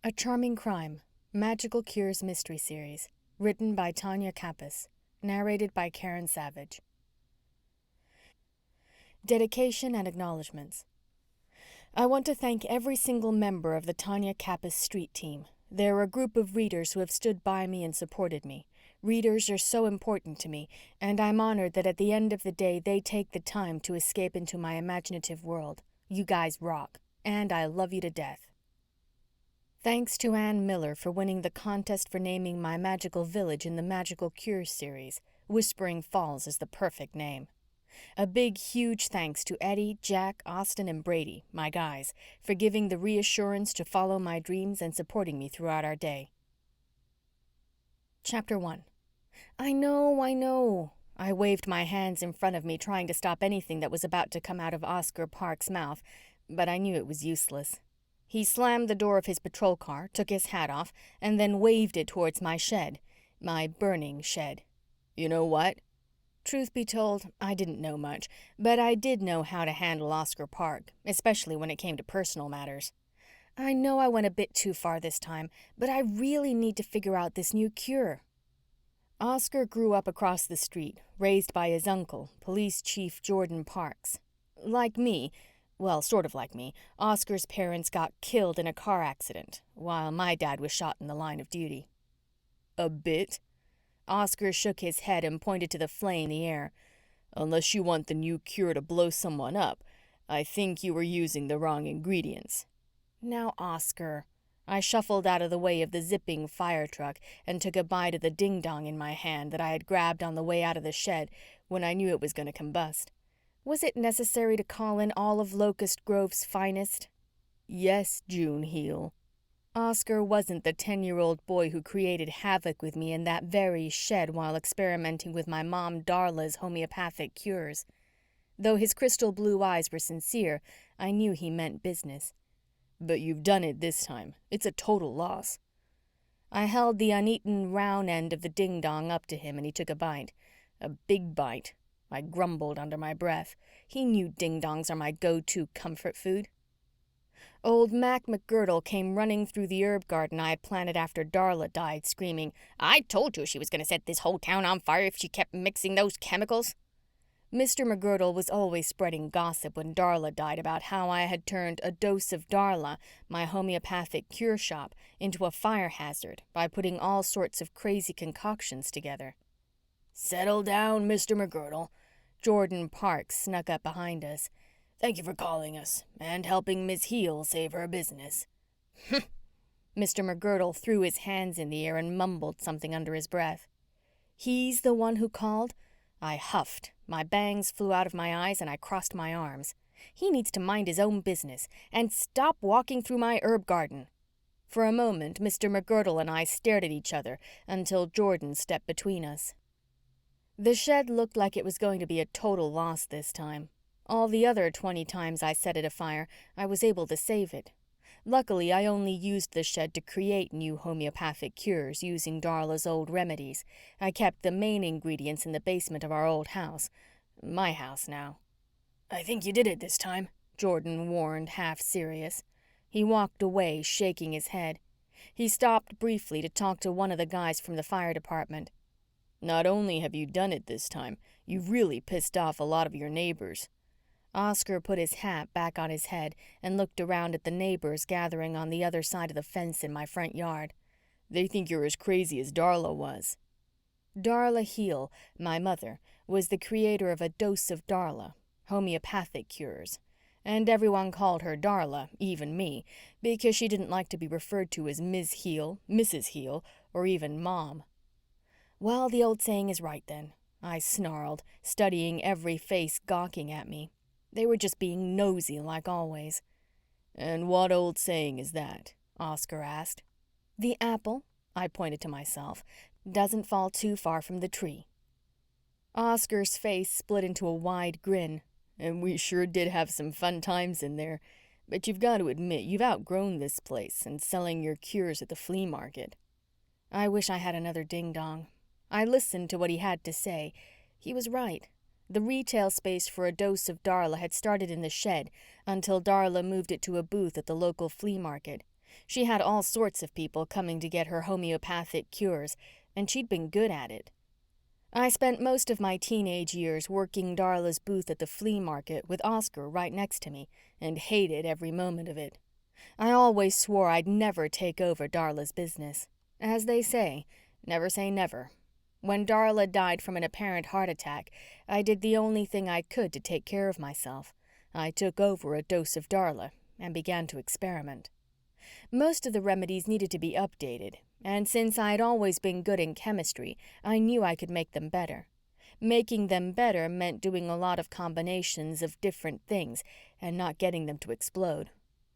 A Charming Crime, Magical Cures Mystery Series, written by Tanya Kappas, narrated by Karen Savage. Dedication and Acknowledgements. I want to thank every single member of the Tanya Kappas Street Team. They're a group of readers who have stood by me and supported me. Readers are so important to me, and I'm honored that at the end of the day they take the time to escape into my imaginative world. You guys rock, and I love you to death. Thanks to Ann Miller for winning the contest for naming my magical village in the Magical Cures series. Whispering Falls is the perfect name. A big, huge thanks to Eddie, Jack, Austin, and Brady, my guys, for giving the reassurance to follow my dreams and supporting me throughout our day. Chapter 1. I know. I waved my hands in front of me, trying to stop anything that was about to come out of Oscar Park's mouth, but I knew it was useless. He slammed the door of his patrol car, took his hat off, and then waved it towards my shed. My burning shed. You know what? Truth be told, I didn't know much, but I did know how to handle Oscar Park, especially when it came to personal matters. I know I went a bit too far this time, but I really need to figure out this new cure. Oscar grew up across the street, raised by his uncle, Police Chief Jordan Parks. Like me, well, sort of like me, Oscar's parents got killed in a car accident, while my dad was shot in the line of duty. A bit? Oscar shook his head and pointed to the flame in the air. Unless you want the new cure to blow someone up, I think you were using the wrong ingredients. Now, Oscar. I shuffled out of the way of the zipping fire truck and took a bite of the ding-dong in my hand that I had grabbed on the way out of the shed when I knew it was going to combust. Was it necessary to call in all of Locust Grove's finest? Yes, June Heel. Oscar wasn't the 10-year-old boy who created havoc with me in that very shed while experimenting with my mom Darla's homeopathic cures. Though his crystal blue eyes were sincere, I knew he meant business. But you've done it this time. It's a total loss. I held the uneaten round end of the ding-dong up to him and he took a bite. A big bite. I grumbled under my breath. He knew ding-dongs are my go-to comfort food. Old Mac McGirdle came running through the herb garden I had planted after Darla died, screaming, "I told you she was going to set this whole town on fire if she kept mixing those chemicals." Mr. McGirdle was always spreading gossip when Darla died about how I had turned a Dose of Darla, my homeopathic cure shop, into a fire hazard by putting all sorts of crazy concoctions together. Settle down, Mr. McGirdle. Jordan Parks snuck up behind us. Thank you for calling us and helping Miss Heel save her business. Mr. McGirdle threw his hands in the air and mumbled something under his breath. He's the one who called? I huffed. My bangs flew out of my eyes and I crossed my arms. He needs to mind his own business and stop walking through my herb garden. For a moment, Mr. McGirdle and I stared at each other until Jordan stepped between us. The shed looked like it was going to be a total loss this time. All the other 20 times I set it afire, I was able to save it. Luckily, I only used the shed to create new homeopathic cures using Darla's old remedies. I kept the main ingredients in the basement of our old house. My house now. I think you did it this time, Jordan warned, half serious. He walked away, shaking his head. He stopped briefly to talk to one of the guys from the fire department. Not only have you done it this time, you've really pissed off a lot of your neighbors. Oscar put his hat back on his head and looked around at the neighbors gathering on the other side of the fence in my front yard. They think you're as crazy as Darla was. Darla Heel, my mother, was the creator of a Dose of Darla, homeopathic cures. And everyone called her Darla, even me, because she didn't like to be referred to as Ms. Heel, Mrs. Heel, or even Mom. Well, the old saying is right then, I snarled, studying every face gawking at me. They were just being nosy like always. And what old saying is that? Oscar asked. The apple, I pointed to myself, doesn't fall too far from the tree. Oscar's face split into a wide grin. And we sure did have some fun times in there. But you've got to admit, you've outgrown this place and selling your cures at the flea market. I wish I had another ding-dong. I listened to what he had to say. He was right. The retail space for a Dose of Darla had started in the shed until Darla moved it to a booth at the local flea market. She had all sorts of people coming to get her homeopathic cures, and she'd been good at it. I spent most of my teenage years working Darla's booth at the flea market with Oscar right next to me, and hated every moment of it. I always swore I'd never take over Darla's business. As they say never. When Darla died from an apparent heart attack, I did the only thing I could to take care of myself. I took over a Dose of Darla and began to experiment. Most of the remedies needed to be updated, and since I'd always been good in chemistry, I knew I could make them better. Making them better meant doing a lot of combinations of different things and not getting them to explode.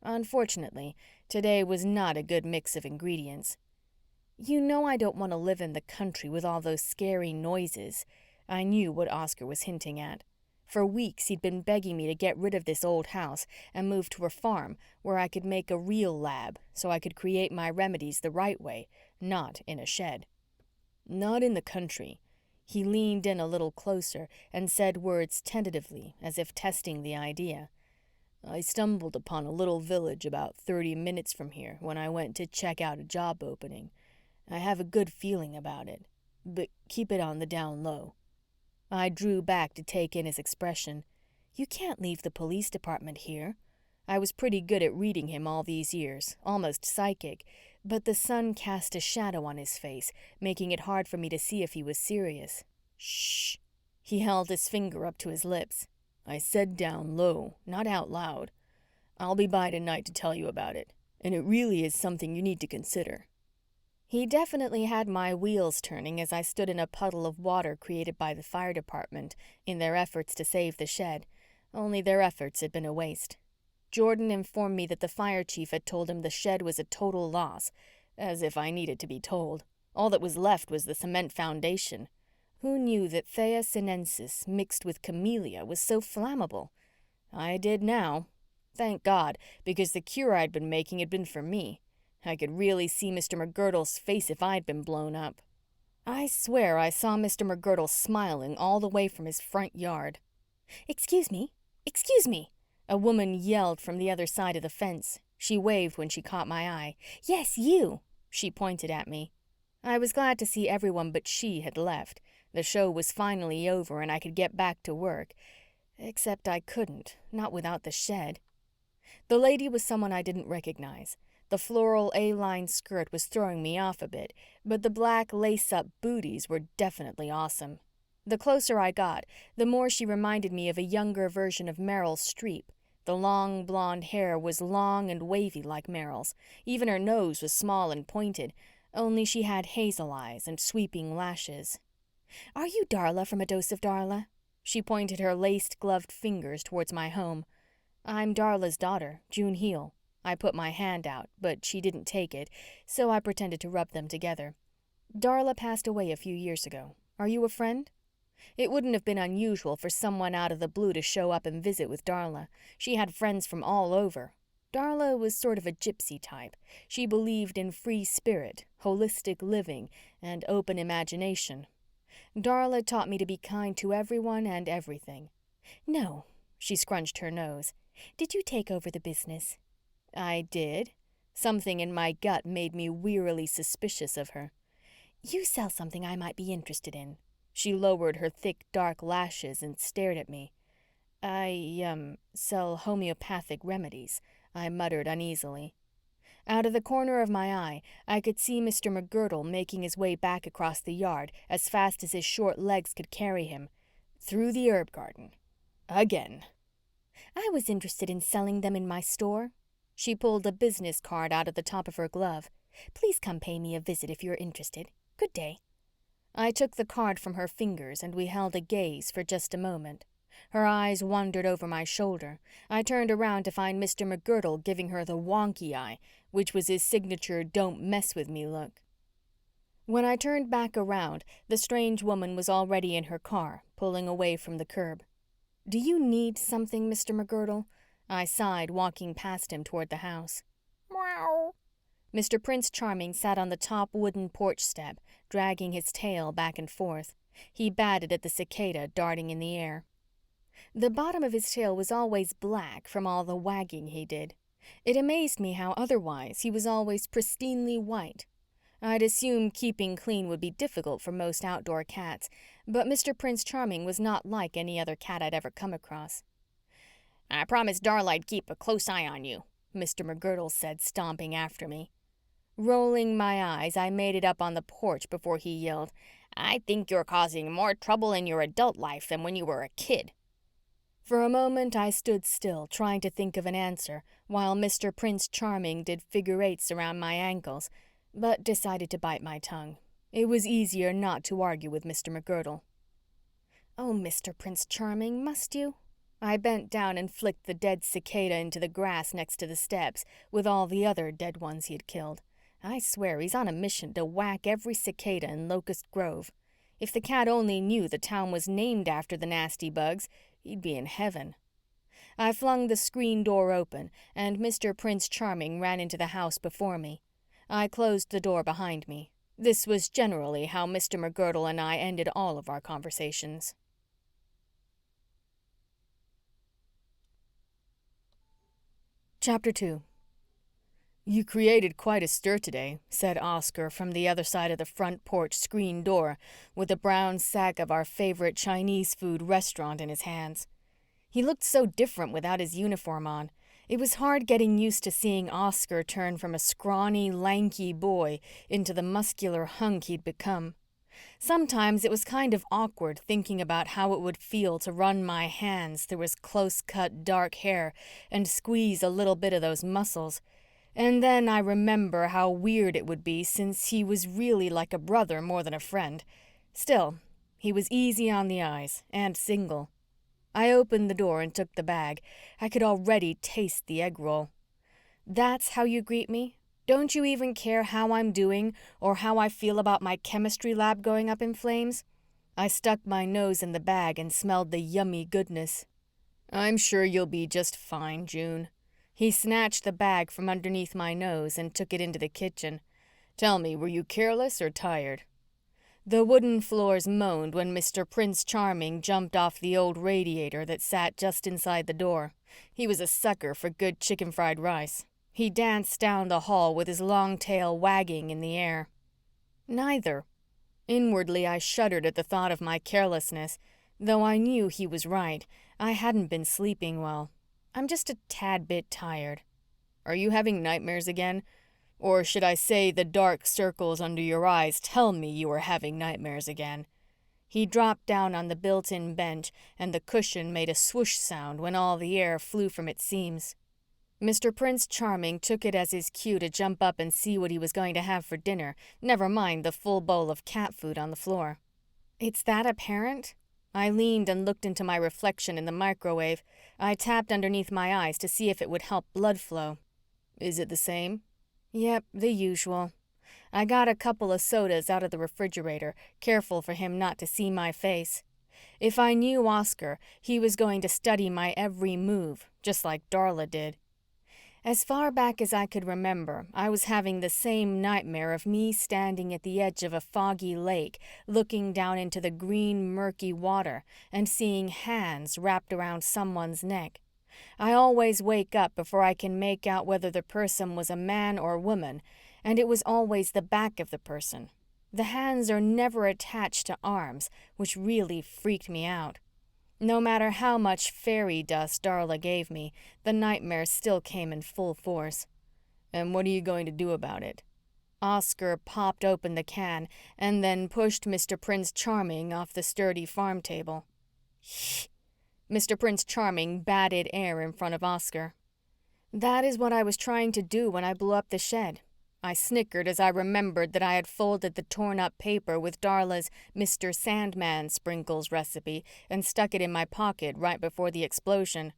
Unfortunately, today was not a good mix of ingredients. You know I don't want to live in the country with all those scary noises. I knew what Oscar was hinting at. For weeks he'd been begging me to get rid of this old house and move to a farm where I could make a real lab so I could create my remedies the right way, not in a shed. Not in the country. He leaned in a little closer and said words tentatively, as if testing the idea. I stumbled upon a little village about 30 minutes from here when I went to check out a job opening. I have a good feeling about it, but keep it on the down low. I drew back to take in his expression. You can't leave the police department here. I was pretty good at reading him all these years, almost psychic, but the sun cast a shadow on his face, making it hard for me to see if he was serious. Shh. He held his finger up to his lips. I said down low, not out loud. I'll be by tonight to tell you about it, and it really is something you need to consider. He definitely had my wheels turning as I stood in a puddle of water created by the fire department in their efforts to save the shed, only their efforts had been a waste. Jordan informed me that the fire chief had told him the shed was a total loss, as if I needed to be told. All that was left was the cement foundation. Who knew that Thea sinensis mixed with camellia was so flammable? I did now. Thank God, because the cure I'd been making had been for me. I could really see Mr. McGirdle's face if I'd been blown up. I swear I saw Mr. McGirdle smiling all the way from his front yard. Excuse me, excuse me, a woman yelled from the other side of the fence. She waved when she caught my eye. Yes, you, she pointed at me. I was glad to see everyone but she had left. The show was finally over and I could get back to work. Except I couldn't, not without the shed. The lady was someone I didn't recognize. The floral A-line skirt was throwing me off a bit, but the black lace-up booties were definitely awesome. The closer I got, the more she reminded me of a younger version of Meryl Streep. The long blonde hair was long and wavy like Meryl's. Even her nose was small and pointed, only she had hazel eyes and sweeping lashes. Are you Darla from A Dose of Darla? She pointed her laced-gloved fingers towards my home. I'm Darla's daughter, June Heel. I put my hand out, but she didn't take it, so I pretended to rub them together. Darla passed away a few years ago. Are you a friend? It wouldn't have been unusual for someone out of the blue to show up and visit with Darla. She had friends from all over. Darla was sort of a gypsy type. She believed in free spirit, holistic living, and open imagination. Darla taught me to be kind to everyone and everything. No, she scrunched her nose. Did you take over the business? I did. Something in my gut made me wearily suspicious of her. You sell something I might be interested in. She lowered her thick, dark lashes and stared at me. I sell homeopathic remedies, I muttered uneasily. Out of the corner of my eye, I could see Mr. McGirdle making his way back across the yard as fast as his short legs could carry him. Through the herb garden. Again. I was interested in selling them in my store. She pulled a business card out of the top of her glove. Please come pay me a visit if you're interested. Good day. I took the card from her fingers and we held a gaze for just a moment. Her eyes wandered over my shoulder. I turned around to find Mr. McGirdle giving her the wonky eye, which was his signature don't mess with me look. When I turned back around, the strange woman was already in her car, pulling away from the curb. Do you need something, Mr. McGirdle? I sighed, walking past him toward the house. Meow. Mr. Prince Charming sat on the top wooden porch step, dragging his tail back and forth. He batted at the cicada darting in the air. The bottom of his tail was always black from all the wagging he did. It amazed me how otherwise he was always pristinely white. I'd assume keeping clean would be difficult for most outdoor cats, but Mr. Prince Charming was not like any other cat I'd ever come across. "I promised Darla I'd keep a close eye on you," Mr. McGirdle said, stomping after me. Rolling my eyes, I made it up on the porch before he yelled, "I think you're causing more trouble in your adult life than when you were a kid." For a moment I stood still, trying to think of an answer, while Mr. Prince Charming did figure eights around my ankles, but decided to bite my tongue. It was easier not to argue with Mr. McGirdle. "Oh, Mr. Prince Charming, must you?" I bent down and flicked the dead cicada into the grass next to the steps, with all the other dead ones he had killed. I swear he's on a mission to whack every cicada in Locust Grove. If the cat only knew the town was named after the nasty bugs, he'd be in heaven. I flung the screen door open, and Mr. Prince Charming ran into the house before me. I closed the door behind me. This was generally how Mr. McGirdle and I ended all of our conversations. Chapter 2. "You created quite a stir today," said Oscar from the other side of the front porch screen door, with a brown sack of our favorite Chinese food restaurant in his hands. He looked so different without his uniform on. It was hard getting used to seeing Oscar turn from a scrawny, lanky boy into the muscular hunk he'd become. Sometimes it was kind of awkward thinking about how it would feel to run my hands through his close-cut dark hair and squeeze a little bit of those muscles. And then I remember how weird it would be since he was really like a brother more than a friend. Still, he was easy on the eyes and single. I opened the door and took the bag. I could already taste the egg roll. "That's how you greet me? Don't you even care how I'm doing or how I feel about my chemistry lab going up in flames?" I stuck my nose in the bag and smelled the yummy goodness. "I'm sure you'll be just fine, June." He snatched the bag from underneath my nose and took it into the kitchen. "Tell me, were you careless or tired?" The wooden floors moaned when Mr. Prince Charming jumped off the old radiator that sat just inside the door. He was a sucker for good chicken fried rice. He danced down the hall with his long tail wagging in the air. Neither. Inwardly, I shuddered at the thought of my carelessness. Though I knew he was right, I hadn't been sleeping well. I'm just a tad bit tired. "Are you having nightmares again? Or should I say the dark circles under your eyes tell me you are having nightmares again?" He dropped down on the built-in bench, and the cushion made a swoosh sound when all the air flew from its seams. Mr. Prince Charming took it as his cue to jump up and see what he was going to have for dinner, never mind the full bowl of cat food on the floor. "It's that apparent?" I leaned and looked into my reflection in the microwave. I tapped underneath my eyes to see if it would help blood flow. "Is it the same?" "Yep, the usual." I got a couple of sodas out of the refrigerator, careful for him not to see my face. If I knew Oscar, he was going to study my every move, just like Darla did. As far back as I could remember, I was having the same nightmare of me standing at the edge of a foggy lake, looking down into the green, murky water and seeing hands wrapped around someone's neck. I always wake up before I can make out whether the person was a man or woman, and it was always the back of the person. The hands are never attached to arms, which really freaked me out. No matter how much fairy dust Darla gave me, the nightmare still came in full force. "And what are you going to do about it?" Oscar popped open the can and then pushed Mr. Prince Charming off the sturdy farm table. "Shh." Mr. Prince Charming batted air in front of Oscar. "That is what I was trying to do when I blew up the shed." I snickered as I remembered that I had folded the torn-up paper with Darla's Mr. Sandman sprinkles recipe and stuck it in my pocket right before the explosion.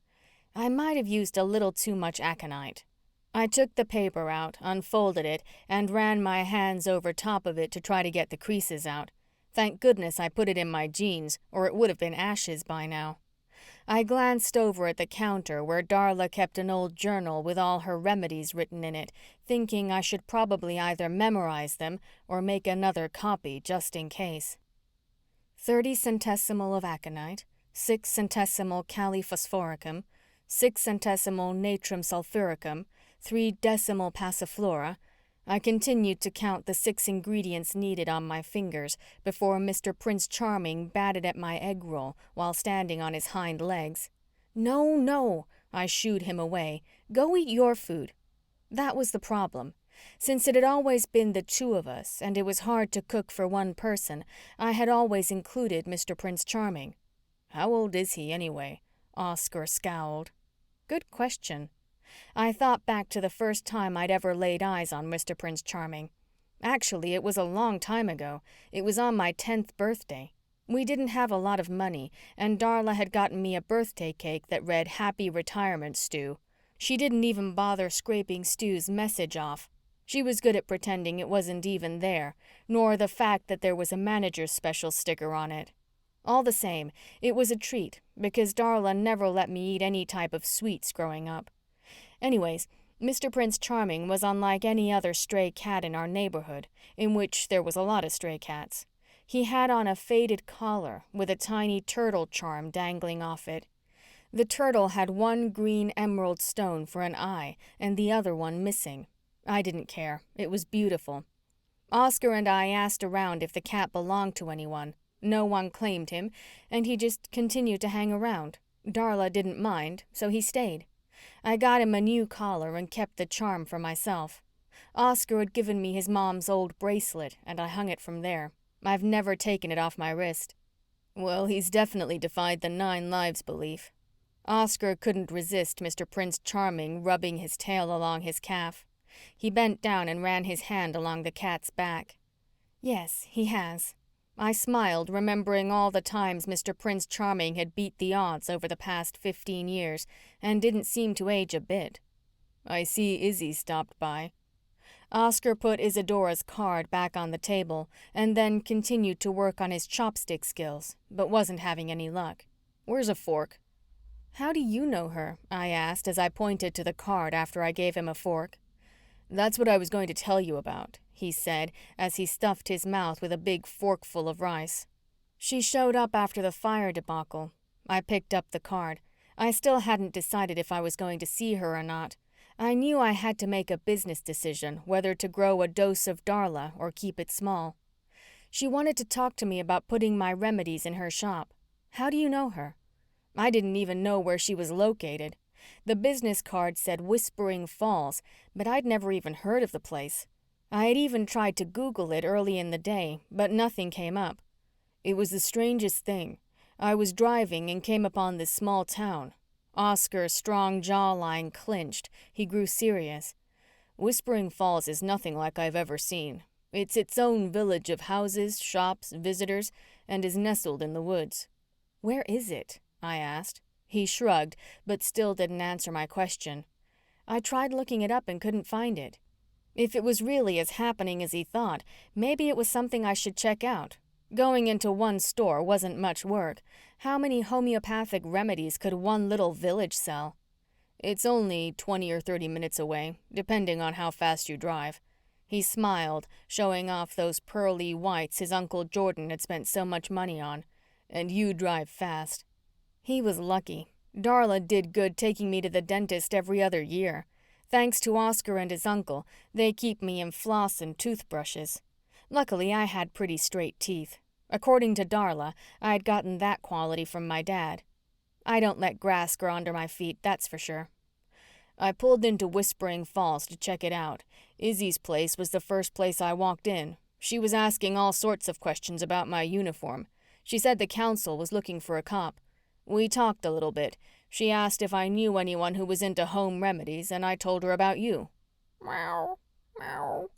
I might have used a little too much aconite. I took the paper out, unfolded it, and ran my hands over top of it to try to get the creases out. Thank goodness I put it in my jeans, or it would have been ashes by now. I glanced over at the counter where Darla kept an old journal with all her remedies written in it, thinking I should probably either memorize them or make another copy just in case. 30 centesimal of aconite, 6 centesimal kaliphosphoricum, 6 centesimal natrum sulfuricum, 3 decimal passiflora. I continued to count the 6 ingredients needed on my fingers before Mr. Prince Charming batted at my egg roll while standing on his hind legs. No, no, I shooed him away. Go eat your food. That was the problem. Since it had always been the 2 of us and it was hard to cook for one person, I had always included Mr. Prince Charming. How old is he anyway? Oscar scowled. Good question. I thought back to the first time I'd ever laid eyes on Mr. Prince Charming. Actually, it was a long time ago. It was on my 10th birthday. We didn't have a lot of money, and Darla had gotten me a birthday cake that read Happy Retirement, Stu. She didn't even bother scraping Stu's message off. She was good at pretending it wasn't even there, nor the fact that there was a manager's special sticker on it. All the same, it was a treat, because Darla never let me eat any type of sweets growing up. Anyways, Mr. Prince Charming was unlike any other stray cat in our neighborhood, in which there was a lot of stray cats. He had on a faded collar with a tiny turtle charm dangling off it. The turtle had 1 green emerald stone for an eye and the other one missing. I didn't care. It was beautiful. Oscar and I asked around if the cat belonged to anyone. No one claimed him, and he just continued to hang around. Darla didn't mind, so he stayed. I got him a new collar and kept the charm for myself. Oscar had given me his mom's old bracelet, and I hung it from there. I've never taken it off my wrist. Well, he's definitely defied the 9 lives belief. Oscar couldn't resist Mr. Prince Charming rubbing his tail along his calf. He bent down and ran his hand along the cat's back. Yes, he has. I smiled, remembering all the times Mr. Prince Charming had beat the odds over the past 15 years and didn't seem to age a bit. I see Izzy stopped by. Oscar put Isadora's card back on the table and then continued to work on his chopstick skills, but wasn't having any luck. Where's a fork? How do you know her? I asked as I pointed to the card after I gave him a fork. That's what I was going to tell you about, he said as he stuffed his mouth with a big forkful of rice. She showed up after the fire debacle. I picked up the card. I still hadn't decided if I was going to see her or not. I knew I had to make a business decision whether to grow a dose of Darla or keep it small. She wanted to talk to me about putting my remedies in her shop. How do you know her? I didn't even know where she was located. The business card said Whispering Falls, but I'd never even heard of the place. I had even tried to Google it early in the day, but nothing came up. It was the strangest thing. I was driving and came upon this small town. Oscar's strong jawline clinched. He grew serious. Whispering Falls is nothing like I've ever seen. It's its own village of houses, shops, visitors, and is nestled in the woods. Where is it? I asked. He shrugged, but still didn't answer my question. I tried looking it up and couldn't find it. If it was really as happening as he thought, maybe it was something I should check out. Going into one store wasn't much work. How many homeopathic remedies could one little village sell? It's only 20 or 30 minutes away, depending on how fast you drive. He smiled, showing off those pearly whites his Uncle Jordan had spent so much money on. And you drive fast. He was lucky. Darla did good taking me to the dentist every other year. Thanks to Oscar and his uncle, they keep me in floss and toothbrushes. Luckily, I had pretty straight teeth. According to Darla, I'd gotten that quality from my dad. I don't let grass grow under my feet, that's for sure. I pulled into Whispering Falls to check it out. Izzy's place was the first place I walked in. She was asking all sorts of questions about my uniform. She said the council was looking for a cop. We talked a little bit. She asked if I knew anyone who was into home remedies, and I told her about you. Meow, meow.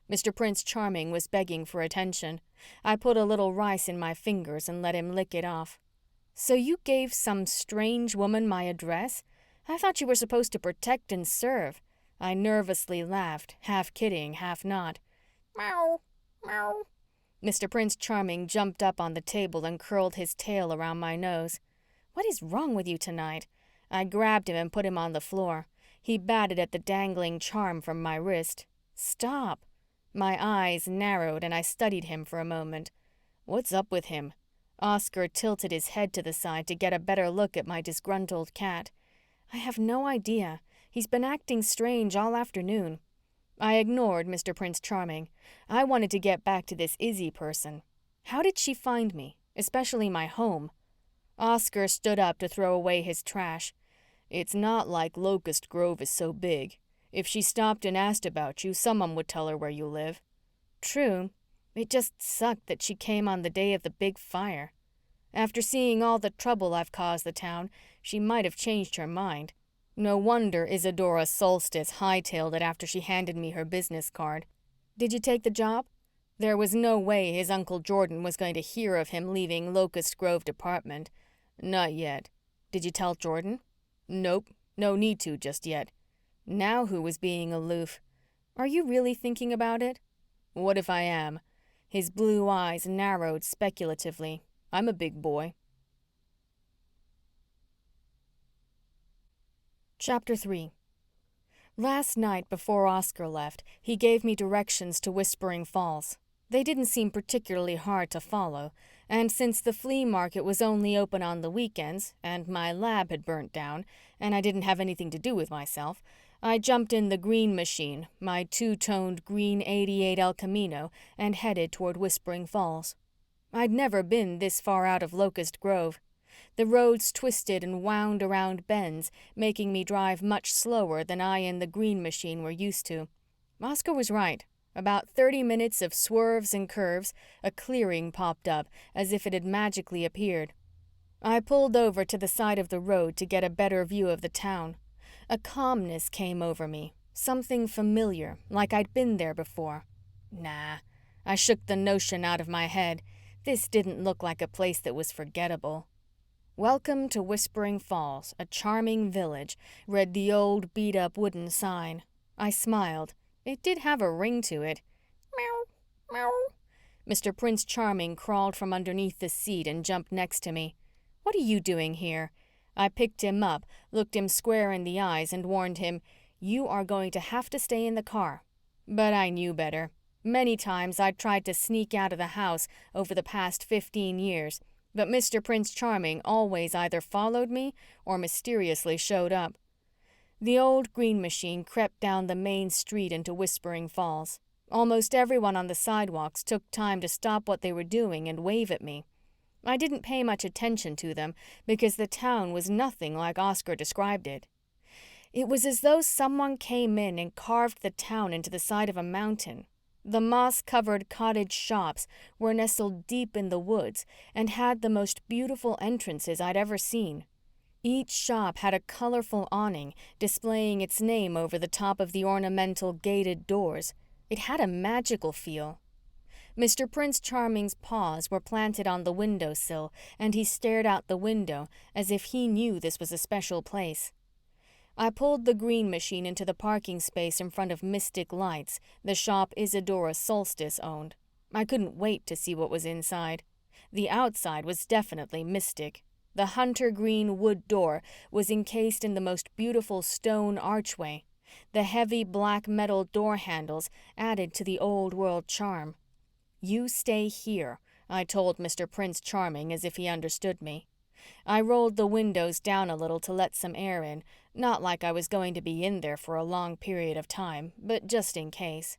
Mr. Prince Charming was begging for attention. I put a little rice in my fingers and let him lick it off. So you gave some strange woman my address? I thought you were supposed to protect and serve. I nervously laughed, half kidding, half not. Meow, meow. Mr. Prince Charming jumped up on the table and curled his tail around my nose. What is wrong with you tonight? I grabbed him and put him on the floor. He batted at the dangling charm from my wrist. Stop. My eyes narrowed and I studied him for a moment. What's up with him? Oscar tilted his head to the side to get a better look at my disgruntled cat. I have no idea. He's been acting strange all afternoon. I ignored Mr. Prince Charming. I wanted to get back to this Izzy person. How did she find me, especially my home? Oscar stood up to throw away his trash. It's not like Locust Grove is so big. If she stopped and asked about you, someone would tell her where you live. True. It just sucked that she came on the day of the big fire. After seeing all the trouble I've caused the town, she might have changed her mind. No wonder Isadora Solstice hightailed it after she handed me her business card. Did you take the job? There was no way his Uncle Jordan was going to hear of him leaving Locust Grove Department. Not yet. Did you tell Jordan? Nope. No need to just yet. Now who was being aloof? Are you really thinking about it? What if I am? His blue eyes narrowed speculatively. I'm a big boy. Chapter 3. Last night before Oscar left, he gave me directions to Whispering Falls. They didn't seem particularly hard to follow, and since the flea market was only open on the weekends, and my lab had burnt down, and I didn't have anything to do with myself, I jumped in the green machine, my two-toned green 88 El Camino, and headed toward Whispering Falls. I'd never been this far out of Locust Grove. The roads twisted and wound around bends, making me drive much slower than I and the green machine were used to. Oscar was right. About 30 minutes of swerves and curves, a clearing popped up, as if it had magically appeared. I pulled over to the side of the road to get a better view of the town. A calmness came over me, something familiar, like I'd been there before. Nah, I shook the notion out of my head. This didn't look like a place that was forgettable. Welcome to Whispering Falls, a charming village, read the old beat-up wooden sign. I smiled. It did have a ring to it. Meow, meow. Mr. Prince Charming crawled from underneath the seat and jumped next to me. What are you doing here? I picked him up, looked him square in the eyes, and warned him, you are going to have to stay in the car. But I knew better. Many times I'd tried to sneak out of the house over the past 15 years, but Mr. Prince Charming always either followed me or mysteriously showed up. The old green machine crept down the main street into Whispering Falls. Almost everyone on the sidewalks took time to stop what they were doing and wave at me. I didn't pay much attention to them because the town was nothing like Oscar described it. It was as though someone came in and carved the town into the side of a mountain. The moss-covered cottage shops were nestled deep in the woods and had the most beautiful entrances I'd ever seen. Each shop had a colorful awning displaying its name over the top of the ornamental gated doors. It had a magical feel. Mr. Prince Charming's paws were planted on the windowsill, and he stared out the window as if he knew this was a special place. I pulled the green machine into the parking space in front of Mystic Lights, the shop Isadora Solstice owned. I couldn't wait to see what was inside. The outside was definitely mystic. The hunter green wood door was encased in the most beautiful stone archway. The heavy black metal door handles added to the old world charm. You stay here, I told Mr. Prince Charming as if he understood me. I rolled the windows down a little to let some air in, not like I was going to be in there for a long period of time, but just in case.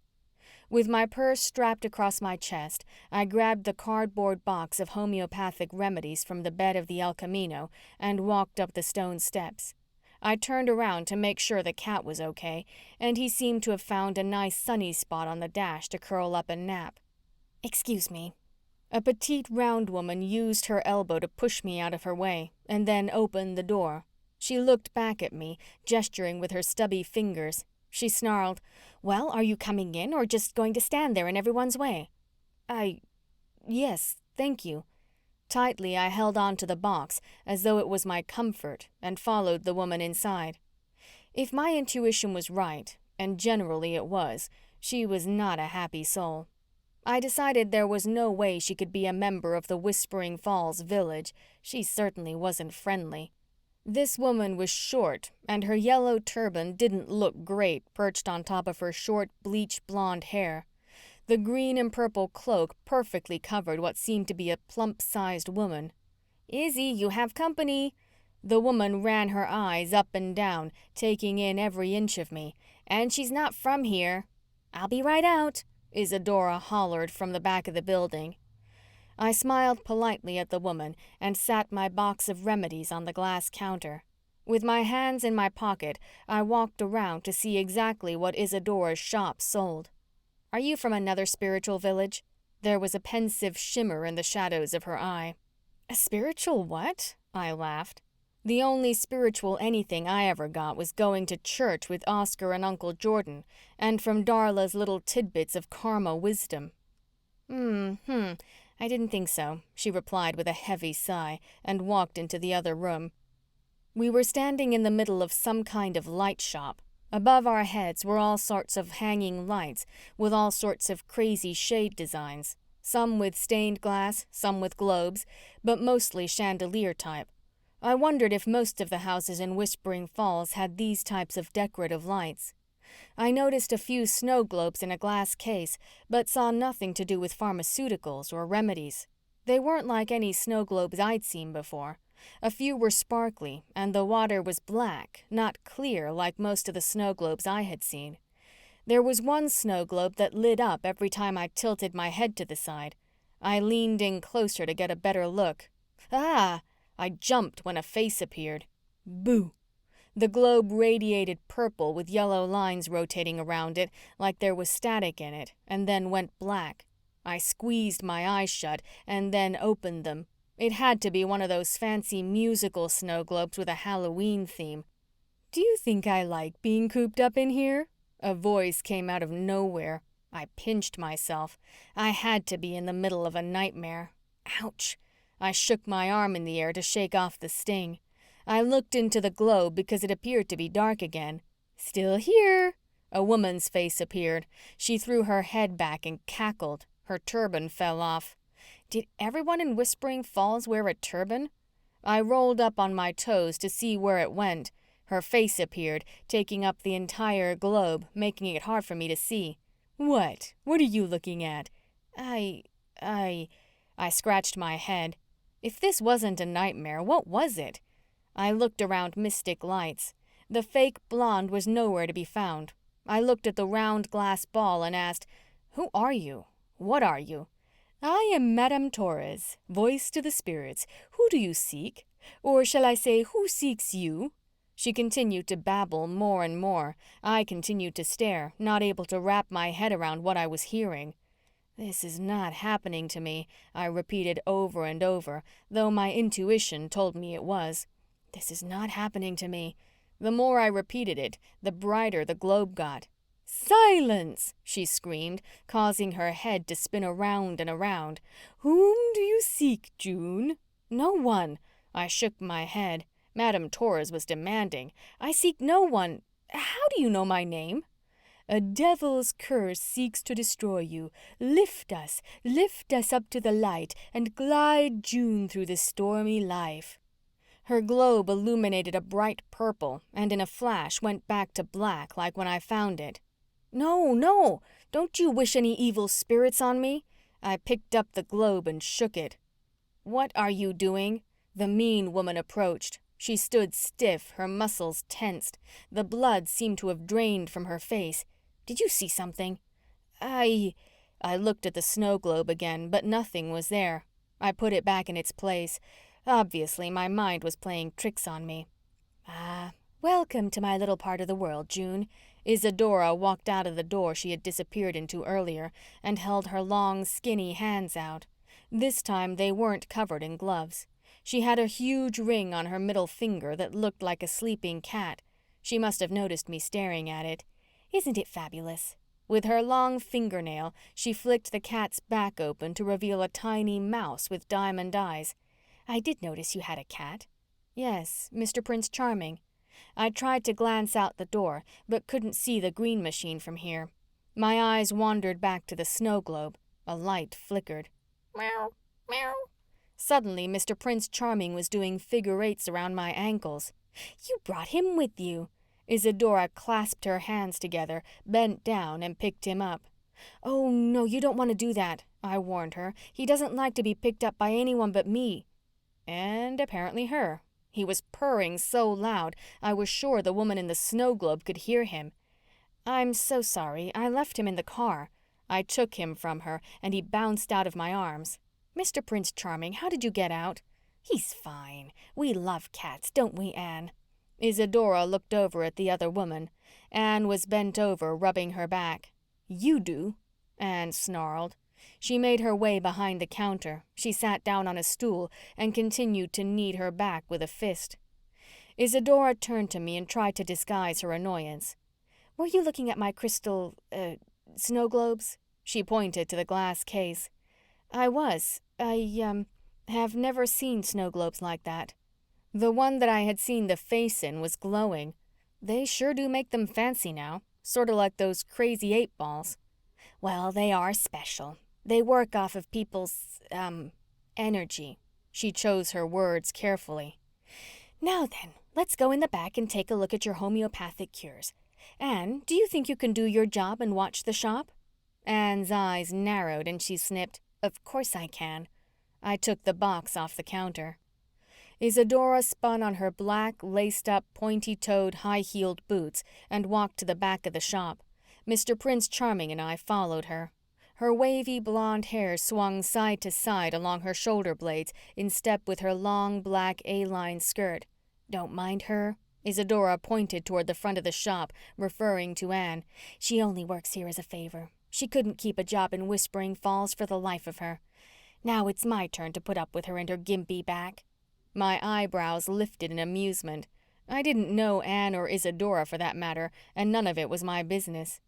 With my purse strapped across my chest, I grabbed the cardboard box of homeopathic remedies from the bed of the El Camino and walked up the stone steps. I turned around to make sure the cat was okay, and he seemed to have found a nice sunny spot on the dash to curl up and nap. Excuse me. A petite round woman used her elbow to push me out of her way, and then opened the door. She looked back at me, gesturing with her stubby fingers. She snarled, Well, are you coming in or just going to stand there in everyone's way? Yes, thank you. Tightly I held on to the box as though it was my comfort and followed the woman inside. If my intuition was right, and generally it was, she was not a happy soul. I decided there was no way she could be a member of the Whispering Falls village. She certainly wasn't friendly. This woman was short, and her yellow turban didn't look great perched on top of her short, bleach blonde hair. The green and purple cloak perfectly covered what seemed to be a plump-sized woman. Izzy, you have company. The woman ran her eyes up and down, taking in every inch of me. "And she's not from here." "I'll be right out," Isadora hollered from the back of the building. I smiled politely at the woman and sat my box of remedies on the glass counter. With my hands in my pocket, I walked around to see exactly what Isadora's shop sold. "Are you from another spiritual village?" There was a pensive shimmer in the shadows of her eye. "A spiritual what?" I laughed. The only spiritual anything I ever got was going to church with Oscar and Uncle Jordan, and from Darla's little tidbits of karma wisdom. I didn't think so," she replied with a heavy sigh, and walked into the other room. We were standing in the middle of some kind of light shop. Above our heads were all sorts of hanging lights with all sorts of crazy shade designs, some with stained glass, some with globes, but mostly chandelier type. I wondered if most of the houses in Whispering Falls had these types of decorative lights. I noticed a few snow globes in a glass case, but saw nothing to do with pharmaceuticals or remedies. They weren't like any snow globes I'd seen before. A few were sparkly, and the water was black, not clear like most of the snow globes I had seen. There was one snow globe that lit up every time I tilted my head to the side. I leaned in closer to get a better look. "Ah!" I jumped when a face appeared. Boo! The globe radiated purple with yellow lines rotating around it like there was static in it, and then went black. I squeezed my eyes shut and then opened them. It had to be one of those fancy musical snow globes with a Halloween theme. "Do you think I like being cooped up in here?" A voice came out of nowhere. I pinched myself. I had to be in the middle of a nightmare. Ouch! I shook my arm in the air to shake off the sting. I looked into the globe because it appeared to be dark again. "Still here." A woman's face appeared. She threw her head back and cackled. Her turban fell off. Did everyone in Whispering Falls wear a turban? I rolled up on my toes to see where it went. Her face appeared, taking up the entire globe, making it hard for me to see. "What? What are you looking at?" I scratched my head. If this wasn't a nightmare, what was it? I looked around Mystic Lights. The fake blonde was nowhere to be found. I looked at the round glass ball and asked, "Who are you? What are you?" "I am Madame Torres, voice to the spirits. Who do you seek? Or shall I say, who seeks you?" She continued to babble more and more. I continued to stare, not able to wrap my head around what I was hearing. "This is not happening to me," I repeated over and over, though my intuition told me it was. "This is not happening to me." The more I repeated it, the brighter the globe got. "Silence!" she screamed, causing her head to spin around and around. "Whom do you seek, June?" "No one." I shook my head. Madame Torres was demanding. "I seek no one. How do you know my name?" "A devil's curse seeks to destroy you. Lift us up to the light, and glide June through the stormy life." Her globe illuminated a bright purple and in a flash went back to black like when I found it. No, don't you wish any evil spirits on me?" I picked up the globe and shook it. "What are you doing?" The mean woman approached. She stood stiff, her muscles tensed. The blood seemed to have drained from her face. "Did you see something?" I looked at the snow globe again, but nothing was there. I put it back in its place. Obviously, my mind was playing tricks on me. Welcome to my little part of the world, June." Isadora walked out of the door she had disappeared into earlier and held her long, skinny hands out. This time they weren't covered in gloves. She had a huge ring on her middle finger that looked like a sleeping cat. She must have noticed me staring at it. "Isn't it fabulous?" With her long fingernail, she flicked the cat's back open to reveal a tiny mouse with diamond eyes. "I did notice you had a cat." "Yes, Mr. Prince Charming." I tried to glance out the door, but couldn't see the green machine from here. My eyes wandered back to the snow globe. A light flickered. Meow, meow. Suddenly, Mr. Prince Charming was doing figure eights around my ankles. "You brought him with you." Isadora clasped her hands together, bent down, and picked him up. "Oh, no, you don't want to do that," I warned her. "He doesn't like to be picked up by anyone but me." And apparently her. He was purring so loud, I was sure the woman in the snow globe could hear him. I'm so sorry. I left him in the car. I took him from her, and he bounced out of my arms. Mr. Prince Charming, how did you get out? He's fine. We love cats, don't we, Anne? Isadora looked over at the other woman. Anne was bent over, rubbing her back. You do, Anne snarled. She made her way behind the counter. She sat down on a stool and continued to knead her back with a fist. Isadora turned to me and tried to disguise her annoyance. Were you looking at my crystal, snow globes? She pointed to the glass case. I was. I have never seen snow globes like that. The one that I had seen the face in was glowing. They sure do make them fancy now, sort of like those crazy 8-balls. Well, they are special. They work off of people's, energy. She chose her words carefully. Now then, let's go in the back and take a look at your homeopathic cures. Anne, do you think you can do your job and watch the shop? Anne's eyes narrowed and she snipped, Of course I can. I took the box off the counter. Isadora spun on her black, laced-up, pointy-toed, high-heeled boots and walked to the back of the shop. Mr. Prince Charming and I followed her. Her wavy blonde hair swung side to side along her shoulder blades in step with her long, black A-line skirt. Don't mind her. Isadora pointed toward the front of the shop, referring to Anne. She only works here as a favor. She couldn't keep a job in Whispering Falls for the life of her. Now it's my turn to put up with her and her gimpy back. My eyebrows lifted in amusement. I didn't know Anne or Isadora for that matter, and none of it was my business.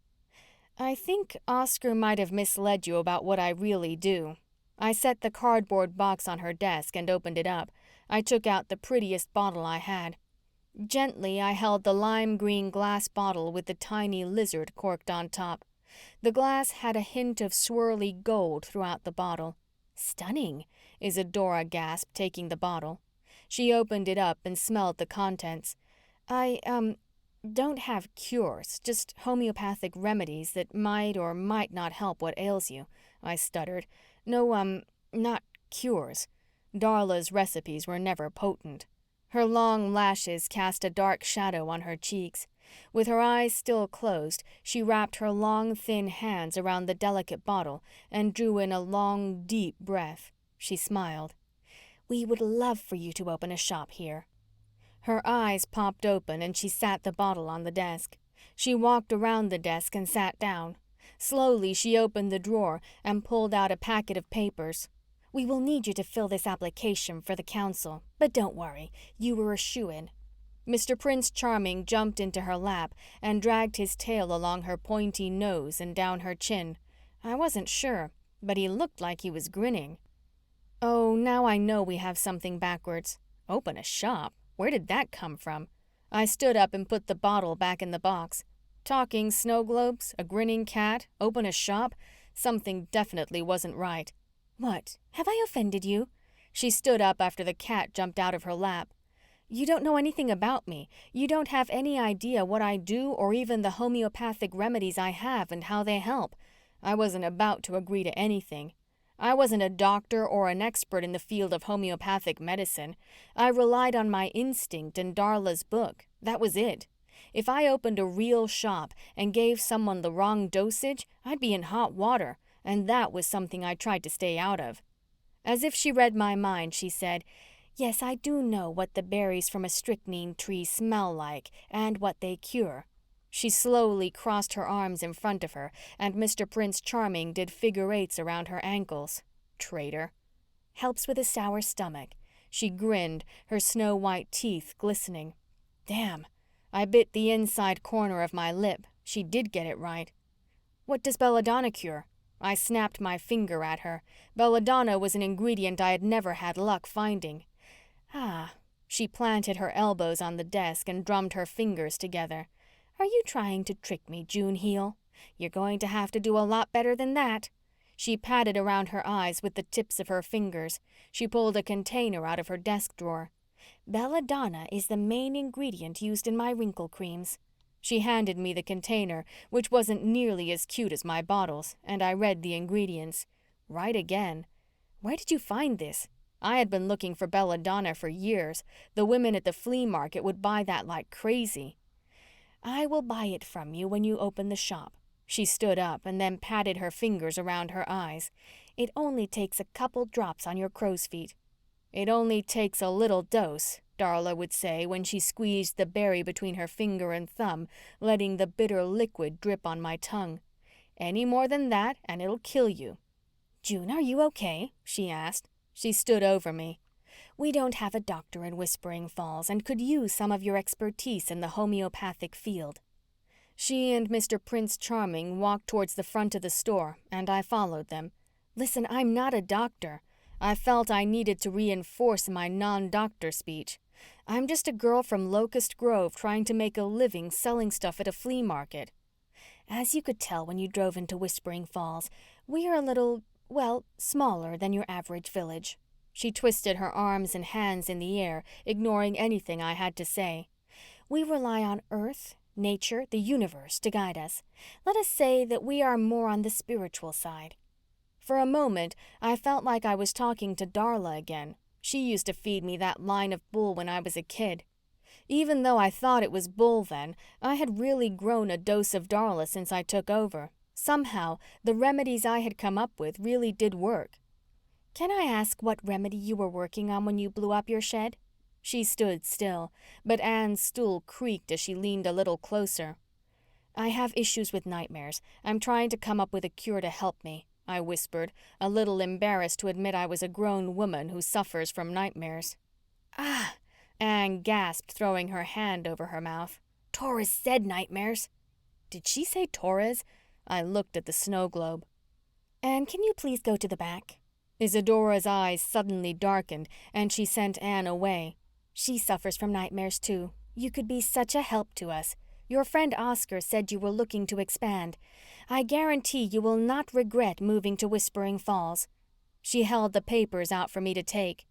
I think Oscar might have misled you about what I really do. I set the cardboard box on her desk and opened it up. I took out the prettiest bottle I had. Gently, I held the lime green glass bottle with the tiny lizard corked on top. The glass had a hint of swirly gold throughout the bottle. Stunning, Isadora gasped, taking the bottle. She opened it up and smelled the contents. I don't have cures, just homeopathic remedies that might or might not help what ails you, I stuttered. No, not cures. Darla's recipes were never potent. Her long lashes cast a dark shadow on her cheeks. With her eyes still closed, she wrapped her long, thin hands around the delicate bottle and drew in a long, deep breath. She smiled. We would love for you to open a shop here. Her eyes popped open and she sat the bottle on the desk. She walked around the desk and sat down. Slowly, she opened the drawer and pulled out a packet of papers. We will need you to fill this application for the council, but don't worry, you were a shoo-in. Mr. Prince Charming jumped into her lap and dragged his tail along her pointy nose and down her chin. I wasn't sure, but he looked like he was grinning. Oh, now I know we have something backwards. Open a shop? Where did that come from? I stood up and put the bottle back in the box. Talking snow globes, a grinning cat, open a shop? Something definitely wasn't right. What? Have I offended you? She stood up after the cat jumped out of her lap. You don't know anything about me. You don't have any idea what I do or even the homeopathic remedies I have and how they help. I wasn't about to agree to anything. I wasn't a doctor or an expert in the field of homeopathic medicine. I relied on my instinct and Darla's book. That was it. If I opened a real shop and gave someone the wrong dosage, I'd be in hot water, and that was something I tried to stay out of. As if she read my mind, she said, Yes, I do know what the berries from a strychnine tree smell like and what they cure. She slowly crossed her arms in front of her, and Mr. Prince Charming did figure eights around her ankles. Traitor. Helps with a sour stomach. She grinned, her snow-white teeth glistening. Damn. I bit the inside corner of my lip. She did get it right. What does belladonna cure? I snapped my finger at her. Belladonna was an ingredient I had never had luck finding. Ah. She planted her elbows on the desk and drummed her fingers together. Are you trying to trick me, June Heel? You're going to have to do a lot better than that. She patted around her eyes with the tips of her fingers. She pulled a container out of her desk drawer. Belladonna is the main ingredient used in my wrinkle creams. She handed me the container, which wasn't nearly as cute as my bottles, and I read the ingredients. Right again. Where did you find this? I had been looking for belladonna for years. The women at the flea market would buy that like crazy. I will buy it from you when you open the shop. She stood up and then patted her fingers around her eyes. It only takes a couple drops on your crow's feet. It only takes a little dose, Darla would say when she squeezed the berry between her finger and thumb, letting the bitter liquid drip on my tongue. Any more than that and it'll kill you. June, are you okay? She asked. She stood over me. We don't have a doctor in Whispering Falls and could use some of your expertise in the homeopathic field. She and Mr. Prince Charming walked towards the front of the store, and I followed them. Listen, I'm not a doctor. I felt I needed to reinforce my non-doctor speech. I'm just a girl from Locust Grove trying to make a living selling stuff at a flea market. As you could tell when you drove into Whispering Falls, we are a little, well, smaller than your average village. She twisted her arms and hands in the air, ignoring anything I had to say. We rely on Earth, nature, the universe to guide us. Let us say that we are more on the spiritual side. For a moment, I felt like I was talking to Darla again. She used to feed me that line of bull when I was a kid. Even though I thought it was bull then, I had really grown a dose of Darla since I took over. Somehow, the remedies I had come up with really did work. Can I ask what remedy you were working on when you blew up your shed? She stood still, but Anne's stool creaked as she leaned a little closer. I have issues with nightmares. I'm trying to come up with a cure to help me, I whispered, a little embarrassed to admit I was a grown woman who suffers from nightmares. Ah, Anne gasped, throwing her hand over her mouth. Torres said nightmares. Did she say Torres? I looked at the snow globe. Anne, can you please go to the back? Isadora's eyes suddenly darkened, and she sent Anne away. She suffers from nightmares too. You could be such a help to us. Your friend Oscar said you were looking to expand. I guarantee you will not regret moving to Whispering Falls. She held the papers out for me to take.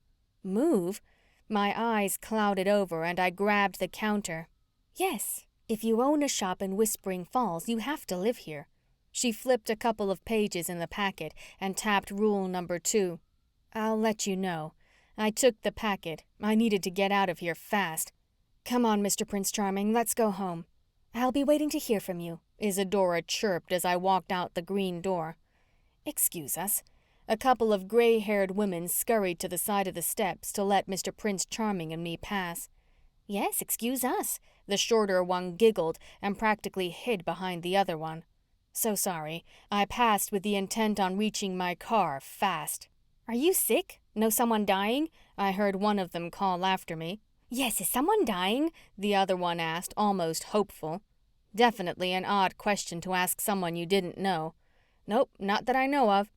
Move? My eyes clouded over and I grabbed the counter. Yes, if you own a shop in Whispering Falls, you have to live here. She flipped a couple of pages in the packet and tapped rule number 2. I'll let you know. I took the packet. I needed to get out of here fast. Come on, Mr. Prince Charming, let's go home. I'll be waiting to hear from you, Isadora chirped as I walked out the green door. Excuse us. A couple of gray-haired women scurried to the side of the steps to let Mr. Prince Charming and me pass. Yes, excuse us. The shorter one giggled and practically hid behind the other one. So sorry. I passed with the intent on reaching my car fast. Are you sick? Know someone dying? I heard one of them call after me. Yes, is someone dying? The other one asked, almost hopeful. Definitely an odd question to ask someone you didn't know. Nope, not that I know of.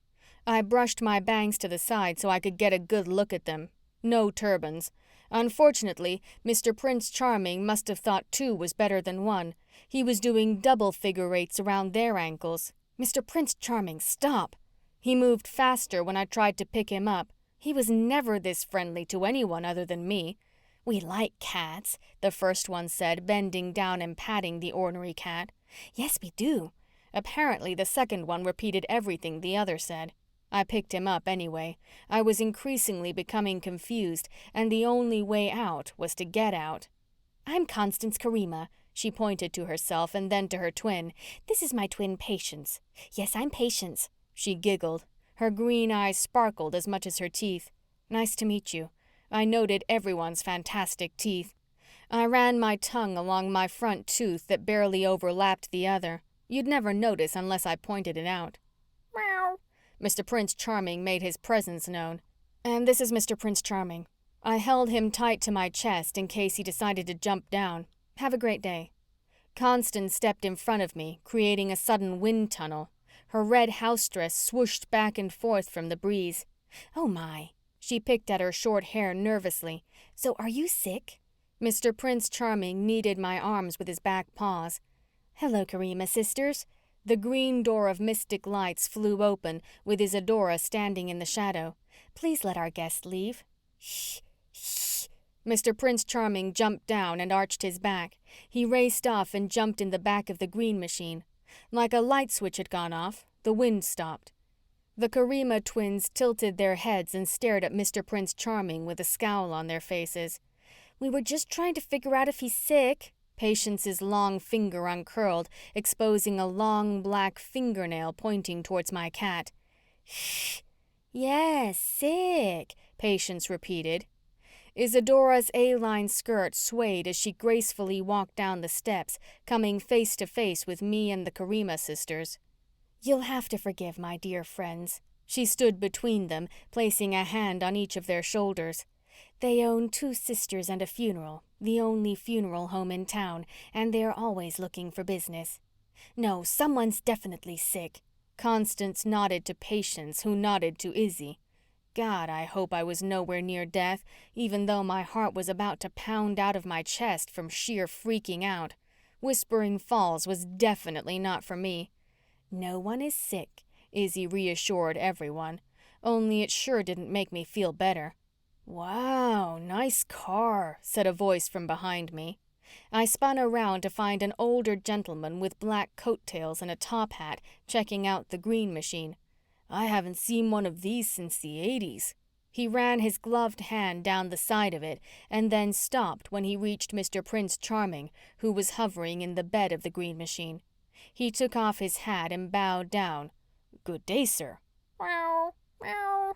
I brushed my bangs to the side so I could get a good look at them. No turbans. Unfortunately, Mr. Prince Charming must have thought 2 was better than 1. He was doing double figure eights around their ankles. Mr. Prince Charming, stop! He moved faster when I tried to pick him up. He was never this friendly to anyone other than me. We like cats, the first one said, bending down and patting the ornery cat. Yes, we do. Apparently, the second one repeated everything the other said. I picked him up anyway. I was increasingly becoming confused, and the only way out was to get out. I'm Constance Karima. She pointed to herself and then to her twin. This is my twin Patience. Yes, I'm Patience. She giggled. Her green eyes sparkled as much as her teeth. Nice to meet you. I noted everyone's fantastic teeth. I ran my tongue along my front tooth that barely overlapped the other. You'd never notice unless I pointed it out. Meow. Mr. Prince Charming made his presence known. And this is Mr. Prince Charming. I held him tight to my chest in case he decided to jump down. Have a great day. Constance stepped in front of me, creating a sudden wind tunnel. Her red house dress swooshed back and forth from the breeze. Oh my. She picked at her short hair nervously. So are you sick? Mr. Prince Charming kneaded my arms with his back paws. Hello, Karima sisters. The green door of mystic lights flew open, with Isadora standing in the shadow. Please let our guest leave. Shh, shh. Mr. Prince Charming jumped down and arched his back. He raced off and jumped in the back of the green machine. Like a light switch had gone off, the wind stopped. The Karima twins tilted their heads and stared at Mr. Prince Charming with a scowl on their faces. "We were just trying to figure out if he's sick." Patience's long finger uncurled, exposing a long black fingernail pointing towards my cat. "Shh. Yes, sick," Patience repeated. Isadora's A-line skirt swayed as she gracefully walked down the steps, coming face to face with me and the Karima sisters. "You'll have to forgive my dear friends." She stood between them, placing a hand on each of their shoulders. "They own 2 sisters and a funeral, the only funeral home in town, and they're always looking for business. No, someone's definitely sick." Constance nodded to Patience, who nodded to Izzy. God, I hope I was nowhere near death, even though my heart was about to pound out of my chest from sheer freaking out. Whispering Falls was definitely not for me. "No one is sick," Izzy reassured everyone. Only it sure didn't make me feel better. "Wow, nice car," said a voice from behind me. I spun around to find an older gentleman with black coattails and a top hat checking out the green machine. "I haven't seen one of these since the 80s. He ran his gloved hand down the side of it and then stopped when he reached Mr. Prince Charming, who was hovering in the bed of the green machine. He took off his hat and bowed down. "Good day, sir." "Meow, meow."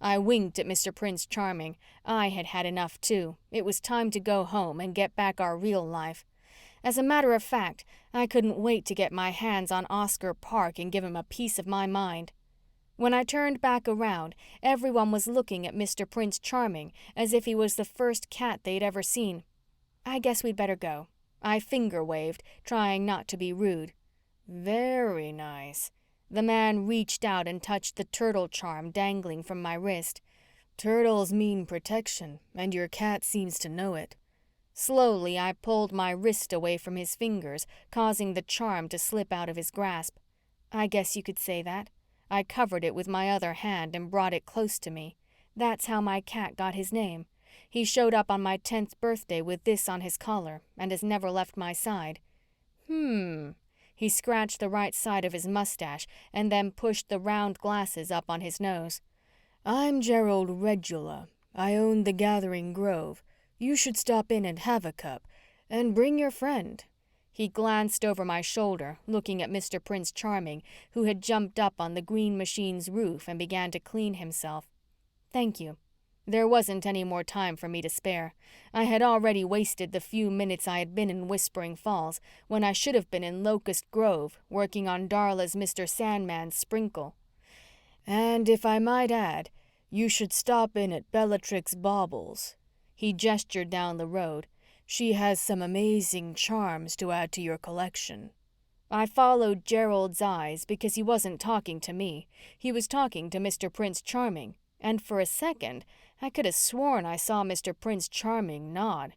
I winked at Mr. Prince Charming. I had had enough too. It was time to go home and get back our real life. As a matter of fact, I couldn't wait to get my hands on Oscar Park and give him a piece of my mind. When I turned back around, everyone was looking at Mr. Prince Charming as if he was the first cat they'd ever seen. "I guess we'd better go." I finger waved, trying not to be rude. "Very nice." The man reached out and touched the turtle charm dangling from my wrist. "Turtles mean protection, and your cat seems to know it." Slowly, I pulled my wrist away from his fingers, causing the charm to slip out of his grasp. "I guess you could say that." I covered it with my other hand and brought it close to me. "That's how my cat got his name. He showed up on my 10th birthday with this on his collar and has never left my side." He scratched the right side of his mustache and then pushed the round glasses up on his nose. "I'm Gerald Regula. I own the Gathering Grove. You should stop in and have a cup. And bring your friend." He glanced over my shoulder, looking at Mr. Prince Charming, who had jumped up on the green machine's roof and began to clean himself. "Thank you." There wasn't any more time for me to spare. I had already wasted the few minutes I had been in Whispering Falls when I should have been in Locust Grove working on Darla's Mr. Sandman's sprinkle. "And if I might add, you should stop in at Bellatrix Baubles." He gestured down the road. "She has some amazing charms to add to your collection." I followed Gerald's eyes because he wasn't talking to me. He was talking to Mr. Prince Charming, and for a second, I could have sworn I saw Mr. Prince Charming nod.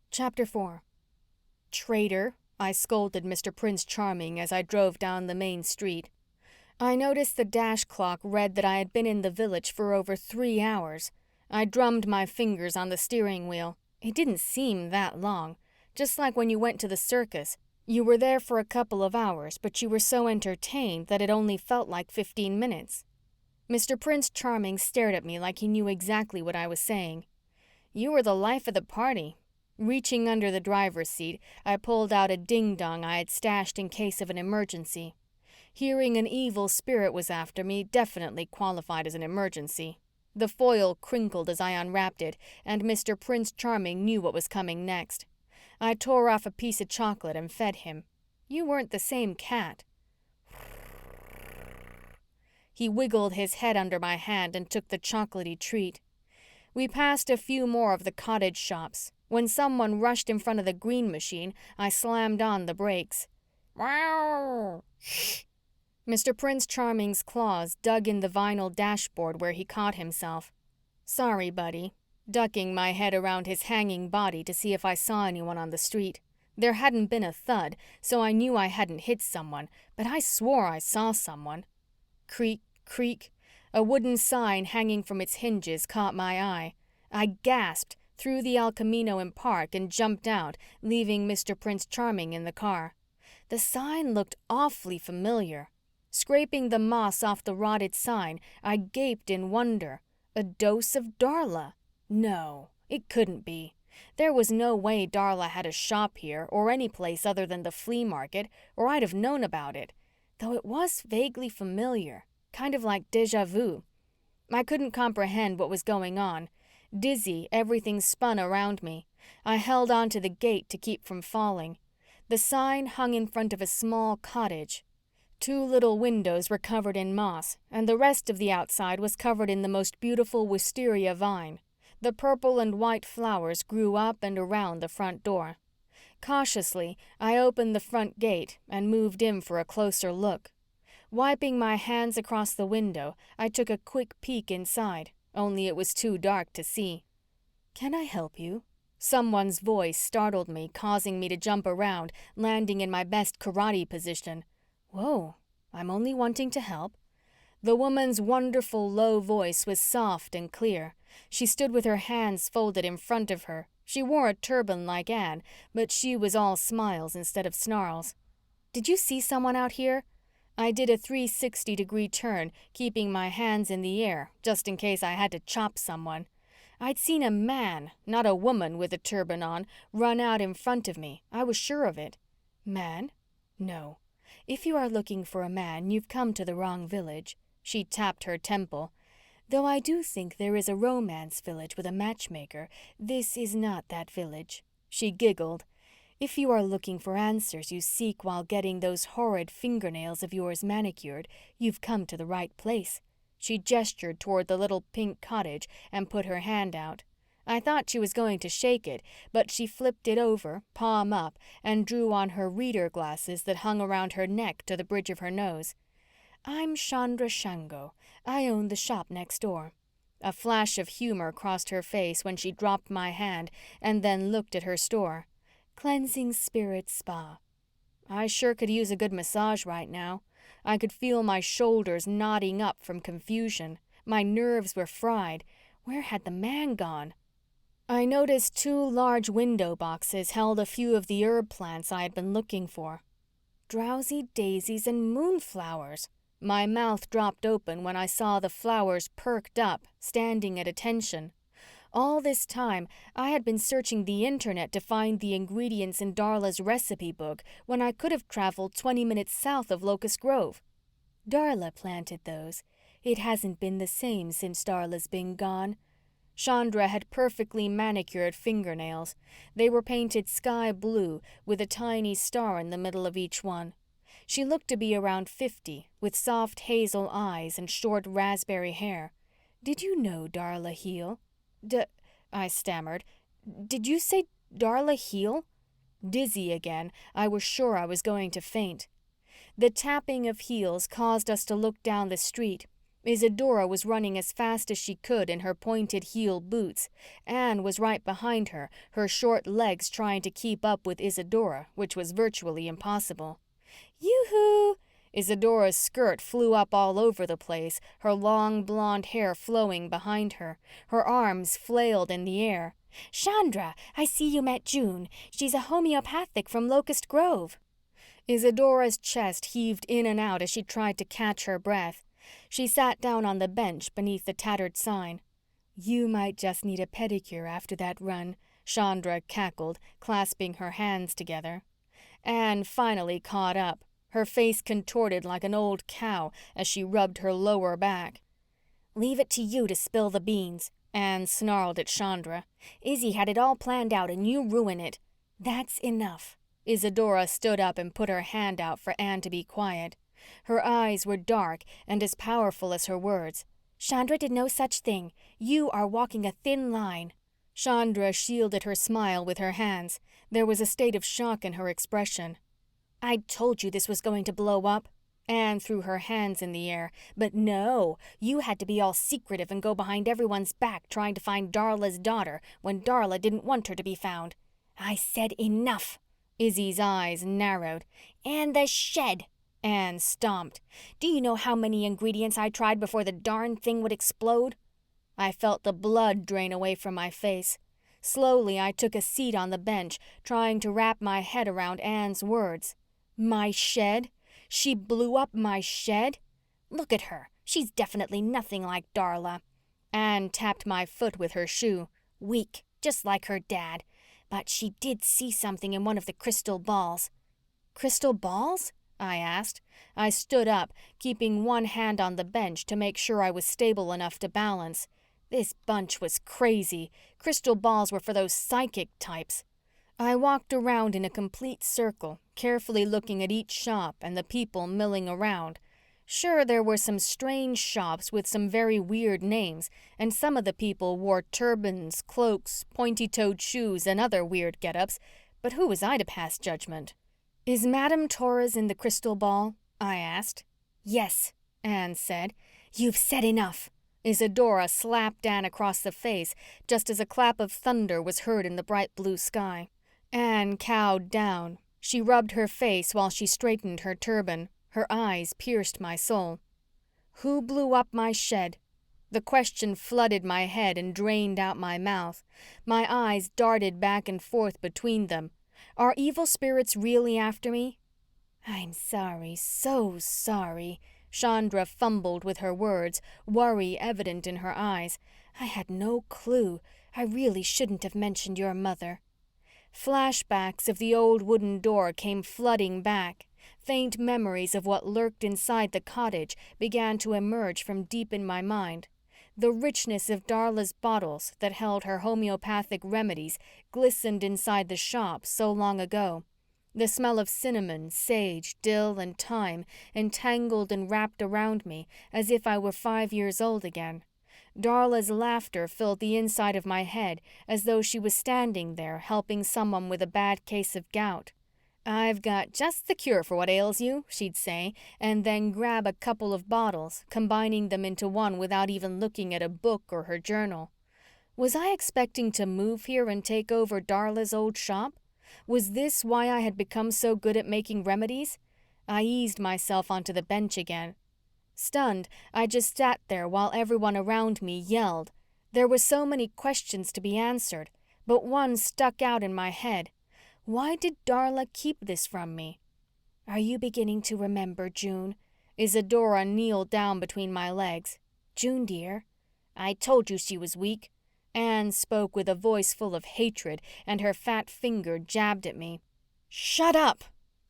Chapter 4. "Traitor," I scolded Mr. Prince Charming as I drove down the main street. I noticed the dash clock read that I had been in the village for over 3 hours. I drummed my fingers on the steering wheel. It didn't seem that long. Just like when you went to the circus. You were there for a couple of hours, but you were so entertained that it only felt like 15 minutes. Mr. Prince Charming stared at me like he knew exactly what I was saying. "You were the life of the party." Reaching under the driver's seat, I pulled out a ding-dong I had stashed in case of an emergency. Hearing an evil spirit was after me definitely qualified as an emergency. The foil crinkled as I unwrapped it, and Mr. Prince Charming knew what was coming next. I tore off a piece of chocolate and fed him. "You weren't the same cat." He wiggled his head under my hand and took the chocolatey treat. We passed a few more of the cottage shops. When someone rushed in front of the green machine, I slammed on the brakes. "Meow!" Mr. Prince Charming's claws dug in the vinyl dashboard where he caught himself. "Sorry, buddy." Ducking my head around his hanging body to see if I saw anyone on the street. There hadn't been a thud, so I knew I hadn't hit someone, but I swore I saw someone. Creak, creak. A wooden sign hanging from its hinges caught my eye. I gasped, threw the El Camino in park, and jumped out, leaving Mr. Prince Charming in the car. The sign looked awfully familiar. Scraping the moss off the rotted sign, I gaped in wonder. A Dose of Darla? No, it couldn't be. There was no way Darla had a shop here or any place other than the flea market, or I'd have known about it. Though it was vaguely familiar, kind of like déjà vu. I couldn't comprehend what was going on. Dizzy, everything spun around me. I held on to the gate to keep from falling. The sign hung in front of a small cottage. 2 little windows were covered in moss, and the rest of the outside was covered in the most beautiful wisteria vine. The purple and white flowers grew up and around the front door. Cautiously, I opened the front gate and moved in for a closer look. Wiping my hands across the window, I took a quick peek inside, only it was too dark to see. "Can I help you?" Someone's voice startled me, causing me to jump around, landing in my best karate position. Whoa, I'm only wanting to help. The woman's wonderful low voice was soft and clear. She stood with her hands folded in front of her. She wore a turban like Anne, but she was all smiles instead of snarls. "Did you see someone out here?" I did a 360-degree turn, keeping my hands in the air, just in case I had to chop someone. I'd seen a man, not a woman with a turban on, run out in front of me. I was sure of it. Man? No. If you are looking for a man, you've come to the wrong village. She tapped her temple. Though I do think there is a romance village with a matchmaker, this is not that village. She giggled. If you are looking for answers you seek while getting those horrid fingernails of yours manicured, you've come to the right place. She gestured toward the little pink cottage and put her hand out. I thought she was going to shake it, but she flipped it over, palm up, and drew on her reader glasses that hung around her neck to the bridge of her nose. "I'm Chandra Shango. I own the shop next door." A flash of humor crossed her face when she dropped my hand and then looked at her store. "Cleansing Spirit Spa." I sure could use a good massage right now. I could feel my shoulders knotting up from confusion. My nerves were fried. Where had the man gone? I noticed 2 large window boxes held a few of the herb plants I had been looking for. Drowsy daisies and moonflowers. My mouth dropped open when I saw the flowers perked up, standing at attention. All this time, I had been searching the internet to find the ingredients in Darla's recipe book when I could have traveled 20 minutes south of Locust Grove. Darla planted those. It hasn't been the same since Darla's been gone. Chandra had perfectly manicured fingernails. They were painted sky blue with a tiny star in the middle of each one. She looked to be around 50, with soft hazel eyes and short raspberry hair. "Did you know Darla Heel?" I stammered. "Did you say Darla Heel?" Dizzy again, I was sure I was going to faint. The tapping of heels caused us to look down the street. Isadora was running as fast as she could in her pointed heel boots. Anne was right behind her, her short legs trying to keep up with Isadora, which was virtually impossible. "Yoo-hoo!" Isadora's skirt flew up all over the place, her long blonde hair flowing behind her. Her arms flailed in the air. "Chandra, I see you met June. She's a homeopathic from Locust Grove." Isadora's chest heaved in and out as she tried to catch her breath. She sat down on the bench beneath the tattered sign. "You might just need a pedicure after that run," Chandra cackled, clasping her hands together. Anne finally caught up. Her face contorted like an old cow as she rubbed her lower back. "Leave it to you to spill the beans," Anne snarled at Chandra. "Izzy had it all planned out and you ruin it." "That's enough." Isadora stood up and put her hand out for Anne to be quiet. Her eyes were dark and as powerful as her words. "Chandra did no such thing. You are walking a thin line." Chandra shielded her smile with her hands. There was a state of shock in her expression. "I told you this was going to blow up." Anne threw her hands in the air. "But no, you had to be all secretive and go behind everyone's back trying to find Darla's daughter when Darla didn't want her to be found." "I said enough." Izzy's eyes narrowed. "And the shed." Anne stomped. "Do you know how many ingredients I tried before the darn thing would explode?" I felt the blood drain away from my face. Slowly, I took a seat on the bench, trying to wrap my head around Anne's words. My shed? She blew up my shed? Look at her. She's definitely nothing like Darla. Anne tapped my foot with her shoe. Weak, just like her dad. But she did see something in one of the crystal balls. Crystal balls? I asked. I stood up, keeping one hand on the bench to make sure I was stable enough to balance. This bunch was crazy. Crystal balls were for those psychic types. I walked around in a complete circle, carefully looking at each shop and the people milling around. Sure, there were some strange shops with some very weird names, and some of the people wore turbans, cloaks, pointy-toed shoes, and other weird get-ups, but who was I to pass judgment? "Is Madame Torres in the crystal ball?" I asked. "Yes," Anne said. "You've said enough." Isadora slapped Anne across the face, just as a clap of thunder was heard in the bright blue sky. Anne cowed down. She rubbed her face while she straightened her turban. Her eyes pierced my soul. "Who blew up my shed?" The question flooded my head and drained out my mouth. My eyes darted back and forth between them. Are evil spirits really after me? "I'm sorry, so sorry." Chandra fumbled with her words, worry evident in her eyes. "I had no clue. I really shouldn't have mentioned your mother." Flashbacks of the old wooden door came flooding back. Faint memories of what lurked inside the cottage began to emerge from deep in my mind. The richness of Darla's bottles that held her homeopathic remedies glistened inside the shop so long ago. The smell of cinnamon, sage, dill, and thyme entangled and wrapped around me as if I were 5 years old again. Darla's laughter filled the inside of my head as though she was standing there helping someone with a bad case of gout. "I've got just the cure for what ails you," she'd say, and then grab a couple of bottles, combining them into one without even looking at a book or her journal. Was I expecting to move here and take over Darla's old shop? Was this why I had become so good at making remedies? I eased myself onto the bench again. Stunned, I just sat there while everyone around me yelled. There were so many questions to be answered, but one stuck out in my head. Why did Darla keep this from me? "Are you beginning to remember, June?" Isadora kneeled down between my legs. "June, dear." "I told you she was weak." Anne spoke with a voice full of hatred, and her fat finger jabbed at me. "Shut up!"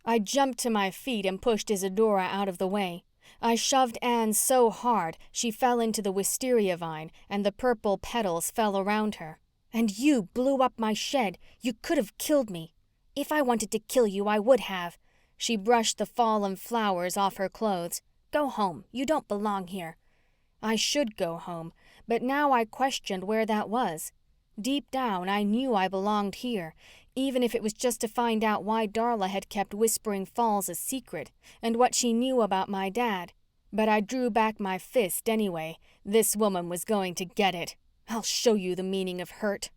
I jumped to my feet and pushed Isadora out of the way. I shoved Anne so hard she fell into the wisteria vine, and the purple petals fell around her. "And you blew up my shed. You could have killed me." "If I wanted to kill you, I would have." She brushed the fallen flowers off her clothes. "Go home. You don't belong here." I should go home, but now I questioned where that was. Deep down, I knew I belonged here, even if it was just to find out why Darla had kept Whispering Falls a secret and what she knew about my dad. But I drew back my fist anyway. This woman was going to get it. "I'll show you the meaning of hurt."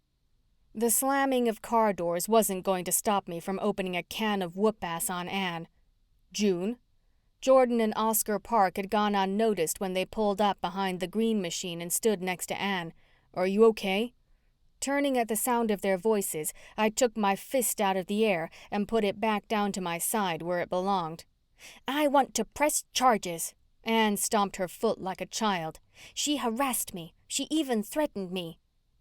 The slamming of car doors wasn't going to stop me from opening a can of whoop-ass on Anne. "June?" Jordan and Oscar Park had gone unnoticed when they pulled up behind the green machine and stood next to Anne. "Are you okay?" Turning at the sound of their voices, I took my fist out of the air and put it back down to my side where it belonged. "I want to press charges." Anne stomped her foot like a child. "She harassed me. She even threatened me."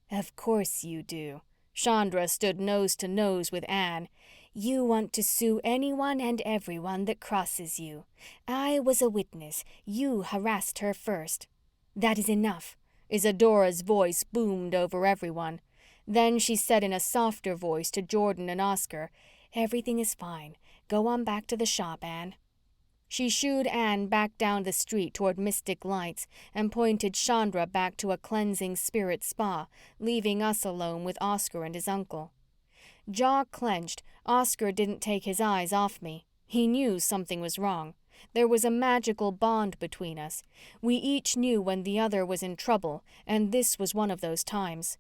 "Of course you do." Chandra stood nose to nose with Anne. "You want to sue anyone and everyone that crosses you. I was a witness. You harassed her first." "That is enough." Isadora's voice boomed over everyone. Then she said in a softer voice to Jordan and Oscar, "Everything is fine. Go on back to the shop, Anne." She shooed Anne back down the street toward Mystic Lights and pointed Chandra back to a cleansing spirit spa, leaving us alone with Oscar and his uncle. Jaw clenched, Oscar didn't take his eyes off me. He knew something was wrong. There was a magical bond between us. We each knew when the other was in trouble, and this was one of those times.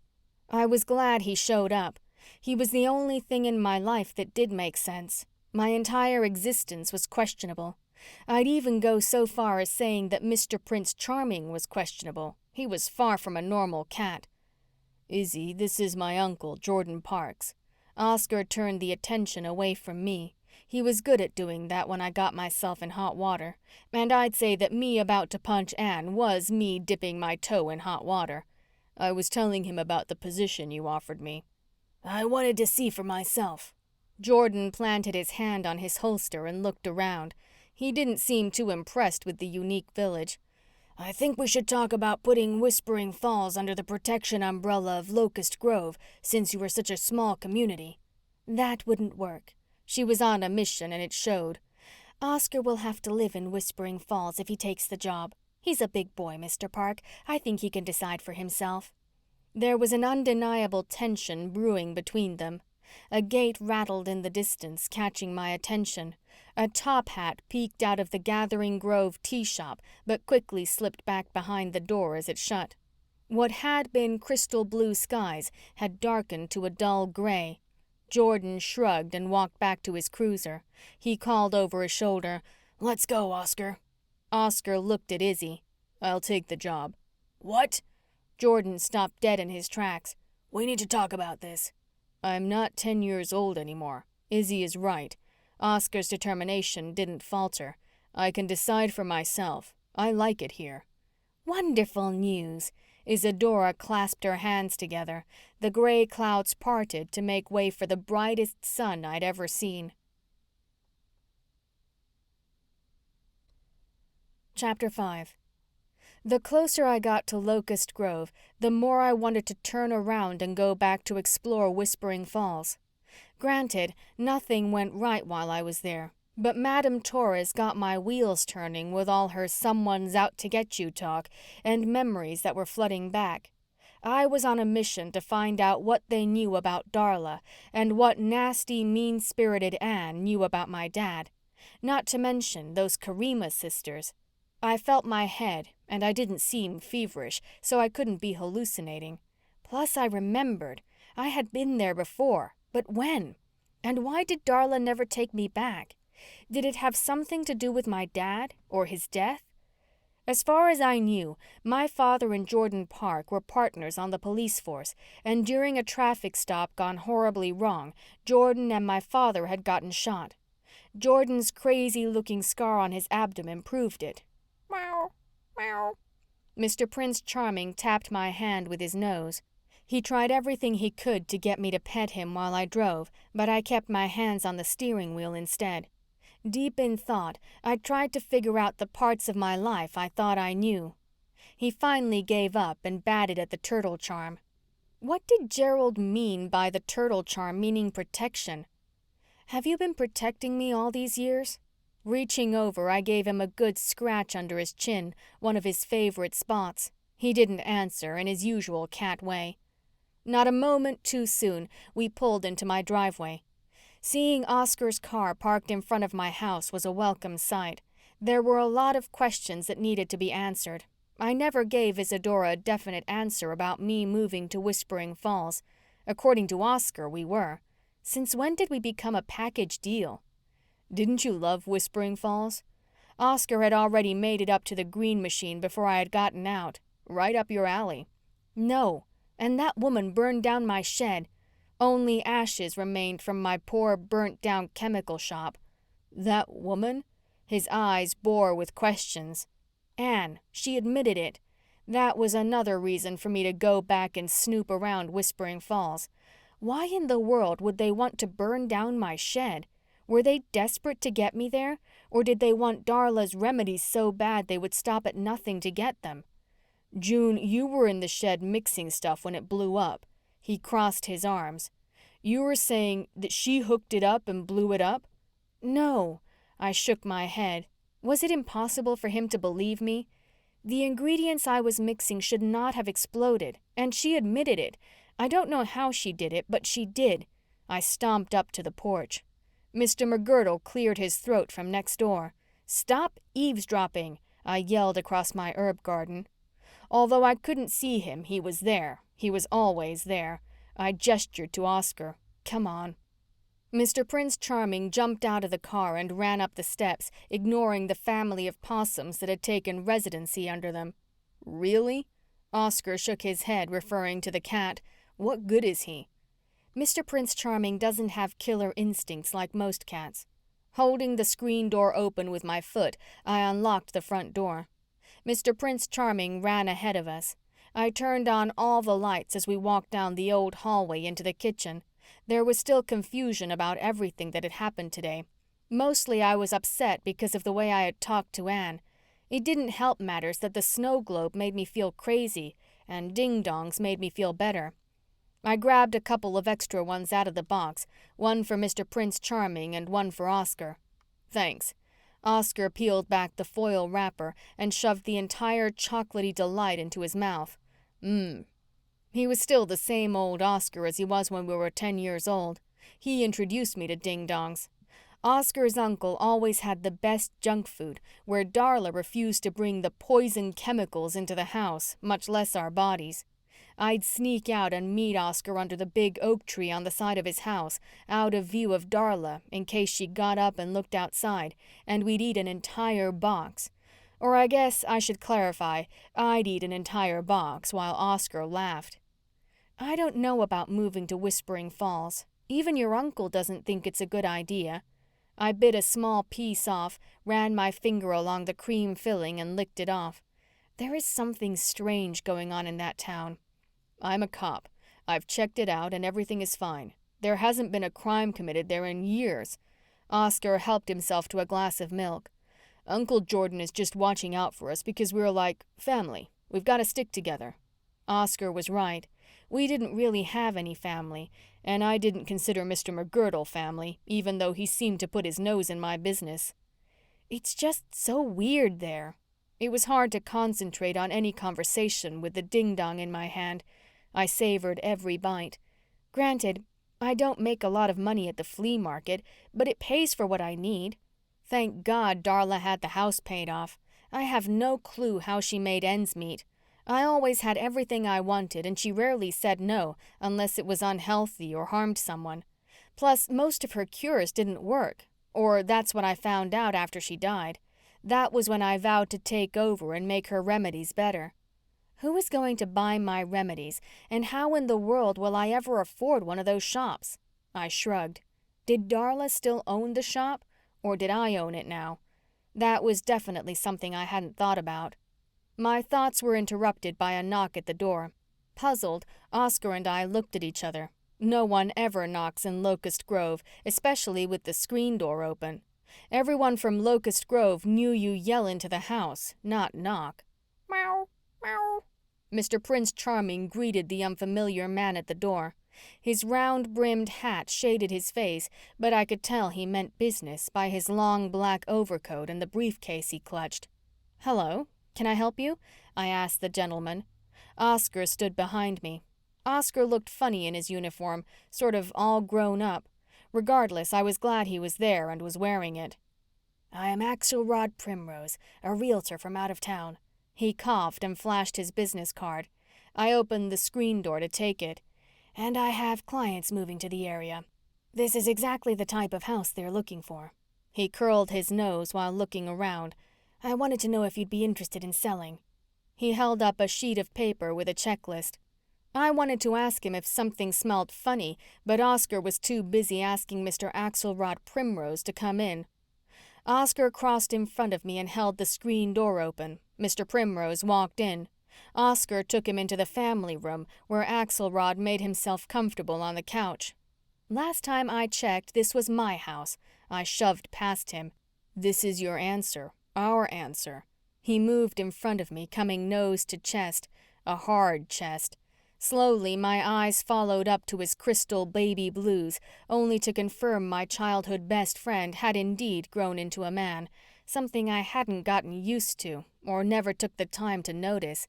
I was glad he showed up. He was the only thing in my life that did make sense. My entire existence was questionable. I'd even go so far as saying that Mr. Prince Charming was questionable. He was far from a normal cat. "Izzy, this is my uncle, Jordan Parks." Oscar turned the attention away from me. He was good at doing that when I got myself in hot water, and I'd say that me about to punch Anne was me dipping my toe in hot water. I was telling him about the position you offered me. I wanted to see for myself. Jordan planted his hand on his holster and looked around. He didn't seem too impressed with the unique village. I think we should talk about putting Whispering Falls under the protection umbrella of Locust Grove, since you are such a small community. That wouldn't work. She was on a mission, and it showed. Oscar will have to live in Whispering Falls if he takes the job. He's a big boy, Mr. Park. I think he can decide for himself. There was an undeniable tension brewing between them. A gate rattled in the distance, catching my attention. A top hat peeked out of the Gathering Grove tea shop, but quickly slipped back behind the door as it shut. What had been crystal blue skies had darkened to a dull gray. Jordan shrugged and walked back to his cruiser. He called over his shoulder, "Let's go, Oscar." Oscar looked at Izzy. "I'll take the job." "What?" Jordan stopped dead in his tracks. "We need to talk about this." "I'm not 10 years old anymore. Izzy is right. Oscar's determination didn't falter. I can decide for myself. I like it here." "Wonderful news." Isadora clasped her hands together. The gray clouds parted to make way for the brightest sun I'd ever seen. Chapter 5. The closer I got to Locust Grove, the more I wanted to turn around and go back to explore Whispering Falls. Granted, nothing went right while I was there, but Madame Torres got my wheels turning with all her someone's out to get you talk and memories that were flooding back. I was on a mission to find out what they knew about Darla and what nasty, mean-spirited Anne knew about my dad. Not to mention those Karima sisters. I felt my head, and I didn't seem feverish, so I couldn't be hallucinating. Plus, I remembered. I had been there before. But when? And why did Darla never take me back? Did it have something to do with my dad or his death? As far as I knew, my father and Jordan Park were partners on the police force, and during a traffic stop gone horribly wrong, Jordan and my father had gotten shot. Jordan's crazy-looking scar on his abdomen proved it. Meow, meow. Mr. Prince Charming tapped my hand with his nose. He tried everything he could to get me to pet him while I drove, but I kept my hands on the steering wheel instead. Deep in thought, I tried to figure out the parts of my life I thought I knew. He finally gave up and batted at the turtle charm. What did Gerald mean by the turtle charm meaning protection? "Have you been protecting me all these years?" Reaching over, I gave him a good scratch under his chin, one of his favorite spots. He didn't answer in his usual cat way. Not a moment too soon, we pulled into my driveway. Seeing Oscar's car parked in front of my house was a welcome sight. There were a lot of questions that needed to be answered. I never gave Isadora a definite answer about me moving to Whispering Falls. According to Oscar, we were. Since when did we become a package deal? "Didn't you love Whispering Falls?" Oscar had already made it up to the green machine before I had gotten out. Right up your alley. "No. And that woman burned down my shed. Only ashes remained from my poor burnt-down chemical shop." "That woman?" His eyes bore with questions. "Anne, she admitted it. That was another reason for me to go back and snoop around Whispering Falls. Why in the world would they want to burn down my shed? Were they desperate to get me there? Or did they want Darla's remedies so bad they would stop at nothing to get them? June, you were in the shed mixing stuff when it blew up." He crossed his arms. "You were saying that she hooked it up and blew it up?" "No." I shook my head. Was it impossible for him to believe me? The ingredients I was mixing should not have exploded, and she admitted it. I don't know how she did it, but she did. I stomped up to the porch. Mr. McGirdle cleared his throat from next door. "Stop eavesdropping," I yelled across my herb garden. Although I couldn't see him, he was there. He was always there. I gestured to Oscar. "Come on." Mr. Prince Charming jumped out of the car and ran up the steps, ignoring the family of possums that had taken residency under them. "Really?" Oscar shook his head, referring to the cat. "What good is he?" "Mr. Prince Charming doesn't have killer instincts like most cats." Holding the screen door open with my foot, I unlocked the front door. Mr. Prince Charming ran ahead of us. I turned on all the lights as we walked down the old hallway into the kitchen. There was still confusion about everything that had happened today. Mostly I was upset because of the way I had talked to Anne. It didn't help matters that the snow globe made me feel crazy and ding-dongs made me feel better. I grabbed a couple of extra ones out of the box, one for Mr. Prince Charming and one for Oscar. Thanks. Oscar peeled back the foil wrapper and shoved the entire chocolatey delight into his mouth. He was still the same old Oscar as he was when we were 10 years old. He introduced me to ding-dongs. Oscar's uncle always had the best junk food, where Darla refused to bring the poison chemicals into the house, much less our bodies. I'd sneak out and meet Oscar under the big oak tree on the side of his house, out of view of Darla, in case she got up and looked outside, and we'd eat an entire box. Or I guess I should clarify, I'd eat an entire box while Oscar laughed. I don't know about moving to Whispering Falls. Even your uncle doesn't think it's a good idea. I bit a small piece off, ran my finger along the cream filling and licked it off. There is something strange going on in that town. I'm a cop. I've checked it out and everything is fine. There hasn't been a crime committed there in years. Oscar helped himself to a glass of milk. Uncle Jordan is just watching out for us because we're like family. We've got to stick together. Oscar was right. We didn't really have any family, and I didn't consider Mr. McGirdle family, even though he seemed to put his nose in my business. It's just so weird there. It was hard to concentrate on any conversation with the ding-dong in my hand. I savored every bite. Granted, I don't make a lot of money at the flea market, but it pays for what I need. Thank God Darla had the house paid off. I have no clue how she made ends meet. I always had everything I wanted, and she rarely said no unless it was unhealthy or harmed someone. Plus, most of her cures didn't work, or that's what I found out after she died. That was when I vowed to take over and make her remedies better. Who is going to buy my remedies, and how in the world will I ever afford one of those shops? I shrugged. Did Darla still own the shop, or did I own it now? That was definitely something I hadn't thought about. My thoughts were interrupted by a knock at the door. Puzzled, Oscar and I looked at each other. No one ever knocks in Locust Grove, especially with the screen door open. Everyone from Locust Grove knew you yell into the house, not knock. Meow, meow. Mr. Prince Charming greeted the unfamiliar man at the door. His round-brimmed hat shaded his face, but I could tell he meant business by his long black overcoat and the briefcase he clutched. Hello. Can I help you? I asked the gentleman. Oscar stood behind me. Oscar looked funny in his uniform, sort of all grown up. Regardless, I was glad he was there and was wearing it. I am Axelrod Primrose, a realtor from out of town. He coughed and flashed his business card. I opened the screen door to take it. And I have clients moving to the area. This is exactly the type of house they're looking for. He curled his nose while looking around. I wanted to know if you'd be interested in selling. He held up a sheet of paper with a checklist. I wanted to ask him if something smelled funny, but Oscar was too busy asking Mr. Axelrod Primrose to come in. Oscar crossed in front of me and held the screen door open. Mr. Primrose walked in. Oscar took him into the family room, where Axelrod made himself comfortable on the couch. Last time I checked, this was my house. I shoved past him. This is your answer. Our answer. He moved in front of me, coming nose to chest, a hard chest. Slowly, my eyes followed up to his crystal baby blues, only to confirm my childhood best friend had indeed grown into a man, something I hadn't gotten used to, or never took the time to notice.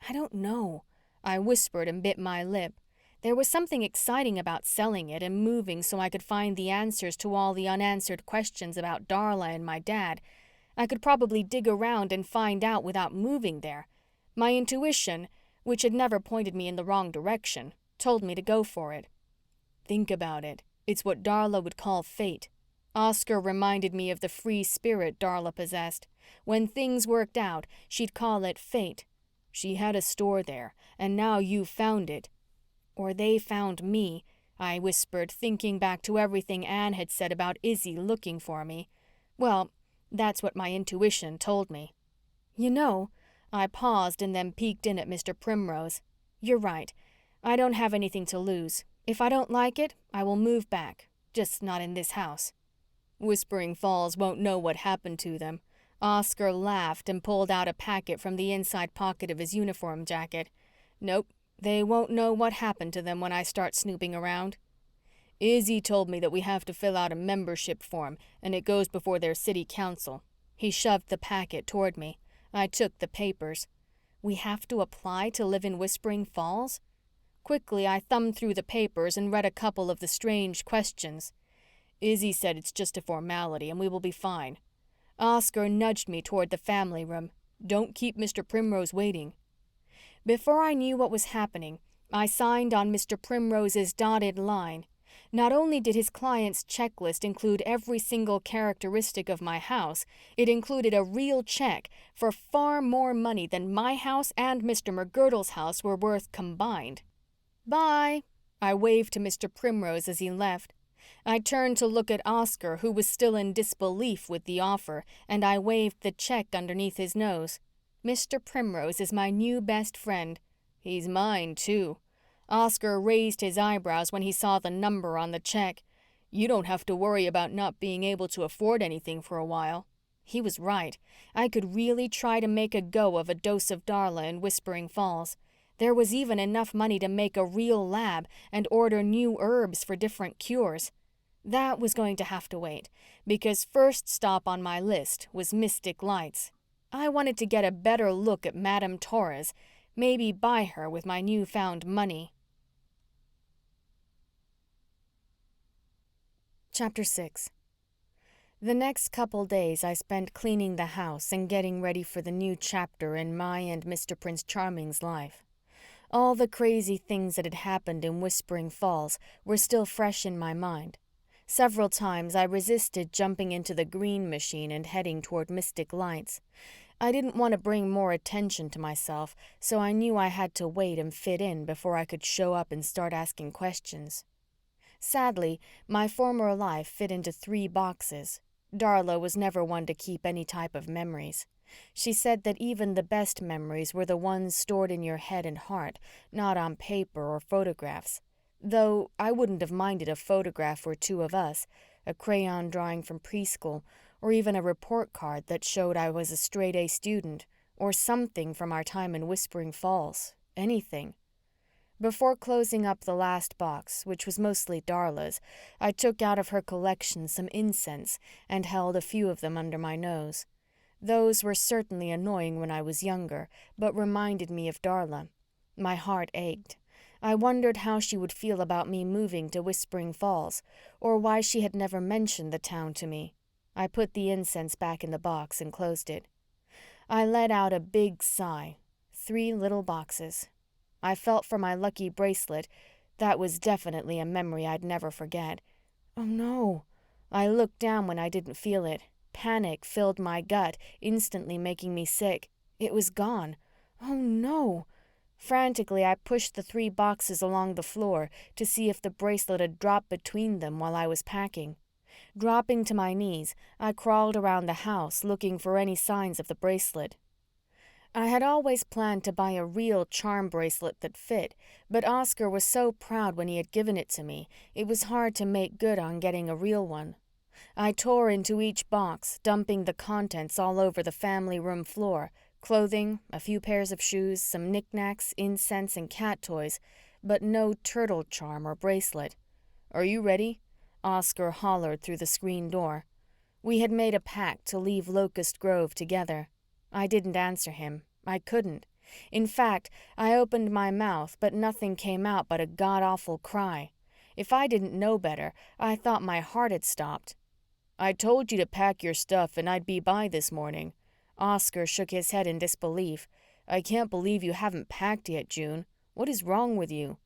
I don't know. I whispered and bit my lip. There was something exciting about selling it and moving so I could find the answers to all the unanswered questions about Darla and my dad. I could probably dig around and find out without moving there. My intuition, which had never pointed me in the wrong direction, told me to go for it. Think about it. It's what Darla would call fate. Oscar reminded me of the free spirit Darla possessed. When things worked out, she'd call it fate. She had a store there, and now you found it. Or they found me. I whispered, thinking back to everything Anne had said about Izzy looking for me. Well, that's what my intuition told me. You know, I paused and then peeked in at Mr. Primrose. You're right. I don't have anything to lose. If I don't like it, I will move back. Just not in this house. Whispering Falls won't know what happened to them. Oscar laughed and pulled out a packet from the inside pocket of his uniform jacket. Nope, they won't know what happened to them when I start snooping around. Izzy told me that we have to fill out a membership form, and it goes before their city council. He shoved the packet toward me. I took the papers. We have to apply to live in Whispering Falls? Quickly, I thumbed through the papers and read a couple of the strange questions. Izzy said it's just a formality and we will be fine. Oscar nudged me toward the family room. Don't keep Mr. Primrose waiting. Before I knew what was happening, I signed on Mr. Primrose's dotted line. Not only did his client's checklist include every single characteristic of my house, it included a real check for far more money than my house and Mr. McGirdle's house were worth combined. Bye, I waved to Mr. Primrose as he left. I turned to look at Oscar, who was still in disbelief with the offer, and I waved the check underneath his nose. Mr. Primrose is my new best friend. He's mine, too. Oscar raised his eyebrows when he saw the number on the check. You don't have to worry about not being able to afford anything for a while. He was right. I could really try to make a go of a Dose of Darla in Whispering Falls. There was even enough money to make a real lab and order new herbs for different cures. That was going to have to wait, because first stop on my list was Mystic Lights. I wanted to get a better look at Madame Torres, maybe buy her with my newfound money. Chapter 6. The next couple days I spent cleaning the house and getting ready for the new chapter in my and Mr. Prince Charming's life. All the crazy things that had happened in Whispering Falls were still fresh in my mind. Several times I resisted jumping into the green machine and heading toward Mystic Lights. I didn't want to bring more attention to myself, so I knew I had to wait and fit in before I could show up and start asking questions. Sadly, my former life fit into 3 boxes. Darla was never one to keep any type of memories. She said that even the best memories were the ones stored in your head and heart, not on paper or photographs. Though I wouldn't have minded a photograph or 2 of us, a crayon drawing from preschool, or even a report card that showed I was a straight-A student, or something from our time in Whispering Falls. Anything. Before closing up the last box, which was mostly Darla's, I took out of her collection some incense and held a few of them under my nose. Those were certainly annoying when I was younger, but reminded me of Darla. My heart ached. I wondered how she would feel about me moving to Whispering Falls, or why she had never mentioned the town to me. I put the incense back in the box and closed it. I let out a big sigh. 3 little boxes. I felt for my lucky bracelet. That was definitely a memory I'd never forget. Oh no. I looked down when I didn't feel it. Panic filled my gut, instantly making me sick. It was gone. Oh no. Frantically, I pushed the 3 boxes along the floor to see if the bracelet had dropped between them while I was packing. Dropping to my knees, I crawled around the house looking for any signs of the bracelet. I had always planned to buy a real charm bracelet that fit, but Oscar was so proud when he had given it to me, it was hard to make good on getting a real one. I tore into each box, dumping the contents all over the family room floor, clothing, a few pairs of shoes, some knickknacks, incense, and cat toys, but no turtle charm or bracelet. "Are you ready?" Oscar hollered through the screen door. We had made a pact to leave Locust Grove together. I didn't answer him. I couldn't. In fact, I opened my mouth, but nothing came out but a god-awful cry. If I didn't know better, I thought my heart had stopped. "I told you to pack your stuff and I'd be by this morning." Oscar shook his head in disbelief. "I can't believe you haven't packed yet, June. What is wrong with you?"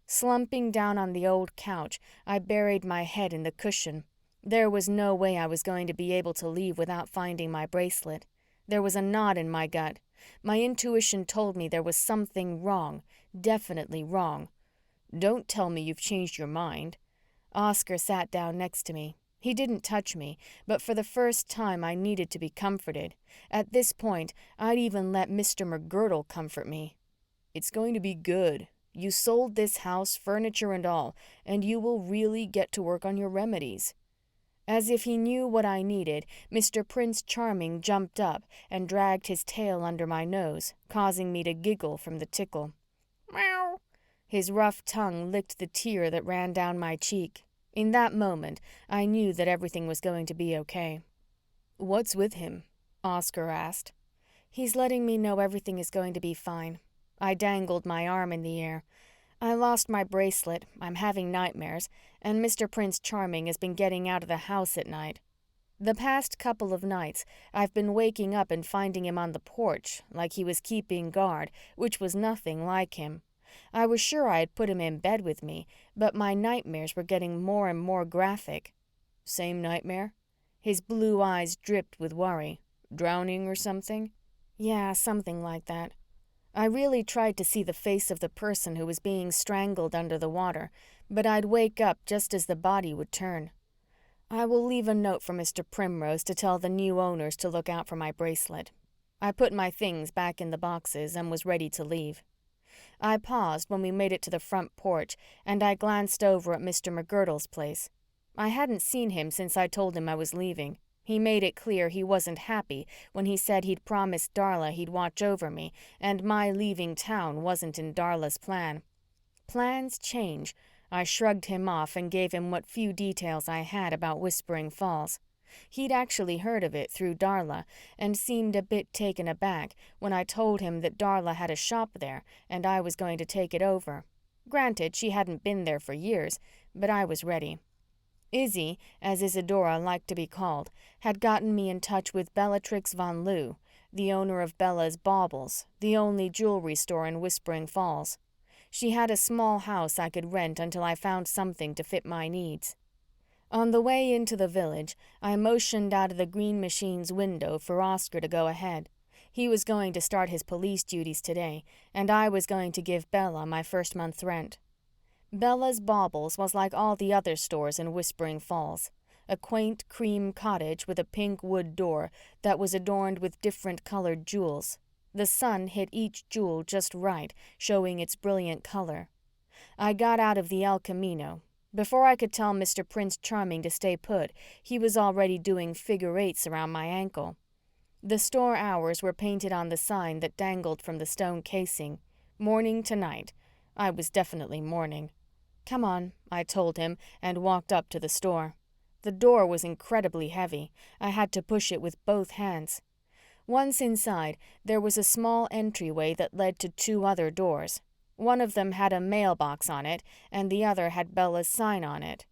Slumping down on the old couch, I buried my head in the cushion. There was no way I was going to be able to leave without finding my bracelet. There was a knot in my gut. My intuition told me there was something wrong, definitely wrong. Don't tell me you've changed your mind." Oscar sat down next to me. He didn't touch me, but for the first time I needed to be comforted. At this point, I'd even let Mr. McGirdle comfort me. "It's going to be good. You sold this house, furniture and all, and you will really get to work on your remedies." As if he knew what I needed, Mr. Prince Charming jumped up and dragged his tail under my nose, causing me to giggle from the tickle. "Meow." His rough tongue licked the tear that ran down my cheek. In that moment, I knew that everything was going to be okay. "What's with him?" Oscar asked. "He's letting me know everything is going to be fine." I dangled my arm in the air. "I lost my bracelet, I'm having nightmares, and Mr. Prince Charming has been getting out of the house at night. The past couple of nights, I've been waking up and finding him on the porch, like he was keeping guard, which was nothing like him. I was sure I had put him in bed with me, but my nightmares were getting more and more graphic." "Same nightmare?" His blue eyes dripped with worry. "Drowning or something?" "Yeah, something like that. I really tried to see the face of the person who was being strangled under the water, but I'd wake up just as the body would turn. I will leave a note for Mr. Primrose to tell the new owners to look out for my bracelet." I put my things back in the boxes and was ready to leave. I paused when we made it to the front porch, and I glanced over at Mr. McGirdle's place. I hadn't seen him since I told him I was leaving. He made it clear he wasn't happy when he said he'd promised Darla he'd watch over me, and my leaving town wasn't in Darla's plan. Plans change. I shrugged him off and gave him what few details I had about Whispering Falls. He'd actually heard of it through Darla and seemed a bit taken aback when I told him that Darla had a shop there and I was going to take it over. Granted, she hadn't been there for years, but I was ready. Izzy, as Isadora liked to be called, had gotten me in touch with Bellatrix Von Loo, the owner of Bella's Baubles, the only jewelry store in Whispering Falls. She had a small house I could rent until I found something to fit my needs. On the way into the village, I motioned out of the green machine's window for Oscar to go ahead. He was going to start his police duties today, and I was going to give Bella my first month's rent. Bella's Baubles was like all the other stores in Whispering Falls. A quaint cream cottage with a pink wood door that was adorned with different colored jewels. The sun hit each jewel just right, showing its brilliant color. I got out of the El Camino. Before I could tell Mr. Prince Charming to stay put, he was already doing figure eights around my ankle. The store hours were painted on the sign that dangled from the stone casing. Morning to night. I was definitely mourning. "Come on," I told him, and walked up to the store. The door was incredibly heavy. I had to push it with both hands. Once inside, there was a small entryway that led to two other doors. One of them had a mailbox on it, and the other had Bella's sign on it.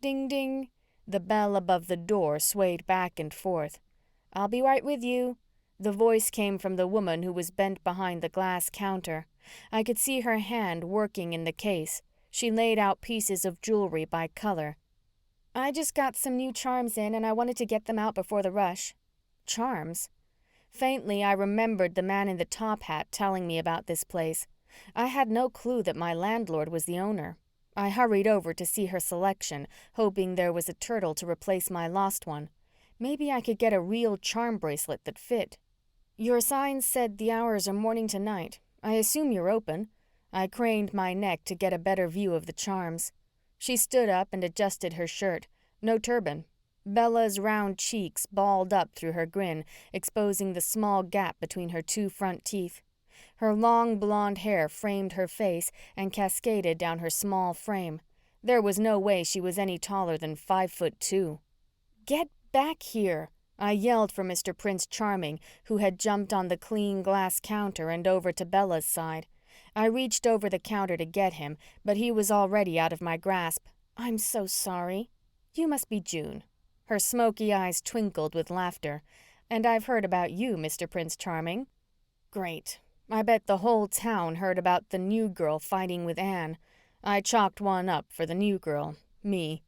Ding, ding. The bell above the door swayed back and forth. "I'll be right with you." The voice came from the woman who was bent behind the glass counter. I could see her hand working in the case. She laid out pieces of jewelry by color. "I just got some new charms in, and I wanted to get them out before the rush." Charms? Faintly, I remembered the man in the top hat telling me about this place. I had no clue that my landlord was the owner. I hurried over to see her selection, hoping there was a turtle to replace my lost one. Maybe I could get a real charm bracelet that fit. "Your sign said the hours are morning to night. I assume you're open." I craned my neck to get a better view of the charms. She stood up and adjusted her shirt. No turban. Bella's round cheeks balled up through her grin, exposing the small gap between her two front teeth. Her long blonde hair framed her face and cascaded down her small frame. There was no way she was any taller than 5'2". "Get back here!" I yelled for Mr. Prince Charming, who had jumped on the clean glass counter and over to Bella's side. I reached over the counter to get him, but he was already out of my grasp. "I'm so sorry." "You must be June." Her smoky eyes twinkled with laughter. "And I've heard about you, Mr. Prince Charming." Great. I bet the whole town heard about the new girl fighting with Anne. I chalked one up for the new girl. Me.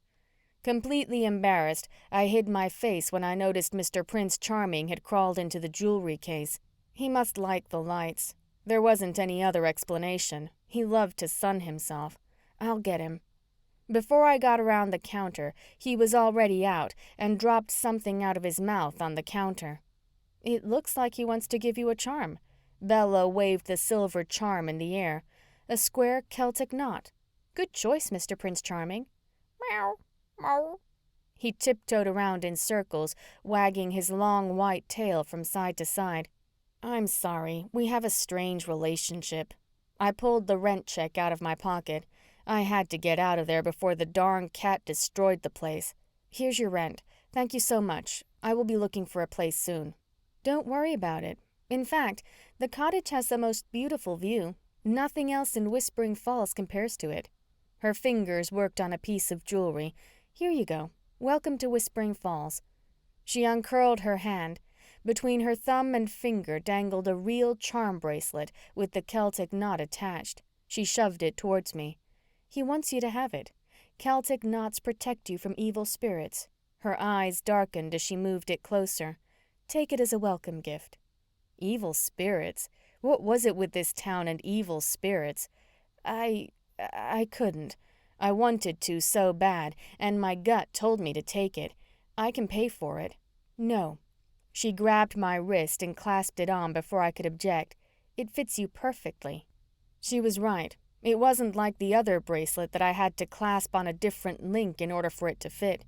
Completely embarrassed, I hid my face when I noticed Mr. Prince Charming had crawled into the jewelry case. He must like the lights. There wasn't any other explanation. He loved to sun himself. I'll get him." Before I got around the counter, he was already out and dropped something out of his mouth on the counter. "It looks like he wants to give you a charm." Bella waved the silver charm in the air. "A square Celtic knot. Good choice, Mr. Prince Charming." "Meow, meow." He tiptoed around in circles, wagging his long white tail from side to side. "I'm sorry, we have a strange relationship." I pulled the rent check out of my pocket. I had to get out of there before the darn cat destroyed the place. "Here's your rent. Thank you so much. I will be looking for a place soon." "Don't worry about it. In fact, the cottage has the most beautiful view. Nothing else in Whispering Falls compares to it." Her fingers worked on a piece of jewelry. "Here you go. Welcome to Whispering Falls." She uncurled her hand. Between her thumb and finger dangled a real charm bracelet with the Celtic knot attached. She shoved it towards me. "He wants you to have it. Celtic knots protect you from evil spirits." Her eyes darkened as she moved it closer. "Take it as a welcome gift." Evil spirits? What was it with this town and evil spirits? I couldn't. I wanted to so bad, and my gut told me to take it. "I can pay for it." "No." She grabbed my wrist and clasped it on before I could object. "It fits you perfectly." She was right. It wasn't like the other bracelet that I had to clasp on a different link in order for it to fit.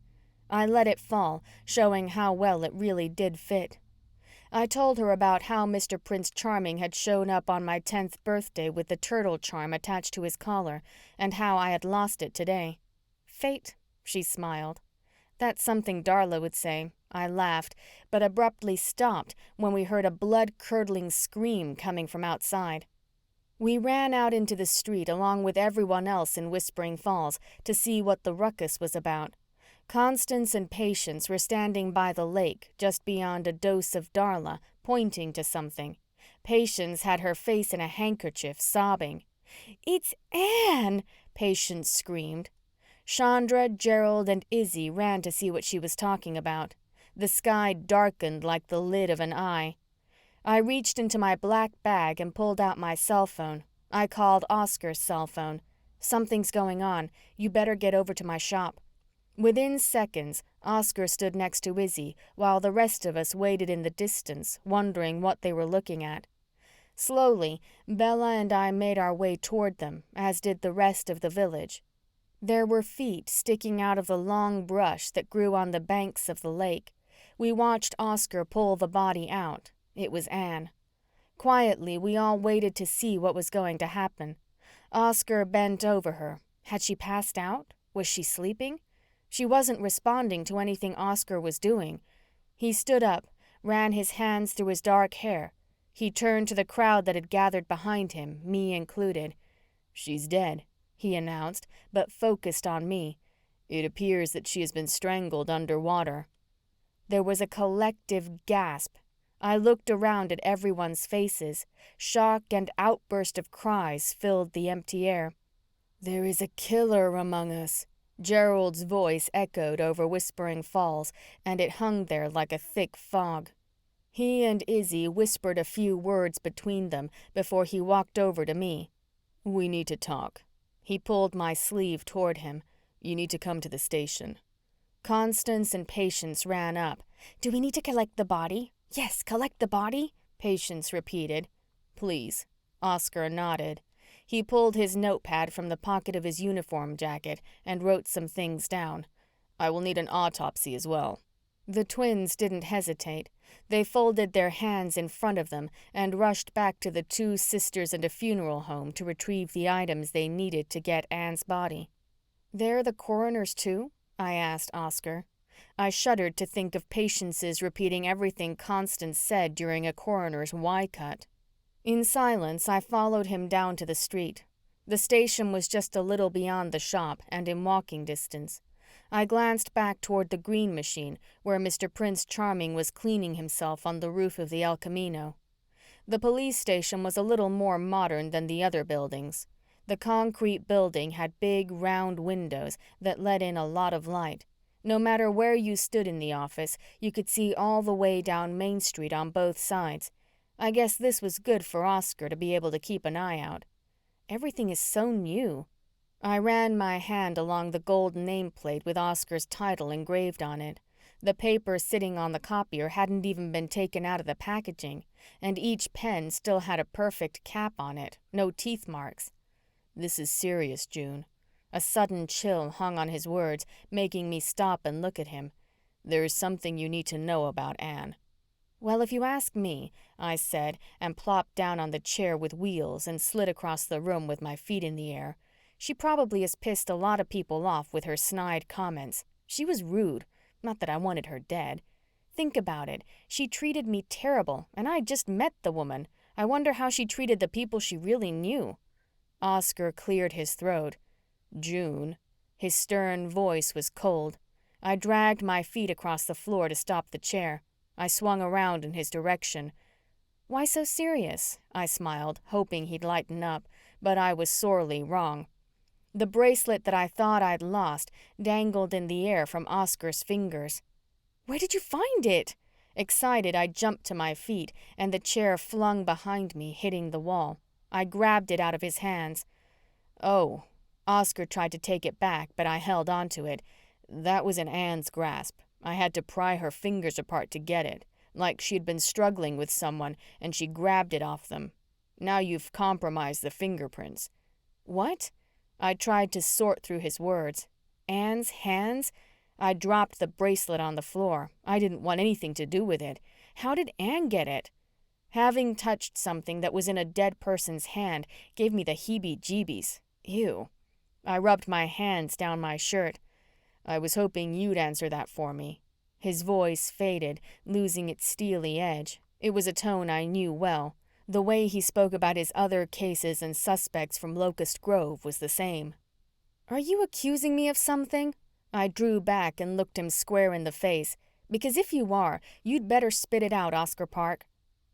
I let it fall, showing how well it really did fit. I told her about how Mr. Prince Charming had shown up on my 10th birthday with the turtle charm attached to his collar, and how I had lost it today. "Fate," she smiled. "That's something Darla would say." I laughed, but abruptly stopped when we heard a blood-curdling scream coming from outside. We ran out into the street along with everyone else in Whispering Falls to see what the ruckus was about. Constance and Patience were standing by the lake just beyond a Dose of Darla, pointing to something. Patience had her face in a handkerchief, sobbing. "It's Anne!" Patience screamed. Chandra, Gerald, and Izzy ran to see what she was talking about. The sky darkened like the lid of an eye. I reached into my black bag and pulled out my cell phone. I called Oscar's cell phone. "Something's going on. You better get over to my shop." Within seconds, Oscar stood next to Izzy, while the rest of us waited in the distance, wondering what they were looking at. Slowly, Bella and I made our way toward them, as did the rest of the village. There were feet sticking out of the long brush that grew on the banks of the lake. We watched Oscar pull the body out. It was Anne. Quietly, we all waited to see what was going to happen. Oscar bent over her. Had she passed out? Was she sleeping? She wasn't responding to anything Oscar was doing. He stood up, ran his hands through his dark hair. He turned to the crowd that had gathered behind him, me included. "She's dead," he announced, but focused on me. "It appears that she has been strangled underwater." There was a collective gasp. I looked around at everyone's faces. Shock and outburst of cries filled the empty air. "There is a killer among us," Gerald's voice echoed over Whispering Falls, and it hung there like a thick fog. He and Izzy whispered a few words between them before he walked over to me. "We need to talk." He pulled my sleeve toward him. "You need to come to the station." Constance and Patience ran up. "Do we need to collect the body?" "Yes, collect the body," Patience repeated. "Please." Oscar nodded. He pulled his notepad from the pocket of his uniform jacket and wrote some things down. "I will need an autopsy as well." The twins didn't hesitate. They folded their hands in front of them and rushed back to the two sisters and a funeral home to retrieve the items they needed to get Anne's body. "They're the coroners too?" I asked Oscar. I shuddered to think of Patience's repeating everything Constance said during a coroner's Y-cut. In silence, I followed him down to the street. The station was just a little beyond the shop and in walking distance. I glanced back toward the green machine, where Mr. Prince Charming was cleaning himself on the roof of the El Camino. The police station was a little more modern than the other buildings. The concrete building had big, round windows that let in a lot of light. No matter where you stood in the office, you could see all the way down Main Street on both sides. I guess this was good for Oscar to be able to keep an eye out. Everything is so new. I ran my hand along the gold nameplate with Oscar's title engraved on it. The paper sitting on the copier hadn't even been taken out of the packaging, and each pen still had a perfect cap on it, no teeth marks. This is serious, June. A sudden chill hung on his words, making me stop and look at him. There is something you need to know about Anne. Well, if you ask me, I said, and plopped down on the chair with wheels and slid across the room with my feet in the air. She probably has pissed a lot of people off with her snide comments. She was rude. Not that I wanted her dead. Think about it. She treated me terrible, and I just met the woman. I wonder how she treated the people she really knew. Oscar cleared his throat. June. His stern voice was cold. I dragged my feet across the floor to stop the chair. I swung around in his direction. Why so serious? I smiled, hoping he'd lighten up, but I was sorely wrong. The bracelet that I thought I'd lost dangled in the air from Oscar's fingers. Where did you find it? Excited, I jumped to my feet, and the chair flung behind me, hitting the wall. I grabbed it out of his hands. Oh. Oscar tried to take it back, but I held onto it. That was in Anne's grasp. I had to pry her fingers apart to get it, like she'd been struggling with someone and she grabbed it off them. Now you've compromised the fingerprints. What? I tried to sort through his words. Anne's hands? I dropped the bracelet on the floor. I didn't want anything to do with it. How did Anne get it? Having touched something that was in a dead person's hand gave me the heebie-jeebies. Ew. I rubbed my hands down my shirt. I was hoping you'd answer that for me. His voice faded, losing its steely edge. It was a tone I knew well. The way he spoke about his other cases and suspects from Locust Grove was the same. Are you accusing me of something? I drew back and looked him square in the face. Because if you are, you'd better spit it out, Oscar Park.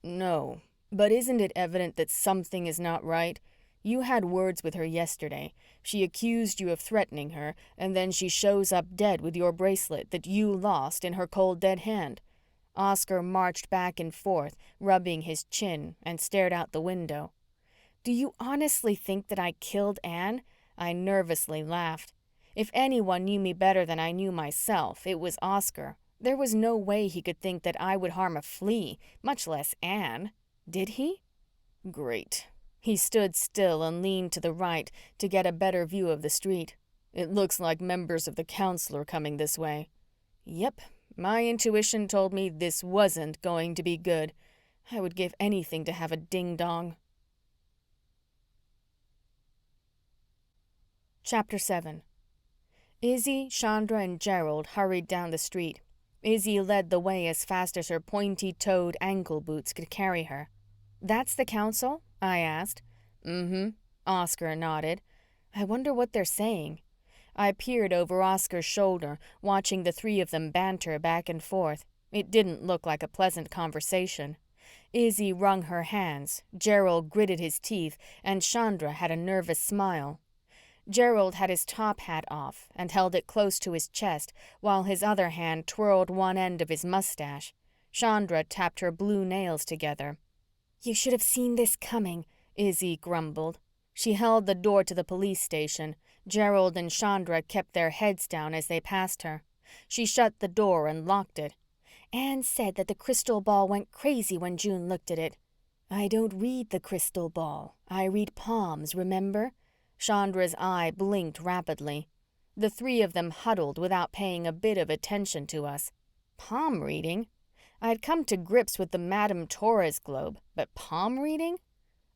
No, but isn't it evident that something is not right? You had words with her yesterday. She accused you of threatening her, and then she shows up dead with your bracelet that you lost in her cold dead hand. Oscar marched back and forth, rubbing his chin, and stared out the window. Do you honestly think that I killed Anne? I nervously laughed. If anyone knew me better than I knew myself, it was Oscar. There was no way he could think that I would harm a flea, much less Anne. Did he? Great. He stood still and leaned to the right to get a better view of the street. It looks like members of the council are coming this way. Yep, my intuition told me this wasn't going to be good. I would give anything to have a ding-dong. Chapter 7. Izzy, Chandra, and Gerald hurried down the street. Izzy led the way as fast as her pointy-toed ankle boots could carry her. That's the council? I asked. Mm-hmm. Oscar nodded. I wonder what they're saying. I peered over Oscar's shoulder, watching the three of them banter back and forth. It didn't look like a pleasant conversation. Izzy wrung her hands, Gerald gritted his teeth, and Chandra had a nervous smile. Gerald had his top hat off and held it close to his chest, while his other hand twirled one end of his mustache. Chandra tapped her blue nails together. You should have seen this coming, Izzy grumbled. She held the door to the police station. Gerald and Chandra kept their heads down as they passed her. She shut the door and locked it. Anne said that the crystal ball went crazy when June looked at it. I don't read the crystal ball. I read palms, remember? Chandra's eye blinked rapidly. The three of them huddled without paying a bit of attention to us. Palm reading? I'd come to grips with the Madame Torres globe, but palm reading?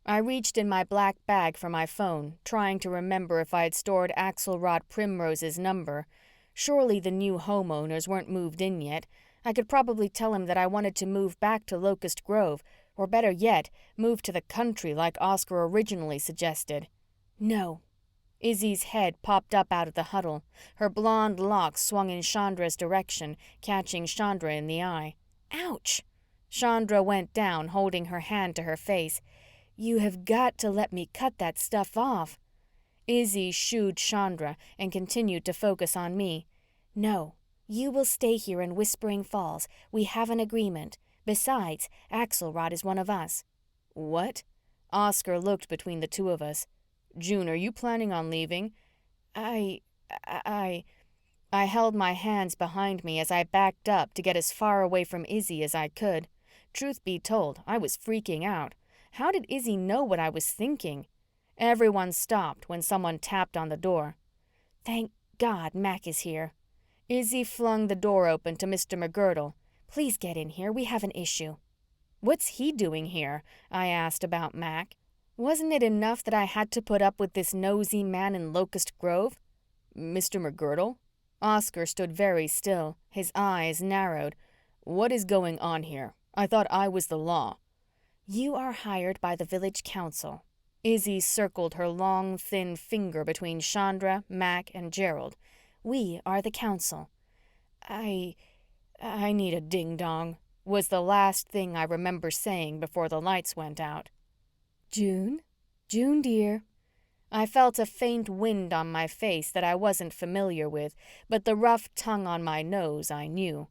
I reached in my black bag for my phone, trying to remember if I had stored Axelrod Primrose's number. Surely the new homeowners weren't moved in yet. I could probably tell him that I wanted to move back to Locust Grove, or better yet, move to the country like Oscar originally suggested. No. Izzy's head popped up out of the huddle. Her blonde locks swung in Chandra's direction, catching Chandra in the eye. Ouch! Chandra went down, holding her hand to her face. You have got to let me cut that stuff off. Izzy shooed Chandra and continued to focus on me. No, you will stay here in Whispering Falls. We have an agreement. Besides, Axelrod is one of us. What? Oscar looked between the two of us. June, are you planning on leaving? I, I, I held my hands behind me as I backed up to get as far away from Izzy as I could. Truth be told, I was freaking out. How did Izzy know what I was thinking? Everyone stopped when someone tapped on the door. Thank God Mac is here. Izzy flung the door open to Mr. McGirdle. Please get in here. We have an issue. What's he doing here? I asked about Mac. Wasn't it enough that I had to put up with this nosy man in Locust Grove? Mr. McGirdle? Oscar stood very still, his eyes narrowed. What is going on here? I thought I was the law. You are hired by the village council. Izzy circled her long, thin finger between Chandra, Mac, and Gerald. We are the council. I need a ding-dong, was the last thing I remember saying before the lights went out. June? June, dear. I felt a faint wind on my face that I wasn't familiar with, but the rough tongue on my nose I knew.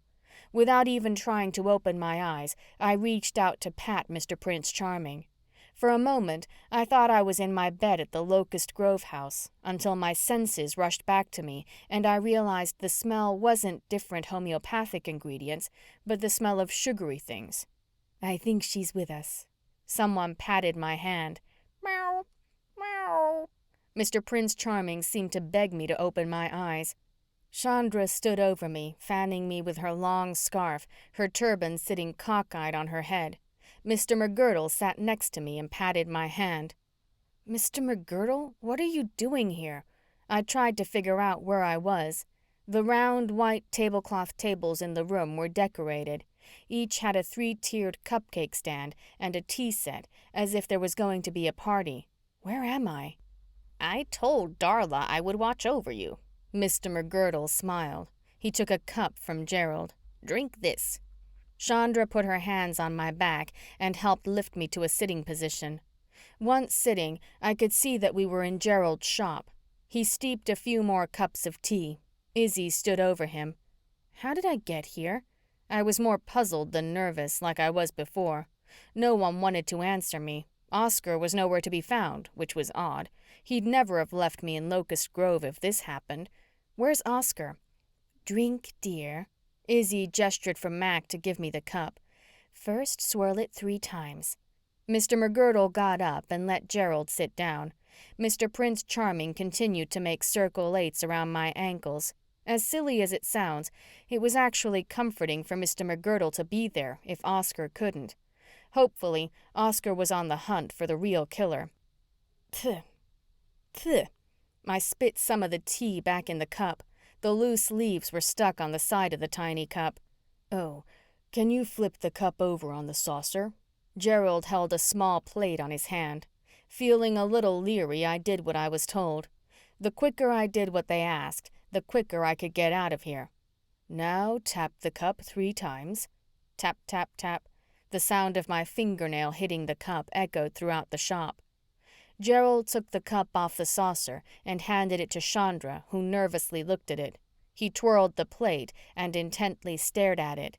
Without even trying to open my eyes, I reached out to pat Mr. Prince Charming. For a moment, I thought I was in my bed at the Locust Grove house, until my senses rushed back to me, and I realized the smell wasn't different homeopathic ingredients, but the smell of sugary things. I think she's with us. Someone patted my hand. Meow, meow. Mr. Prince Charming seemed to beg me to open my eyes. Chandra stood over me, fanning me with her long scarf, her turban sitting cockeyed on her head. Mr. McGirdle sat next to me and patted my hand. Mr. McGirdle, what are you doing here? I tried to figure out where I was. The round, white tablecloth tables in the room were decorated. Each had a 3-tiered cupcake stand and a tea set, as if there was going to be a party. Where am I? I told Darla I would watch over you. Mr. McGirdle smiled. He took a cup from Gerald. Drink this. Chandra put her hands on my back and helped lift me to a sitting position. Once sitting, I could see that we were in Gerald's shop. He steeped a few more cups of tea. Izzy stood over him. How did I get here? I was more puzzled than nervous, like I was before. No one wanted to answer me. Oscar was nowhere to be found, which was odd. He'd never have left me in Locust Grove if this happened. Where's Oscar? Drink, dear. Izzy gestured for Mac to give me the cup. First, swirl it 3 times. Mr. McGirdle got up and let Gerald sit down. Mr. Prince Charming continued to make circle 8s around my ankles. As silly as it sounds, it was actually comforting for Mr. McGirdle to be there if Oscar couldn't. Hopefully, Oscar was on the hunt for the real killer. Pfft. Pfft. I spit some of the tea back in the cup. The loose leaves were stuck on the side of the tiny cup. Oh, can you flip the cup over on the saucer? Gerald held a small plate on his hand. Feeling a little leery, I did what I was told. The quicker I did what they asked, the quicker I could get out of here. Now tap the cup 3 times. Tap, tap, tap. The sound of my fingernail hitting the cup echoed throughout the shop. Gerald took the cup off the saucer and handed it to Chandra, who nervously looked at it. He twirled the plate and intently stared at it.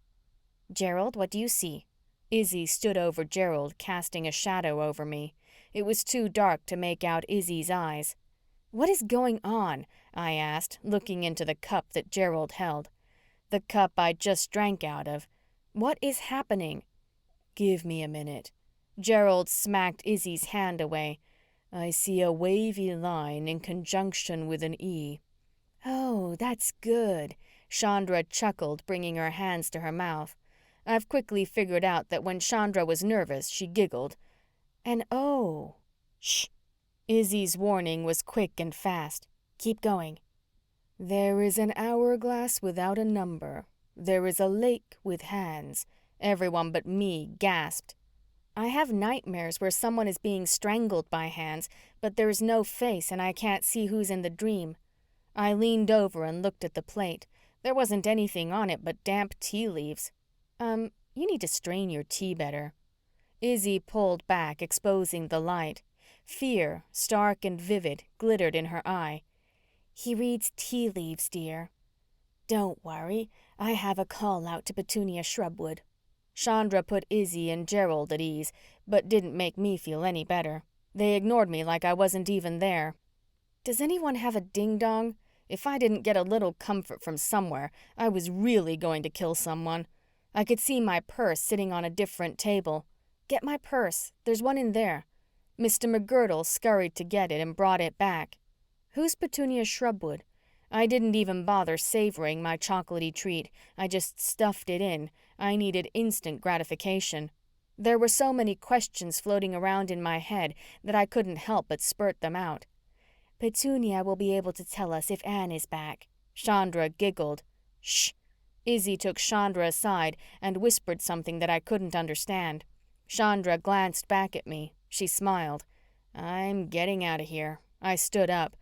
Gerald, what do you see? Izzy stood over Gerald, casting a shadow over me. It was too dark to make out Izzy's eyes. What is going on? I asked, looking into the cup that Gerald held. The cup I just drank out of. What is happening? Give me a minute. Gerald smacked Izzy's hand away. I see a wavy line in conjunction with an E. Oh, that's good. Chandra chuckled, bringing her hands to her mouth. I've quickly figured out that when Chandra was nervous, she giggled. And oh. Shh. Izzy's warning was quick and fast. Keep going. There is an hourglass without a number. There is a lake with hands. Everyone but me gasped. I have nightmares where someone is being strangled by hands, but there is no face and I can't see who's in the dream. I leaned over and looked at the plate. There wasn't anything on it but damp tea leaves. You need to strain your tea better. Izzy pulled back, exposing the light. Fear, stark and vivid, glittered in her eye. He reads tea leaves, dear. Don't worry, I have a call out to Petunia Shrubwood. Chandra put Izzy and Gerald at ease, but didn't make me feel any better. They ignored me like I wasn't even there. Does anyone have a ding-dong? If I didn't get a little comfort from somewhere, I was really going to kill someone. I could see my purse sitting on a different table. Get my purse. There's one in there. Mr. McGirdle scurried to get it and brought it back. Who's Petunia Shrubwood? I didn't even bother savoring my chocolatey treat. I just stuffed it in. I needed instant gratification. There were so many questions floating around in my head that I couldn't help but spurt them out. Petunia will be able to tell us if Anne is back. Chandra giggled. Shh. Izzy took Chandra aside and whispered something that I couldn't understand. Chandra glanced back at me. She smiled. I'm getting out of here. I stood up.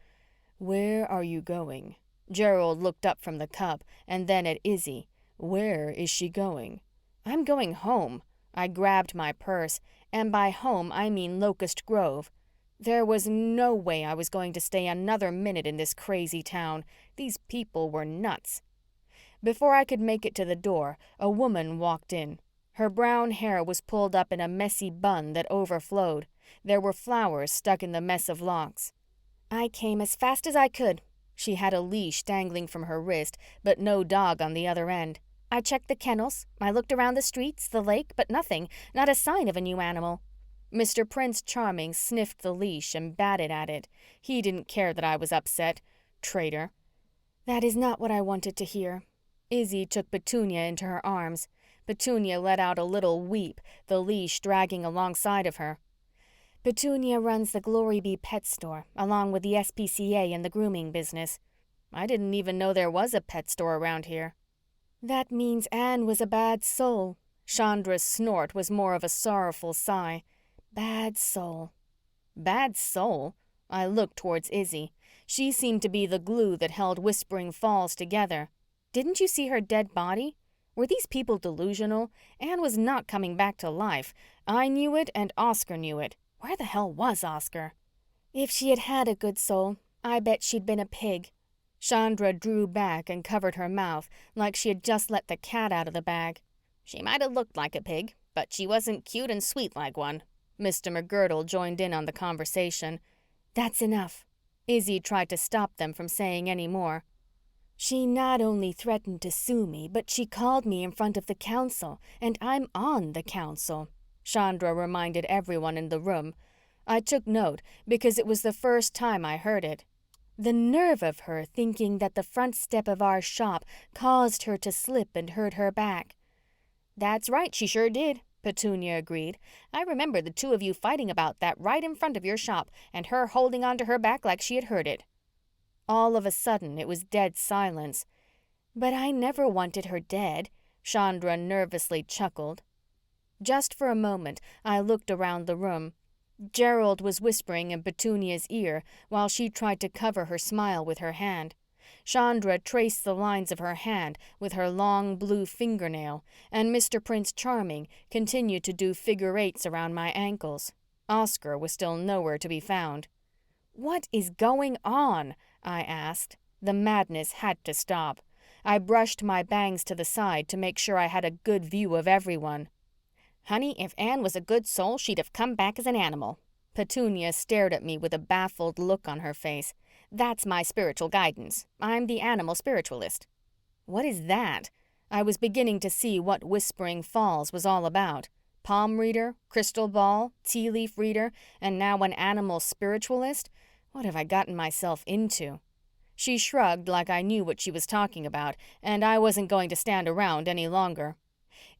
Where are you going? Gerald looked up from the cup and then at Izzy. Where is she going? I'm going home. I grabbed my purse, and by home I mean Locust Grove. There was no way I was going to stay another minute in this crazy town. These people were nuts. Before I could make it to the door, a woman walked in. Her brown hair was pulled up in a messy bun that overflowed. There were flowers stuck in the mess of locks. I came as fast as I could. She had a leash dangling from her wrist, but no dog on the other end. I checked the kennels. I looked around the streets, the lake, but nothing, not a sign of a new animal. Mr. Prince Charming sniffed the leash and batted at it. He didn't care that I was upset. Traitor. That is not what I wanted to hear. Izzy took Petunia into her arms. Petunia let out a little weep, the leash dragging alongside of her. Petunia runs the Glory Bee pet store, along with the SPCA and the grooming business. I didn't even know there was a pet store around here. That means Anne was a bad soul. Chandra's snort was more of a sorrowful sigh. Bad soul. Bad soul? I looked towards Izzy. She seemed to be the glue that held Whispering Falls together. Didn't you see her dead body? Were these people delusional? Anne was not coming back to life. I knew it and Oscar knew it. Where the hell was Oscar? If she had had a good soul, I bet she'd been a pig. Chandra drew back and covered her mouth like she had just let the cat out of the bag. She might have looked like a pig, but she wasn't cute and sweet like one. Mr. McGirdle joined in on the conversation. That's enough. Izzy tried to stop them from saying any more. She not only threatened to sue me, but she called me in front of the council, and I'm on the council. Chandra reminded everyone in the room. I took note because it was the first time I heard it. The nerve of her thinking that the front step of our shop caused her to slip and hurt her back. That's right, she sure did, Petunia agreed. I remember the two of you fighting about that right in front of your shop and her holding onto her back like she had hurt it. All of a sudden, it was dead silence. But I never wanted her dead, Chandra nervously chuckled. Just for a moment, I looked around the room. Gerald was whispering in Petunia's ear while she tried to cover her smile with her hand. Chandra traced the lines of her hand with her long blue fingernail, and Mr. Prince Charming continued to do figure eights around my ankles. Oscar was still nowhere to be found. What is going on? I asked. The madness had to stop. I brushed my bangs to the side to make sure I had a good view of everyone. Honey, if Anne was a good soul, she'd have come back as an animal. Petunia stared at me with a baffled look on her face. That's my spiritual guidance. I'm the animal spiritualist. What is that? I was beginning to see what Whispering Falls was all about. Palm reader, crystal ball, tea leaf reader, and now an animal spiritualist? What have I gotten myself into? She shrugged like I knew what she was talking about, and I wasn't going to stand around any longer.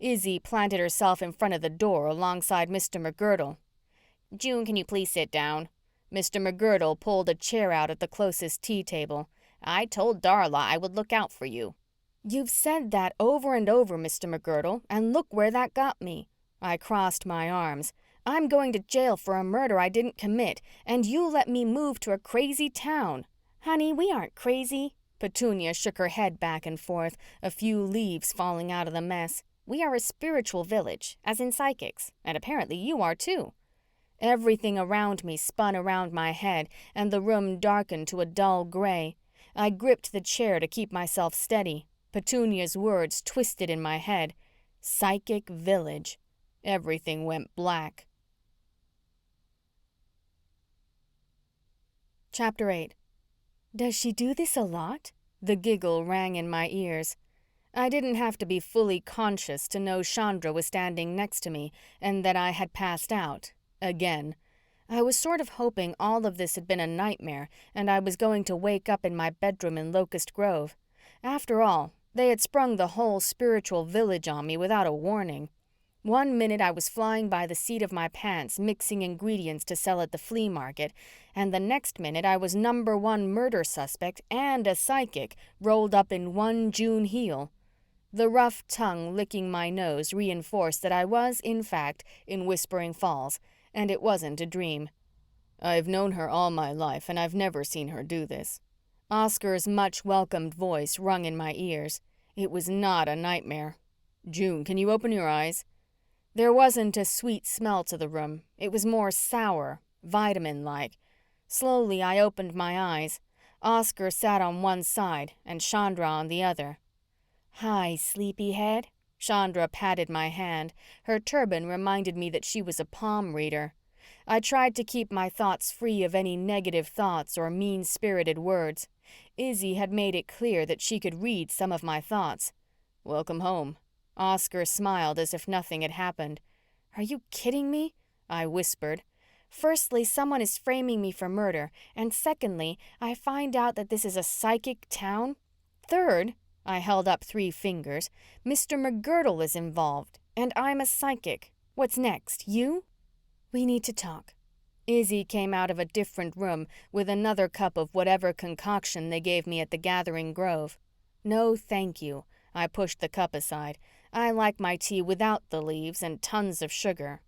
Izzy planted herself in front of the door alongside Mr. McGirdle. June, can you please sit down? Mr. McGirdle pulled a chair out at the closest tea table. I told Darla I would look out for you. You've said that over and over, Mr. McGirdle, and look where that got me. I crossed my arms. I'm going to jail for a murder I didn't commit, and you let me move to a crazy town. Honey, we aren't crazy. Petunia shook her head back and forth, a few leaves falling out of the mess. We are a spiritual village, as in psychics, and apparently you are too. Everything around me spun around my head, and the room darkened to a dull gray. I gripped the chair to keep myself steady. Petunia's words twisted in my head. Psychic village. Everything went black. Chapter 8. Does she do this a lot? The giggle rang in my ears. I didn't have to be fully conscious to know Chandra was standing next to me and that I had passed out. Again. I was sort of hoping all of this had been a nightmare and I was going to wake up in my bedroom in Locust Grove. After all, they had sprung the whole spiritual village on me without a warning. 1 minute I was flying by the seat of my pants, mixing ingredients to sell at the flea market, and the next minute I was #1 murder suspect and a psychic rolled up in one June heel. The rough tongue licking my nose reinforced that I was, in fact, in Whispering Falls, and it wasn't a dream. I've known her all my life, and I've never seen her do this. Oscar's much-welcomed voice rung in my ears. It was not a nightmare. June, can you open your eyes? There wasn't a sweet smell to the room. It was more sour, vitamin-like. Slowly I opened my eyes. Oscar sat on one side and Chandra on the other. Hi, sleepyhead. Chandra patted my hand. Her turban reminded me that she was a palm reader. I tried to keep my thoughts free of any negative thoughts or mean-spirited words. Izzy had made it clear that she could read some of my thoughts. Welcome home. Oscar smiled as if nothing had happened. Are you kidding me? I whispered. Firstly, someone is framing me for murder, and secondly, I find out that this is a psychic town. Third, I held up 3 fingers, Mr. McGirdle is involved, and I'm a psychic. What's next, you? We need to talk. Izzy came out of a different room with another cup of whatever concoction they gave me at the Gathering Grove. No, thank you. I pushed the cup aside. I like my tea without the leaves and tons of sugar.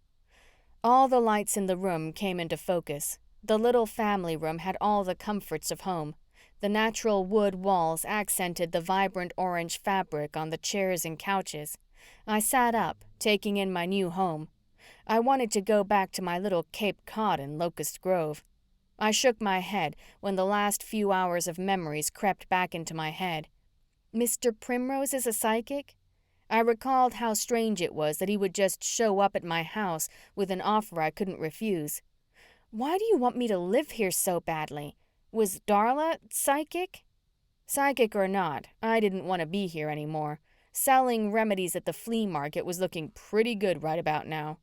All the lights in the room came into focus. The little family room had all the comforts of home. The natural wood walls accented the vibrant orange fabric on the chairs and couches. I sat up, taking in my new home. I wanted to go back to my little Cape Cod in Locust Grove. I shook my head when the last few hours of memories crept back into my head. Mr. Primrose is a psychic? I recalled how strange it was that he would just show up at my house with an offer I couldn't refuse. Why do you want me to live here so badly? Was Darla psychic? Psychic or not, I didn't want to be here anymore. Selling remedies at the flea market was looking pretty good right about now.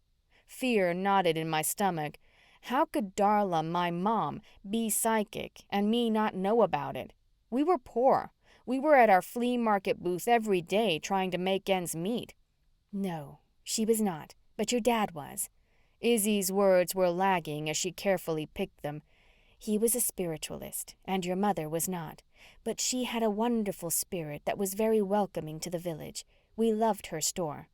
Fear knotted in my stomach. How could Darla, my mom, be psychic and me not know about it? We were poor. We were at our flea market booth every day trying to make ends meet. No, she was not, but your dad was. Izzy's words were lagging as she carefully picked them. He was a spiritualist, and your mother was not. But she had a wonderful spirit that was very welcoming to the village. We loved her store.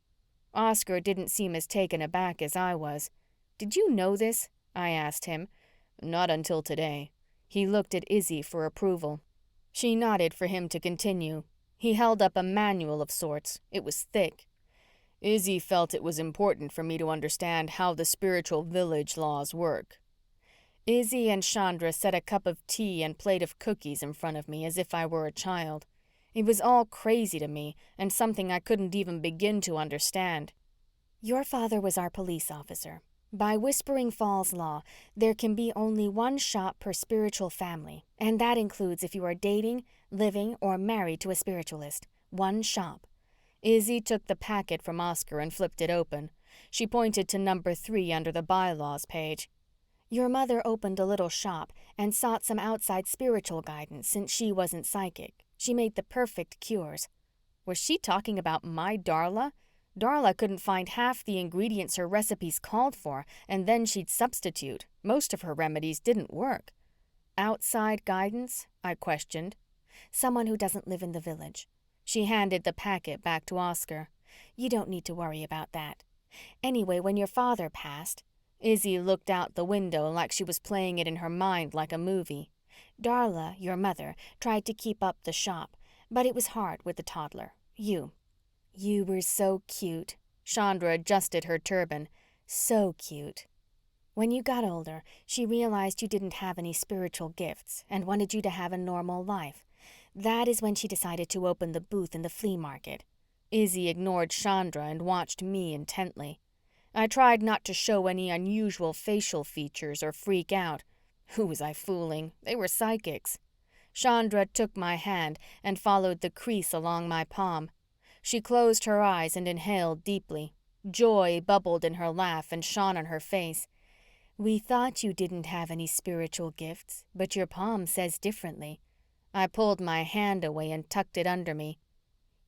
Oscar didn't seem as taken aback as I was. Did you know this? I asked him. Not until today. He looked at Izzy for approval. She nodded for him to continue. He held up a manual of sorts. It was thick. Izzy felt it was important for me to understand how the spiritual village laws work. Izzy and Chandra set a cup of tea and plate of cookies in front of me as if I were a child. It was all crazy to me and something I couldn't even begin to understand. Your father was our police officer. By Whispering Falls law, there can be only 1 shop per spiritual family, and that includes if you are dating, living, or married to a spiritualist. 1 shop. Izzy took the packet from Oscar and flipped it open. She pointed to number 3 under the bylaws page. Your mother opened a little shop and sought some outside spiritual guidance since she wasn't psychic. She made the perfect cures. Was she talking about my Darla? Darla couldn't find half the ingredients her recipes called for, and then she'd substitute. Most of her remedies didn't work. Outside guidance? I questioned. Someone who doesn't live in the village. She handed the packet back to Oscar. You don't need to worry about that. Anyway, when your father passed, Izzy looked out the window like she was playing it in her mind like a movie. Darla, your mother, tried to keep up the shop, but it was hard with the toddler. You were so cute. Chandra adjusted her turban. So cute. When you got older, she realized you didn't have any spiritual gifts and wanted you to have a normal life. That is when she decided to open the booth in the flea market. Izzy ignored Chandra and watched me intently. I tried not to show any unusual facial features or freak out. Who was I fooling? They were psychics. Chandra took my hand and followed the crease along my palm. She closed her eyes and inhaled deeply. Joy bubbled in her laugh and shone on her face. We thought you didn't have any spiritual gifts, but your palm says differently. I pulled my hand away and tucked it under me.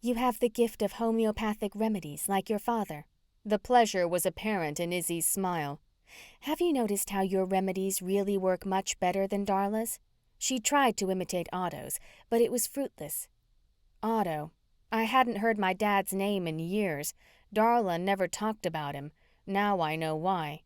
You have the gift of homeopathic remedies, like your father. The pleasure was apparent in Izzy's smile. Have you noticed how your remedies really work much better than Darla's? She tried to imitate Otto's, but it was fruitless. Otto. I hadn't heard my dad's name in years. Darla never talked about him. Now I know why.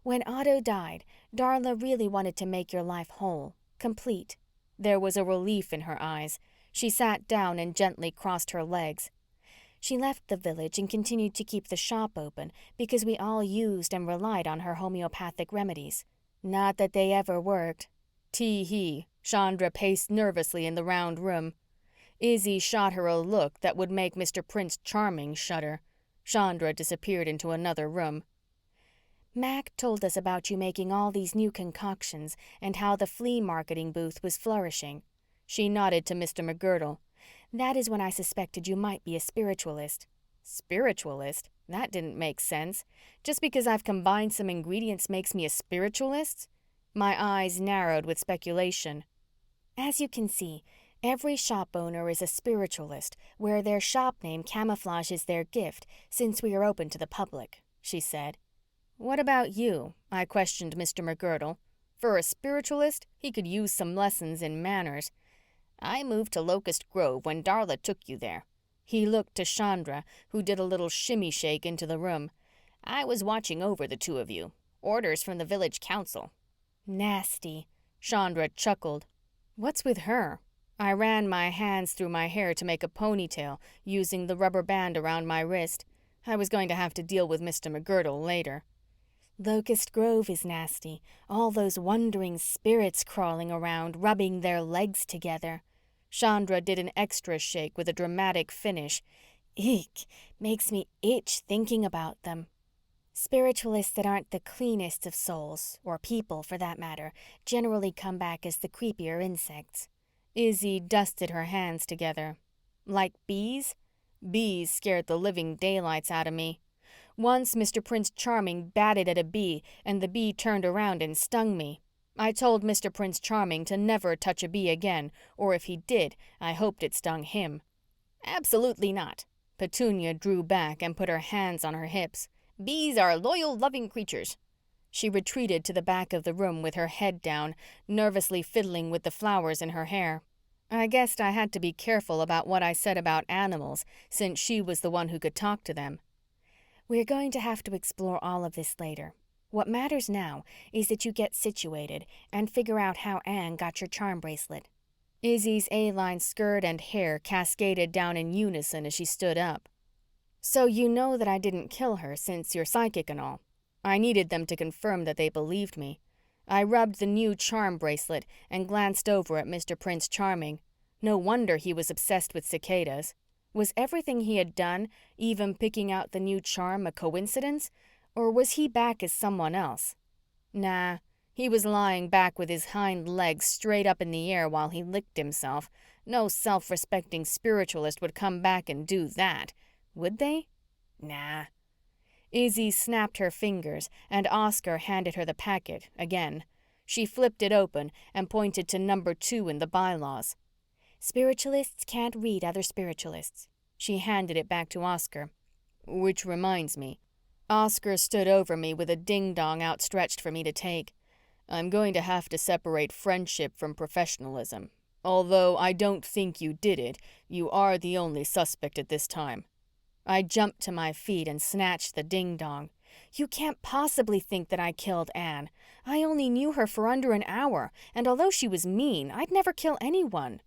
When Otto died, Darla really wanted to make your life whole, complete. There was a relief in her eyes. She sat down and gently crossed her legs. She left the village and continued to keep the shop open because we all used and relied on her homeopathic remedies. Not that they ever worked. Tee-hee. Chandra paced nervously in the round room. Izzy shot her a look that would make Mr. Prince Charming shudder. Chandra disappeared into another room. Mac told us about you making all these new concoctions and how the flea marketing booth was flourishing. She nodded to Mr. McGirdle. That is when I suspected you might be a spiritualist. Spiritualist? That didn't make sense. Just because I've combined some ingredients makes me a spiritualist? My eyes narrowed with speculation. As you can see, every shop owner is a spiritualist, where their shop name camouflages their gift, since we are open to the public, she said. What about you? I questioned Mr. McGirdle. For a spiritualist, he could use some lessons in manners. I moved to Locust Grove when Darla took you there. He looked to Chandra, who did a little shimmy shake into the room. I was watching over the two of you. Orders from the village council. Nasty. Chandra chuckled. What's with her? I ran my hands through my hair to make a ponytail, using the rubber band around my wrist. I was going to have to deal with Mr. McGirdle later. Locust Grove is nasty. All those wandering spirits crawling around, rubbing their legs together. Chandra did an extra shake with a dramatic finish. Eek! Makes me itch thinking about them. Spiritualists that aren't the cleanest of souls, or people for that matter, generally come back as the creepier insects. Izzy dusted her hands together. Like bees? Bees scared the living daylights out of me. Once Mr. Prince Charming batted at a bee, and the bee turned around and stung me. I told Mr. Prince Charming to never touch a bee again, or if he did, I hoped it stung him. Absolutely not. Petunia drew back and put her hands on her hips. Bees are loyal, loving creatures. She retreated to the back of the room with her head down, nervously fiddling with the flowers in her hair. I guessed I had to be careful about what I said about animals, since she was the one who could talk to them. We're going to have to explore all of this later. What matters now is that you get situated and figure out how Anne got your charm bracelet. Izzy's A-line skirt and hair cascaded down in unison as she stood up. So you know that I didn't kill her since you're psychic and all. I needed them to confirm that they believed me. I rubbed the new charm bracelet and glanced over at Mr. Prince Charming. No wonder he was obsessed with cicadas. Was everything he had done, even picking out the new charm, a coincidence? Or was he back as someone else? Nah, he was lying back with his hind legs straight up in the air while he licked himself. No self-respecting spiritualist would come back and do that. Would they? Nah. Izzy snapped her fingers, and Oscar handed her the packet again. She flipped it open and pointed to number 2 in the bylaws. Spiritualists can't read other spiritualists. She handed it back to Oscar. Which reminds me. Oscar stood over me with a ding-dong outstretched for me to take. I'm going to have to separate friendship from professionalism. Although I don't think you did it, you are the only suspect at this time. I jumped to my feet and snatched the ding-dong. You can't possibly think that I killed Anne. I only knew her for under an hour, and although she was mean, I'd never kill anyone.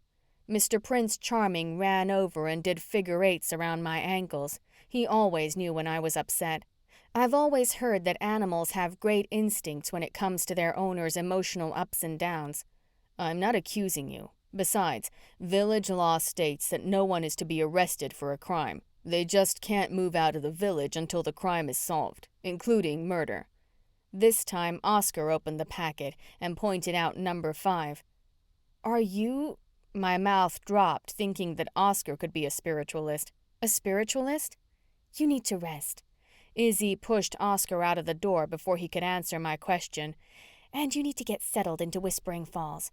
Mr. Prince Charming ran over and did figure eights around my ankles. He always knew when I was upset. I've always heard that animals have great instincts when it comes to their owners' emotional ups and downs. I'm not accusing you. Besides, village law states that no one is to be arrested for a crime. They just can't move out of the village until the crime is solved, including murder. This time, Oscar opened the packet and pointed out number 5. Are you? My mouth dropped, thinking that Oscar could be a spiritualist. A spiritualist? You need to rest. Izzy pushed Oscar out of the door before he could answer my question. And you need to get settled into Whispering Falls.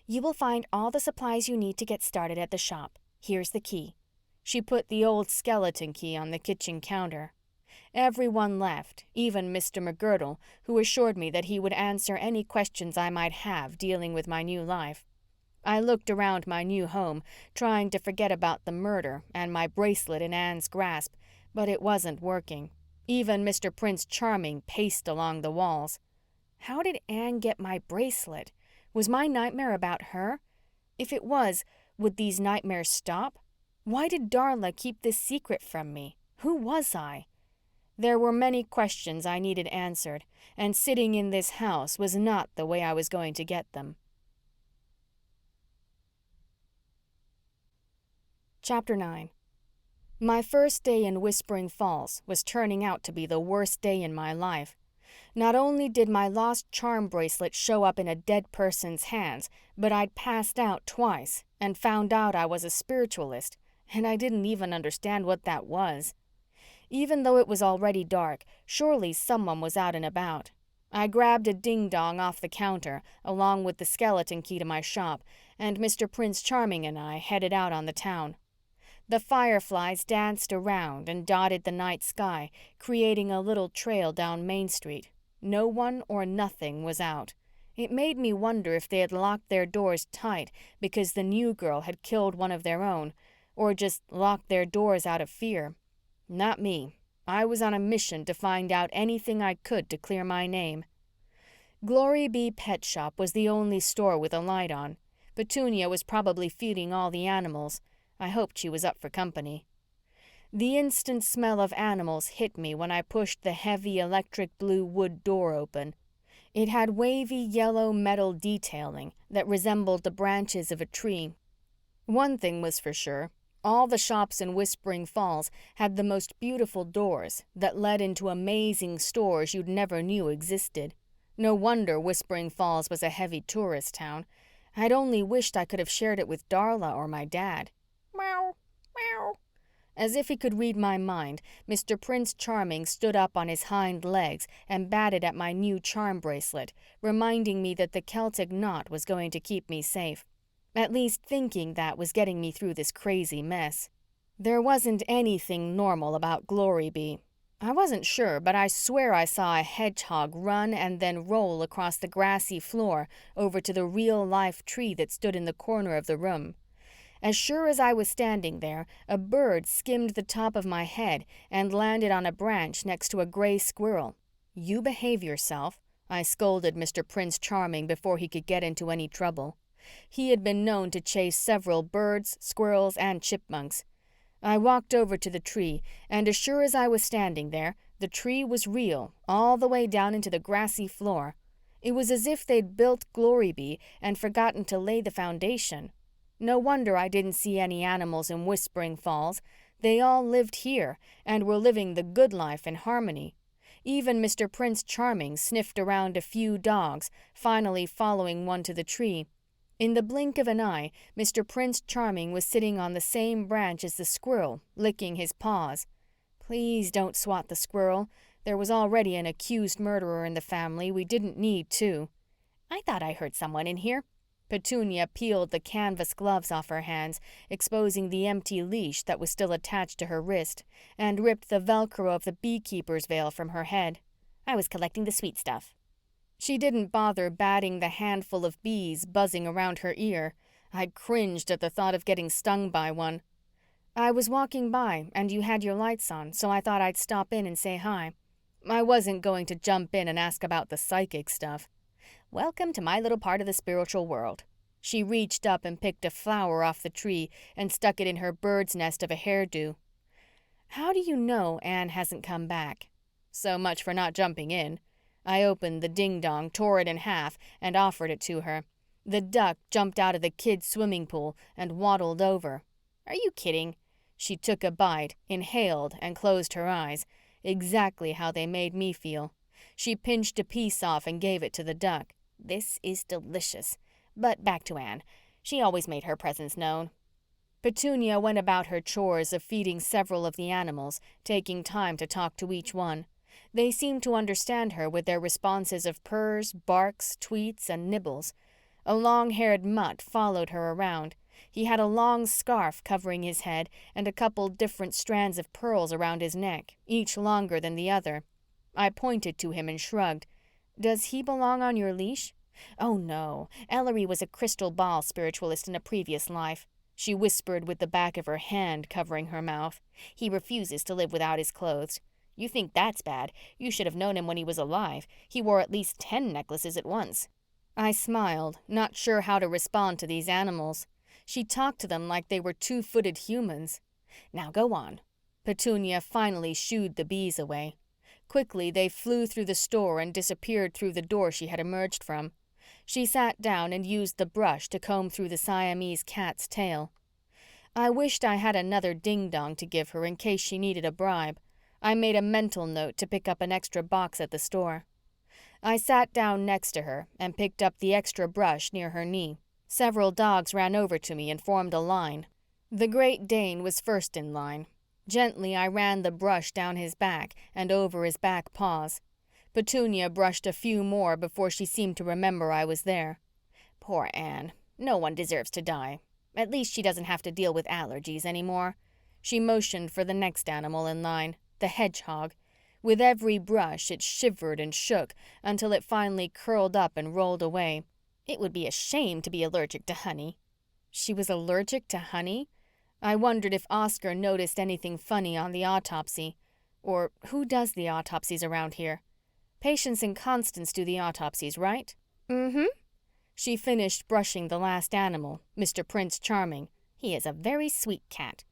You will find all the supplies you need to get started at the shop. Here's the key. She put the old skeleton key on the kitchen counter. Everyone left, even Mr. McGirdle, who assured me that he would answer any questions I might have dealing with my new life. I looked around my new home, trying to forget about the murder and my bracelet in Anne's grasp, but it wasn't working. Even Mr. Prince Charming paced along the walls. How did Anne get my bracelet? Was my nightmare about her? If it was, would these nightmares stop? Why did Darla keep this secret from me? Who was I? There were many questions I needed answered, and sitting in this house was not the way I was going to get them. Chapter 9. My first day in Whispering Falls was turning out to be the worst day in my life. Not only did my lost charm bracelet show up in a dead person's hands, but I'd passed out twice and found out I was a spiritualist, and I didn't even understand what that was. Even though it was already dark, surely someone was out and about. I grabbed a ding-dong off the counter, along with the skeleton key to my shop, and Mr. Prince Charming and I headed out on the town. The fireflies danced around and dotted the night sky, creating a little trail down Main Street. No one or nothing was out. It made me wonder if they had locked their doors tight because the new girl had killed one of their own, or just locked their doors out of fear. Not me. I was on a mission to find out anything I could to clear my name. Glory Bee Pet Shop was the only store with a light on. Petunia was probably feeding all the animals. I hoped she was up for company. The instant smell of animals hit me when I pushed the heavy electric blue wood door open. It had wavy yellow metal detailing that resembled the branches of a tree. One thing was for sure. All the shops in Whispering Falls had the most beautiful doors that led into amazing stores you'd never knew existed. No wonder Whispering Falls was a heavy tourist town. I'd only wished I could have shared it with Darla or my dad. Meow, meow. As if he could read my mind, Mr. Prince Charming stood up on his hind legs and batted at my new charm bracelet, reminding me that the Celtic knot was going to keep me safe. At least thinking that was getting me through this crazy mess. There wasn't anything normal about Glory Bee. I wasn't sure, but I swear I saw a hedgehog run and then roll across the grassy floor over to the real-life tree that stood in the corner of the room. As sure as I was standing there, a bird skimmed the top of my head and landed on a branch next to a gray squirrel. You behave yourself, I scolded Mr. Prince Charming before he could get into any trouble. He had been known to chase several birds, squirrels, and chipmunks. I walked over to the tree, and as sure as I was standing there, the tree was real, all the way down into the grassy floor. It was as if they'd built Glory Bee and forgotten to lay the foundation. No wonder I didn't see any animals in Whispering Falls. They all lived here and were living the good life in harmony. Even Mr. Prince Charming sniffed around a few dogs, finally following one to the tree. In the blink of an eye, Mr. Prince Charming was sitting on the same branch as the squirrel, licking his paws. Please don't swat the squirrel. There was already an accused murderer in the family. We didn't need two. I thought I heard someone in here. Petunia peeled the canvas gloves off her hands, exposing the empty leash that was still attached to her wrist, and ripped the Velcro of the beekeeper's veil from her head. I was collecting the sweet stuff. She didn't bother batting the handful of bees buzzing around her ear. I'd cringed at the thought of getting stung by one. I was walking by, and you had your lights on, so I thought I'd stop in and say hi. I wasn't going to jump in and ask about the psychic stuff. Welcome to my little part of the spiritual world. She reached up and picked a flower off the tree and stuck it in her bird's nest of a hairdo. How do you know Anne hasn't come back? So much for not jumping in. I opened the ding-dong, tore it in half, and offered it to her. The duck jumped out of the kids' swimming pool and waddled over. Are you kidding? She took a bite, inhaled, and closed her eyes. Exactly how they made me feel. She pinched a piece off and gave it to the duck. This is delicious. But back to Anne. She always made her presence known. Petunia went about her chores of feeding several of the animals, taking time to talk to each one. They seemed to understand her with their responses of purrs, barks, tweets, and nibbles. A long-haired mutt followed her around. He had a long scarf covering his head and a couple different strands of pearls around his neck, each longer than the other. I pointed to him and shrugged. Does he belong on your leash? Oh no, Ellery was a crystal ball spiritualist in a previous life. She whispered with the back of her hand covering her mouth. He refuses to live without his clothes. You think that's bad. You should have known him when he was alive. He wore at least 10 necklaces at once. I smiled, not sure how to respond to these animals. She talked to them like they were two-footed humans. Now go on. Petunia finally shooed the bees away. Quickly, they flew through the store and disappeared through the door she had emerged from. She sat down and used the brush to comb through the Siamese cat's tail. I wished I had another ding-dong to give her in case she needed a bribe. I made a mental note to pick up an extra box at the store. I sat down next to her and picked up the extra brush near her knee. Several dogs ran over to me and formed a line. The Great Dane was first in line. Gently, I ran the brush down his back and over his back paws. Petunia brushed a few more before she seemed to remember I was there. Poor Anne. No one deserves to die. At least she doesn't have to deal with allergies anymore. She motioned for the next animal in line, the hedgehog. With every brush, it shivered and shook until it finally curled up and rolled away. It would be a shame to be allergic to honey. She was allergic to honey? I wondered if Oscar noticed anything funny on the autopsy. Or who does the autopsies around here? Patience and Constance do the autopsies, right? Mm-hmm. She finished brushing the last animal, Mr. Prince Charming. He is a very sweet cat.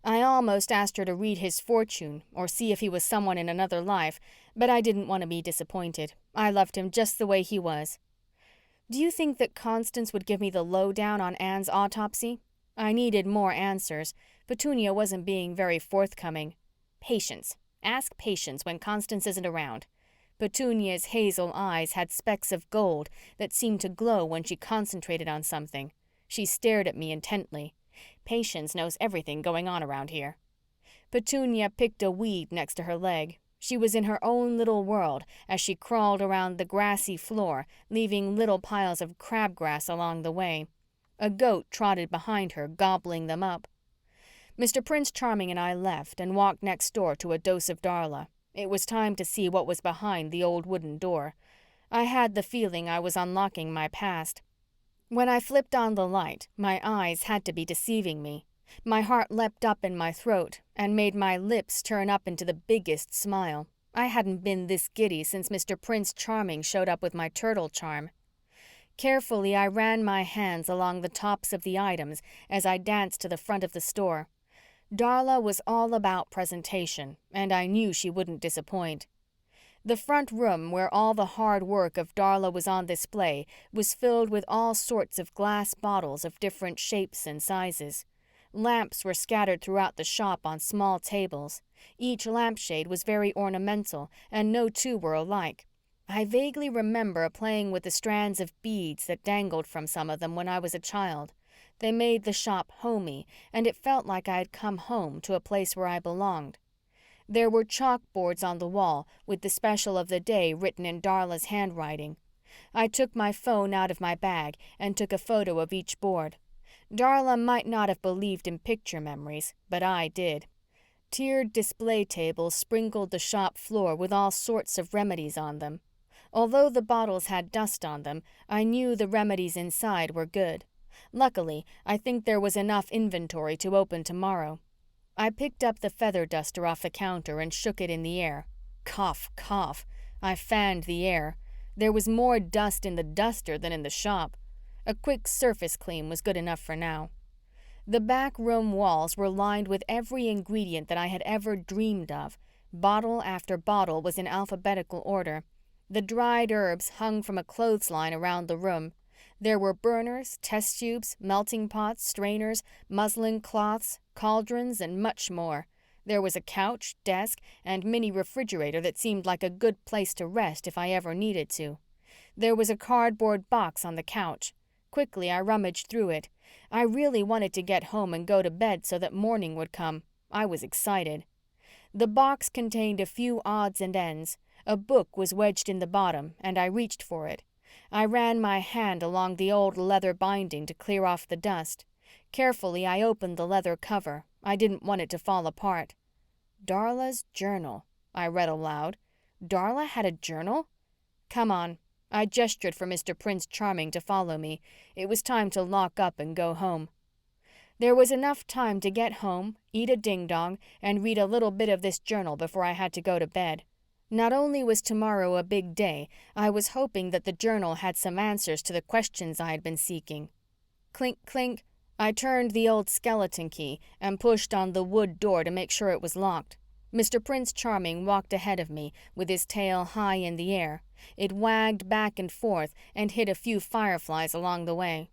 I almost asked her to read his fortune or see if he was someone in another life, but I didn't want to be disappointed. I loved him just the way he was. Do you think that Constance would give me the lowdown on Anne's autopsy? I needed more answers. Petunia wasn't being very forthcoming. Patience. Ask Patience when Constance isn't around. Petunia's hazel eyes had specks of gold that seemed to glow when she concentrated on something. She stared at me intently. Patience knows everything going on around here. Petunia picked a weed next to her leg. She was in her own little world as she crawled around the grassy floor, leaving little piles of crabgrass along the way. A goat trotted behind her, gobbling them up. Mr. Prince Charming and I left and walked next door to a Dose of Darla. It was time to see what was behind the old wooden door. I had the feeling I was unlocking my past. When I flipped on the light, my eyes had to be deceiving me. My heart leapt up in my throat and made my lips turn up into the biggest smile. I hadn't been this giddy since Mr. Prince Charming showed up with my turtle charm. Carefully, I ran my hands along the tops of the items as I danced to the front of the store. Darla was all about presentation, and I knew she wouldn't disappoint. The front room, where all the hard work of Darla was on display, was filled with all sorts of glass bottles of different shapes and sizes. Lamps were scattered throughout the shop on small tables. Each lampshade was very ornamental, and no two were alike. I vaguely remember playing with the strands of beads that dangled from some of them when I was a child. They made the shop homey, and it felt like I had come home to a place where I belonged. There were chalkboards on the wall with the special of the day written in Darla's handwriting. I took my phone out of my bag and took a photo of each board. Darla might not have believed in picture memories, but I did. Tiered display tables sprinkled the shop floor with all sorts of remedies on them. Although the bottles had dust on them, I knew the remedies inside were good. Luckily, I think there was enough inventory to open tomorrow. I picked up the feather duster off the counter and shook it in the air. Cough, cough. I fanned the air. There was more dust in the duster than in the shop. A quick surface clean was good enough for now. The back room walls were lined with every ingredient that I had ever dreamed of. Bottle after bottle was in alphabetical order. The dried herbs hung from a clothesline around the room. There were burners, test tubes, melting pots, strainers, muslin cloths, cauldrons, and much more. There was a couch, desk, and mini refrigerator that seemed like a good place to rest if I ever needed to. There was a cardboard box on the couch. Quickly, I rummaged through it. I really wanted to get home and go to bed so that morning would come. I was excited. The box contained a few odds and ends. A book was wedged in the bottom, and I reached for it. I ran my hand along the old leather binding to clear off the dust. Carefully, I opened the leather cover. I didn't want it to fall apart. Darla's journal, I read aloud. Darla had a journal? Come on. I gestured for Mr. Prince Charming to follow me. It was time to lock up and go home. There was enough time to get home, eat a ding-dong, and read a little bit of this journal before I had to go to bed. Not only was tomorrow a big day, I was hoping that the journal had some answers to the questions I had been seeking. Clink, clink. I turned the old skeleton key and pushed on the wood door to make sure it was locked. Mr. Prince Charming walked ahead of me, with his tail high in the air. It wagged back and forth and hit a few fireflies along the way.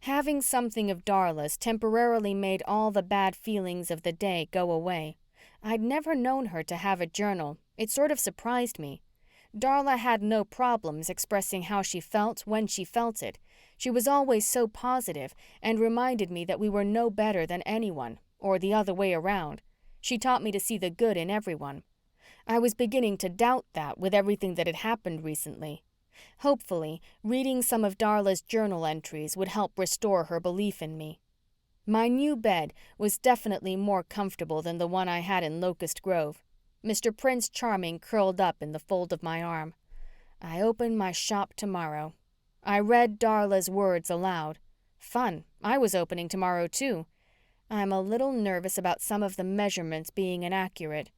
Having something of Darla's temporarily made all the bad feelings of the day go away. I'd never known her to have a journal. It sort of surprised me. Darla had no problems expressing how she felt when she felt it. She was always so positive and reminded me that we were no better than anyone, or the other way around. She taught me to see the good in everyone. I was beginning to doubt that with everything that had happened recently. Hopefully, reading some of Darla's journal entries would help restore her belief in me. My new bed was definitely more comfortable than the one I had in Locust Grove. Mr. Prince Charming curled up in the fold of my arm. I open my shop tomorrow. I read Darla's words aloud. Fun. I was opening tomorrow, too. I'm a little nervous about some of the measurements being inaccurate.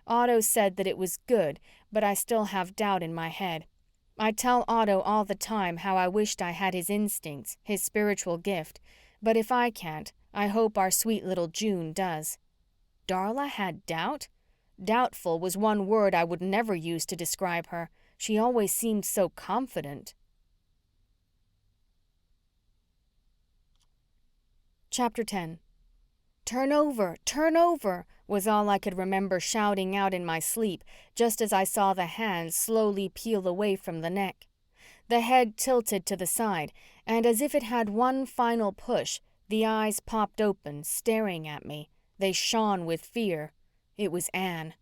Otto said that it was good, but I still have doubt in my head. I tell Otto all the time how I wished I had his instincts, his spiritual gift. But if I can't, I hope our sweet little June does. Darla had doubt? Doubtful was one word I would never use to describe her. She always seemed so confident. Chapter 10. Turn over, was all I could remember shouting out in my sleep, just as I saw the hands slowly peel away from the neck. The head tilted to the side, and as if it had one final push, the eyes popped open, staring at me. They shone with fear. It was Anne.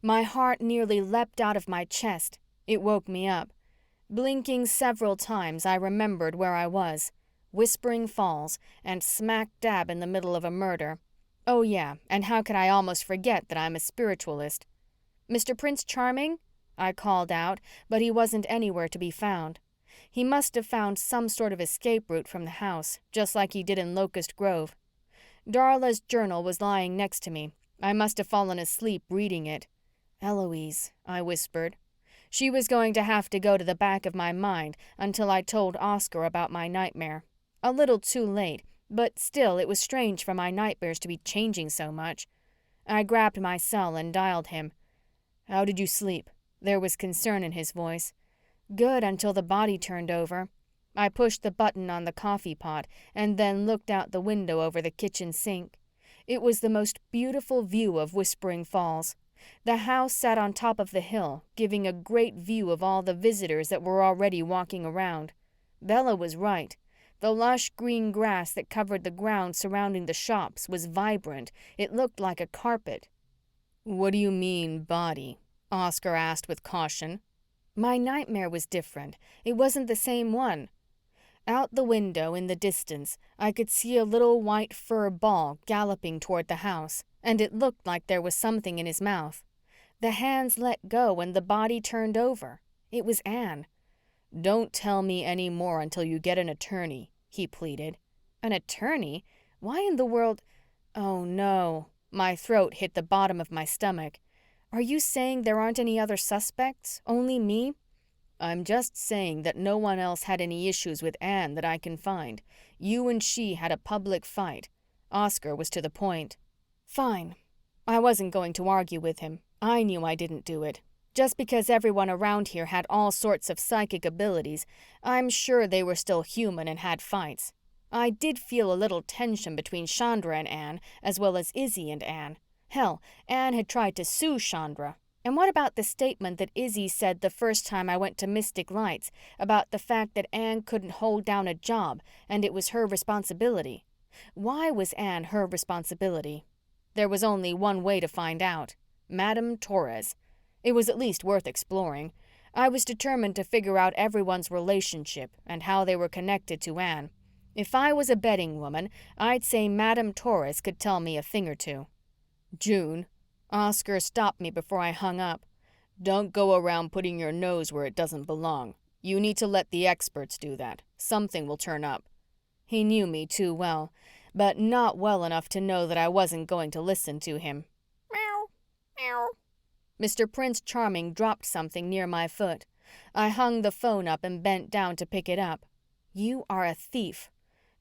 My heart nearly leapt out of my chest. It woke me up. Blinking several times, I remembered where I was. Whispering Falls, and smack dab in the middle of a murder. Oh yeah, and how could I almost forget that I'm a spiritualist? Mr. Prince Charming? I called out, but he wasn't anywhere to be found. He must have found some sort of escape route from the house, just like he did in Locust Grove. Darla's journal was lying next to me. I must have fallen asleep reading it. Eloise, I whispered. She was going to have to go to the back of my mind until I told Oscar about my nightmare. A little too late, but still it was strange for my nightmares to be changing so much. I grabbed my cell and dialed him. How did you sleep? There was concern in his voice. Good until the body turned over. I pushed the button on the coffee pot and then looked out the window over the kitchen sink. It was the most beautiful view of Whispering Falls. The house sat on top of the hill, giving a great view of all the visitors that were already walking around. Bella was right. The lush green grass that covered the ground surrounding the shops was vibrant. It looked like a carpet. What do you mean, body? Oscar asked with caution. My nightmare was different. It wasn't the same one. Out the window in the distance, I could see a little white fur ball galloping toward the house, and it looked like there was something in his mouth. The hands let go and the body turned over. It was Anne. Don't tell me any more until you get an attorney, he pleaded. An attorney? Why in the world? Oh no. My throat hit the bottom of my stomach. Are you saying there aren't any other suspects? Only me? I'm just saying that no one else had any issues with Anne that I can find. You and she had a public fight. Oscar was to the point. Fine. I wasn't going to argue with him. I knew I didn't do it. Just because everyone around here had all sorts of psychic abilities, I'm sure they were still human and had fights. I did feel a little tension between Chandra and Anne, as well as Izzy and Anne. Hell, Anne had tried to sue Chandra. And what about the statement that Izzy said the first time I went to Mystic Lights about the fact that Anne couldn't hold down a job and it was her responsibility? Why was Anne her responsibility? There was only one way to find out. Madame Torres. It was at least worth exploring. I was determined to figure out everyone's relationship and how they were connected to Anne. If I was a betting woman, I'd say Madame Torres could tell me a thing or two. June. Oscar stopped me before I hung up. Don't go around putting your nose where it doesn't belong. You need to let the experts do that. Something will turn up. He knew me too well, but not well enough to know that I wasn't going to listen to him. Meow, meow. Mr. Prince Charming dropped something near my foot. I hung the phone up and bent down to pick it up. You are a thief.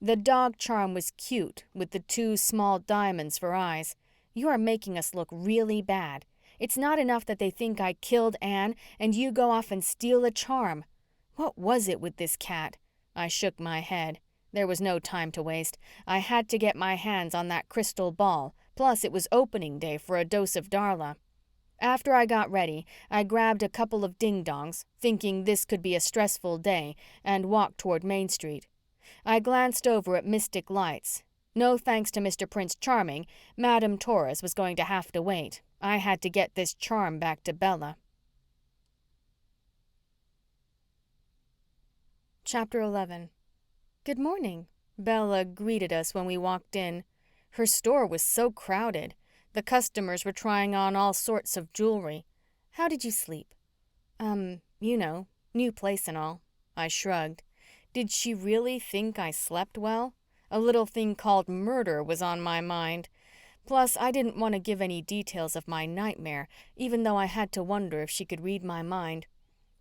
The dog charm was cute, with the 2 small diamonds for eyes. You are making us look really bad. It's not enough that they think I killed Anne, and you go off and steal a charm. What was it with this cat? I shook my head. There was no time to waste. I had to get my hands on that crystal ball, plus it was opening day for a Dose of Darla. After I got ready, I grabbed a couple of ding-dongs, thinking this could be a stressful day, and walked toward Main Street. I glanced over at Mystic Lights. No thanks to Mr. Prince Charming, Madame Torres was going to have to wait. I had to get this charm back to Bella. Chapter 11. Good morning. Bella greeted us when we walked in. Her store was so crowded. The customers were trying on all sorts of jewelry. How did you sleep? New place and all. I shrugged. Did she really think I slept well? A little thing called murder was on my mind. Plus, I didn't want to give any details of my nightmare, even though I had to wonder if she could read my mind.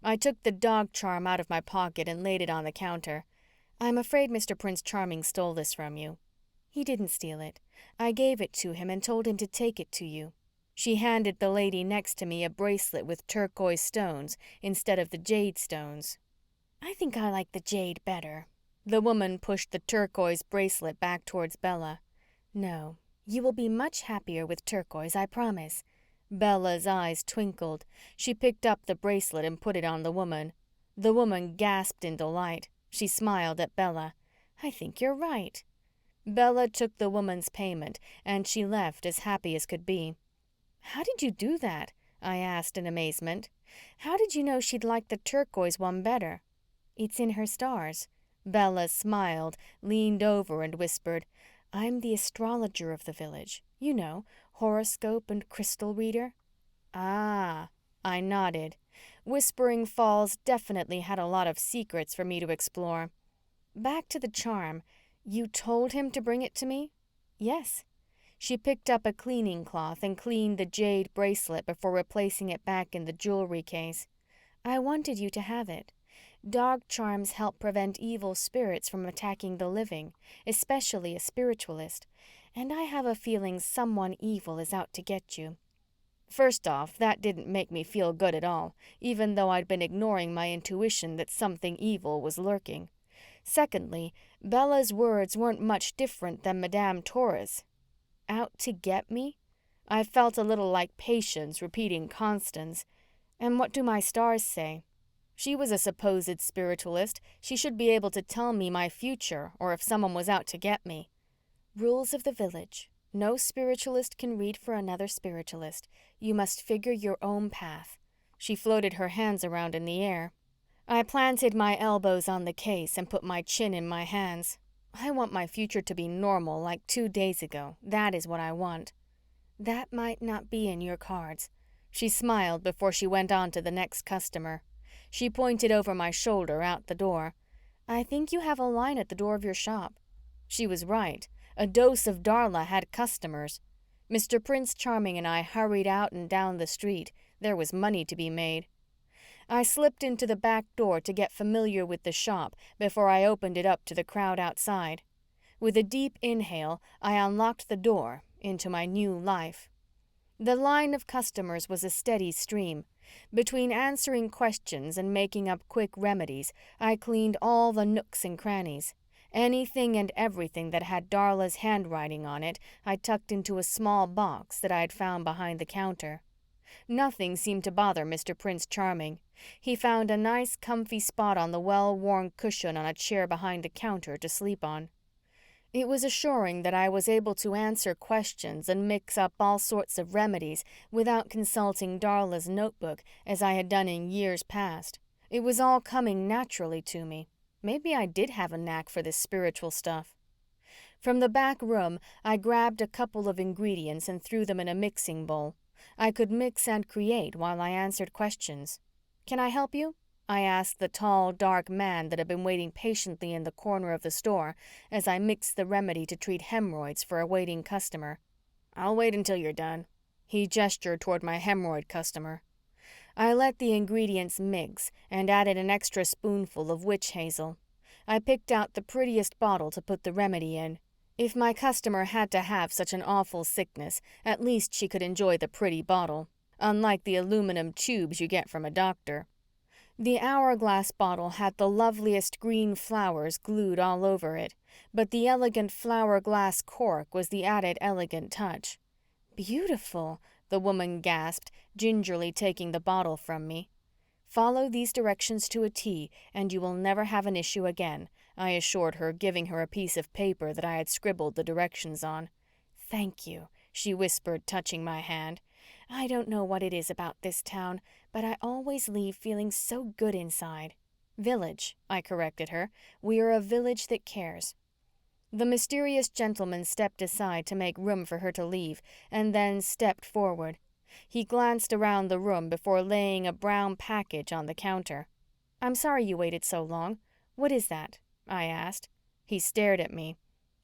I took the dog charm out of my pocket and laid it on the counter. I'm afraid Mr. Prince Charming stole this from you. He didn't steal it. I gave it to him and told him to take it to you. She handed the lady next to me a bracelet with turquoise stones instead of the jade stones. I think I like the jade better. The woman pushed the turquoise bracelet back towards Bella. No, you will be much happier with turquoise, I promise. Bella's eyes twinkled. She picked up the bracelet and put it on the woman. The woman gasped in delight. She smiled at Bella. I think you're right. Bella took the woman's payment, and she left as happy as could be. How did you do that? I asked in amazement. How did you know she'd like the turquoise one better? It's in her stars. Bella smiled, leaned over and whispered, I'm the astrologer of the village. You know, horoscope and crystal reader. Ah, I nodded. Whispering Falls definitely had a lot of secrets for me to explore. Back to the charm. You told him to bring it to me? Yes. She picked up a cleaning cloth and cleaned the jade bracelet before replacing it back in the jewelry case. I wanted you to have it. Dog charms help prevent evil spirits from attacking the living, especially a spiritualist, and I have a feeling someone evil is out to get you. First off, that didn't make me feel good at all, even though I'd been ignoring my intuition that something evil was lurking. Secondly, Bella's words weren't much different than Madame Torres. Out to get me? I felt a little like Patience repeating Constance. And what do my stars say? She was a supposed spiritualist. She should be able to tell me my future or if someone was out to get me. Rules of the village. No spiritualist can read for another spiritualist. You must figure your own path. She floated her hands around in the air. I planted my elbows on the case and put my chin in my hands. I want my future to be normal like 2 days ago. That is what I want. That might not be in your cards. She smiled before she went on to the next customer. She pointed over my shoulder out the door. I think you have a line at the door of your shop. She was right. A Dose of Darla had customers. Mr. Prince Charming and I hurried out and down the street. There was money to be made. I slipped into the back door to get familiar with the shop before I opened it up to the crowd outside. With a deep inhale, I unlocked the door into my new life. The line of customers was a steady stream. Between answering questions and making up quick remedies, I cleaned all the nooks and crannies. Anything and everything that had Darla's handwriting on it, I tucked into a small box that I had found behind the counter. Nothing seemed to bother Mr. Prince Charming. He found a nice, comfy spot on the well-worn cushion on a chair behind a counter to sleep on. It was assuring that I was able to answer questions and mix up all sorts of remedies without consulting Darla's notebook as I had done in years past. It was all coming naturally to me. Maybe I did have a knack for this spiritual stuff. From the back room, I grabbed a couple of ingredients and threw them in a mixing bowl. I could mix and create while I answered questions. "Can I help you?" I asked the tall, dark man that had been waiting patiently in the corner of the store as I mixed the remedy to treat hemorrhoids for a waiting customer. "I'll wait until you're done." He gestured toward my hemorrhoid customer. I let the ingredients mix and added an extra spoonful of witch hazel. I picked out the prettiest bottle to put the remedy in. If my customer had to have such an awful sickness, at least she could enjoy the pretty bottle, unlike the aluminum tubes you get from a doctor. The hourglass bottle had the loveliest green flowers glued all over it, but the elegant flower glass cork was the added elegant touch. "Beautiful," the woman gasped, gingerly taking the bottle from me. "Follow these directions to a T, and you will never have an issue again," I assured her, giving her a piece of paper that I had scribbled the directions on. "Thank you," she whispered, touching my hand. "I don't know what it is about this town, but I always leave feeling so good inside." "Village," I corrected her. "We are a village that cares." The mysterious gentleman stepped aside to make room for her to leave, and then stepped forward. He glanced around the room before laying a brown package on the counter. "I'm sorry you waited so long. What is that?" I asked. He stared at me.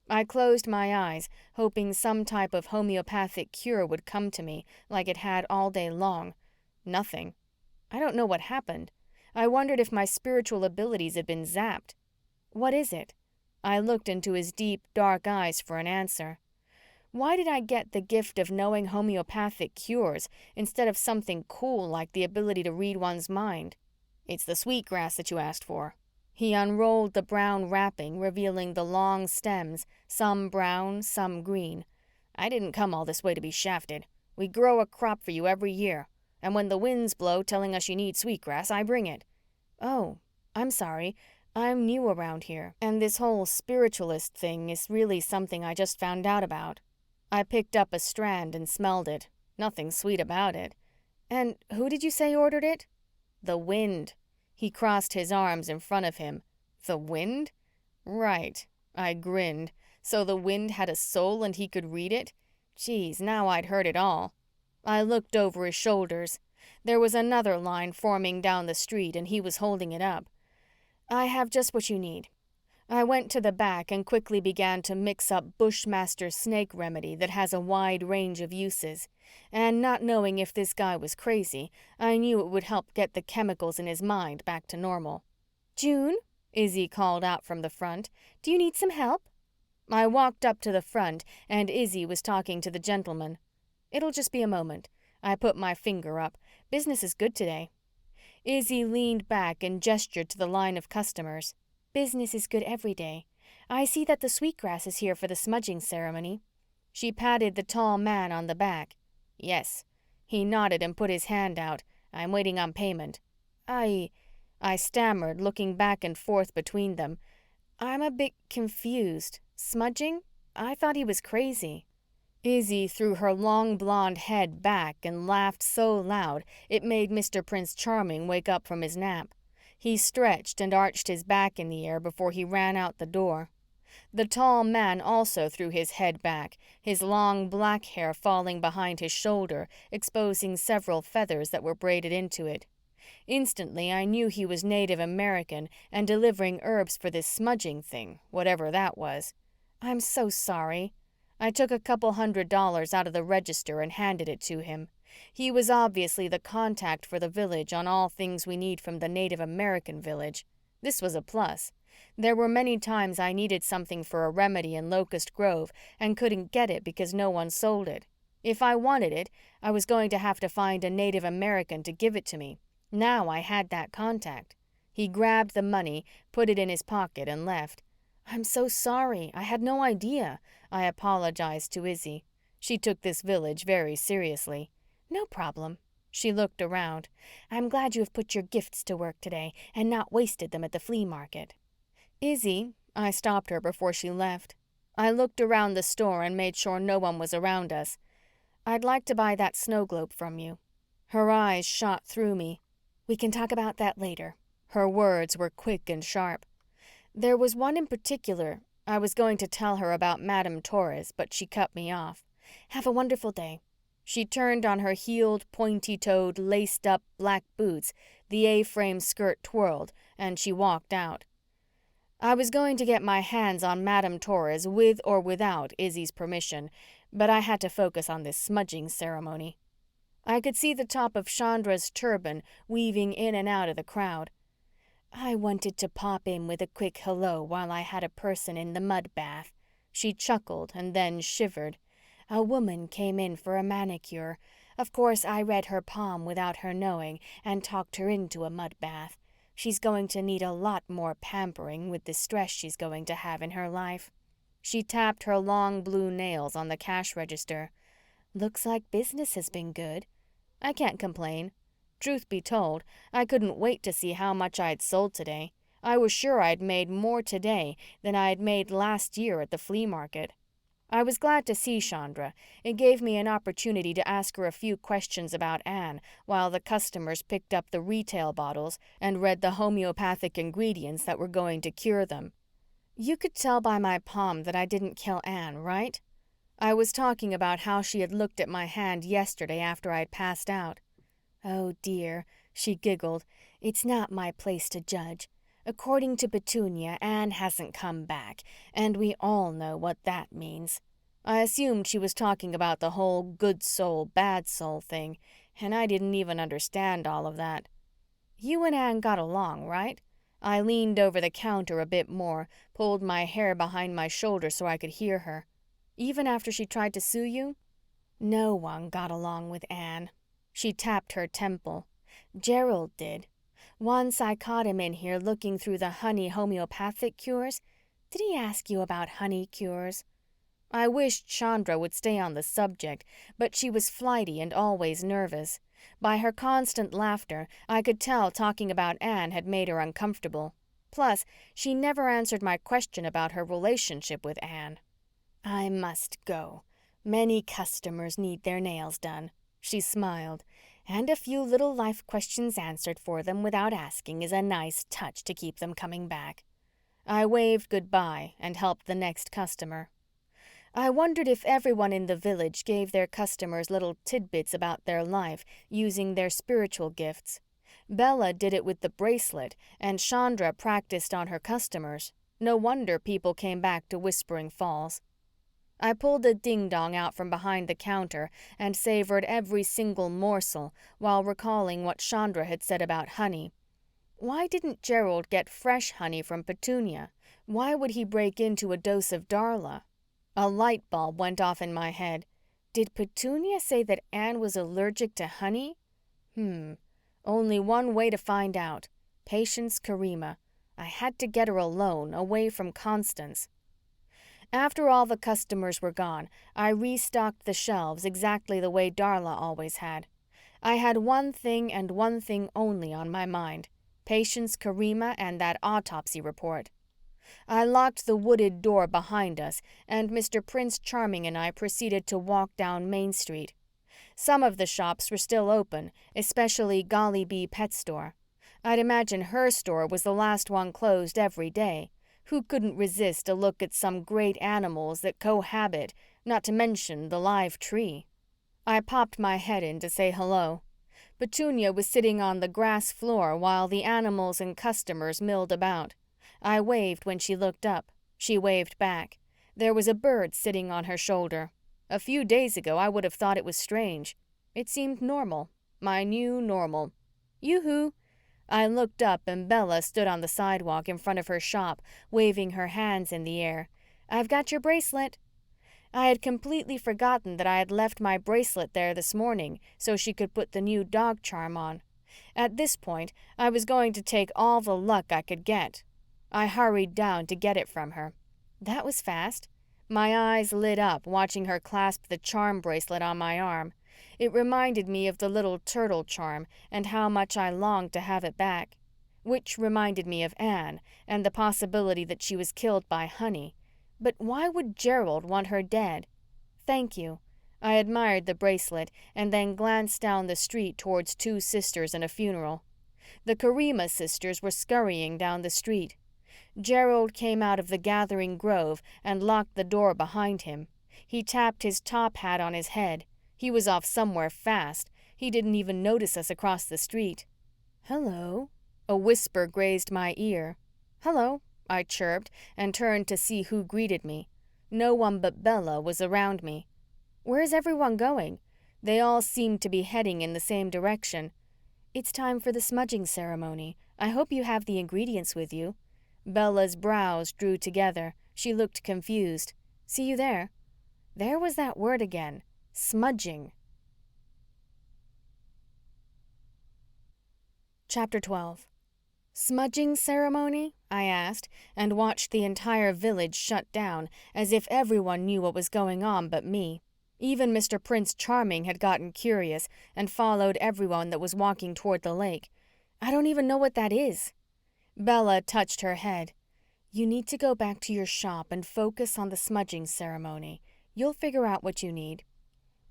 I closed my eyes, hoping some type of homeopathic cure would come to me, like it had all day long. Nothing. I don't know what happened. I wondered if my spiritual abilities had been zapped. "What is it?" I looked into his deep, dark eyes for an answer. Why did I get the gift of knowing homeopathic cures instead of something cool like the ability to read one's mind? "It's the sweetgrass that you asked for." He unrolled the brown wrapping, revealing the long stems, some brown, some green. "I didn't come all this way to be shafted. We grow a crop for you every year, and when the winds blow telling us you need sweetgrass, I bring it." "Oh, I'm sorry. I'm new around here, and this whole spiritualist thing is really something I just found out about." I picked up a strand and smelled it. Nothing sweet about it. "And who did you say ordered it?" "The wind." He crossed his arms in front of him. "The wind?" "Right." I grinned. So the wind had a soul and he could read it? Geez, now I'd heard it all. I looked over his shoulders. There was another line forming down the street and he was holding it up. "I have just what you need." I went to the back and quickly began to mix up Bushmaster snake remedy that has a wide range of uses. And not knowing if this guy was crazy, I knew it would help get the chemicals in his mind back to normal. "June," Izzy called out from the front, "do you need some help?" I walked up to the front and Izzy was talking to the gentleman. "It'll just be a moment." I put my finger up. "Business is good today." Izzy leaned back and gestured to the line of customers. "Business is good every day. I see that the sweetgrass is here for the smudging ceremony." She patted the tall man on the back. "Yes." He nodded and put his hand out. "I'm waiting on payment." I stammered, looking back and forth between them. "I'm a bit confused. Smudging? I thought he was crazy." Izzy threw her long blonde head back and laughed so loud it made Mr. Prince Charming wake up from his nap. He stretched and arched his back in the air before he ran out the door. The tall man also threw his head back, his long black hair falling behind his shoulder, exposing several feathers that were braided into it. Instantly, I knew he was Native American and delivering herbs for this smudging thing, whatever that was. "I'm so sorry." I took a couple $100 out of the register and handed it to him. He was obviously the contact for the village on all things we need from the Native American village. This was a plus. There were many times I needed something for a remedy in Locust Grove and couldn't get it because no one sold it. If I wanted it, I was going to have to find a Native American to give it to me. Now I had that contact. He grabbed the money, put it in his pocket, and left. "I'm so sorry. I had no idea." I apologized to Izzy. She took this village very seriously. "No problem." She looked around. I'm glad you have put your gifts to work today and not wasted them at the flea market. Izzy, I stopped her before she left. I looked around the store and made sure no one was around us. I'd like to buy that snow globe from you. Her eyes shot through me. We can talk about that later. Her words were quick and sharp. There was one in particular. I was going to tell her about Madame Torres, but she cut me off. Have a wonderful day. She turned on her heeled, pointy-toed, laced-up black boots, the A-frame skirt twirled, and she walked out. I was going to get my hands on Madame Torres with or without Izzy's permission, but I had to focus on this smudging ceremony. I could see the top of Chandra's turban weaving in and out of the crowd. I wanted to pop in with a quick hello while I had a person in the mud bath. She chuckled and then shivered. A woman came in for a manicure. Of course, I read her palm without her knowing and talked her into a mud bath. She's going to need a lot more pampering with the stress she's going to have in her life. She tapped her long blue nails on the cash register. Looks like business has been good. I can't complain. Truth be told, I couldn't wait to see how much I'd sold today. I was sure I'd made more today than I'd made last year at the flea market. I was glad to see Chandra. It gave me an opportunity to ask her a few questions about Anne while the customers picked up the retail bottles and read the homeopathic ingredients that were going to cure them. You could tell by my palm that I didn't kill Anne, right? I was talking about how she had looked at my hand yesterday after I'd passed out. Oh dear, she giggled. It's not my place to judge. According to Petunia, Anne hasn't come back, and we all know what that means. I assumed she was talking about the whole good soul, bad soul thing, and I didn't even understand all of that. You and Anne got along, right? I leaned over the counter a bit more, pulled my hair behind my shoulder so I could hear her. Even after she tried to sue you? No one got along with Anne. She tapped her temple. Gerald did. Once I caught him in here looking through the honey homeopathic cures. Did he ask you about honey cures? I wished Chandra would stay on the subject, but she was flighty and always nervous. By her constant laughter, I could tell talking about Anne had made her uncomfortable. Plus, she never answered my question about her relationship with Anne. I must go. Many customers need their nails done. She smiled. And a few little life questions answered for them without asking is a nice touch to keep them coming back. I waved goodbye and helped the next customer. I wondered if everyone in the village gave their customers little tidbits about their life using their spiritual gifts. Bella did it with the bracelet, and Chandra practiced on her customers. No wonder people came back to Whispering Falls. I pulled a ding-dong out from behind the counter and savored every single morsel while recalling what Chandra had said about honey. Why didn't Gerald get fresh honey from Petunia? Why would he break into a Dose of Darla? A light bulb went off in my head. Did Petunia say that Anne was allergic to honey? Only one way to find out. Patience Karima. I had to get her alone, away from Constance. After all the customers were gone, I restocked the shelves exactly the way Darla always had. I had one thing and one thing only on my mind. Patience Karima and that autopsy report. I locked the wooded door behind us, and Mr. Prince Charming and I proceeded to walk down Main Street. Some of the shops were still open, especially Golly Bee Pet Store. I'd imagine her store was the last one closed every day. Who couldn't resist a look at some great animals that cohabit, not to mention the live tree? I popped my head in to say hello. Petunia was sitting on the grass floor while the animals and customers milled about. I waved when she looked up. She waved back. There was a bird sitting on her shoulder. A few days ago, I would have thought it was strange. It seemed normal. My new normal. Yoo-hoo! I looked up and Bella stood on the sidewalk in front of her shop, waving her hands in the air. I've got your bracelet. I had completely forgotten that I had left my bracelet there this morning so she could put the new dog charm on. At this point, I was going to take all the luck I could get. I hurried down to get it from her. That was fast. My eyes lit up watching her clasp the charm bracelet on my arm. It reminded me of the little turtle charm and how much I longed to have it back. Which reminded me of Anne and the possibility that she was killed by honey. But why would Gerald want her dead? Thank you. I admired the bracelet and then glanced down the street towards two sisters and a funeral. The Karima sisters were scurrying down the street. Gerald came out of the gathering grove and locked the door behind him. He tapped his top hat on his head. He was off somewhere fast. He didn't even notice us across the street. "Hello." A whisper grazed my ear. "Hello," I chirped and turned to see who greeted me. No one but Bella was around me. "Where's everyone going?" They all seemed to be heading in the same direction. "It's time for the smudging ceremony. I hope you have the ingredients with you." Bella's brows drew together. She looked confused. "See you there." There was that word again. Smudging. Chapter 12. "Smudging ceremony?" I asked, and watched the entire village shut down, as if everyone knew what was going on but me. Even Mr. Prince Charming had gotten curious and followed everyone that was walking toward the lake. "I don't even know what that is." Bella touched her head. "You need to go back to your shop and focus on the smudging ceremony. You'll figure out what you need."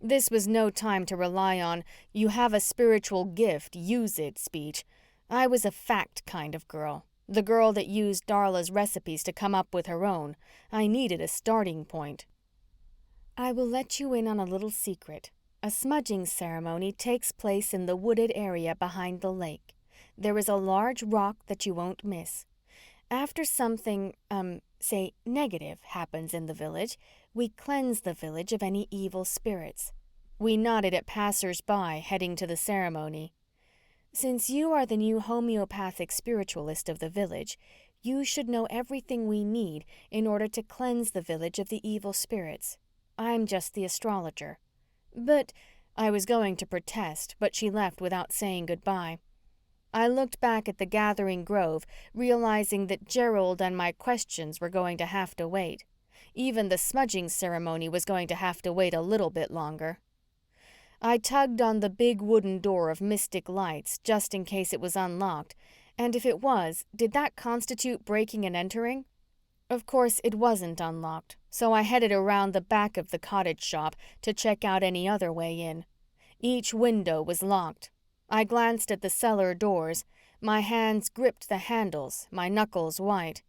This was no time to rely on, "you have a spiritual gift, use it" speech. I was a fact kind of girl. The girl that used Darla's recipes to come up with her own. I needed a starting point. "I will let you in on a little secret. A smudging ceremony takes place in the wooded area behind the lake. There is a large rock that you won't miss. After something, say negative happens in the village, we cleanse the village of any evil spirits." We nodded at passers-by heading to the ceremony. "Since you are the new homeopathic spiritualist of the village, you should know everything we need in order to cleanse the village of the evil spirits. I'm just the astrologer." "But," I was going to protest, but she left without saying goodbye. I looked back at the gathering grove, realizing that Gerald and my questions were going to have to wait. Even the smudging ceremony was going to have to wait a little bit longer. I tugged on the big wooden door of Mystic Lights just in case it was unlocked, and if it was, did that constitute breaking and entering? Of course, it wasn't unlocked, so I headed around the back of the cottage shop to check out any other way in. Each window was locked. I glanced at the cellar doors. My hands gripped the handles, my knuckles white.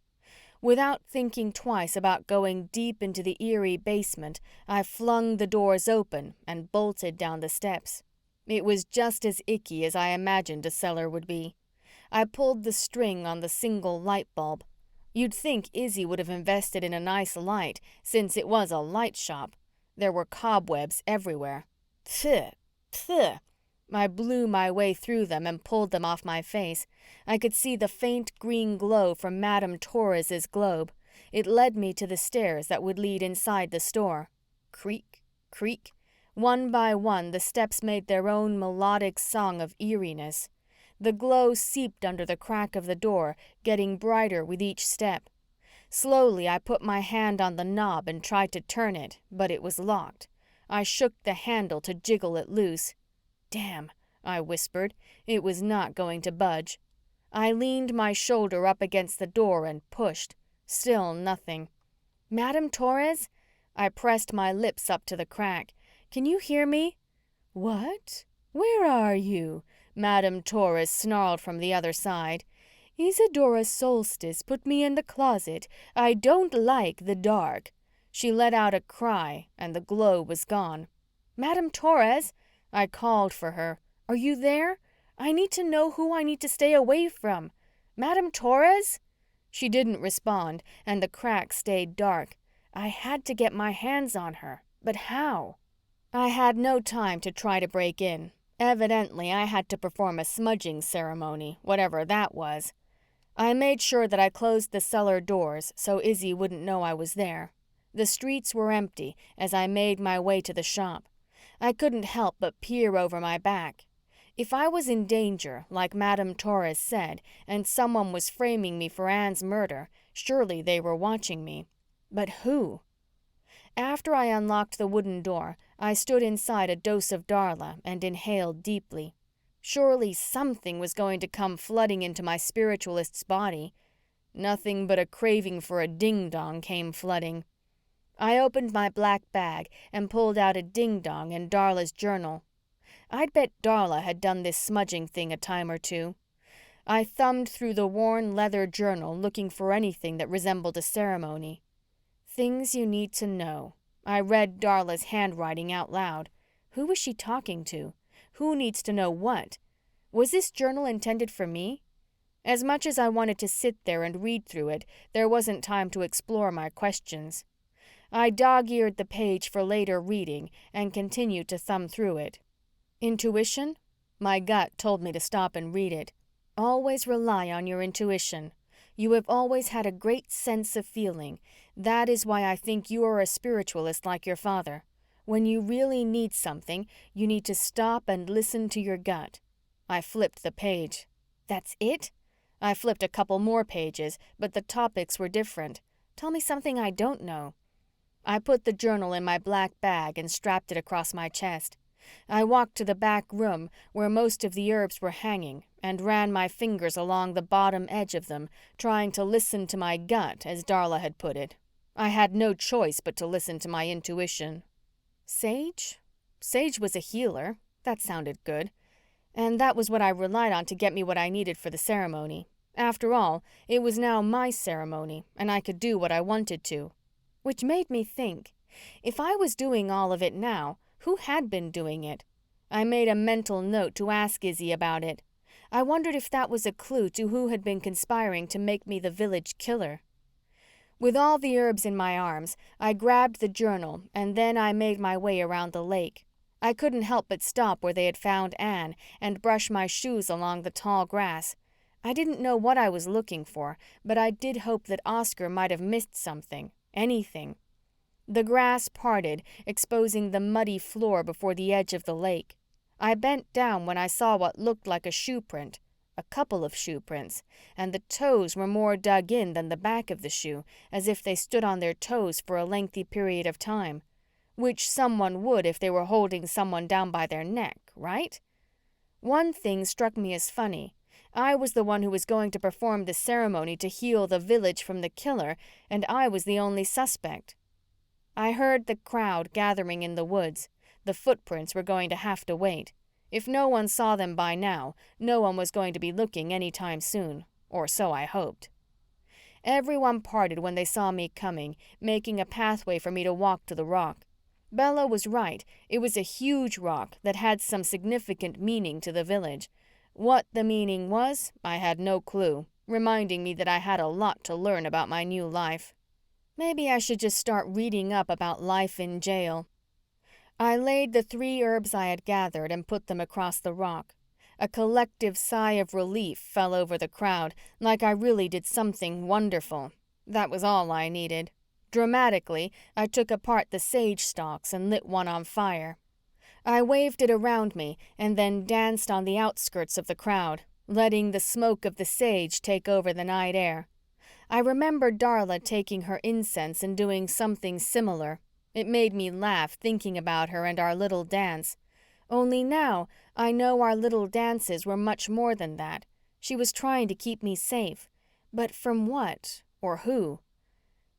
Without thinking twice about going deep into the eerie basement, I flung the doors open and bolted down the steps. It was just as icky as I imagined a cellar would be. I pulled the string on the single light bulb. You'd think Izzy would have invested in a nice light, since it was a light shop. There were cobwebs everywhere. Pfft, pfft. I blew my way through them and pulled them off my face. I could see the faint green glow from Madame Torres's globe. It led me to the stairs that would lead inside the store. Creak, creak. One by one, the steps made their own melodic song of eeriness. The glow seeped under the crack of the door, getting brighter with each step. Slowly, I put my hand on the knob and tried to turn it, but it was locked. I shook the handle to jiggle it loose. "Damn," I whispered. It was not going to budge. I leaned my shoulder up against the door and pushed. Still nothing. "Madame Torres?" I pressed my lips up to the crack. "Can you hear me?" "What? Where are you?" Madame Torres snarled from the other side. "Isadora Solstice put me in the closet. I don't like the dark." She let out a cry and the glow was gone. "Madame Torres?" I called for her. "Are you there? I need to know who I need to stay away from. Madame Torres?" She didn't respond, and the crack stayed dark. I had to get my hands on her, but how? I had no time to try to break in. Evidently, I had to perform a smudging ceremony, whatever that was. I made sure that I closed the cellar doors so Izzy wouldn't know I was there. The streets were empty as I made my way to the shop. I couldn't help but peer over my back. If I was in danger, like Madame Torres said, and someone was framing me for Anne's murder, surely they were watching me. But who? After I unlocked the wooden door, I stood inside a Dose of Darla and inhaled deeply. Surely something was going to come flooding into my spiritualist's body. Nothing but a craving for a ding-dong came flooding. I opened my black bag and pulled out a ding-dong and Darla's journal. I'd bet Darla had done this smudging thing a time or two. I thumbed through the worn leather journal looking for anything that resembled a ceremony. Things you need to know. I read Darla's handwriting out loud. Who was she talking to? Who needs to know what? Was this journal intended for me? As much as I wanted to sit there and read through it, there wasn't time to explore my questions. I dog-eared the page for later reading and continued to thumb through it. Intuition? My gut told me to stop and read it. Always rely on your intuition. You have always had a great sense of feeling. That is why I think you are a spiritualist like your father. When you really need something, you need to stop and listen to your gut. I flipped the page. That's it? I flipped a couple more pages, but the topics were different. Tell me something I don't know. I put the journal in my black bag and strapped it across my chest. I walked to the back room where most of the herbs were hanging and ran my fingers along the bottom edge of them, trying to listen to my gut, as Darla had put it. I had no choice but to listen to my intuition. Sage? Sage was a healer. That sounded good. And that was what I relied on to get me what I needed for the ceremony. After all, it was now my ceremony, and I could do what I wanted to. Which made me think, if I was doing all of it now, who had been doing it? I made a mental note to ask Izzy about it. I wondered if that was a clue to who had been conspiring to make me the village killer. With all the herbs in my arms, I grabbed the journal and then I made my way around the lake. I couldn't help but stop where they had found Anne and brush my shoes along the tall grass. I didn't know what I was looking for, but I did hope that Oscar might have missed something, anything. The grass parted, exposing the muddy floor before the edge of the lake. I bent down when I saw what looked like a shoe print, a couple of shoe prints, and the toes were more dug in than the back of the shoe, as if they stood on their toes for a lengthy period of time. Which someone would if they were holding someone down by their neck, right? One thing struck me as funny. I was the one who was going to perform the ceremony to heal the village from the killer, and I was the only suspect. I heard the crowd gathering in the woods. The footprints were going to have to wait. If no one saw them by now, no one was going to be looking any time soon, or so I hoped. Everyone parted when they saw me coming, making a pathway for me to walk to the rock. Bella was right. It was a huge rock that had some significant meaning to the village. What the meaning was, I had no clue, reminding me that I had a lot to learn about my new life. Maybe I should just start reading up about life in jail. I laid the 3 herbs I had gathered and put them across the rock. A collective sigh of relief fell over the crowd, like I really did something wonderful. That was all I needed. Dramatically, I took apart the sage stalks and lit one on fire. I waved it around me and then danced on the outskirts of the crowd, letting the smoke of the sage take over the night air. I remember Darla taking her incense and doing something similar. It made me laugh thinking about her and our little dance. Only now I know our little dances were much more than that. She was trying to keep me safe. But from what or who?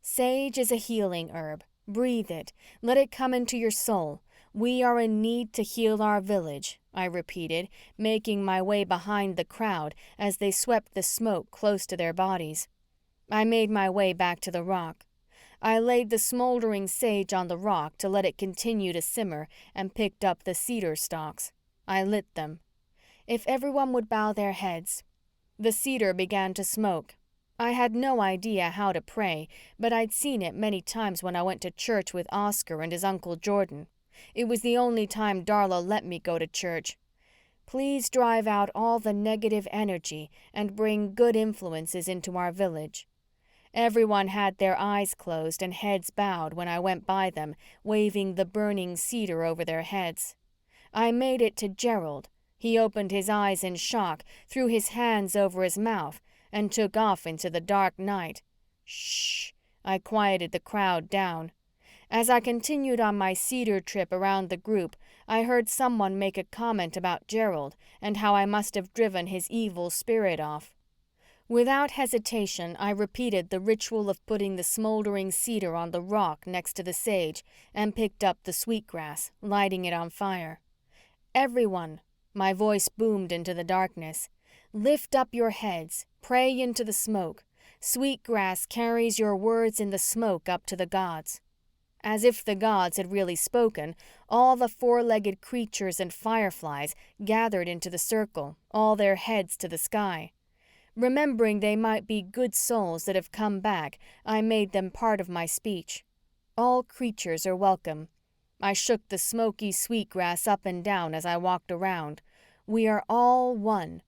Sage is a healing herb. Breathe it. Let it come into your soul. We are in need to heal our village, I repeated, making my way behind the crowd as they swept the smoke close to their bodies. I made my way back to the rock. I laid the smoldering sage on the rock to let it continue to simmer and picked up the cedar stalks. I lit them. If everyone would bow their heads. The cedar began to smoke. I had no idea how to pray, but I'd seen it many times when I went to church with Oscar and his Uncle Jordan. It was the only time Darla let me go to church. Please drive out all the negative energy and bring good influences into our village. Everyone had their eyes closed and heads bowed when I went by them, waving the burning cedar over their heads. I made it to Gerald. He opened his eyes in shock, threw his hands over his mouth, and took off into the dark night. Shh! I quieted the crowd down. As I continued on my cedar trip around the group, I heard someone make a comment about Gerald and how I must have driven his evil spirit off. Without hesitation, I repeated the ritual of putting the smoldering cedar on the rock next to the sage and picked up the sweetgrass, lighting it on fire. Everyone, my voice boomed into the darkness, lift up your heads, pray into the smoke. Sweetgrass carries your words in the smoke up to the gods. As if the gods had really spoken, all the four-legged creatures and fireflies gathered into the circle, all their heads to the sky. Remembering they might be good souls that have come back, I made them part of my speech. All creatures are welcome. I shook the smoky sweetgrass up and down as I walked around. We are all one.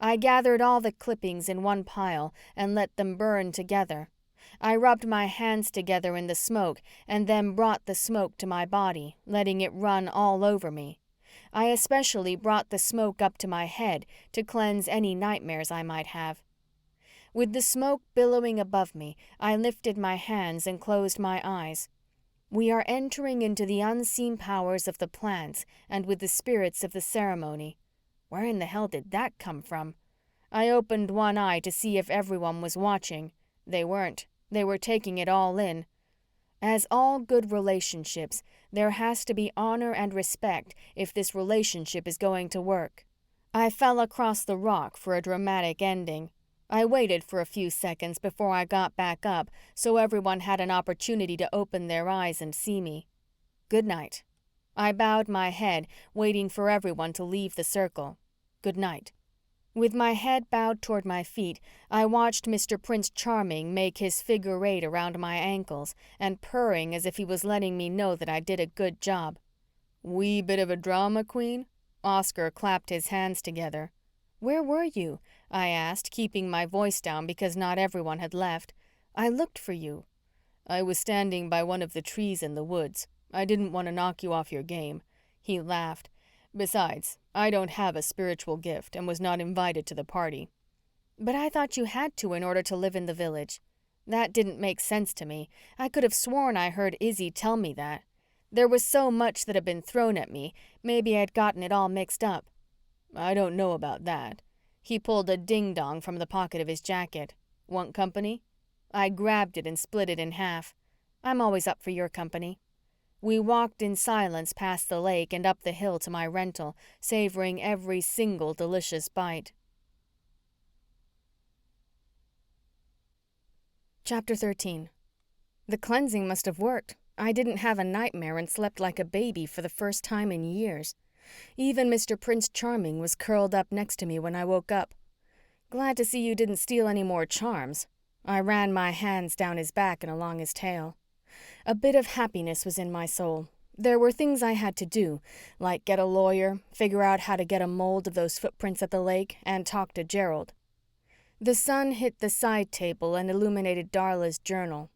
I gathered all the clippings in one pile and let them burn together. I rubbed my hands together in the smoke and then brought the smoke to my body, letting it run all over me. I especially brought the smoke up to my head to cleanse any nightmares I might have. With the smoke billowing above me, I lifted my hands and closed my eyes. We are entering into the unseen powers of the plants and with the spirits of the ceremony. Where in the hell did that come from? I opened one eye to see if everyone was watching. They weren't. They were taking it all in. As all good relationships, there has to be honor and respect if this relationship is going to work. I fell across the rock for a dramatic ending. I waited for a few seconds before I got back up so everyone had an opportunity to open their eyes and see me. Good night. I bowed my head, waiting for everyone to leave the circle. Good night. With my head bowed toward my feet, I watched Mr. Prince Charming make his figure eight around my ankles and purring as if he was letting me know that I did a good job. Wee bit of a drama queen? Oscar clapped his hands together. Where were you? I asked, keeping my voice down because not everyone had left. I looked for you. I was standing by one of the trees in the woods. I didn't want to knock you off your game. He laughed. Besides, I don't have a spiritual gift and was not invited to the party. But I thought you had to in order to live in the village. That didn't make sense to me. I could have sworn I heard Izzy tell me that. There was so much that had been thrown at me, maybe I'd gotten it all mixed up. I don't know about that. He pulled a ding-dong from the pocket of his jacket. Want company? I grabbed it and split it in half. I'm always up for your company. We walked in silence past the lake and up the hill to my rental, savoring every single delicious bite. Chapter 13. The cleansing must have worked. I didn't have a nightmare and slept like a baby for the first time in years. Even Mr. Prince Charming was curled up next to me when I woke up. Glad to see you didn't steal any more charms. I ran my hands down his back and along his tail. A bit of happiness was in my soul. There were things I had to do, like get a lawyer, figure out how to get a mold of those footprints at the lake, and talk to Gerald. The sun hit the side table and illuminated Darla's journal.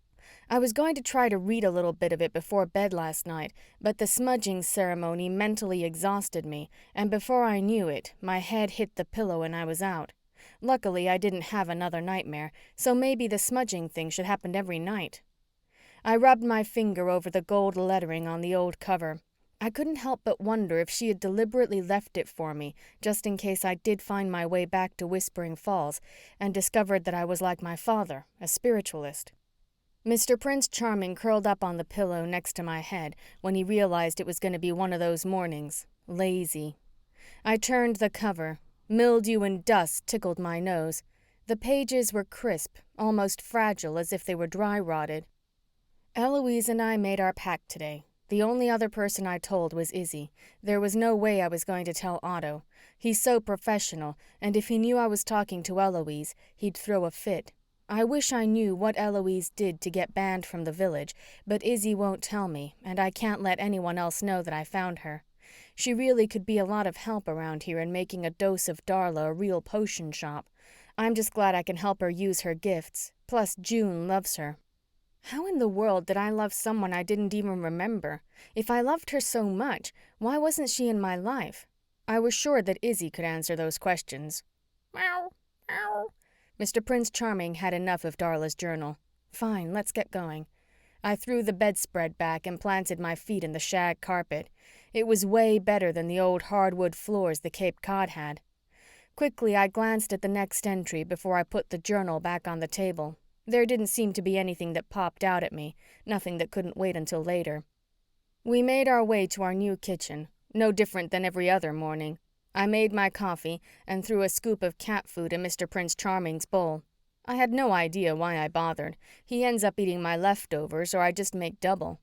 I was going to try to read a little bit of it before bed last night, but the smudging ceremony mentally exhausted me, and before I knew it, my head hit the pillow and I was out. Luckily, I didn't have another nightmare, so maybe the smudging thing should happen every night. I rubbed my finger over the gold lettering on the old cover. I couldn't help but wonder if she had deliberately left it for me, just in case I did find my way back to Whispering Falls and discovered that I was like my father, a spiritualist. Mr. Prince Charming curled up on the pillow next to my head when he realized it was going to be one of those mornings. Lazy. I turned the cover. Mildew and dust tickled my nose. The pages were crisp, almost fragile, as if they were dry-rotted. Eloise and I made our pact today. The only other person I told was Izzy. There was no way I was going to tell Otto. He's so professional, and if he knew I was talking to Eloise, he'd throw a fit. I wish I knew what Eloise did to get banned from the village, but Izzy won't tell me, and I can't let anyone else know that I found her. She really could be a lot of help around here in making a Dose of Darla a real potion shop. I'm just glad I can help her use her gifts. Plus, June loves her. How in the world did I love someone I didn't even remember? If I loved her so much, why wasn't she in my life? I was sure that Izzy could answer those questions. Meow, meow. Mr. Prince Charming had enough of Darla's journal. Fine, let's get going. I threw the bedspread back and planted my feet in the shag carpet. It was way better than the old hardwood floors the Cape Cod had. Quickly, I glanced at the next entry before I put the journal back on the table. There didn't seem to be anything that popped out at me, nothing that couldn't wait until later. We made our way to our new kitchen, no different than every other morning. I made my coffee and threw a scoop of cat food in Mr. Prince Charming's bowl. I had no idea why I bothered. He ends up eating my leftovers, or I just make double.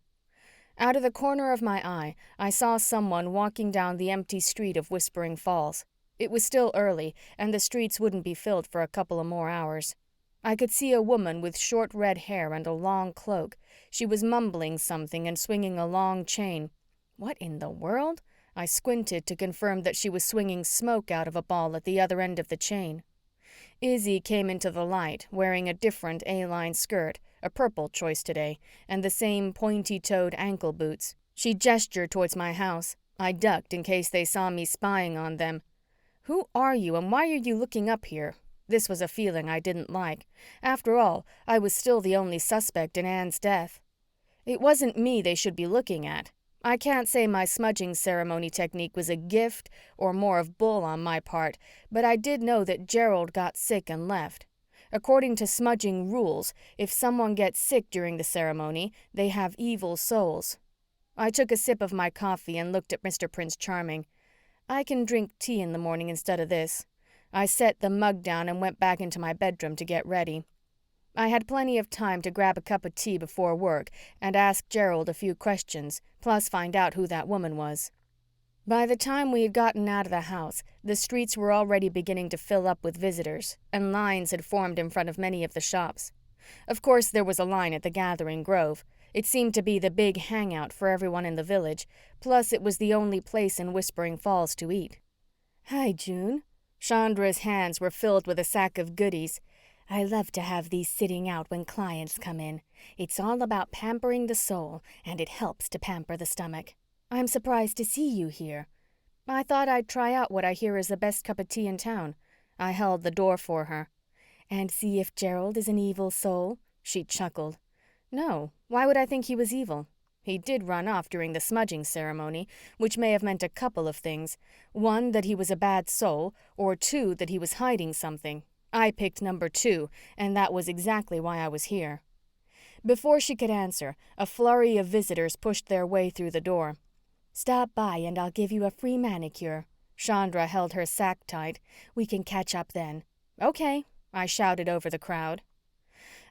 Out of the corner of my eye, I saw someone walking down the empty street of Whispering Falls. It was still early, and the streets wouldn't be filled for a couple of more hours. I could see a woman with short red hair and a long cloak. She was mumbling something and swinging a long chain. What in the world? I squinted to confirm that she was swinging smoke out of a ball at the other end of the chain. Izzy came into the light, wearing a different A-line skirt, a purple choice today, and the same pointy-toed ankle boots. She gestured towards my house. I ducked in case they saw me spying on them. Who are you, and why are you looking up here? This was a feeling I didn't like. After all, I was still the only suspect in Anne's death. It wasn't me they should be looking at. I can't say my smudging ceremony technique was a gift or more of bull on my part, but I did know that Gerald got sick and left. According to smudging rules, if someone gets sick during the ceremony, they have evil souls. I took a sip of my coffee and looked at Mr. Prince Charming. I can drink tea in the morning instead of this. I set the mug down and went back into my bedroom to get ready. I had plenty of time to grab a cup of tea before work and ask Gerald a few questions, plus find out who that woman was. By the time we had gotten out of the house, the streets were already beginning to fill up with visitors, and lines had formed in front of many of the shops. Of course, there was a line at the Gathering Grove. It seemed to be the big hangout for everyone in the village, plus it was the only place in Whispering Falls to eat. "Hi, June." Chandra's hands were filled with a sack of goodies. "I love to have these sitting out when clients come in. It's all about pampering the soul, and it helps to pamper the stomach. I'm surprised to see you here. I thought I'd try out what I hear is the best cup of tea in town." I held the door for her. "And see if Gerald is an evil soul?" She chuckled. "No, why would I think he was evil? He did run off during the smudging ceremony, which may have meant a couple of things. One, that he was a bad soul, or two, that he was hiding something. I picked number 2, and that was exactly why I was here." Before she could answer, a flurry of visitors pushed their way through the door. "Stop by and I'll give you a free manicure." Chandra held her sack tight. "We can catch up then." "Okay," I shouted over the crowd.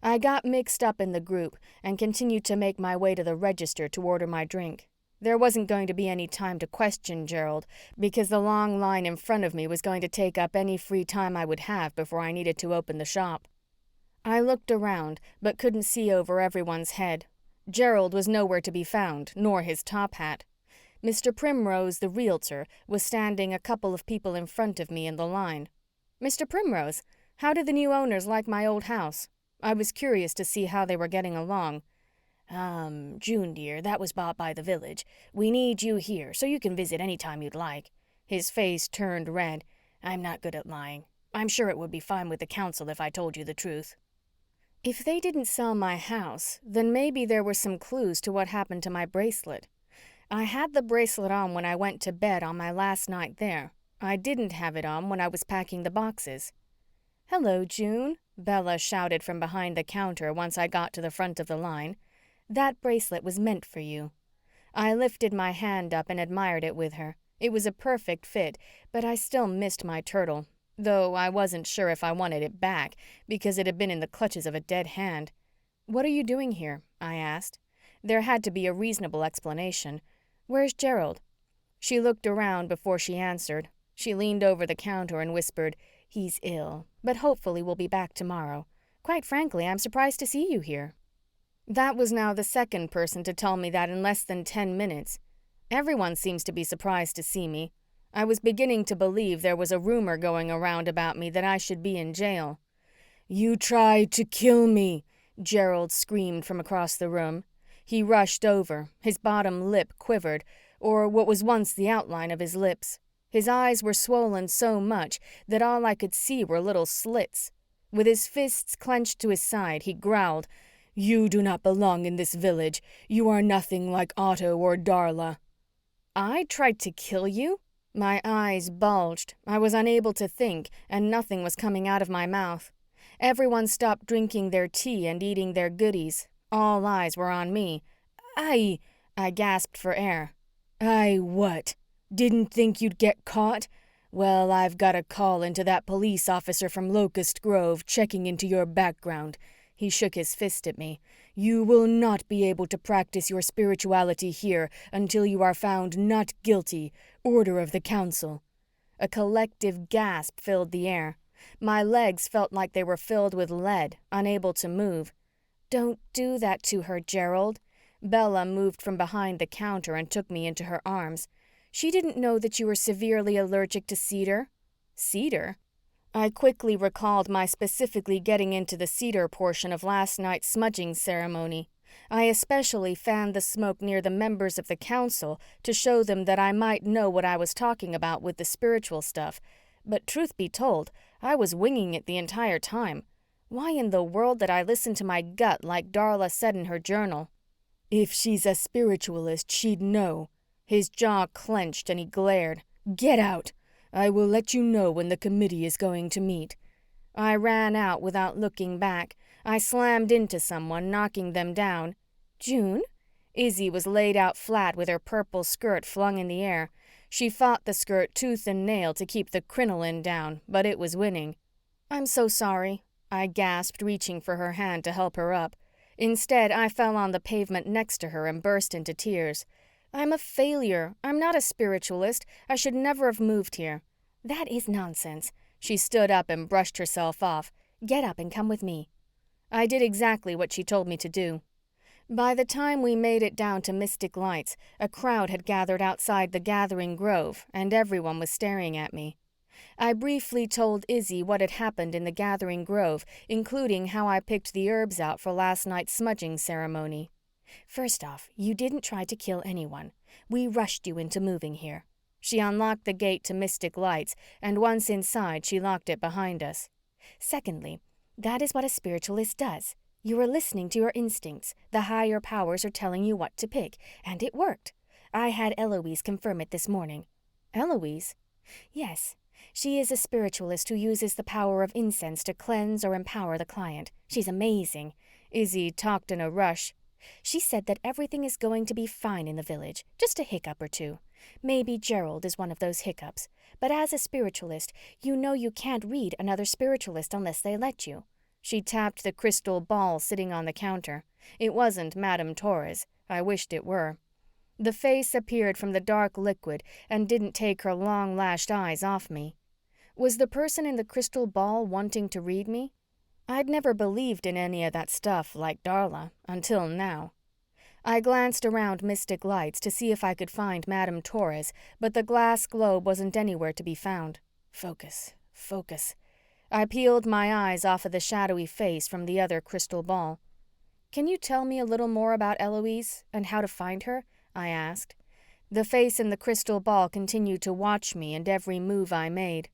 I got mixed up in the group and continued to make my way to the register to order my drink. There wasn't going to be any time to question Gerald because the long line in front of me was going to take up any free time I would have before I needed to open the shop. I looked around but couldn't see over everyone's head. Gerald was nowhere to be found, nor his top hat. Mr. Primrose, the realtor, was standing a couple of people in front of me in the line. "Mr. Primrose, how did the new owners like my old house?" I was curious to see how they were getting along. June dear, that was bought by the village. We need you here, so you can visit any time you'd like." His face turned red. "I'm not good at lying. I'm sure it would be fine with the council if I told you the truth." If they didn't sell my house, then maybe there were some clues to what happened to my bracelet. I had the bracelet on when I went to bed on my last night there. I didn't have it on when I was packing the boxes. "Hello, June," Bella shouted from behind the counter once I got to the front of the line. "That bracelet was meant for you." I lifted my hand up and admired it with her. It was a perfect fit, but I still missed my turtle, though I wasn't sure if I wanted it back because it had been in the clutches of a dead hand. "What are you doing here?" I asked. There had to be a reasonable explanation. "Where's Gerald?" She looked around before she answered. She leaned over the counter and whispered, "He's ill, but hopefully we'll be back tomorrow. Quite frankly, I'm surprised to see you here." That was now the second person to tell me that in less than 10 minutes. Everyone seems to be surprised to see me. I was beginning to believe there was a rumor going around about me that I should be in jail. "You tried to kill me," Gerald screamed from across the room. He rushed over. His bottom lip quivered, or what was once the outline of his lips. His eyes were swollen so much that all I could see were little slits. With his fists clenched to his side, he growled, You do not belong in this village. You are nothing like Otto or Darla." "I tried to kill you?" My eyes bulged. I was unable to think, and nothing was coming out of my mouth. Everyone stopped drinking their tea and eating their goodies. All eyes were on me. I gasped for air. "I what? Didn't think you'd get caught? Well, I've got a call into that police officer from Locust Grove checking into your background." He shook his fist at me. "You will not be able to practice your spirituality here until you are found not guilty. Order of the council." A collective gasp filled the air. My legs felt like they were filled with lead, unable to move. "Don't do that to her, Gerald." Bella moved from behind the counter and took me into her arms. "She didn't know that you were severely allergic to cedar." Cedar? I quickly recalled my specifically getting into the cedar portion of last night's smudging ceremony. I especially fanned the smoke near the members of the council to show them that I might know what I was talking about with the spiritual stuff. But truth be told, I was winging it the entire time. Why in the world did I listen to my gut like Darla said in her journal? "If she's a spiritualist, she'd know." His jaw clenched and he glared. "Get out! I will let you know when the committee is going to meet." I ran out without looking back. I slammed into someone, knocking them down. "June?" Izzy was laid out flat with her purple skirt flung in the air. She fought the skirt tooth and nail to keep the crinoline down, but it was winning. "I'm so sorry," I gasped, reaching for her hand to help her up. Instead, I fell on the pavement next to her and burst into tears. "I'm a failure. I'm not a spiritualist. I should never have moved here." "That is nonsense." She stood up and brushed herself off. "Get up and come with me." I did exactly what she told me to do. By the time we made it down to Mystic Lights, a crowd had gathered outside the Gathering Grove, and everyone was staring at me. I briefly told Izzy what had happened in the Gathering Grove, including how I picked the herbs out for last night's smudging ceremony. "First off, you didn't try to kill anyone. We rushed you into moving here." She unlocked the gate to Mystic Lights, and once inside, she locked it behind us. "Secondly, that is what a spiritualist does. You are listening to your instincts. The higher powers are telling you what to pick, and it worked. I had Eloise confirm it this morning." "Eloise?" "Yes. She is a spiritualist who uses the power of incense to cleanse or empower the client. She's amazing." Izzy talked in a rush. "She said that everything is going to be fine in the village, just a hiccup or two. Maybe Gerald is one of those hiccups. But as a spiritualist, you know you can't read another spiritualist unless they let you." She tapped the crystal ball sitting on the counter. It wasn't Madame Torres. I wished it were. The face appeared from the dark liquid and didn't take her long-lashed eyes off me. Was the person in the crystal ball wanting to read me? I'd never believed in any of that stuff like Darla, until now. I glanced around Mystic Lights to see if I could find Madame Torres, but the glass globe wasn't anywhere to be found. Focus, focus. I peeled my eyes off of the shadowy face from the other crystal ball. "Can you tell me a little more about Eloise and how to find her?" I asked. The face in the crystal ball continued to watch me and every move I made.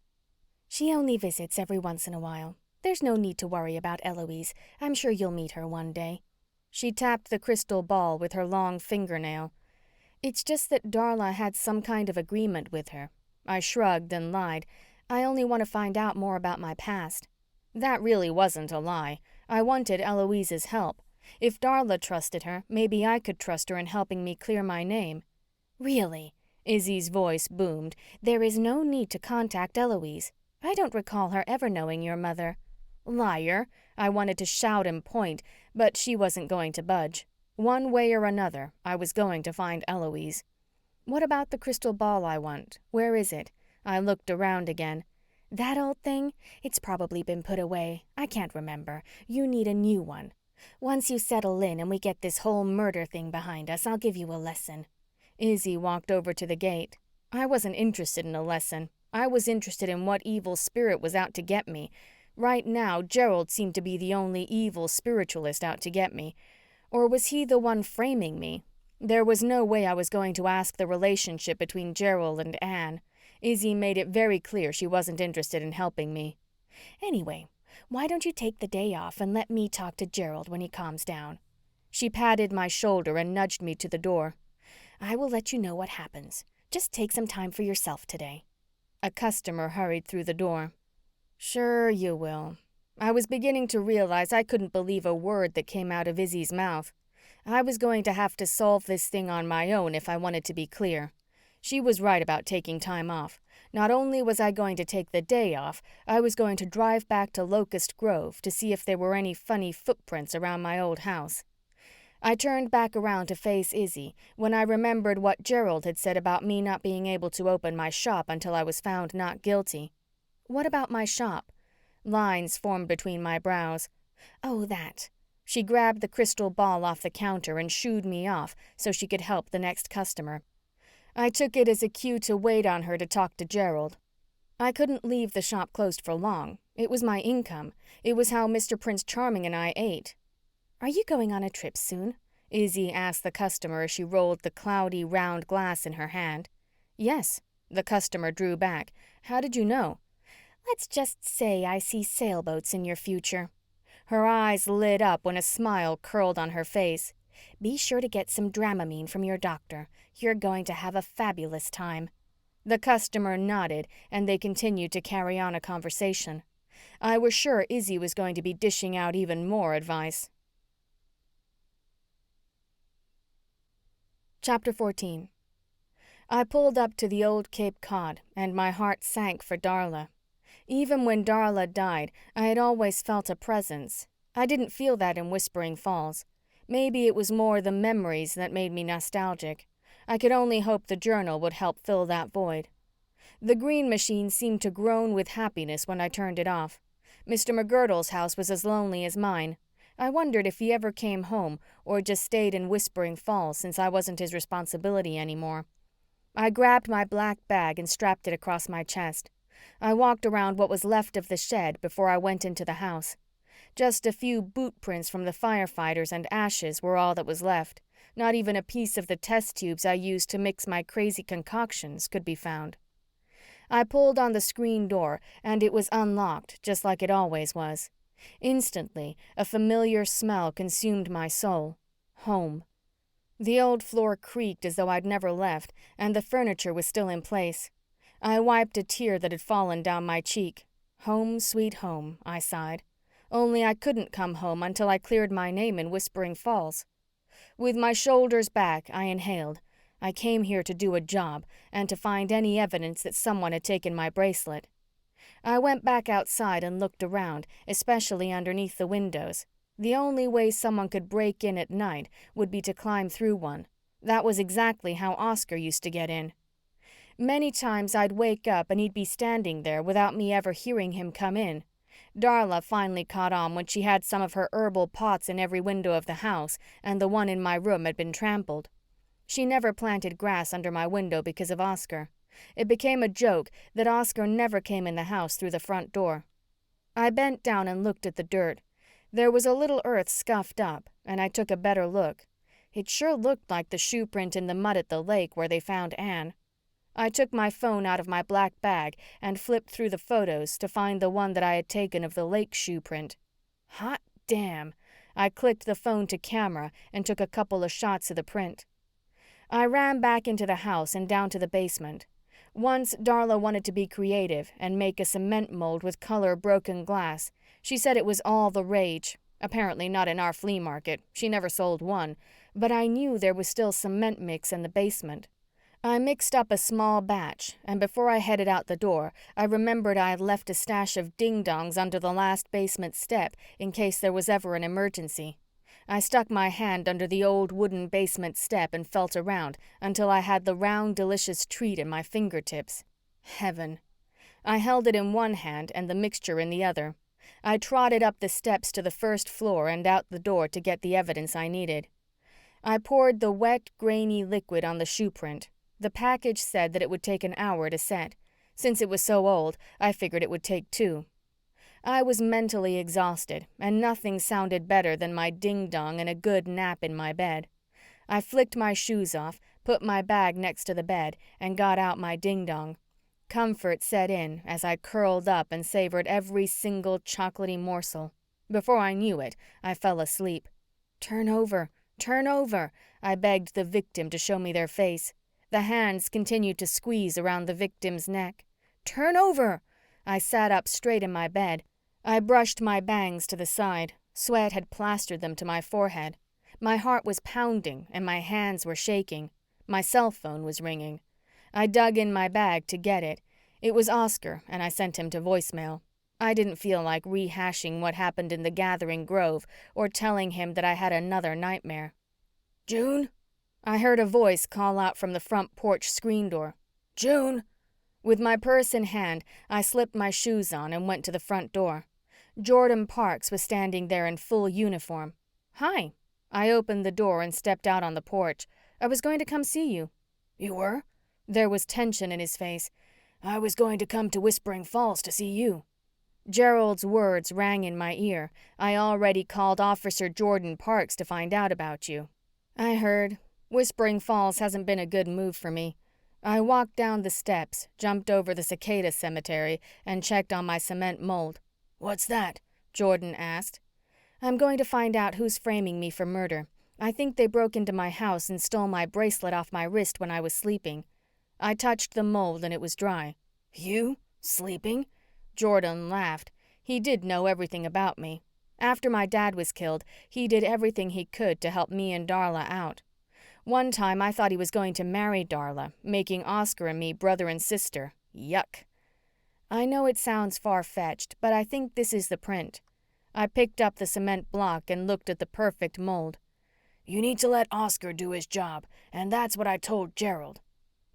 "She only visits every once in a while. There's no need to worry about Eloise. I'm sure you'll meet her one day." She tapped the crystal ball with her long fingernail. "It's just that Darla had some kind of agreement with her." I shrugged and lied. "I only want to find out more about my past." That really wasn't a lie. I wanted Eloise's help. If Darla trusted her, maybe I could trust her in helping me clear my name. "Really?" Izzy's voice boomed. "There is no need to contact Eloise. I don't recall her ever knowing your mother." "Liar." I wanted to shout and point, but she wasn't going to budge. One way or another, I was going to find Eloise. "What about the crystal ball I want? Where is it?" I looked around again. "That old thing? It's probably been put away. I can't remember. You need a new one. Once you settle in and we get this whole murder thing behind us, I'll give you a lesson." Izzy walked over to the gate. I wasn't interested in a lesson. I was interested in what evil spirit was out to get me. Right now, Gerald seemed to be the only evil spiritualist out to get me. Or was he the one framing me? There was no way I was going to ask the relationship between Gerald and Anne. Izzy made it very clear she wasn't interested in helping me. "Anyway, Why don't you take the day off and let me talk to Gerald when he calms down? She patted my shoulder and nudged me to the door. I will let you know what happens. Just take some time for yourself today. A customer hurried through the door. Sure you will. I was beginning to realize I couldn't believe a word that came out of Izzy's mouth. I was going to have to solve this thing on my own if I wanted to be clear. She was right about taking time off. Not only was I going to take the day off, I was going to drive back to Locust Grove to see if there were any funny footprints around my old house. I turned back around to face Izzy when I remembered what Gerald had said about me not being able to open my shop until I was found not guilty. What about my shop? Lines formed between my brows. Oh, that. She grabbed the crystal ball off the counter and shooed me off so she could help the next customer. I took it as a cue to wait on her to talk to Gerald. I couldn't leave the shop closed for long. It was my income. It was how Mr. Prince Charming and I ate. Are you going on a trip soon? Izzy asked the customer as she rolled the cloudy, round glass in her hand. Yes. The customer drew back. How did you know? Let's just say I see sailboats in your future. Her eyes lit up when a smile curled on her face. Be sure to get some Dramamine from your doctor. You're going to have a fabulous time. The customer nodded, and they continued to carry on a conversation. I was sure Izzy was going to be dishing out even more advice. Chapter 14. I pulled up to the old Cape Cod, and my heart sank for Darla. Even when Darla died, I had always felt a presence. I didn't feel that in Whispering Falls. Maybe it was more the memories that made me nostalgic. I could only hope the journal would help fill that void. The green machine seemed to groan with happiness when I turned it off. Mr. McGirdle's house was as lonely as mine. I wondered if he ever came home or just stayed in Whispering Falls since I wasn't his responsibility anymore. I grabbed my black bag and strapped it across my chest. I walked around what was left of the shed before I went into the house. Just a few boot prints from the firefighters and ashes were all that was left. Not even a piece of the test tubes I used to mix my crazy concoctions could be found. I pulled on the screen door, and it was unlocked, just like it always was. Instantly, a familiar smell consumed my soul. Home. The old floor creaked as though I'd never left, and the furniture was still in place. I wiped a tear that had fallen down my cheek. Home, sweet home, I sighed. Only I couldn't come home until I cleared my name in Whispering Falls. With my shoulders back, I inhaled. I came here to do a job and to find any evidence that someone had taken my bracelet. I went back outside and looked around, especially underneath the windows. The only way someone could break in at night would be to climb through one. That was exactly how Oscar used to get in. Many times I'd wake up and he'd be standing there without me ever hearing him come in. Darla finally caught on when she had some of her herbal pots in every window of the house, and the one in my room had been trampled. She never planted grass under my window because of Oscar. It became a joke that Oscar never came in the house through the front door. I bent down and looked at the dirt. There was a little earth scuffed up, and I took a better look. It sure looked like the shoe print in the mud at the lake where they found Anne. I took my phone out of my black bag and flipped through the photos to find the one that I had taken of the lake shoe print. Hot damn! I clicked the phone to camera and took a couple of shots of the print. I ran back into the house and down to the basement. Once Darla wanted to be creative and make a cement mold with color broken glass. She said it was all the rage. Apparently not in our flea market. She never sold one. But I knew there was still cement mix in the basement. I mixed up a small batch, and before I headed out the door, I remembered I had left a stash of ding-dongs under the last basement step in case there was ever an emergency. I stuck my hand under the old wooden basement step and felt around until I had the round, delicious treat in my fingertips. Heaven. I held it in one hand and the mixture in the other. I trotted up the steps to the first floor and out the door to get the evidence I needed. I poured the wet, grainy liquid on the shoe print. The package said that it would take an hour to set. Since it was so old, I figured it would take 2. I was mentally exhausted, and nothing sounded better than my ding-dong and a good nap in my bed. I flicked my shoes off, put my bag next to the bed, and got out my ding-dong. Comfort set in as I curled up and savored every single chocolatey morsel. Before I knew it, I fell asleep. Turn over, turn over, I begged the victim to show me their face. The hands continued to squeeze around the victim's neck. Turn over! I sat up straight in my bed. I brushed my bangs to the side. Sweat had plastered them to my forehead. My heart was pounding and my hands were shaking. My cell phone was ringing. I dug in my bag to get it. It was Oscar, and I sent him to voicemail. I didn't feel like rehashing what happened in the Gathering Grove or telling him that I had another nightmare. "June?" I heard a voice call out from the front porch screen door. "June?" With my purse in hand, I slipped my shoes on and went to the front door. Jordan Parks was standing there in full uniform. "Hi." I opened the door and stepped out on the porch. "I was going to come see you." "You were?" There was tension in his face. "I was going to come to Whispering Falls to see you." Gerald's words rang in my ear. "I already called Officer Jordan Parks to find out about you." "I heard. Whispering Falls hasn't been a good move for me." I walked down the steps, jumped over the cicada cemetery, and checked on my cement mold. "What's that?" Jordan asked. "I'm going to find out who's framing me for murder. I think they broke into my house and stole my bracelet off my wrist when I was sleeping." I touched the mold and it was dry. "You? Sleeping?" Jordan laughed. He did know everything about me. After my dad was killed, he did everything he could to help me and Darla out. One time I thought he was going to marry Darla, making Oscar and me brother and sister. Yuck. "I know it sounds far-fetched, but I think this is the print." I picked up the cement block and looked at the perfect mold. "You need to let Oscar do his job, and that's what I told Gerald."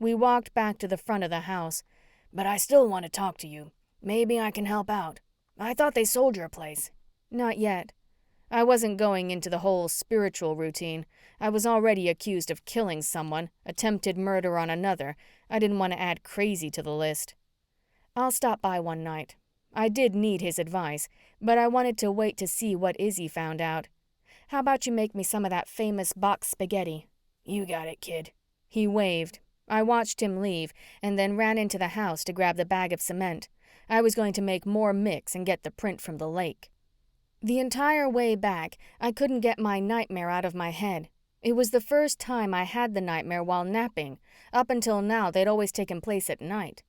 We walked back to the front of the house. "But I still want to talk to you. Maybe I can help out. I thought they sold your place." "Not yet." I wasn't going into the whole spiritual routine. I was already accused of killing someone, attempted murder on another. I didn't want to add crazy to the list. "I'll stop by one night." I did need his advice, but I wanted to wait to see what Izzy found out. "How about you make me some of that famous box spaghetti?" "You got it, kid." He waved. I watched him leave and then ran into the house to grab the bag of cement. I was going to make more mix and get the print from the lake. The entire way back, I couldn't get my nightmare out of my head. It was the first time I had the nightmare while napping. Up until now, they'd always taken place at night.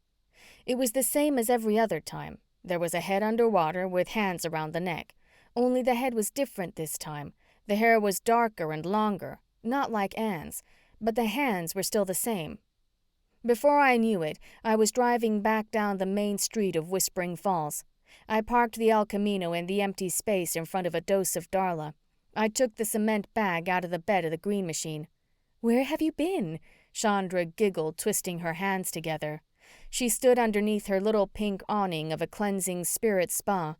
It was the same as every other time. There was a head underwater with hands around the neck. Only the head was different this time. The hair was darker and longer, not like Anne's, but the hands were still the same. Before I knew it, I was driving back down the main street of Whispering Falls. I parked the El Camino in the empty space in front of a Dose of Darla. I took the cement bag out of the bed of the green machine. "Where have you been?" Chandra giggled, twisting her hands together. She stood underneath her little pink awning of a cleansing spirit spa.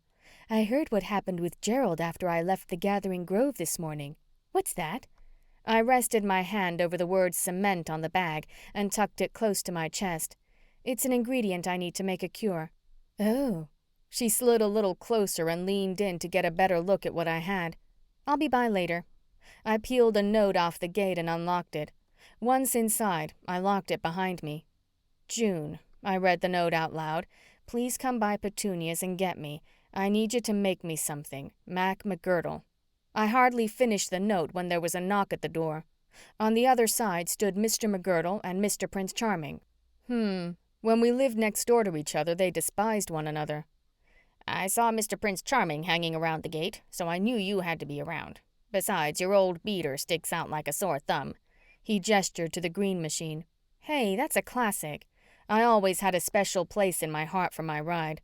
"I heard what happened with Gerald after I left the Gathering Grove this morning." "What's that?" I rested my hand over the word cement on the bag and tucked it close to my chest. "It's an ingredient I need to make a cure." "Oh." She slid a little closer and leaned in to get a better look at what I had. "I'll be by later." I peeled a note off the gate and unlocked it. Once inside, I locked it behind me. "June," I read the note out loud. "Please come by Petunia's and get me. I need you to make me something. Mac McGirdle." I hardly finished the note when there was a knock at the door. On the other side stood Mr. McGirdle and Mr. Prince Charming. When we lived next door to each other, they despised one another. "I saw Mr. Prince Charming hanging around the gate, so I knew you had to be around. Besides, your old beater sticks out like a sore thumb." He gestured to the green machine. "Hey, that's a classic." I always had a special place in my heart for my ride.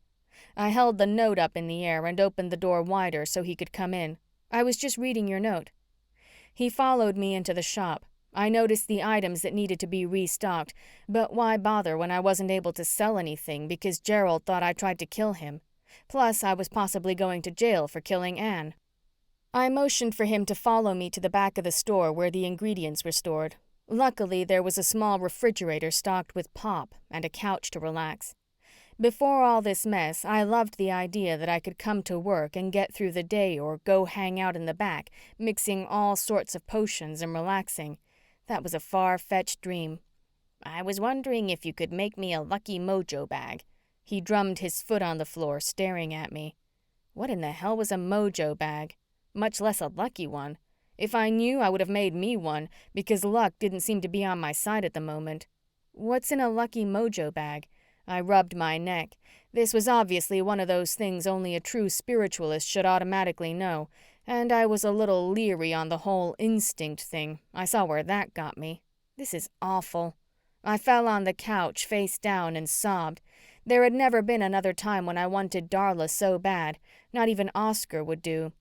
I held the note up in the air and opened the door wider so he could come in. "I was just reading your note." He followed me into the shop. I noticed the items that needed to be restocked, but why bother when I wasn't able to sell anything because Gerald thought I tried to kill him? Plus, I was possibly going to jail for killing Anne. I motioned for him to follow me to the back of the store where the ingredients were stored. Luckily, there was a small refrigerator stocked with pop and a couch to relax. Before all this mess, I loved the idea that I could come to work and get through the day or go hang out in the back, mixing all sorts of potions and relaxing. That was a far-fetched dream. I was wondering if you could make me a lucky mojo bag. He drummed his foot on the floor, staring at me. What in the hell was a mojo bag? Much less a lucky one. If I knew, I would have made me one, because luck didn't seem to be on my side at the moment. What's in a lucky mojo bag? I rubbed my neck. This was obviously one of those things only a true spiritualist should automatically know, and I was a little leery on the whole instinct thing. I saw where that got me. This is awful. I fell on the couch, face down, and sobbed. There had never been another time when I wanted Darla so bad. Not even Oscar would do.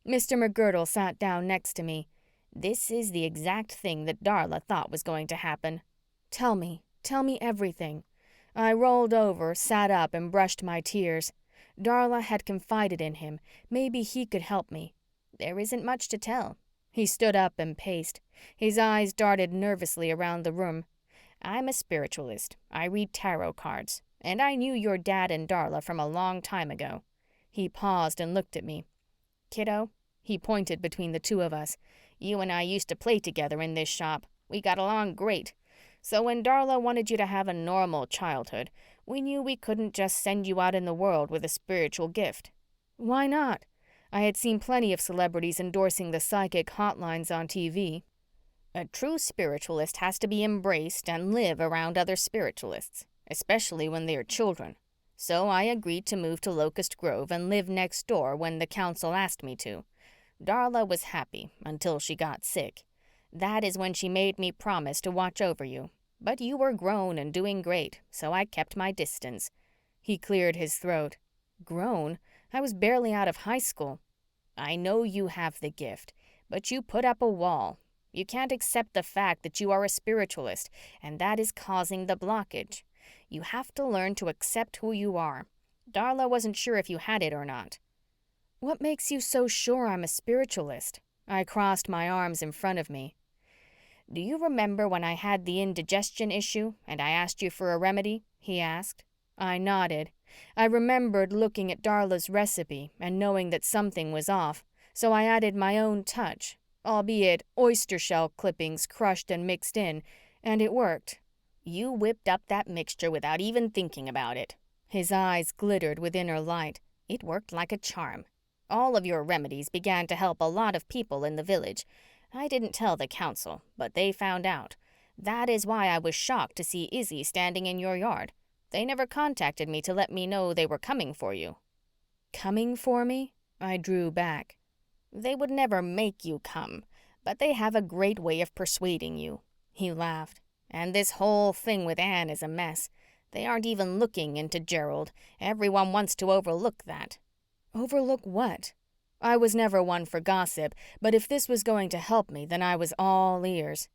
Mr. McGirdle sat down next to me. This is the exact thing that Darla thought was going to happen. Tell me everything. I rolled over, sat up, and brushed my tears. Darla had confided in him. Maybe he could help me. There isn't much to tell. He stood up and paced. His eyes darted nervously around the room. I'm a spiritualist. I read tarot cards. And I knew your dad and Darla from a long time ago. He paused and looked at me. Kiddo, he pointed between the two of us. You and I used to play together in this shop. We got along great. So when Darla wanted you to have a normal childhood, we knew we couldn't just send you out in the world with a spiritual gift. Why not? I had seen plenty of celebrities endorsing the psychic hotlines on TV. A true spiritualist has to be embraced and live around other spiritualists, especially when they are children. So I agreed to move to Locust Grove and live next door when the council asked me to. Darla was happy until she got sick. That is when she made me promise to watch over you. But you were grown and doing great, so I kept my distance. He cleared his throat. Grown? I was barely out of high school. I know you have the gift, but you put up a wall. You can't accept the fact that you are a spiritualist, and that is causing the blockage. You have to learn to accept who you are. Darla wasn't sure if you had it or not. What makes you so sure I'm a spiritualist? I crossed my arms in front of me. Do you remember when I had the indigestion issue and I asked you for a remedy? He asked. I nodded. I remembered looking at Darla's recipe and knowing that something was off, so I added my own touch, albeit oyster shell clippings crushed and mixed in, and it worked. You whipped up that mixture without even thinking about it. His eyes glittered with inner light. It worked like a charm. All of your remedies began to help a lot of people in the village. I didn't tell the council, but they found out. That is why I was shocked to see Izzy standing in your yard. They never contacted me to let me know they were coming for you. Coming for me? I drew back. They would never make you come, but they have a great way of persuading you. He laughed. And this whole thing with Anne is a mess. They aren't even looking into Gerald. Everyone wants to overlook that. Overlook what? I was never one for gossip, but if this was going to help me, then I was all ears.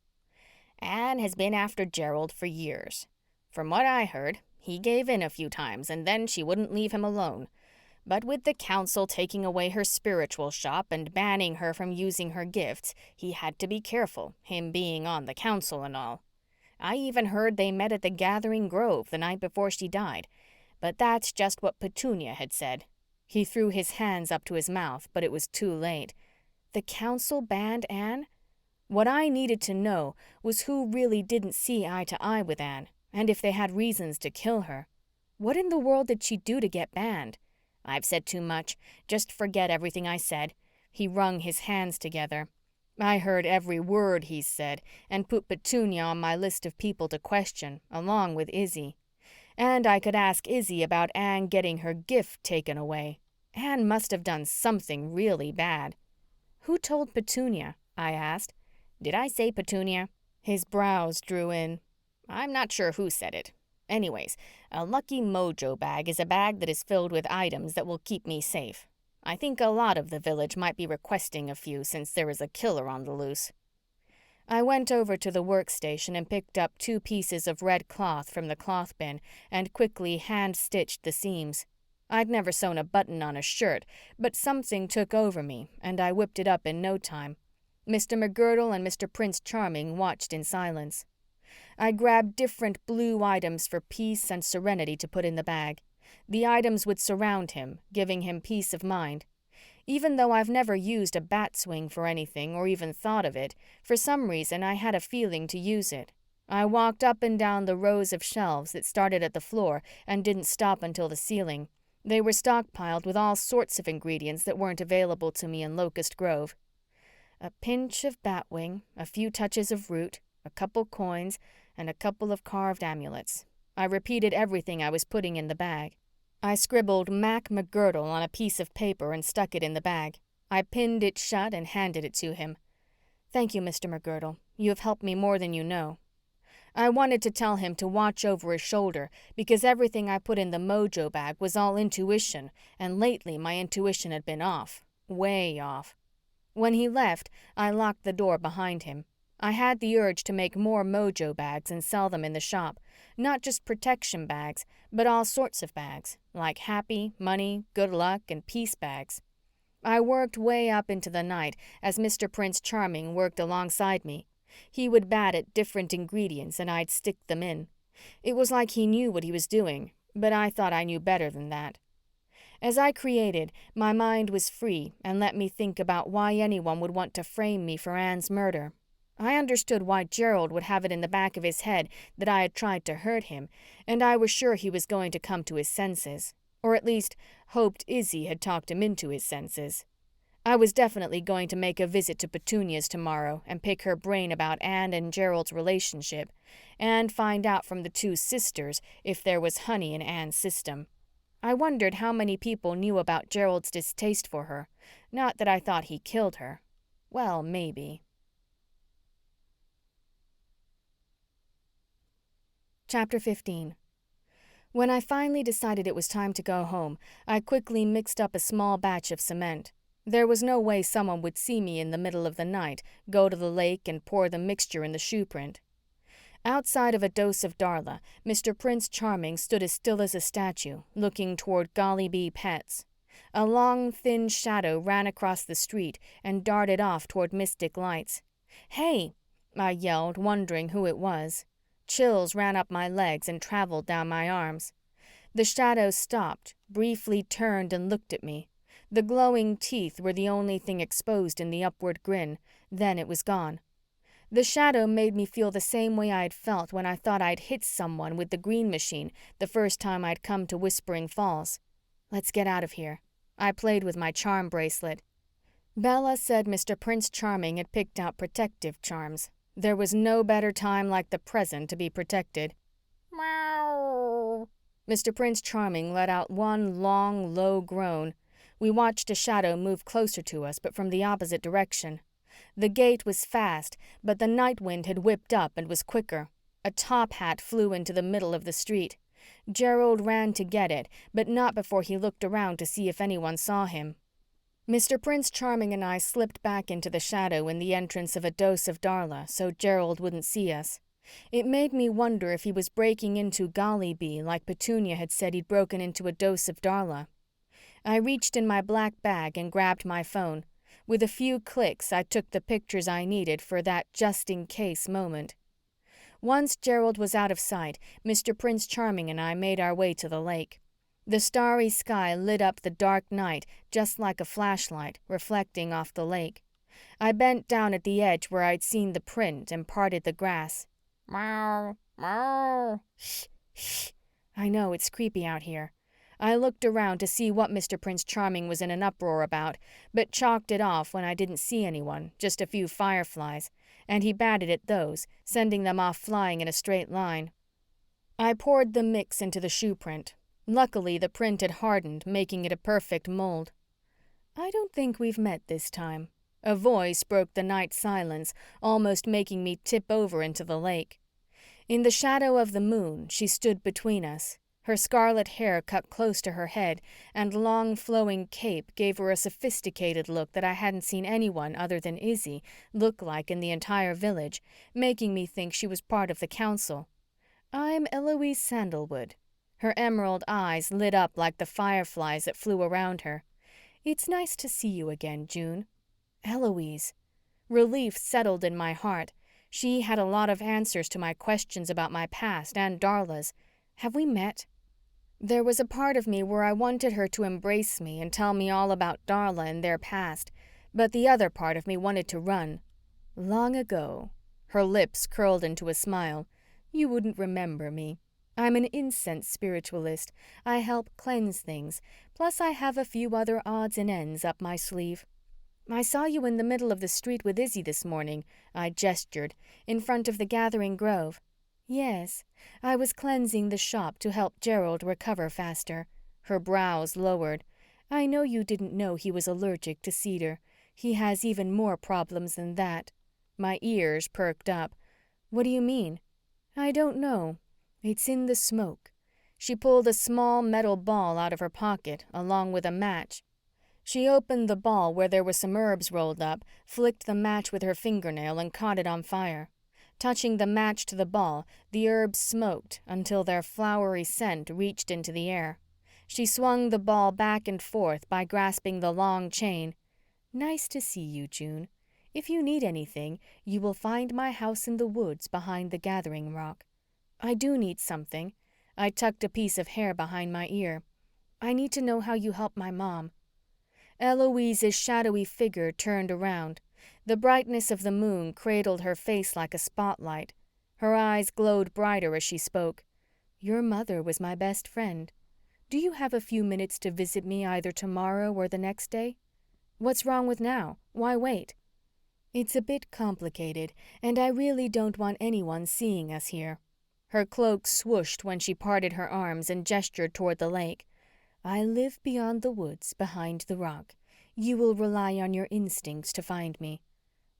Anne has been after Gerald for years. From what I heard, he gave in a few times, and then she wouldn't leave him alone. But with the council taking away her spiritual shop and banning her from using her gifts, he had to be careful, him being on the council and all. I even heard they met at the Gathering Grove the night before she died. But that's just what Petunia had said. He threw his hands up to his mouth, but it was too late. The council banned Anne? What I needed to know was who really didn't see eye to eye with Anne, and if they had reasons to kill her. What in the world did she do to get banned? I've said too much. Just forget everything I said. He wrung his hands together. I heard every word he said and put Petunia on my list of people to question, along with Izzy. And I could ask Izzy about Anne getting her gift taken away. Anne must have done something really bad. Who told Petunia? I asked. Did I say Petunia? His brows drew in. I'm not sure who said it. Anyways, a lucky mojo bag is a bag that is filled with items that will keep me safe. I think a lot of the village might be requesting a few since there is a killer on the loose. I went over to the workstation and picked up 2 pieces of red cloth from the cloth bin and quickly hand-stitched the seams. I'd never sewn a button on a shirt, but something took over me, and I whipped it up in no time. Mr. McGirdle and Mr. Prince Charming watched in silence. I grabbed different blue items for peace and serenity to put in the bag. The items would surround him, giving him peace of mind. Even though I've never used a bat swing for anything or even thought of it, for some reason I had a feeling to use it. I walked up and down the rows of shelves that started at the floor and didn't stop until the ceiling. They were stockpiled with all sorts of ingredients that weren't available to me in Locust Grove. A pinch of batwing, a few touches of root, a couple coins, and a couple of carved amulets. I repeated everything I was putting in the bag. I scribbled Mac McGirdle on a piece of paper and stuck it in the bag. I pinned it shut and handed it to him. "Thank you, Mr. McGirdle. You have helped me more than you know." I wanted to tell him to watch over his shoulder because everything I put in the mojo bag was all intuition, and lately my intuition had been off. Way off. When he left, I locked the door behind him. I had the urge to make more mojo bags and sell them in the shop. Not just protection bags, but all sorts of bags, like happy, money, good luck, and peace bags. I worked way up into the night as Mr. Prince Charming worked alongside me. He would bat at different ingredients and I'd stick them in. It was like he knew what he was doing, but I thought I knew better than that. As I created, my mind was free and let me think about why anyone would want to frame me for Anne's murder. I understood why Gerald would have it in the back of his head that I had tried to hurt him, and I was sure he was going to come to his senses, or at least hoped Izzy had talked him into his senses. I was definitely going to make a visit to Petunia's tomorrow and pick her brain about Anne and Gerald's relationship, and find out from the two sisters if there was honey in Anne's system. I wondered how many people knew about Gerald's distaste for her. Not that I thought he killed her. Well, maybe. Chapter 15. When I finally decided it was time to go home, I quickly mixed up a small batch of cement. There was no way someone would see me in the middle of the night, go to the lake and pour the mixture in the shoe print. Outside of a Dose of Darla, Mr. Prince Charming stood as still as a statue, looking toward Golly Bee Pets. A long, thin shadow ran across the street and darted off toward Mystic Lights. "Hey!" I yelled, wondering who it was. Chills ran up my legs and traveled down my arms. The shadow stopped, briefly turned and looked at me. The glowing teeth were the only thing exposed in the upward grin. Then it was gone. The shadow made me feel the same way I'd felt when I thought I'd hit someone with the green machine the first time I'd come to Whispering Falls. "Let's get out of here." I played with my charm bracelet. Bella said Mr. Prince Charming had picked out protective charms. There was no better time like the present to be protected. Meow. Mr. Prince Charming let out one long, low groan. We watched a shadow move closer to us, but from the opposite direction. The gate was fast, but the night wind had whipped up and was quicker. A top hat flew into the middle of the street. Gerald ran to get it, but not before he looked around to see if anyone saw him. Mr. Prince Charming and I slipped back into the shadow in the entrance of a Dose of Darla so Gerald wouldn't see us. It made me wonder if he was breaking into Golly Bee like Petunia had said he'd broken into a Dose of Darla. I reached in my black bag and grabbed my phone. With a few clicks, I took the pictures I needed for that just-in-case moment. Once Gerald was out of sight, Mr. Prince Charming and I made our way to the lake. The starry sky lit up the dark night just like a flashlight, reflecting off the lake. I bent down at the edge where I'd seen the print and parted the grass. Meow, meow. Shh, shh. I know, it's creepy out here. I looked around to see what Mr. Prince Charming was in an uproar about, but chalked it off when I didn't see anyone, just a few fireflies, and he batted at those, sending them off flying in a straight line. I poured the mix into the shoe print. Luckily, the print had hardened, making it a perfect mold. "I don't think we've met this time." A voice broke the night silence, almost making me tip over into the lake. In the shadow of the moon, she stood between us. Her scarlet hair cut close to her head, and long flowing cape gave her a sophisticated look that I hadn't seen anyone other than Izzy look like in the entire village, making me think she was part of the council. "I'm Eloise Sandalwood." Her emerald eyes lit up like the fireflies that flew around her. "It's nice to see you again, June." Eloise. Relief settled in my heart. She had a lot of answers to my questions about my past and Darla's. Have we met? There was a part of me where I wanted her to embrace me and tell me all about Darla and their past, but the other part of me wanted to run. Long ago. Her lips curled into a smile. You wouldn't remember me. I'm an incense spiritualist. I help cleanse things. Plus, I have a few other odds and ends up my sleeve. I saw you in the middle of the street with Izzy this morning, I gestured, in front of the Gathering Grove. Yes, I was cleansing the shop to help Gerald recover faster. Her brows lowered. I know you didn't know he was allergic to cedar. He has even more problems than that. My ears perked up. What do you mean? I don't know. It's in the smoke. She pulled a small metal ball out of her pocket, along with a match. She opened the ball where there were some herbs rolled up, flicked the match with her fingernail, and caught it on fire. Touching the match to the ball, the herbs smoked until their flowery scent reached into the air. She swung the ball back and forth by grasping the long chain. Nice to see you, June. If you need anything, you will find my house in the woods behind the Gathering Rock. I do need something. I tucked a piece of hair behind my ear. I need to know how you helped my mom. Eloise's shadowy figure turned around. The brightness of the moon cradled her face like a spotlight. Her eyes glowed brighter as she spoke. Your mother was my best friend. Do you have a few minutes to visit me either tomorrow or the next day? What's wrong with now? Why wait? It's a bit complicated, and I really don't want anyone seeing us here. Her cloak swooshed when she parted her arms and gestured toward the lake. I live beyond the woods, behind the rock. You will rely on your instincts to find me.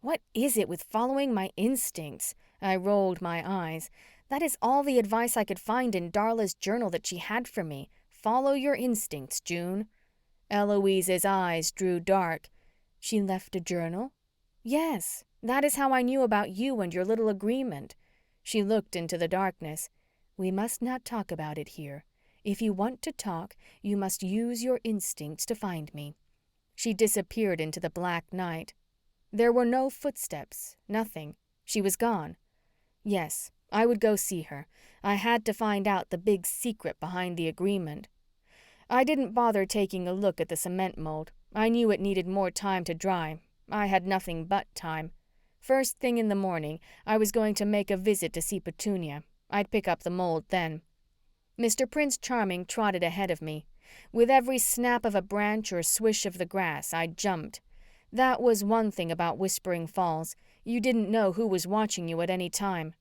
What is it with following my instincts? I rolled my eyes. That is all the advice I could find in Darla's journal that she had for me. Follow your instincts, June. Eloise's eyes drew dark. She left a journal? Yes, that is how I knew about you and your little agreement. She looked into the darkness. We must not talk about it here. If you want to talk, you must use your instincts to find me. She disappeared into the black night. There were no footsteps, nothing. She was gone. Yes, I would go see her. I had to find out the big secret behind the agreement. I didn't bother taking a look at the cement mold. I knew it needed more time to dry. I had nothing but time. First thing in the morning, I was going to make a visit to see Petunia. I'd pick up the mold then. Mr. Prince Charming trotted ahead of me. With every snap of a branch or swish of the grass, I jumped. That was one thing about Whispering Falls. You didn't know who was watching you at any time.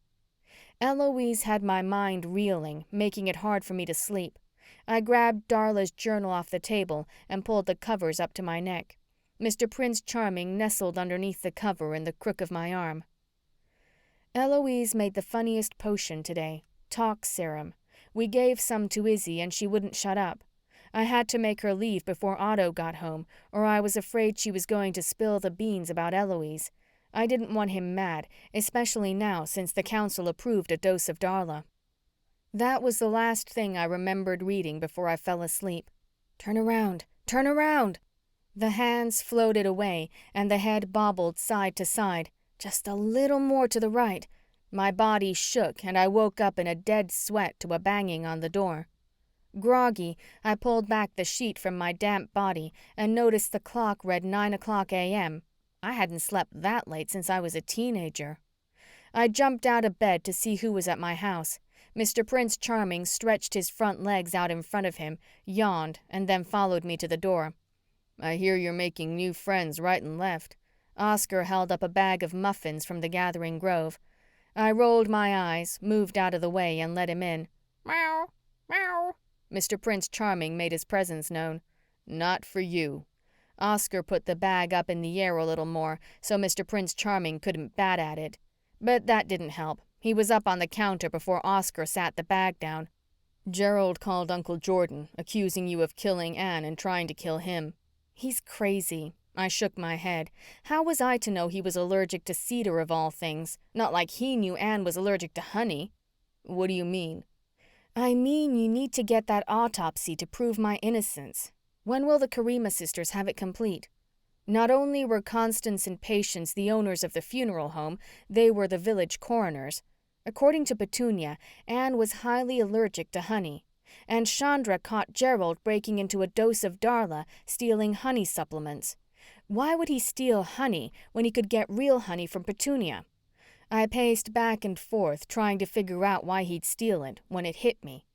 Eloise had my mind reeling, making it hard for me to sleep. I grabbed Darla's journal off the table and pulled the covers up to my neck. Mr. Prince Charming nestled underneath the cover in the crook of my arm. Eloise made the funniest potion today, talk serum. We gave some to Izzy and she wouldn't shut up. I had to make her leave before Otto got home, or I was afraid she was going to spill the beans about Eloise. I didn't want him mad, especially now since the council approved a dose of Darla. That was the last thing I remembered reading before I fell asleep. Turn around! Turn around! The hands floated away and the head bobbled side to side. Just a little more to the right. My body shook and I woke up in a dead sweat to a banging on the door. Groggy, I pulled back the sheet from my damp body and noticed the clock read 9 o'clock a.m. I hadn't slept that late since I was a teenager. I jumped out of bed to see who was at my house. Mr. Prince Charming stretched his front legs out in front of him, yawned, and then followed me to the door. I hear you're making new friends right and left. Oscar held up a bag of muffins from the Gathering Grove. I rolled my eyes, moved out of the way, and let him in. Meow, meow. Mr. Prince Charming made his presence known. Not for you. Oscar put the bag up in the air a little more, so Mr. Prince Charming couldn't bat at it. But that didn't help. He was up on the counter before Oscar sat the bag down. Gerald called Uncle Jordan, accusing you of killing Anne and trying to kill him. He's crazy. I shook my head. How was I to know he was allergic to cedar of all things? Not like he knew Anne was allergic to honey. What do you mean? I mean you need to get that autopsy to prove my innocence. When will the Karima sisters have it complete? Not only were Constance and Patience the owners of the funeral home, they were the village coroners. According to Petunia, Anne was highly allergic to honey. And Chandra caught Gerald breaking into a dose of Darla, stealing honey supplements. Why would he steal honey when he could get real honey from Petunia? I paced back and forth, trying to figure out why he'd steal it, when it hit me.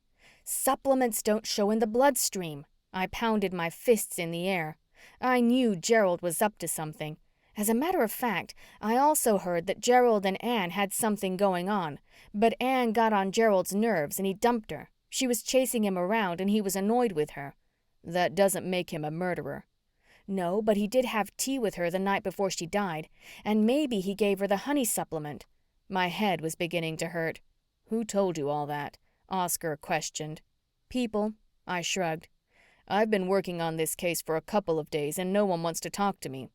Supplements don't show in the bloodstream. I pounded my fists in the air. I knew Gerald was up to something. As a matter of fact, I also heard that Gerald and Anne had something going on, but Anne got on Gerald's nerves and he dumped her. She was chasing him around and he was annoyed with her. That doesn't make him a murderer. No, but he did have tea with her the night before she died, and maybe he gave her the honey supplement. My head was beginning to hurt. Who told you all that? Oscar questioned. People. I shrugged. I've been working on this case for a couple of days and no one wants to talk to me.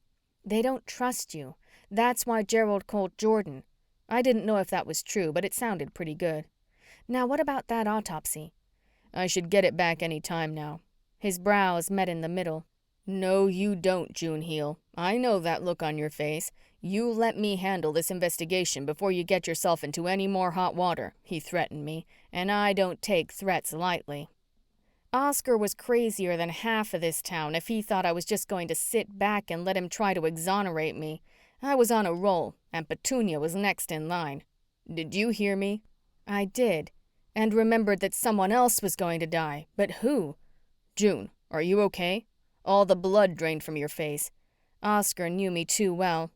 They don't trust you. That's why Gerald called Jordan. I didn't know if that was true, but it sounded pretty good. Now, what about that autopsy? I should get it back any time now. His brows met in the middle. No, you don't, Juneheel. I know that look on your face. You let me handle this investigation before you get yourself into any more hot water, he threatened me, and I don't take threats lightly. Oscar was crazier than half of this town if he thought I was just going to sit back and let him try to exonerate me. I was on a roll, and Petunia was next in line. Did you hear me? I did, and remembered that someone else was going to die, but who? June, are you okay? All the blood drained from your face. Oscar knew me too well.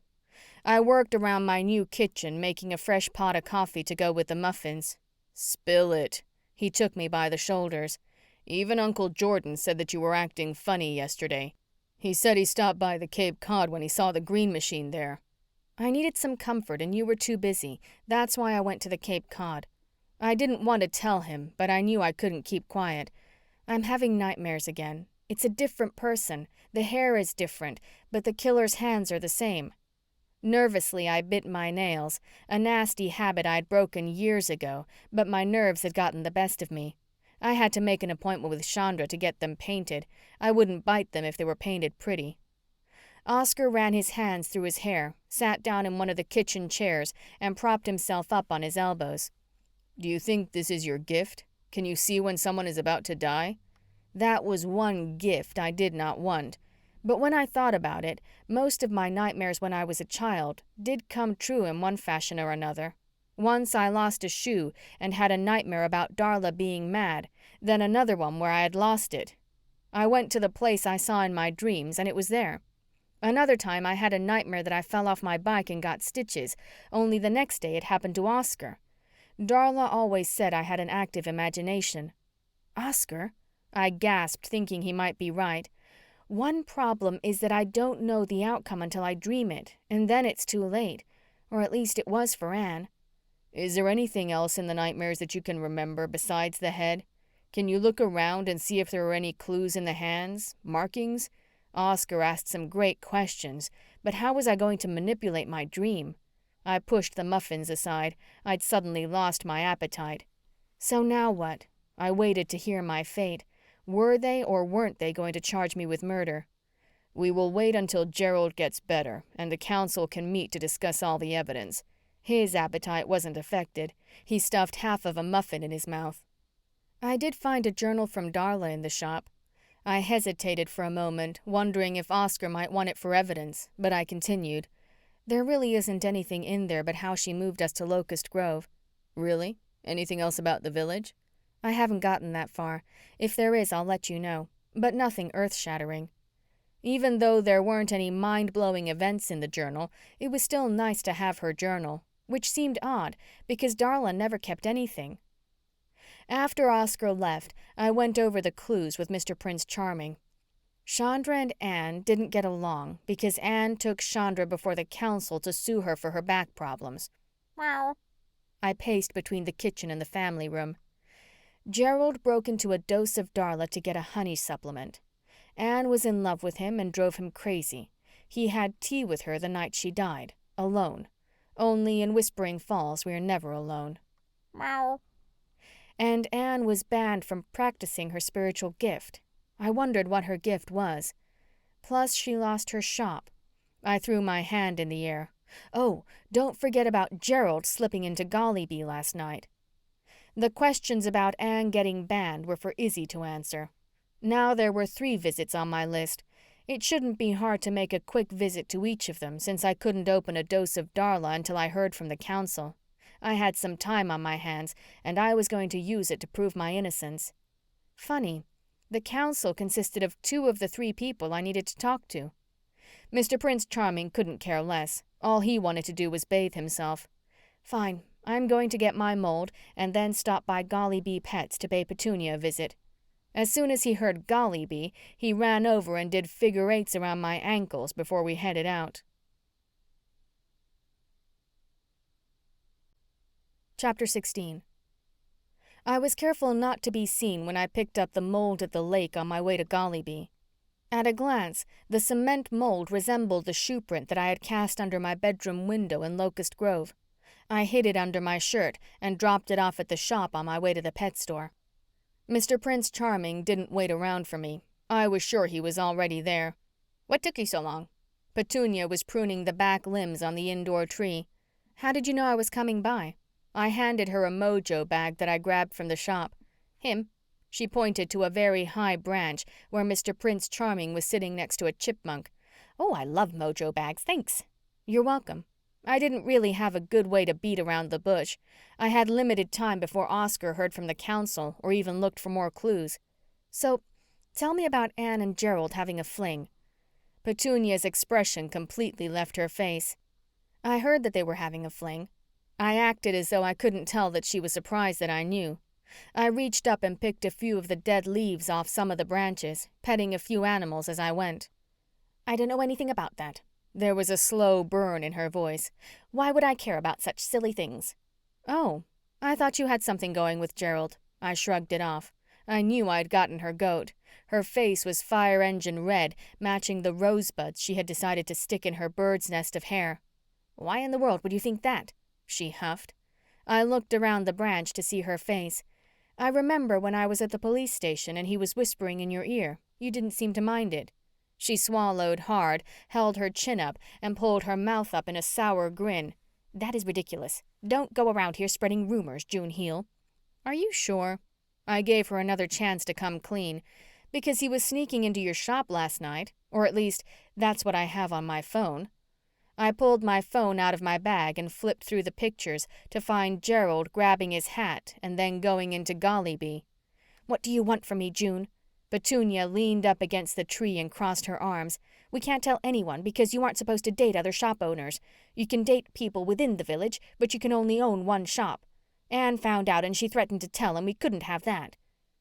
I worked around my new kitchen, making a fresh pot of coffee to go with the muffins. Spill it. He took me by the shoulders. Even Uncle Jordan said that you were acting funny yesterday. He said he stopped by the Cape Cod when he saw the green machine there. I needed some comfort and you were too busy. That's why I went to the Cape Cod. I didn't want to tell him, but I knew I couldn't keep quiet. I'm having nightmares again. It's a different person. The hair is different, but the killer's hands are the same. Nervously, I bit my nails, a nasty habit I'd broken years ago, but my nerves had gotten the best of me. I had to make an appointment with Chandra to get them painted. I wouldn't bite them if they were painted pretty. Oscar ran his hands through his hair, sat down in one of the kitchen chairs, and propped himself up on his elbows. Do you think this is your gift? Can you see when someone is about to die? That was one gift I did not want. But when I thought about it, most of my nightmares when I was a child did come true in one fashion or another. Once I lost a shoe and had a nightmare about Darla being mad, then another one where I had lost it. I went to the place I saw in my dreams, and it was there. Another time I had a nightmare that I fell off my bike and got stitches, only the next day it happened to Oscar. Darla always said I had an active imagination. Oscar? I gasped, thinking he might be right. One problem is that I don't know the outcome until I dream it, and then it's too late. Or at least it was for Anne. Is there anything else in the nightmares that you can remember besides the head? Can you look around and see if there are any clues in the hands? Markings? Oscar asked some great questions, but how was I going to manipulate my dream? I pushed the muffins aside. I'd suddenly lost my appetite. So now what? I waited to hear my fate. Were they or weren't they going to charge me with murder? We will wait until Gerald gets better and the council can meet to discuss all the evidence. His appetite wasn't affected. He stuffed half of a muffin in his mouth. I did find a journal from Darla in the shop. I hesitated for a moment, wondering if Oscar might want it for evidence, but I continued. There really isn't anything in there but how she moved us to Locust Grove. Really? Anything else about the village? I haven't gotten that far. If there is, I'll let you know. But nothing earth-shattering. Even though there weren't any mind-blowing events in the journal, it was still nice to have her journal, which seemed odd because Darla never kept anything. After Oscar left, I went over the clues with Mr. Prince Charming. Chandra and Anne didn't get along because Anne took Chandra before the council to sue her for her back problems. Meow. I paced between the kitchen and the family room. Gerald broke into a Dose of Darla to get a honey supplement. Anne was in love with him and drove him crazy. He had tea with her the night she died, alone. Only in Whispering Falls we are never alone. Meow. And Anne was banned from practicing her spiritual gift. I wondered what her gift was. Plus, she lost her shop. I threw my hand in the air. Oh, don't forget about Gerald slipping into Gollybee last night. The questions about Anne getting banned were for Izzy to answer. Now there were 3 visits on my list. It shouldn't be hard to make a quick visit to each of them, since I couldn't open a dose of Darla until I heard from the council. I had some time on my hands, and I was going to use it to prove my innocence. Funny, the council consisted of 2 of the 3 people I needed to talk to. Mr. Prince Charming couldn't care less. All he wanted to do was bathe himself. Fine, I'm going to get my mold and then stop by Golly Bee Pets to pay Petunia a visit. As soon as he heard Golly Bee, he ran over and did figure 8s around my ankles before we headed out. Chapter 16. I was careful not to be seen when I picked up the mold at the lake on my way to Golly Bee. At a glance, the cement mold resembled the shoe print that I had cast under my bedroom window in Locust Grove. I hid it under my shirt and dropped it off at the shop on my way to the pet store. Mr. Prince Charming didn't wait around for me. I was sure he was already there. "What took you so long?" Petunia was pruning the back limbs on the indoor tree. "How did you know I was coming by?" I handed her a mojo bag that I grabbed from the shop. "Him." She pointed to a very high branch where Mr. Prince Charming was sitting next to a chipmunk. "Oh, I love mojo bags, thanks." "You're welcome." I didn't really have a good way to beat around the bush. I had limited time before Oscar heard from the council or even looked for more clues. "So, tell me about Anne and Gerald having a fling." Petunia's expression completely left her face. "I heard that they were having a fling." I acted as though I couldn't tell that she was surprised that I knew. I reached up and picked a few of the dead leaves off some of the branches, petting a few animals as I went. "I don't know anything about that." There was a slow burn in her voice. "Why would I care about such silly things?" "Oh, I thought you had something going with Gerald." I shrugged it off. I knew I'd gotten her goat. Her face was fire engine red, matching the rosebuds she had decided to stick in her bird's nest of hair. "Why in the world would you think that?" she huffed. I looked around the branch to see her face. "I remember when I was at the police station and he was whispering in your ear. You didn't seem to mind it." She swallowed hard, held her chin up, and pulled her mouth up in a sour grin. "That is ridiculous. Don't go around here spreading rumors, June Heel." "Are you sure?" I gave her another chance to come clean. "Because he was sneaking into your shop last night, or at least that's what I have on my phone." I pulled my phone out of my bag and flipped through the pictures to find Gerald grabbing his hat and then going into Golly Bee. "What do you want from me, June?" Petunia leaned up against the tree and crossed her arms. "We can't tell anyone because you aren't supposed to date other shop owners. You can date people within the village, but you can only own one shop. Anne found out and she threatened to tell, and we couldn't have that."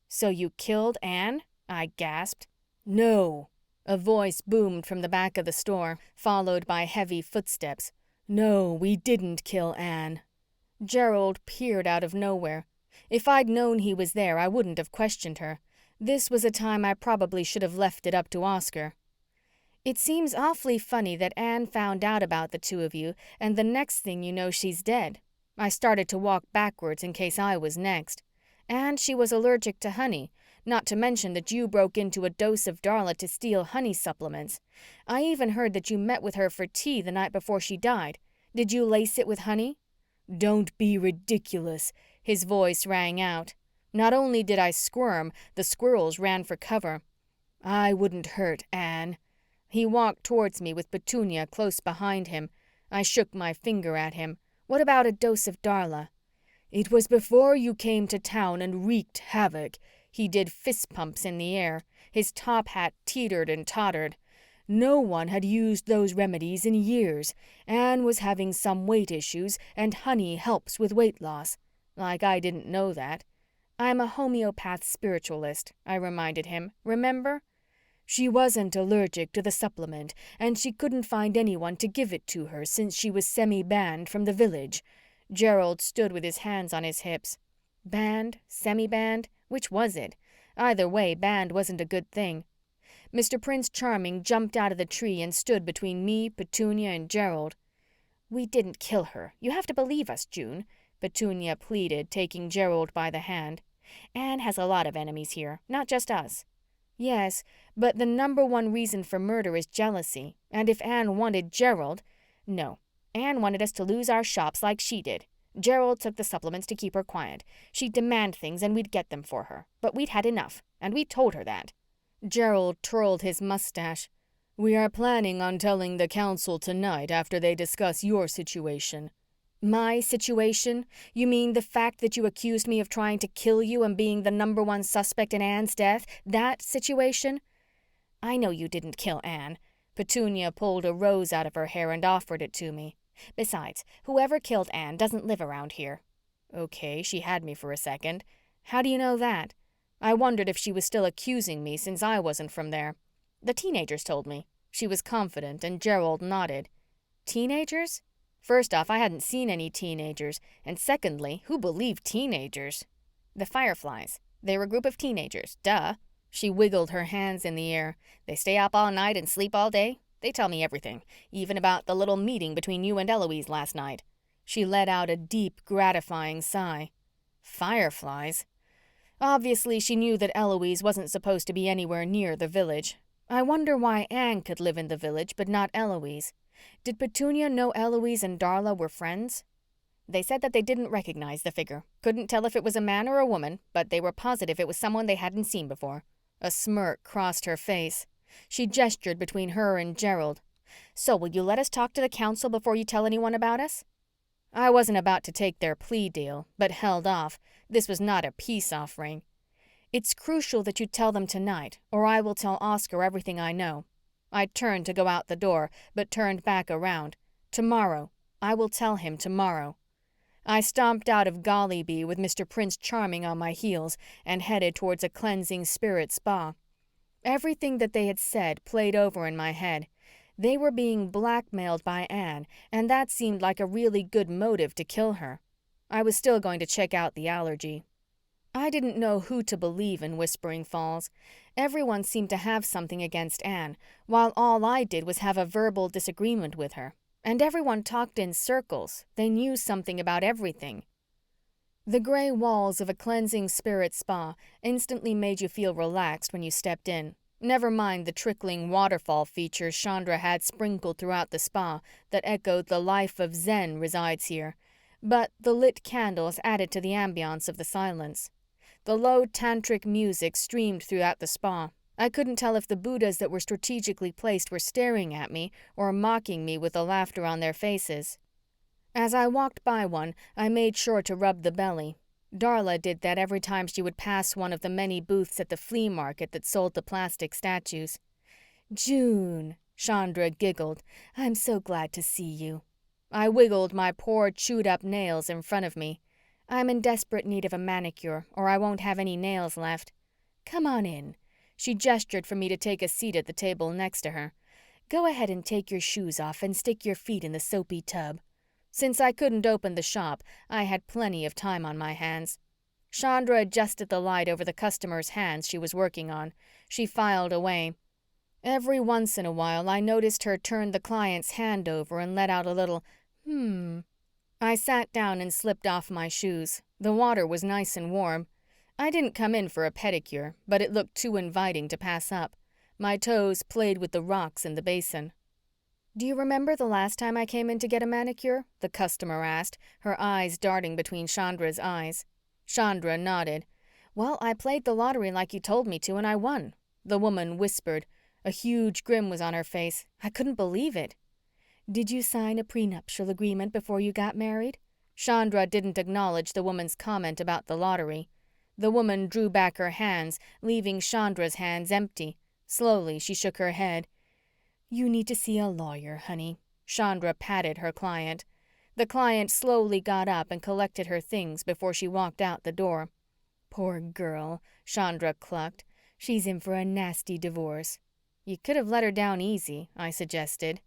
"So you killed Anne?" I gasped. "No." A voice boomed from the back of the store, followed by heavy footsteps. "No, we didn't kill Anne." Gerald peered out of nowhere. If I'd known he was there, I wouldn't have questioned her. This was a time I probably should have left it up to Oscar. "It seems awfully funny that Anne found out about the 2 of you, and the next thing you know she's dead." I started to walk backwards in case I was next. "And she was allergic to honey, not to mention that you broke into a Dose of Darla to steal honey supplements. I even heard that you met with her for tea the night before she died. Did you lace it with honey?" "Don't be ridiculous," his voice rang out. Not only did I squirm, the squirrels ran for cover. "I wouldn't hurt Anne." He walked towards me with Petunia close behind him. I shook my finger at him. "What about a dose of Darla?" "It was before you came to town and wreaked havoc." He did fist pumps in the air. His top hat teetered and tottered. "No one had used those remedies in years. Anne was having some weight issues, and honey helps with weight loss." Like I didn't know that. "I'm a homeopath spiritualist," I reminded him. "Remember?" "She wasn't allergic to the supplement, and she couldn't find anyone to give it to her since she was semi-banned from the village." Gerald stood with his hands on his hips. Banned? Semi-banned? Which was it? Either way, banned wasn't a good thing. Mr. Prince Charming jumped out of the tree and stood between me, Petunia, and Gerald. "We didn't kill her. You have to believe us, June," Petunia pleaded, taking Gerald by the hand. "Anne has a lot of enemies here, not just us." "Yes, but the number 1 reason for murder is jealousy. And if Anne wanted Gerald—" "No, Anne wanted us to lose our shops like she did. Gerald took the supplements to keep her quiet. She'd demand things and we'd get them for her. But we'd had enough, and we told her that." Gerald twirled his mustache. We are planning on telling the council tonight after they discuss your situation. My situation? You mean the fact that you accused me of trying to kill you and being the #1 suspect in Anne's death? That situation? I know you didn't kill Anne. Petunia pulled a rose out of her hair and offered it to me. Besides, whoever killed Anne doesn't live around here. Okay, she had me for a second. How do you know that? I wondered if she was still accusing me since I wasn't from there. The teenagers told me. She was confident, and Gerald nodded. Teenagers? First off, I hadn't seen any teenagers, and secondly, who believed teenagers? The Fireflies. They were a group of teenagers. Duh. She wiggled her hands in the air. They stay up all night and sleep all day. They tell me everything, even about the little meeting between you and Eloise last night. She let out a deep, gratifying sigh. Fireflies? Obviously, she knew that Eloise wasn't supposed to be anywhere near the village. I wonder why Anne could live in the village, but not Eloise. Did Petunia know Eloise and Darla were friends? They said that they didn't recognize the figure. Couldn't tell if it was a man or a woman, but they were positive it was someone they hadn't seen before. A smirk crossed her face. She gestured between her and Gerald. So will you let us talk to the council before you tell anyone about us? I wasn't about to take their plea deal, but held off. This was not a peace offering. It's crucial that you tell them tonight, or I will tell Oscar everything I know. I turned to go out the door, but turned back around. Tomorrow. I will tell him tomorrow. I stomped out of Gollyby with Mr. Prince Charming on my heels and headed towards a cleansing spirit spa. Everything that they had said played over in my head. They were being blackmailed by Anne, and that seemed like a really good motive to kill her. I was still going to check out the allergy. I didn't know who to believe in Whispering Falls. Everyone seemed to have something against Anne, while all I did was have a verbal disagreement with her. And everyone talked in circles. They knew something about everything. The gray walls of a cleansing spirit spa instantly made you feel relaxed when you stepped in. Never mind the trickling waterfall features Chandra had sprinkled throughout the spa that echoed the life of Zen resides here. But the lit candles added to the ambiance of the silence. The low tantric music streamed throughout the spa. I couldn't tell if the Buddhas that were strategically placed were staring at me or mocking me with the laughter on their faces. As I walked by one, I made sure to rub the belly. Darla did that every time she would pass one of the many booths at the flea market that sold the plastic statues. June, Chandra giggled. I'm so glad to see you. I wiggled my poor chewed-up nails in front of me. I'm in desperate need of a manicure, or I won't have any nails left. Come on in. She gestured for me to take a seat at the table next to her. Go ahead and take your shoes off and stick your feet in the soapy tub. Since I couldn't open the shop, I had plenty of time on my hands. Chandra adjusted the light over the customer's hands she was working on. She filed away. Every once in a while, I noticed her turn the client's hand over and let out a little, I sat down and slipped off my shoes. The water was nice and warm. I didn't come in for a pedicure, but it looked too inviting to pass up. My toes played with the rocks in the basin. Do you remember the last time I came in to get a manicure? The customer asked, her eyes darting between Chandra's eyes. Chandra nodded. Well, I played the lottery like you told me to, and I won. The woman whispered. A huge grin was on her face. I couldn't believe it. Did you sign a prenuptial agreement before you got married? Chandra didn't acknowledge the woman's comment about the lottery. The woman drew back her hands, leaving Chandra's hands empty. Slowly, she shook her head. You need to see a lawyer, honey. Chandra patted her client. The client slowly got up and collected her things before she walked out the door. Poor girl, Chandra clucked. She's in for a nasty divorce. You could have let her down easy, I suggested.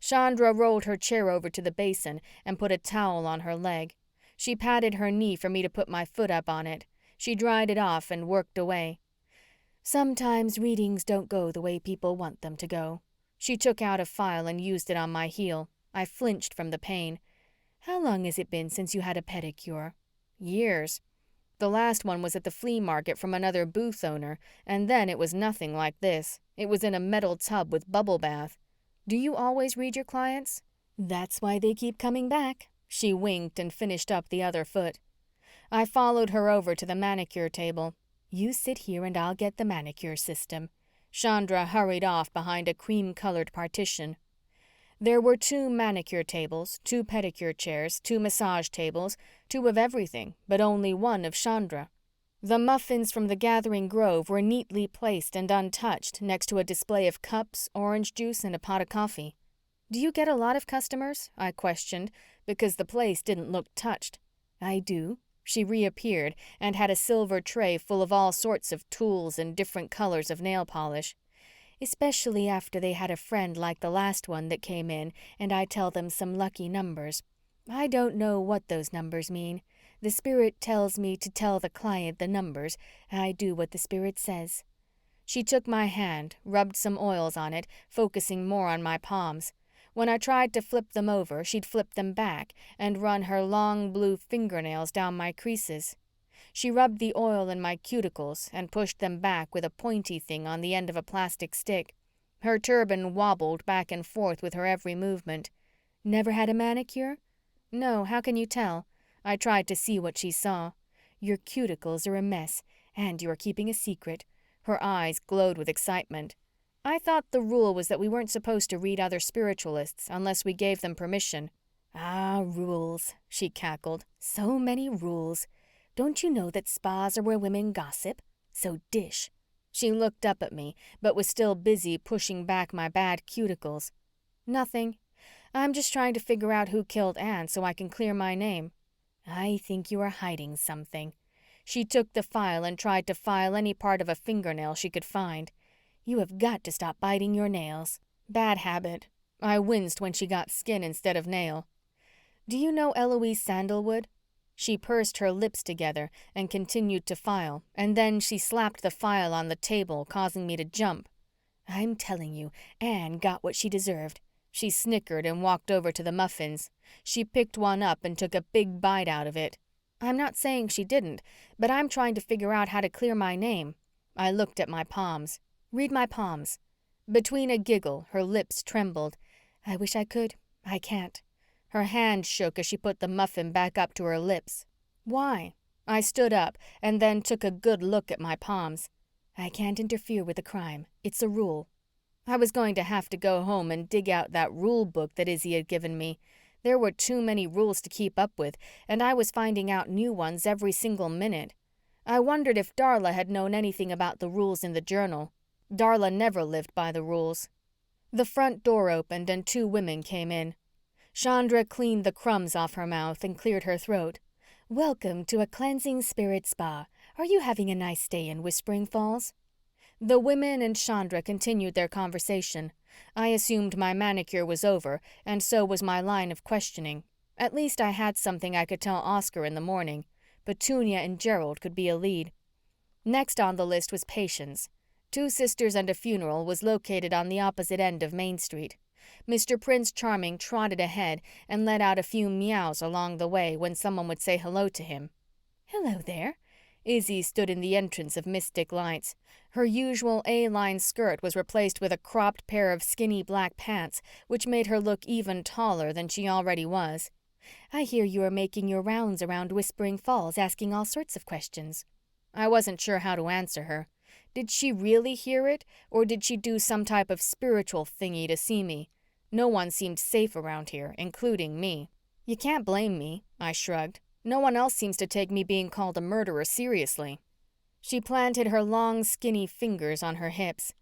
Chandra rolled her chair over to the basin and put a towel on her leg. She patted her knee for me to put my foot up on it. She dried it off and worked away. Sometimes readings don't go the way people want them to go. She took out a file and used it on my heel. I flinched from the pain. How long has it been since you had a pedicure? Years. The last one was at the flea market from another booth owner, and then it was nothing like this. It was in a metal tub with bubble bath. Do you always read your clients? That's why they keep coming back. She winked and finished up the other foot. I followed her over to the manicure table. You sit here and I'll get the manicure system. Chandra hurried off behind a cream-colored partition. There were 2 manicure tables, 2 pedicure chairs, 2 massage tables, 2 of everything, but only 1 of Chandra. The muffins from the Gathering Grove were neatly placed and untouched next to a display of cups, orange juice, and a pot of coffee. "Do you get a lot of customers?" I questioned, because the place didn't look touched. "I do." She reappeared and had a silver tray full of all sorts of tools and different colors of nail polish. "Especially after they had a friend like the last one that came in and I tell them some lucky numbers. I don't know what those numbers mean. The spirit tells me to tell the client the numbers. I do what the spirit says." She took my hand, rubbed some oils on it, focusing more on my palms. When I tried to flip them over, she'd flip them back and run her long blue fingernails down my creases. She rubbed the oil in my cuticles and pushed them back with a pointy thing on the end of a plastic stick. Her turban wobbled back and forth with her every movement. "Never had a manicure?" "No, how can you tell?" I tried to see what she saw. "Your cuticles are a mess, and you're keeping a secret." Her eyes glowed with excitement. "I thought the rule was that we weren't supposed to read other spiritualists unless we gave them permission." "Ah, rules," she cackled. "So many rules. Don't you know that spas are where women gossip? So dish." She looked up at me, but was still busy pushing back my bad cuticles. "Nothing. I'm just trying to figure out who killed Anne so I can clear my name." "I think you are hiding something." She took the file and tried to file any part of a fingernail she could find. "You have got to stop biting your nails." "Bad habit." I winced when she got skin instead of nail. "Do you know Eloise Sandalwood?" She pursed her lips together and continued to file, and then she slapped the file on the table, causing me to jump. "I'm telling you, Anne got what she deserved." She snickered and walked over to the muffins. She picked one up and took a big bite out of it. "I'm not saying she didn't, but I'm trying to figure out how to clear my name." I looked at my palms. "Read my palms." Between a giggle, her lips trembled. "I wish I could. I can't." Her hand shook as she put the muffin back up to her lips. "Why?" I stood up and then took a good look at my palms. "I can't interfere with a crime. It's a rule." I was going to have to go home and dig out that rule book that Izzy had given me. There were too many rules to keep up with, and I was finding out new ones every single minute. I wondered if Darla had known anything about the rules in the journal. Darla never lived by the rules. The front door opened and 2 women came in. Chandra cleaned the crumbs off her mouth and cleared her throat. "Welcome to a cleansing spirit spa. Are you having a nice stay in Whispering Falls?" The women and Chandra continued their conversation. I assumed my manicure was over, and so was my line of questioning. At least I had something I could tell Oscar in the morning. Petunia and Gerald could be a lead. Next on the list was Patience. 2 Sisters and a Funeral was located on the opposite end of Main Street. Mr. Prince Charming trotted ahead and let out a few meows along the way when someone would say hello to him. "Hello there." Izzy stood in the entrance of Mystic Lights. Her usual A-line skirt was replaced with a cropped pair of skinny black pants, which made her look even taller than she already was. "I hear you are making your rounds around Whispering Falls, asking all sorts of questions." I wasn't sure how to answer her. Did she really hear it, or did she do some type of spiritual thingy to see me? No one seemed safe around here, including me. "You can't blame me," I shrugged. "No one else seems to take me being called a murderer seriously." She planted her long, skinny fingers on her hips.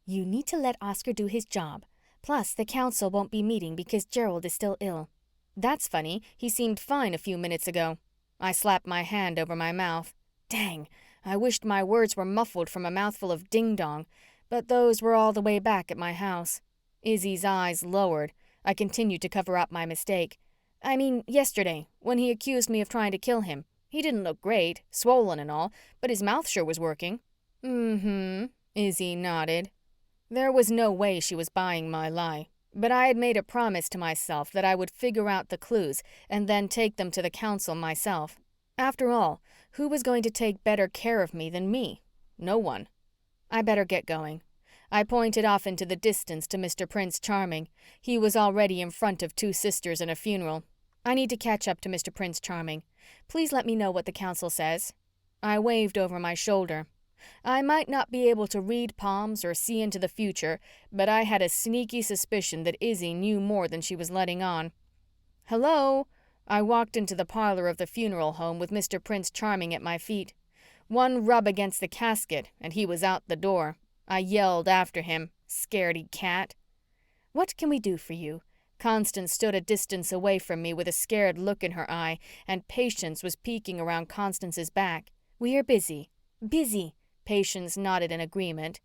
"You need to let Oscar do his job. Plus, the council won't be meeting because Gerald is still ill." "That's funny. He seemed fine a few minutes ago." I slapped my hand over my mouth. Dang, I wished my words were muffled from a mouthful of ding-dong, but those were all the way back at my house. Izzy's eyes lowered. I continued to cover up my mistake. "I mean, yesterday, when he accused me of trying to kill him. He didn't look great, swollen and all, but his mouth sure was working." "Mm-hmm," Izzy nodded. There was no way she was buying my lie, but I had made a promise to myself that I would figure out the clues and then take them to the council myself. After all, who was going to take better care of me than me? No one. I better get going. I pointed off into the distance to Mr. Prince Charming. He was already in front of 2 Sisters and a Funeral. "I need to catch up to Mr. Prince Charming. Please let me know what the council says." I waved over my shoulder. I might not be able to read palms or see into the future, but I had a sneaky suspicion that Izzy knew more than she was letting on. "Hello?" I walked into the parlor of the funeral home with Mr. Prince Charming at my feet. One rub against the casket, and he was out the door. I yelled after him, "Scaredy cat." "What can we do for you?" Constance stood a distance away from me with a scared look in her eye, and Patience was peeking around Constance's back. "We are busy." "Busy." Patience nodded in agreement.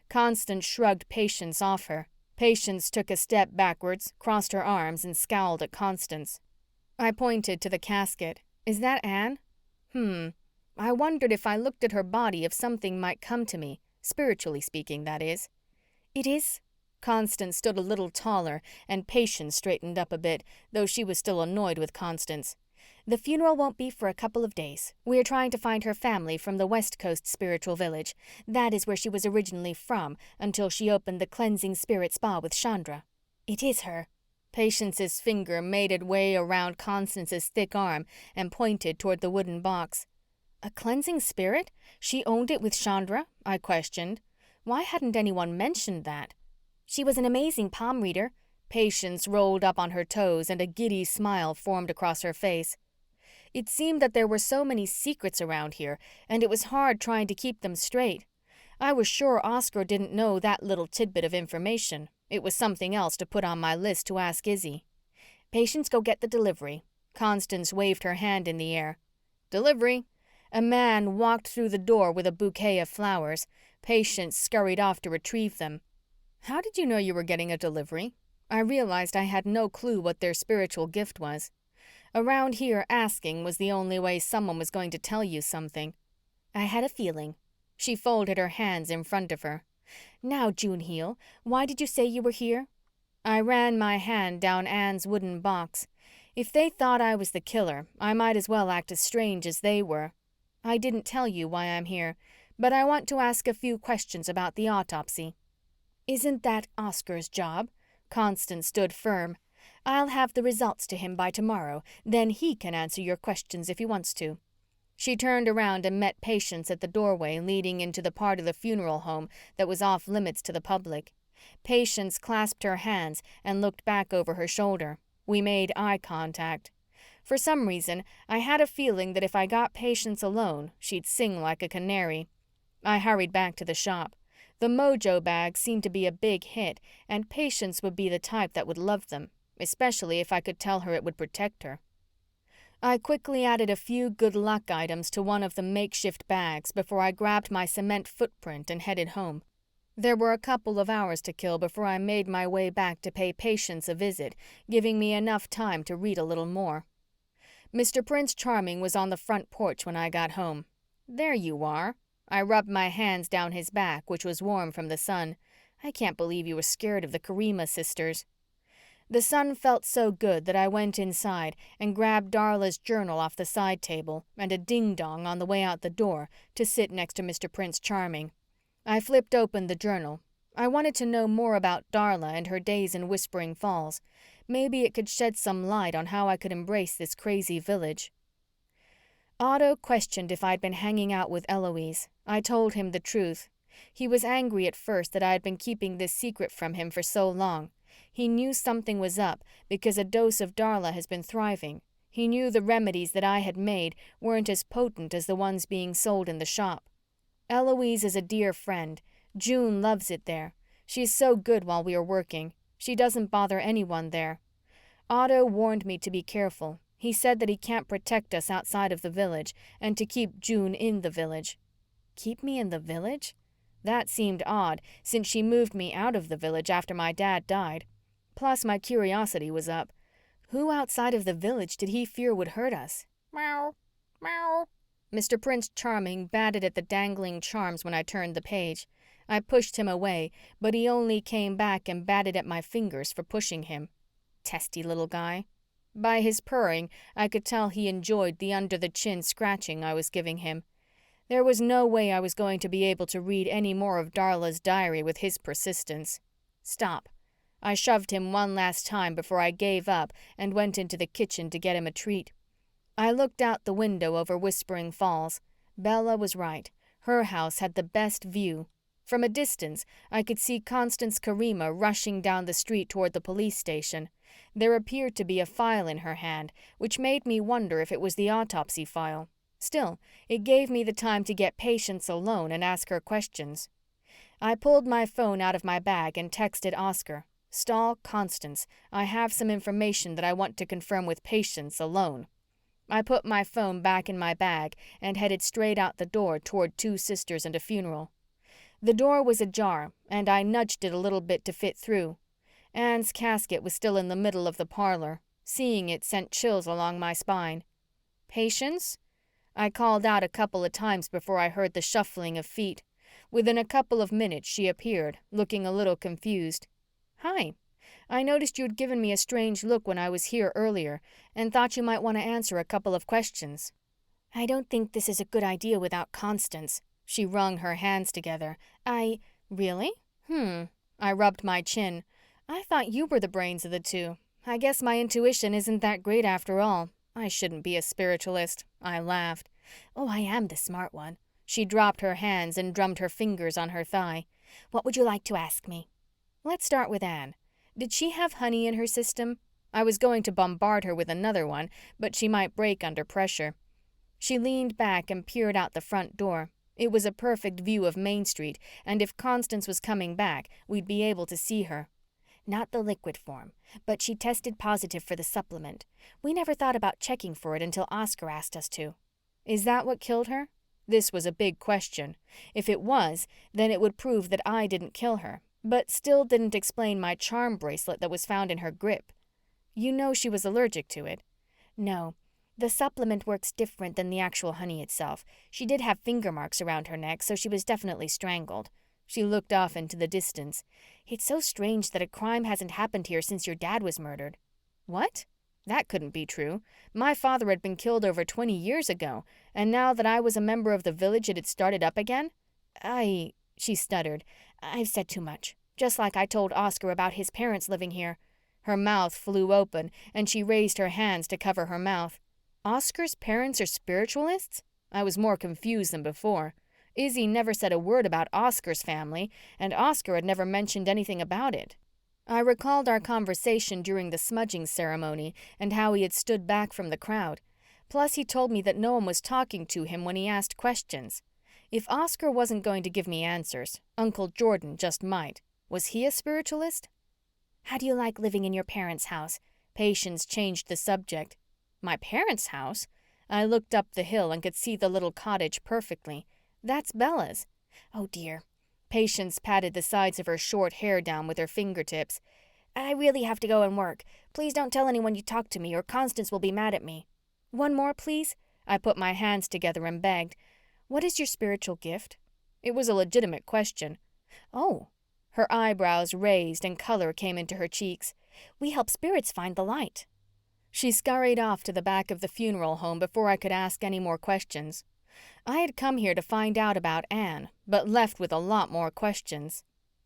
Constance shrugged Patience off her. Patience took a step backwards, crossed her arms, and scowled at Constance. I pointed to the casket. "Is that Anne?" I wondered if I looked at her body if something might come to me, spiritually speaking, that is. "It is." Constance stood a little taller, and Patience straightened up a bit, though she was still annoyed with Constance. "The funeral won't be for a couple of days. We're trying to find her family from the West Coast Spiritual Village. That is where she was originally from, until she opened the Cleansing Spirit Spa with Chandra." "It is her." Patience's finger made its way around Constance's thick arm and pointed toward the wooden box. "A cleansing spirit? She owned it with Chandra?" I questioned. Why hadn't anyone mentioned that? "She was an amazing palm reader." Patience rolled up on her toes and a giddy smile formed across her face. It seemed that there were so many secrets around here, and it was hard trying to keep them straight. I was sure Oscar didn't know that little tidbit of information. It was something else to put on my list to ask Izzy. "Patience, go get the delivery." Constance waved her hand in the air. "Delivery." A man walked through the door with a bouquet of flowers. Patience scurried off to retrieve them. "How did you know you were getting a delivery?" I realized I had no clue what their spiritual gift was. Around here, asking was the only way someone was going to tell you something. "I had a feeling." She folded her hands in front of her. "Now, June Heel, why did you say you were here?" I ran my hand down Anne's wooden box. If they thought I was the killer, I might as well act as strange as they were. "I didn't tell you why I'm here, but I want to ask a few questions about the autopsy." "Isn't that Oscar's job?" Constance stood firm. "I'll have the results to him by tomorrow. Then he can answer your questions if he wants to." She turned around and met Patience at the doorway leading into the part of the funeral home that was off limits to the public. Patience clasped her hands and looked back over her shoulder. We made eye contact. For some reason, I had a feeling that if I got Patience alone, she'd sing like a canary. I hurried back to the shop. The Mojo bags seemed to be a big hit, and Patience would be the type that would love them, especially if I could tell her it would protect her. I quickly added a few good luck items to one of the makeshift bags before I grabbed my cement footprint and headed home. There were a couple of hours to kill before I made my way back to pay Patience a visit, giving me enough time to read a little more. Mr. Prince Charming was on the front porch when I got home. "There you are." I rubbed my hands down his back, which was warm from the sun. "I can't believe you were scared of the Karima sisters." The sun felt so good that I went inside and grabbed Darla's journal off the side table and a ding-dong on the way out the door to sit next to Mr. Prince Charming. I flipped open the journal. I wanted to know more about Darla and her days in Whispering Falls. Maybe it could shed some light on how I could embrace this crazy village. Otto questioned if I'd been hanging out with Eloise. I told him the truth. He was angry at first that I had been keeping this secret from him for so long. He knew something was up because a dose of Darla has been thriving. He knew the remedies that I had made weren't as potent as the ones being sold in the shop. Eloise is a dear friend. June loves it there. She's so good while we are working. She doesn't bother anyone there. Otto warned me to be careful. He said that he can't protect us outside of the village and to keep June in the village. Keep me in the village? That seemed odd, since she moved me out of the village after my dad died. Plus, my curiosity was up. Who outside of the village did he fear would hurt us? Meow, meow. Mr. Prince Charming batted at the dangling charms when I turned the page. I pushed him away, but he only came back and batted at my fingers for pushing him. Testy little guy. By his purring, I could tell he enjoyed the under-the-chin scratching I was giving him. There was no way I was going to be able to read any more of Darla's diary with his persistence. Stop. I shoved him one last time before I gave up and went into the kitchen to get him a treat. I looked out the window over Whispering Falls. Bella was right. Her house had the best view. From a distance, I could see Constance Karima rushing down the street toward the police station. There appeared to be a file in her hand, which made me wonder if it was the autopsy file. Still, it gave me the time to get Patience alone and ask her questions. I pulled my phone out of my bag and texted Oscar. "Stall Constance. I have some information that I want to confirm with Patience alone." I put my phone back in my bag and headed straight out the door toward Two Sisters and a funeral. The door was ajar, and I nudged it a little bit to fit through. Anne's casket was still in the middle of the parlor. Seeing it sent chills along my spine. "Patience?" I called out a couple of times before I heard the shuffling of feet. Within a couple of minutes she appeared, looking a little confused. "Hi. I noticed you'd given me a strange look when I was here earlier and thought you might want to answer a couple of questions." "I don't think this is a good idea without Constance." She wrung her hands together. Really? I rubbed my chin. "I thought you were the brains of the two. I guess my intuition isn't that great after all. I shouldn't be a spiritualist." I laughed. "Oh, I am the smart one." She dropped her hands and drummed her fingers on her thigh. "What would you like to ask me?" "Let's start with Anne. Did she have honey in her system?" I was going to bombard her with another one, but she might break under pressure. She leaned back and peered out the front door. It was a perfect view of Main Street, and if Constance was coming back, we'd be able to see her. "Not the liquid form, but she tested positive for the supplement. We never thought about checking for it until Oscar asked us to." "Is that what killed her?" This was a big question. If it was, then it would prove that I didn't kill her, but still didn't explain my charm bracelet that was found in her grip. "You know she was allergic to it." "No. The supplement works different than the actual honey itself. She did have finger marks around her neck, so she was definitely strangled." She looked off into the distance. "It's so strange that a crime hasn't happened here since your dad was murdered." "What? That couldn't be true. My father had been killed over 20 years ago, and now that I was a member of the village it had started up again?" She stuttered. "I've said too much. Just like I told Oscar about his parents living here." Her mouth flew open, and she raised her hands to cover her mouth. "Oscar's parents are spiritualists?" I was more confused than before. Izzy never said a word about Oscar's family, and Oscar had never mentioned anything about it. I recalled our conversation during the smudging ceremony and how he had stood back from the crowd. Plus, he told me that no one was talking to him when he asked questions. If Oscar wasn't going to give me answers, Uncle Jordan just might. Was he a spiritualist? "How do you like living in your parents' house?" Patience changed the subject. "My parents' house?" I looked up the hill and could see the little cottage perfectly. "That's Bella's." "Oh, dear." Patience patted the sides of her short hair down with her fingertips. "I really have to go and work. Please don't tell anyone you talked to me or Constance will be mad at me." "One more, please?" I put my hands together and begged. "What is your spiritual gift?" It was a legitimate question. "Oh." Her eyebrows raised and color came into her cheeks. "We help spirits find the light." She scurried off to the back of the funeral home before I could ask any more questions. I had come here to find out about Anne, but left with a lot more questions.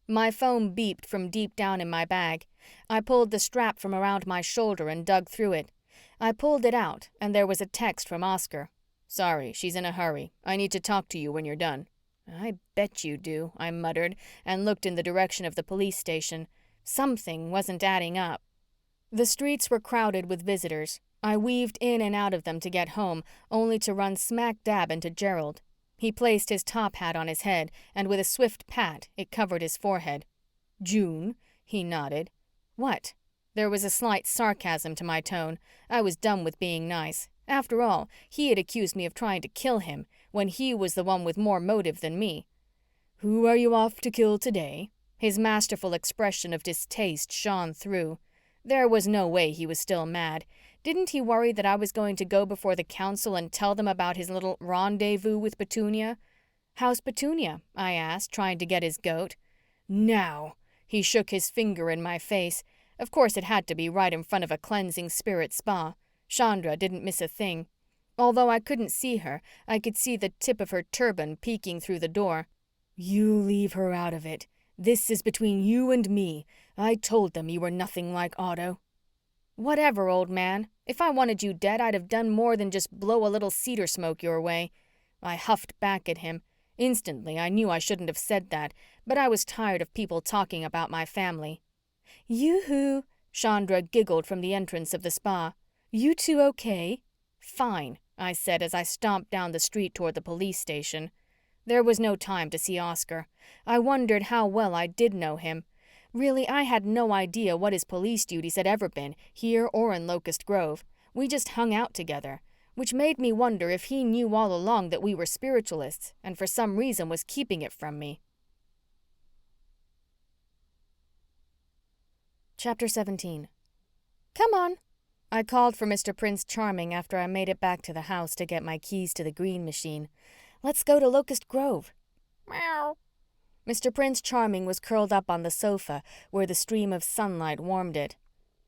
My phone beeped from deep down in my bag. I pulled the strap from around my shoulder and dug through it. I pulled it out, and there was a text from Oscar. "Sorry, she's in a hurry. I need to talk to you when you're done." "I bet you do," I muttered, and looked in the direction of the police station. Something wasn't adding up. The streets were crowded with visitors. I weaved in and out of them to get home, only to run smack dab into Gerald. He placed his top hat on his head, and with a swift pat, it covered his forehead. "June?" He nodded. "What?" There was a slight sarcasm to my tone. I was done with being nice. After all, he had accused me of trying to kill him, when he was the one with more motive than me. "Who are you off to kill today?" His masterful expression of distaste shone through. There was no way he was still mad. Didn't he worry that I was going to go before the council and tell them about his little rendezvous with Petunia? "How's Petunia?" I asked, trying to get his goat. "Now!" He shook his finger in my face. Of course it had to be right in front of a cleansing spirit spa. Chandra didn't miss a thing. Although I couldn't see her, I could see the tip of her turban peeking through the door. "You leave her out of it. This is between you and me. I told them you were nothing like Otto." "Whatever, old man. If I wanted you dead, I'd have done more than just blow a little cedar smoke your way." I huffed back at him. Instantly, I knew I shouldn't have said that, but I was tired of people talking about my family. Yoo-hoo, Chandra giggled from the entrance of the spa. You two okay? Fine, I said as I stomped down the street toward the police station. There was no time to see Oscar. I wondered how well I did know him. Really, I had no idea what his police duties had ever been, here or in Locust Grove. We just hung out together, which made me wonder if he knew all along that we were spiritualists and for some reason was keeping it from me. Chapter 17. Come on. I called for Mr. Prince Charming after I made it back to the house to get my keys to the green machine. Let's go to Locust Grove. Meow. Mr. Prince Charming was curled up on the sofa where the stream of sunlight warmed it.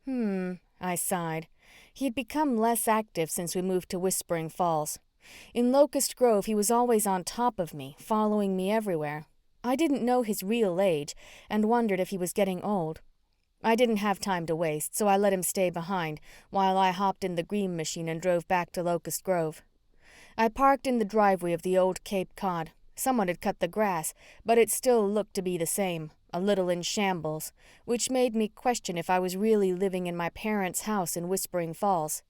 I sighed. He had become less active since we moved to Whispering Falls. In Locust Grove, he was always on top of me, following me everywhere. I didn't know his real age and wondered if he was getting old. I didn't have time to waste, so I let him stay behind while I hopped in the green machine and drove back to Locust Grove. I parked in the driveway of the old Cape Cod. Someone had cut the grass, but it still looked to be the same, a little in shambles, which made me question if I was really living in my parents' house in Whispering Falls.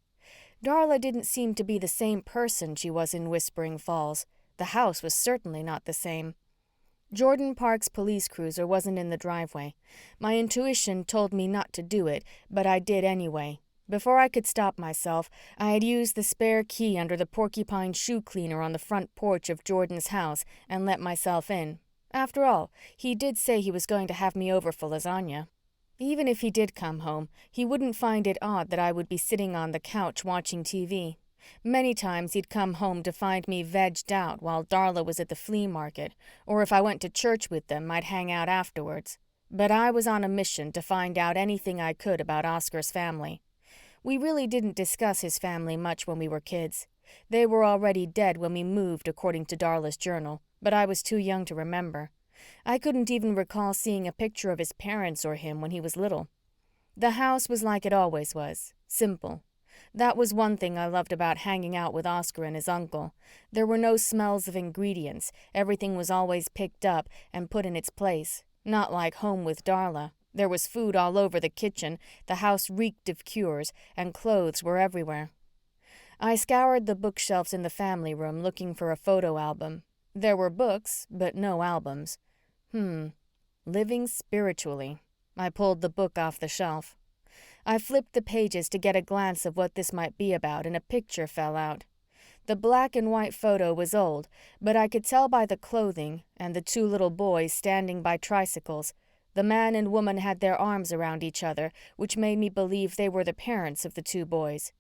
Darla didn't seem to be the same person she was in Whispering Falls. The house was certainly not the same. Jordan Park's police cruiser wasn't in the driveway. My intuition told me not to do it, but I did anyway. Before I could stop myself, I had used the spare key under the porcupine shoe cleaner on the front porch of Jordan's house and let myself in. After all, he did say he was going to have me over for lasagna. Even if he did come home, he wouldn't find it odd that I would be sitting on the couch watching TV. Many times he'd come home to find me vegged out while Darla was at the flea market, or if I went to church with them, I'd hang out afterwards. But I was on a mission to find out anything I could about Oscar's family. We really didn't discuss his family much when we were kids. They were already dead when we moved, according to Darla's journal, but I was too young to remember. I couldn't even recall seeing a picture of his parents or him when he was little. The house was like it always was, simple. That was one thing I loved about hanging out with Oscar and his uncle. There were no smells of ingredients. Everything was always picked up and put in its place. Not like home with Darla. There was food all over the kitchen, the house reeked of cures, and clothes were everywhere. I scoured the bookshelves in the family room looking for a photo album. There were books, but no albums. Living spiritually. I pulled the book off the shelf. I flipped the pages to get a glance of what this might be about, and a picture fell out. The black and white photo was old, but I could tell by the clothing and the two little boys standing by tricycles. The man and woman had their arms around each other, which made me believe they were the parents of the two boys.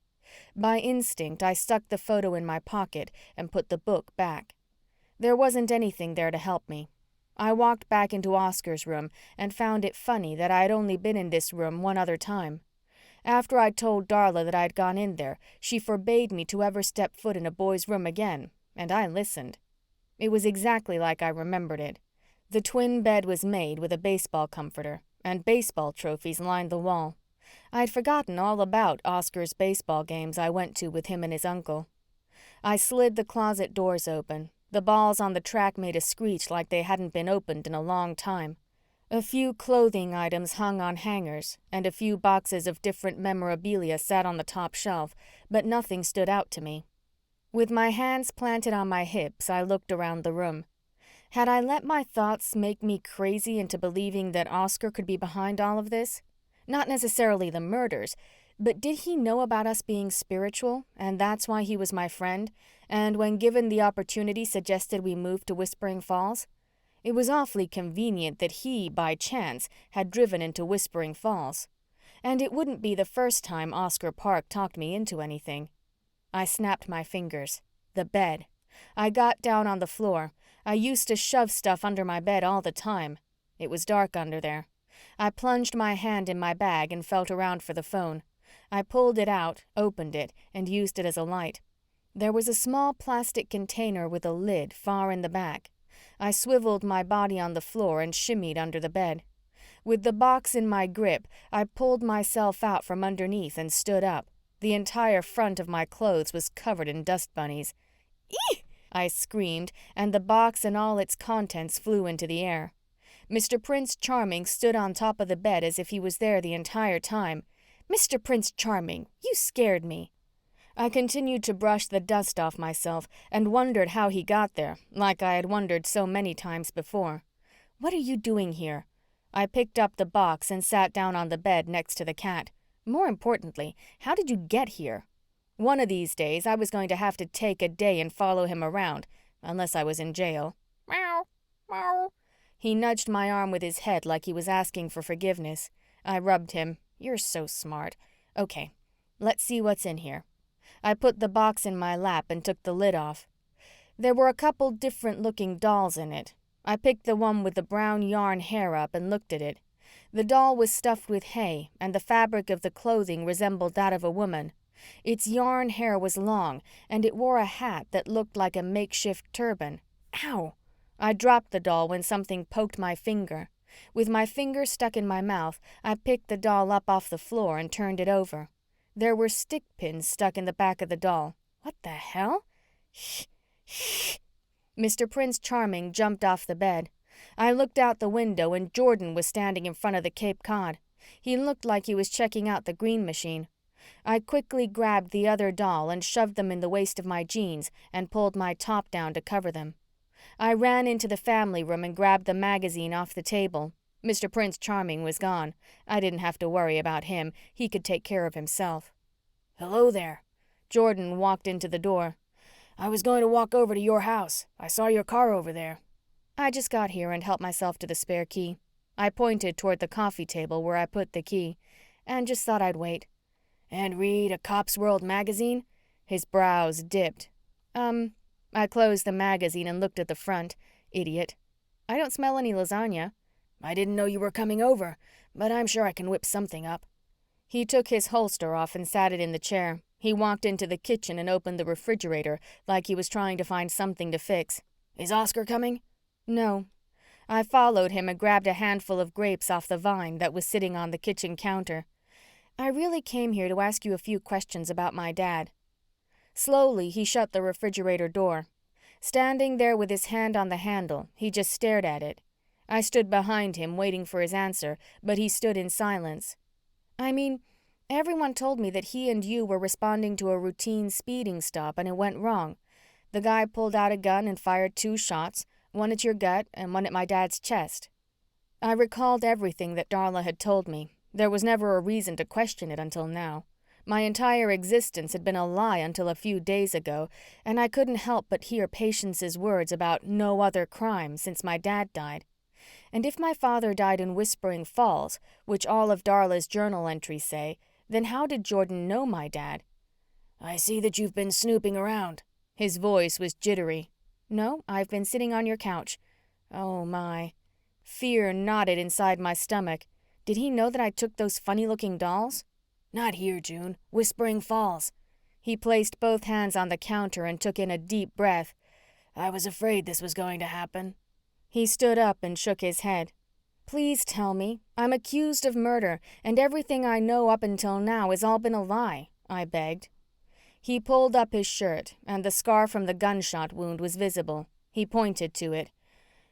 By instinct, I stuck the photo in my pocket and put the book back. There wasn't anything there to help me. I walked back into Oscar's room and found it funny that I had only been in this room one other time. After I'd told Darla that I'd gone in there, she forbade me to ever step foot in a boy's room again, and I listened. It was exactly like I remembered it. The twin bed was made with a baseball comforter, and baseball trophies lined the wall. I'd forgotten all about Oscar's baseball games I went to with him and his uncle. I slid the closet doors open. The balls on the track made a screech like they hadn't been opened in a long time. A few clothing items hung on hangers, and a few boxes of different memorabilia sat on the top shelf, but nothing stood out to me. With my hands planted on my hips, I looked around the room. Had I let my thoughts make me crazy into believing that Oscar could be behind all of this? Not necessarily the murders, but did he know about us being spiritual, and that's why he was my friend, and when given the opportunity suggested we move to Whispering Falls? It was awfully convenient that he, by chance, had driven into Whispering Falls. And it wouldn't be the first time Oscar Park talked me into anything. I snapped my fingers. The bed. I got down on the floor. I used to shove stuff under my bed all the time. It was dark under there. I plunged my hand in my bag and felt around for the phone. I pulled it out, opened it, and used it as a light. There was a small plastic container with a lid far in the back. I swiveled my body on the floor and shimmied under the bed. With the box in my grip, I pulled myself out from underneath and stood up. The entire front of my clothes was covered in dust bunnies. Eek! I screamed, and the box and all its contents flew into the air. Mr. Prince Charming stood on top of the bed as if he was there the entire time. Mr. Prince Charming, you scared me. I continued to brush the dust off myself and wondered how he got there, like I had wondered so many times before. What are you doing here? I picked up the box and sat down on the bed next to the cat. More importantly, how did you get here? One of these days, I was going to have to take a day and follow him around, unless I was in jail. Meow, meow. He nudged my arm with his head like he was asking for forgiveness. I rubbed him. You're so smart. Okay, let's see what's in here. I put the box in my lap and took the lid off. There were a couple different-looking dolls in it. I picked the one with the brown yarn hair up and looked at it. The doll was stuffed with hay, and the fabric of the clothing resembled that of a woman. Its yarn hair was long, and it wore a hat that looked like a makeshift turban. Ow! I dropped the doll when something poked my finger. With my finger stuck in my mouth, I picked the doll up off the floor and turned it over. There were stick pins stuck in the back of the doll. What the hell? Shh, shh. Mr. Prince Charming jumped off the bed. I looked out the window and Jordan was standing in front of the Cape Cod. He looked like he was checking out the green machine. I quickly grabbed the other doll and shoved them in the waist of my jeans and pulled my top down to cover them. I ran into the family room and grabbed the magazine off the table. Mr. Prince Charming was gone. I didn't have to worry about him. He could take care of himself. Hello there. Jordan walked into the door. I was going to walk over to your house. I saw your car over there. I just got here and helped myself to the spare key. I pointed toward the coffee table where I put the key, and just thought I'd wait. And read a Cop's World magazine? His brows dipped. I closed the magazine and looked at the front. Idiot. I don't smell any lasagna. I didn't know you were coming over, but I'm sure I can whip something up. He took his holster off and sat it in the chair. He walked into the kitchen and opened the refrigerator like he was trying to find something to fix. Is Oscar coming? No. I followed him and grabbed a handful of grapes off the vine that was sitting on the kitchen counter. I really came here to ask you a few questions about my dad. Slowly, he shut the refrigerator door. Standing there with his hand on the handle, he just stared at it. I stood behind him, waiting for his answer, but he stood in silence. I mean, everyone told me that he and you were responding to a routine speeding stop and it went wrong. The guy pulled out a gun and fired 2 shots, one at your gut and one at my dad's chest. I recalled everything that Darla had told me. There was never a reason to question it until now. My entire existence had been a lie until a few days ago, and I couldn't help but hear Patience's words about no other crime since my dad died. And if my father died in Whispering Falls, which all of Darla's journal entries say, then how did Jordan know my dad? I see that you've been snooping around. His voice was jittery. No, I've been sitting on your couch. Oh my. Fear knotted inside my stomach. Did he know that I took those funny-looking dolls? Not here, June. Whispering Falls. He placed both hands on the counter and took in a deep breath. I was afraid this was going to happen. He stood up and shook his head. Please tell me. I'm accused of murder, and everything I know up until now has all been a lie, I begged. He pulled up his shirt, and the scar from the gunshot wound was visible. He pointed to it.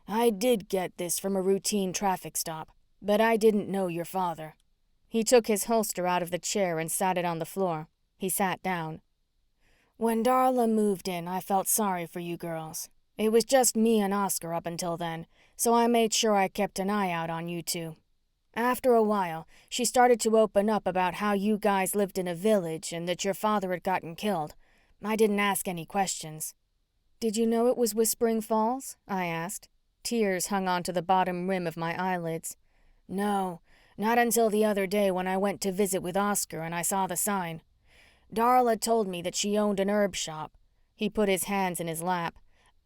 I did get this from a routine traffic stop, but I didn't know your father. He took his holster out of the chair and sat it on the floor. He sat down. When Darla moved in, I felt sorry for you girls. It was just me and Oscar up until then, so I made sure I kept an eye out on you two. After a while, she started to open up about how you guys lived in a village and that your father had gotten killed. I didn't ask any questions. Did you know it was Whispering Falls? I asked. Tears hung onto the bottom rim of my eyelids. No, not until the other day when I went to visit with Oscar and I saw the sign. Darla told me that she owned an herb shop. He put his hands in his lap.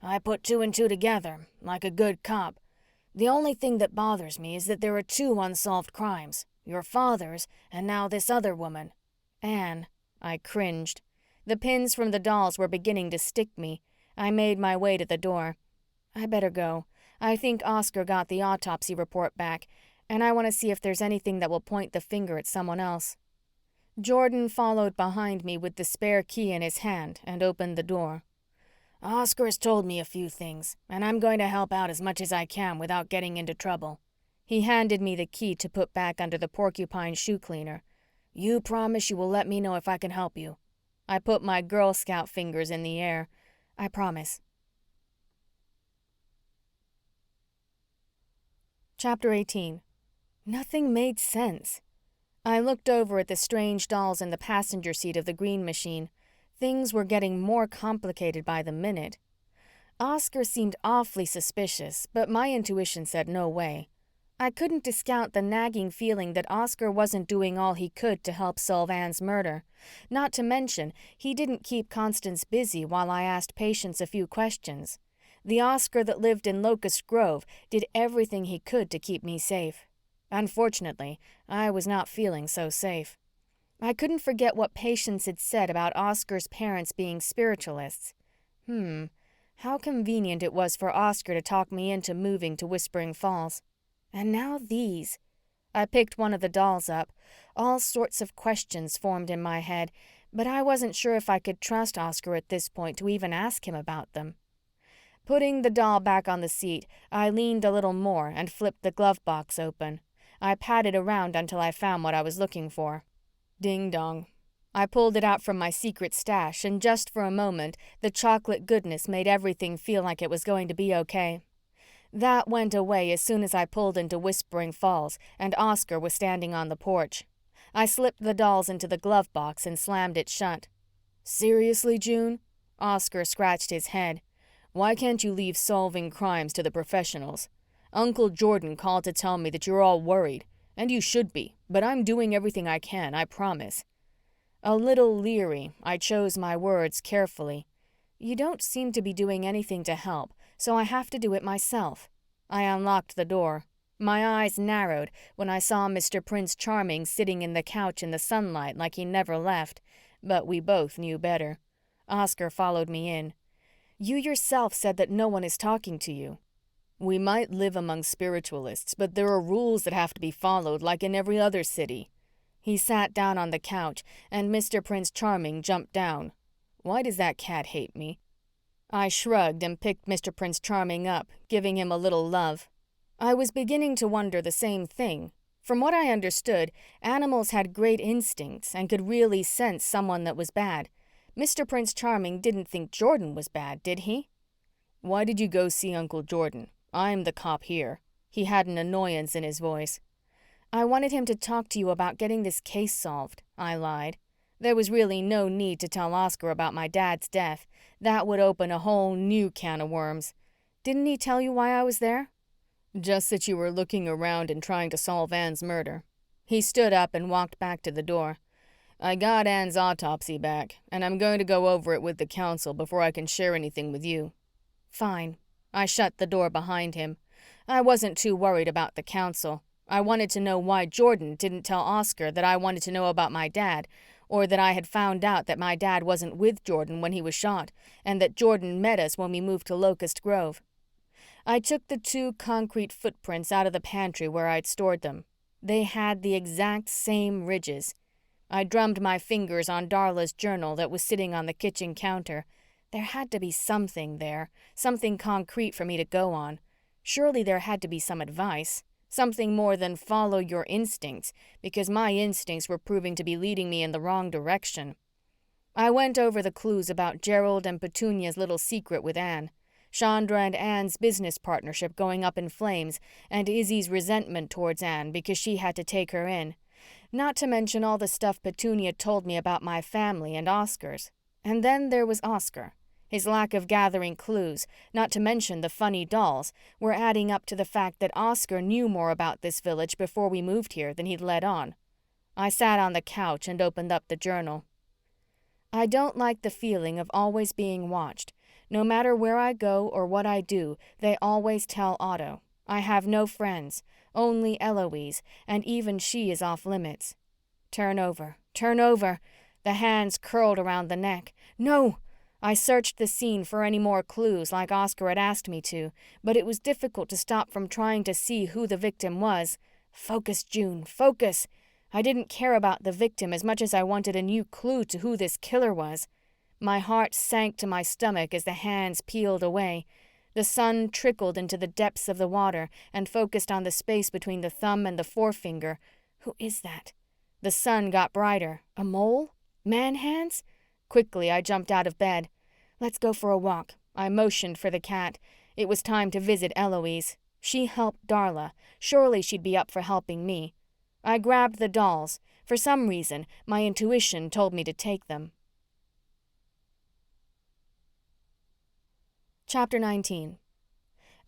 I put 2 and 2 together, like a good cop. The only thing that bothers me is that there are 2 unsolved crimes. Your father's, and now this other woman. Anne. I cringed. The pins from the dolls were beginning to stick me. I made my way to the door. I better go. I think Oscar got the autopsy report back, and I want to see if there's anything that will point the finger at someone else. Jordan followed behind me with the spare key in his hand and opened the door. Oscar has told me a few things, and I'm going to help out as much as I can without getting into trouble. He handed me the key to put back under the porcupine shoe cleaner. You promise you will let me know if I can help you? I put my Girl Scout fingers in the air. I promise. Chapter 18. Nothing made sense. I looked over at the strange dolls in the passenger seat of the green machine. Things were getting more complicated by the minute. Oscar seemed awfully suspicious, but my intuition said no way. I couldn't discount the nagging feeling that Oscar wasn't doing all he could to help solve Anne's murder. Not to mention, he didn't keep Constance busy while I asked Patience a few questions. The Oscar that lived in Locust Grove did everything he could to keep me safe. Unfortunately, I was not feeling so safe. I couldn't forget what Patience had said about Oscar's parents being spiritualists. How convenient it was for Oscar to talk me into moving to Whispering Falls. And now these. I picked one of the dolls up. All sorts of questions formed in my head, but I wasn't sure if I could trust Oscar at this point to even ask him about them. Putting the doll back on the seat, I leaned a little more and flipped the glove box open. I patted around until I found what I was looking for. Ding dong. I pulled it out from my secret stash, and just for a moment, the chocolate goodness made everything feel like it was going to be okay. That went away as soon as I pulled into Whispering Falls, and Oscar was standing on the porch. I slipped the dolls into the glove box and slammed it shut. Seriously, June? Oscar scratched his head. Why can't you leave solving crimes to the professionals? Uncle Jordan called to tell me that you're all worried, and you should be, but I'm doing everything I can, I promise. A little leery, I chose my words carefully. You don't seem to be doing anything to help, so I have to do it myself. I unlocked the door. My eyes narrowed when I saw Mr. Prince Charming sitting in the couch in the sunlight like he never left, but we both knew better. Oscar followed me in. You yourself said that no one is talking to you. We might live among spiritualists, but there are rules that have to be followed like in every other city. He sat down on the couch, and Mr. Prince Charming jumped down. Why does that cat hate me? I shrugged and picked Mr. Prince Charming up, giving him a little love. I was beginning to wonder the same thing. From what I understood, animals had great instincts and could really sense someone that was bad. Mr. Prince Charming didn't think Jordan was bad, did he? Why did you go see Uncle Jordan? I'm the cop here. He had an annoyance in his voice. I wanted him to talk to you about getting this case solved, I lied. There was really no need to tell Oscar about my dad's death. That would open a whole new can of worms. Didn't he tell you why I was there? Just that you were looking around and trying to solve Anne's murder. He stood up and walked back to the door. I got Anne's autopsy back, and I'm going to go over it with the council before I can share anything with you. Fine. I shut the door behind him. I wasn't too worried about the council. I wanted to know why Jordan didn't tell Oscar that I wanted to know about my dad, or that I had found out that my dad wasn't with Jordan when he was shot, and that Jordan met us when we moved to Locust Grove. I took the 2 concrete footprints out of the pantry where I'd stored them. They had the exact same ridges. I drummed my fingers on Darla's journal that was sitting on the kitchen counter. There had to be something there, something concrete for me to go on. Surely there had to be some advice, something more than follow your instincts, because my instincts were proving to be leading me in the wrong direction. I went over the clues about Gerald and Petunia's little secret with Anne, Chandra and Anne's business partnership going up in flames, and Izzy's resentment towards Anne because she had to take her in. Not to mention all the stuff Petunia told me about my family and Oscar's. And then there was Oscar. His lack of gathering clues, not to mention the funny dolls, were adding up to the fact that Oscar knew more about this village before we moved here than he'd let on. I sat on the couch and opened up the journal. I don't like the feeling of always being watched. No matter where I go or what I do, they always tell Otto. I have no friends, only Eloise, and even she is off limits. Turn over, turn over. The hands curled around the neck. No! I searched the scene for any more clues like Oscar had asked me to, but it was difficult to stop from trying to see who the victim was. Focus, June, focus! I didn't care about the victim as much as I wanted a new clue to who this killer was. My heart sank to my stomach as the hands peeled away. The sun trickled into the depths of the water and focused on the space between the thumb and the forefinger. Who is that? The sun got brighter. A mole? Man hands? Quickly, I jumped out of bed. Let's go for a walk. I motioned for the cat. It was time to visit Eloise. She helped Darla. Surely she'd be up for helping me. I grabbed the dolls. For some reason, my intuition told me to take them. Chapter 19.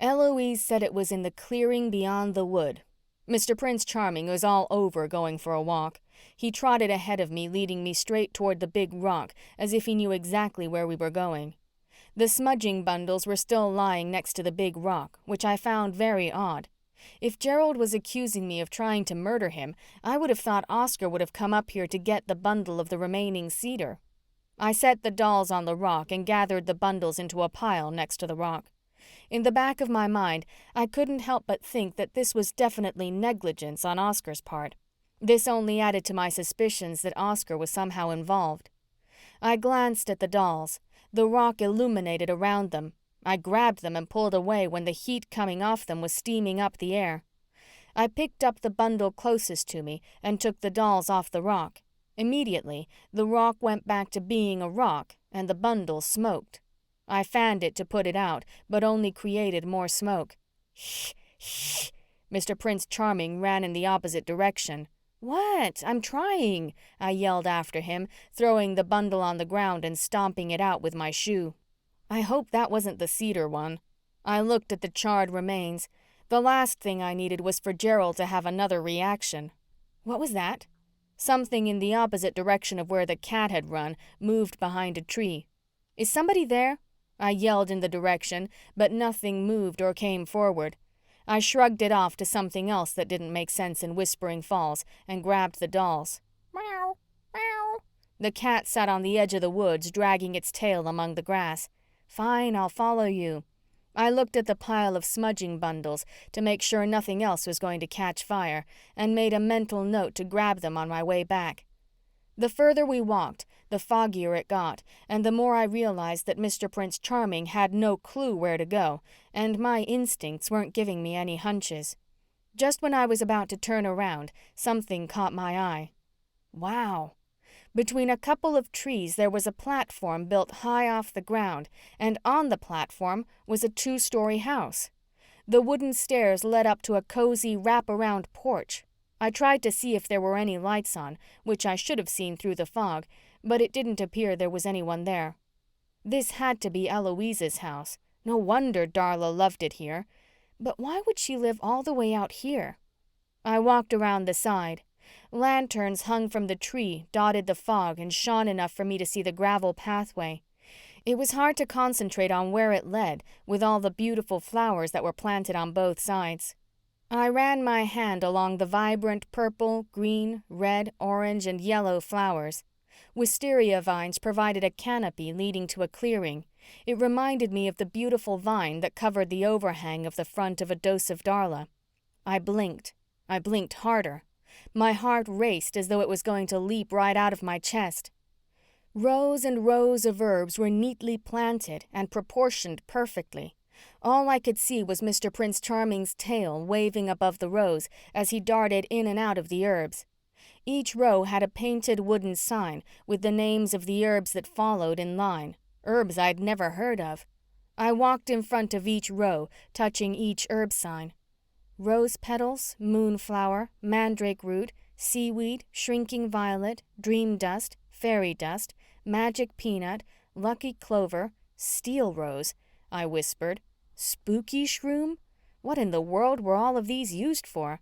Eloise said it was in the clearing beyond the wood. Mr. Prince Charming was all over going for a walk. He trotted ahead of me, leading me straight toward the big rock, as if he knew exactly where we were going. The smudging bundles were still lying next to the big rock, which I found very odd. If Gerald was accusing me of trying to murder him, I would have thought Oscar would have come up here to get the bundle of the remaining cedar. I set the dolls on the rock and gathered the bundles into a pile next to the rock. In the back of my mind, I couldn't help but think that this was definitely negligence on Oscar's part. This only added to my suspicions that Oscar was somehow involved. I glanced at the dolls. The rock illuminated around them. I grabbed them and pulled away when the heat coming off them was steaming up the air. I picked up the bundle closest to me and took the dolls off the rock. Immediately, the rock went back to being a rock and the bundle smoked. I fanned it to put it out, but only created more smoke. Shh, shh. Mr. Prince Charming ran in the opposite direction. What? I'm trying, I yelled after him, throwing the bundle on the ground and stomping it out with my shoe. I hope that wasn't the cedar one. I looked at the charred remains. The last thing I needed was for Gerald to have another reaction. What was that? Something in the opposite direction of where the cat had run moved behind a tree. Is somebody there? I yelled in the direction, but nothing moved or came forward. I shrugged it off to something else that didn't make sense in Whispering Falls and grabbed the dolls. Meow, meow. The cat sat on the edge of the woods, dragging its tail among the grass. Fine, I'll follow you. I looked at the pile of smudging bundles to make sure nothing else was going to catch fire and made a mental note to grab them on my way back. The further we walked, the foggier it got, and the more I realized that Mr. Prince Charming had no clue where to go, and my instincts weren't giving me any hunches. Just when I was about to turn around, something caught my eye. Wow! Between a couple of trees there was a platform built high off the ground, and on the platform was a 2-story house. The wooden stairs led up to a cozy wrap-around porch. I tried to see if there were any lights on, which I should have seen through the fog, but it didn't appear there was anyone there. This had to be Eloise's house. No wonder Darla loved it here. But why would she live all the way out here? I walked around the side. Lanterns hung from the tree dotted the fog and shone enough for me to see the gravel pathway. It was hard to concentrate on where it led, with all the beautiful flowers that were planted on both sides. I ran my hand along the vibrant purple, green, red, orange, and yellow flowers. Wisteria vines provided a canopy leading to a clearing. It reminded me of the beautiful vine that covered the overhang of the front of a Dose of Darla. I blinked. I blinked harder. My heart raced as though it was going to leap right out of my chest. Rows and rows of herbs were neatly planted and proportioned perfectly. All I could see was Mr. Prince Charming's tail waving above the rows as he darted in and out of the herbs. Each row had a painted wooden sign with the names of the herbs that followed in line, herbs I'd never heard of. I walked in front of each row, touching each herb sign. Rose petals, moonflower, mandrake root, seaweed, shrinking violet, dream dust, fairy dust, magic peanut, lucky clover, steel rose, I whispered. Spooky shroom? What in the world were all of these used for?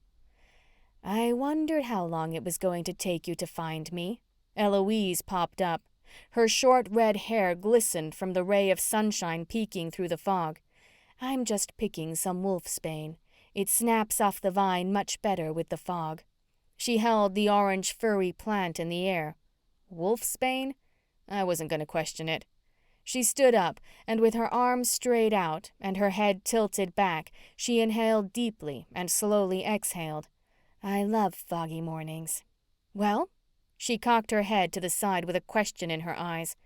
I wondered how long it was going to take you to find me. Eloise popped up. Her short red hair glistened from the ray of sunshine peeking through the fog. I'm just picking some wolfsbane. It snaps off the vine much better with the fog. She held the orange furry plant in the air. Wolfsbane? I wasn't going to question it. She stood up, and with her arms straight out and her head tilted back, she inhaled deeply and slowly exhaled. I love foggy mornings. Well? She cocked her head to the side with a question in her eyes.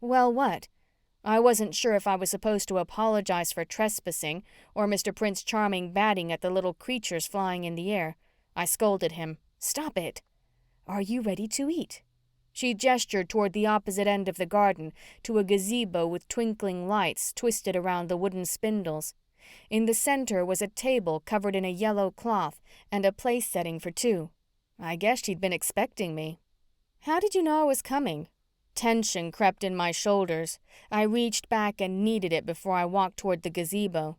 Well, what? I wasn't sure if I was supposed to apologize for trespassing or Mr. Prince Charming batting at the little creatures flying in the air. I scolded him. Stop it. Are you ready to eat? She gestured toward the opposite end of the garden, to a gazebo with twinkling lights twisted around the wooden spindles. In the center was a table covered in a yellow cloth and a place setting for two. I guess she'd been expecting me. How did you know I was coming? Tension crept in my shoulders. I reached back and kneaded it before I walked toward the gazebo.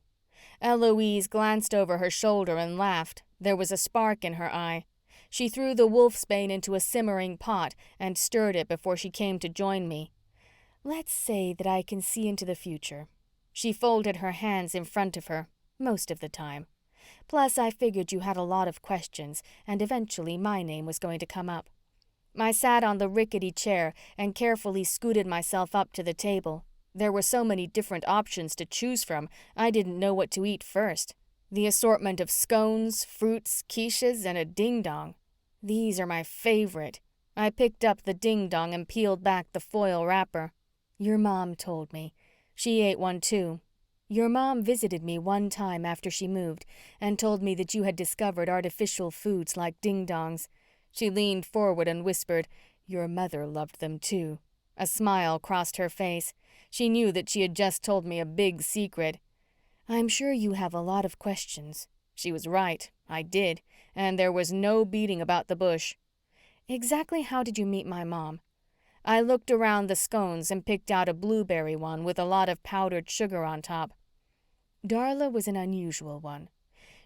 Eloise glanced over her shoulder and laughed. There was a spark in her eye. She threw the wolfsbane into a simmering pot and stirred it before she came to join me. Let's say that I can see into the future. She folded her hands in front of her, most of the time. Plus, I figured you had a lot of questions, and eventually my name was going to come up. I sat on the rickety chair and carefully scooted myself up to the table. There were so many different options to choose from, I didn't know what to eat first. The assortment of scones, fruits, quiches, and a ding-dong. These are my favorite. I picked up the ding-dong and peeled back the foil wrapper. Your mom told me. She ate one too. Your mom visited me one time after she moved and told me that you had discovered artificial foods like ding-dongs. She leaned forward and whispered, your mother loved them too. A smile crossed her face. She knew that she had just told me a big secret. I'm sure you have a lot of questions. She was right. I did. And there was no beating about the bush. Exactly how did you meet my mom? I looked around the scones and picked out a blueberry one with a lot of powdered sugar on top. Darla was an unusual one.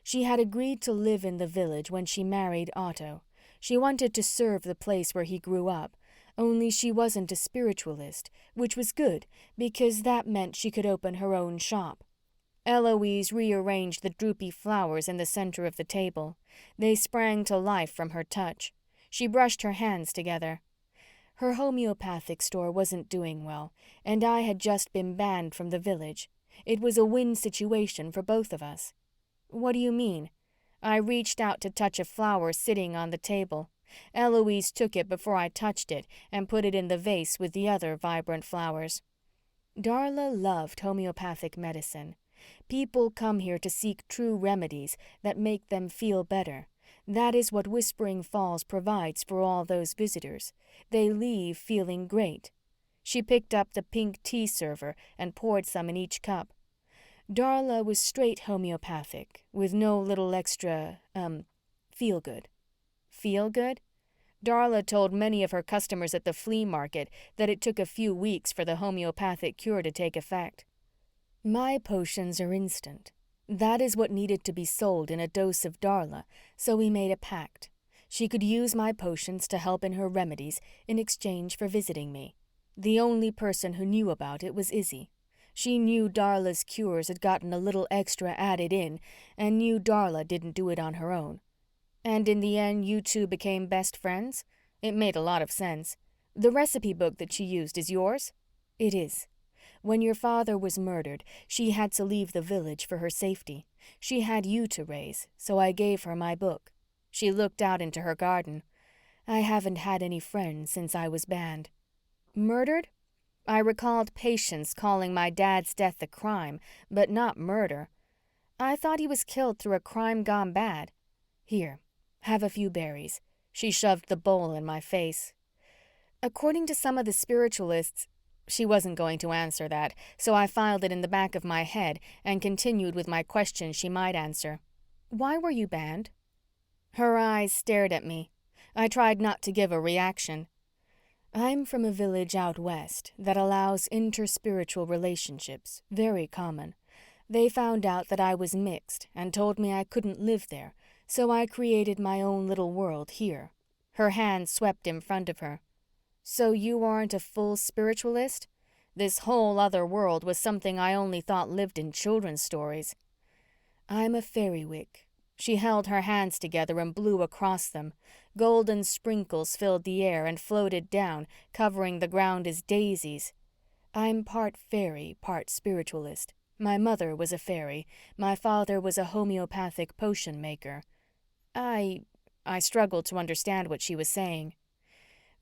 She had agreed to live in the village when she married Otto. She wanted to serve the place where he grew up, only she wasn't a spiritualist, which was good because that meant she could open her own shop. Eloise rearranged the droopy flowers in the center of the table. They sprang to life from her touch. She brushed her hands together. Her homeopathic store wasn't doing well, and I had just been banned from the village. It was a win situation for both of us. What do you mean? I reached out to touch a flower sitting on the table. Eloise took it before I touched it and put it in the vase with the other vibrant flowers. Darla loved homeopathic medicine. People come here to seek true remedies that make them feel better. That is what Whispering Falls provides for all those visitors. They leave feeling great. She picked up the pink tea server and poured some in each cup. Darla was straight homeopathic, with no little extra, feel good. Feel good? Darla told many of her customers at the flea market that it took a few weeks for the homeopathic cure to take effect. My potions are instant. That is what needed to be sold in a dose of Darla, so we made a pact. She could use my potions to help in her remedies in exchange for visiting me. The only person who knew about it was Izzy. She knew Darla's cures had gotten a little extra added in and knew Darla didn't do it on her own. And in the end, you two became best friends? It made a lot of sense. The recipe book that she used is yours? It is. When your father was murdered, she had to leave the village for her safety. She had you to raise, so I gave her my book. She looked out into her garden. I haven't had any friends since I was banned. Murdered? I recalled Patience calling my dad's death a crime, but not murder. I thought he was killed through a crime gone bad. Here, have a few berries. She shoved the bowl in my face. According to some of the spiritualists, she wasn't going to answer that, so I filed it in the back of my head and continued with my questions she might answer. Why were you banned? Her eyes stared at me. I tried not to give a reaction. I'm from a village out west that allows interspiritual relationships, very common. They found out that I was mixed and told me I couldn't live there, so I created my own little world here. Her hand swept in front of her. So you aren't a full spiritualist? This whole other world was something I only thought lived in children's stories. I'm a fairywick. She held her hands together and blew across them. Golden sprinkles filled the air and floated down, covering the ground as daisies. I'm part fairy, part spiritualist. My mother was a fairy. My father was a homeopathic potion maker. I struggled to understand what she was saying.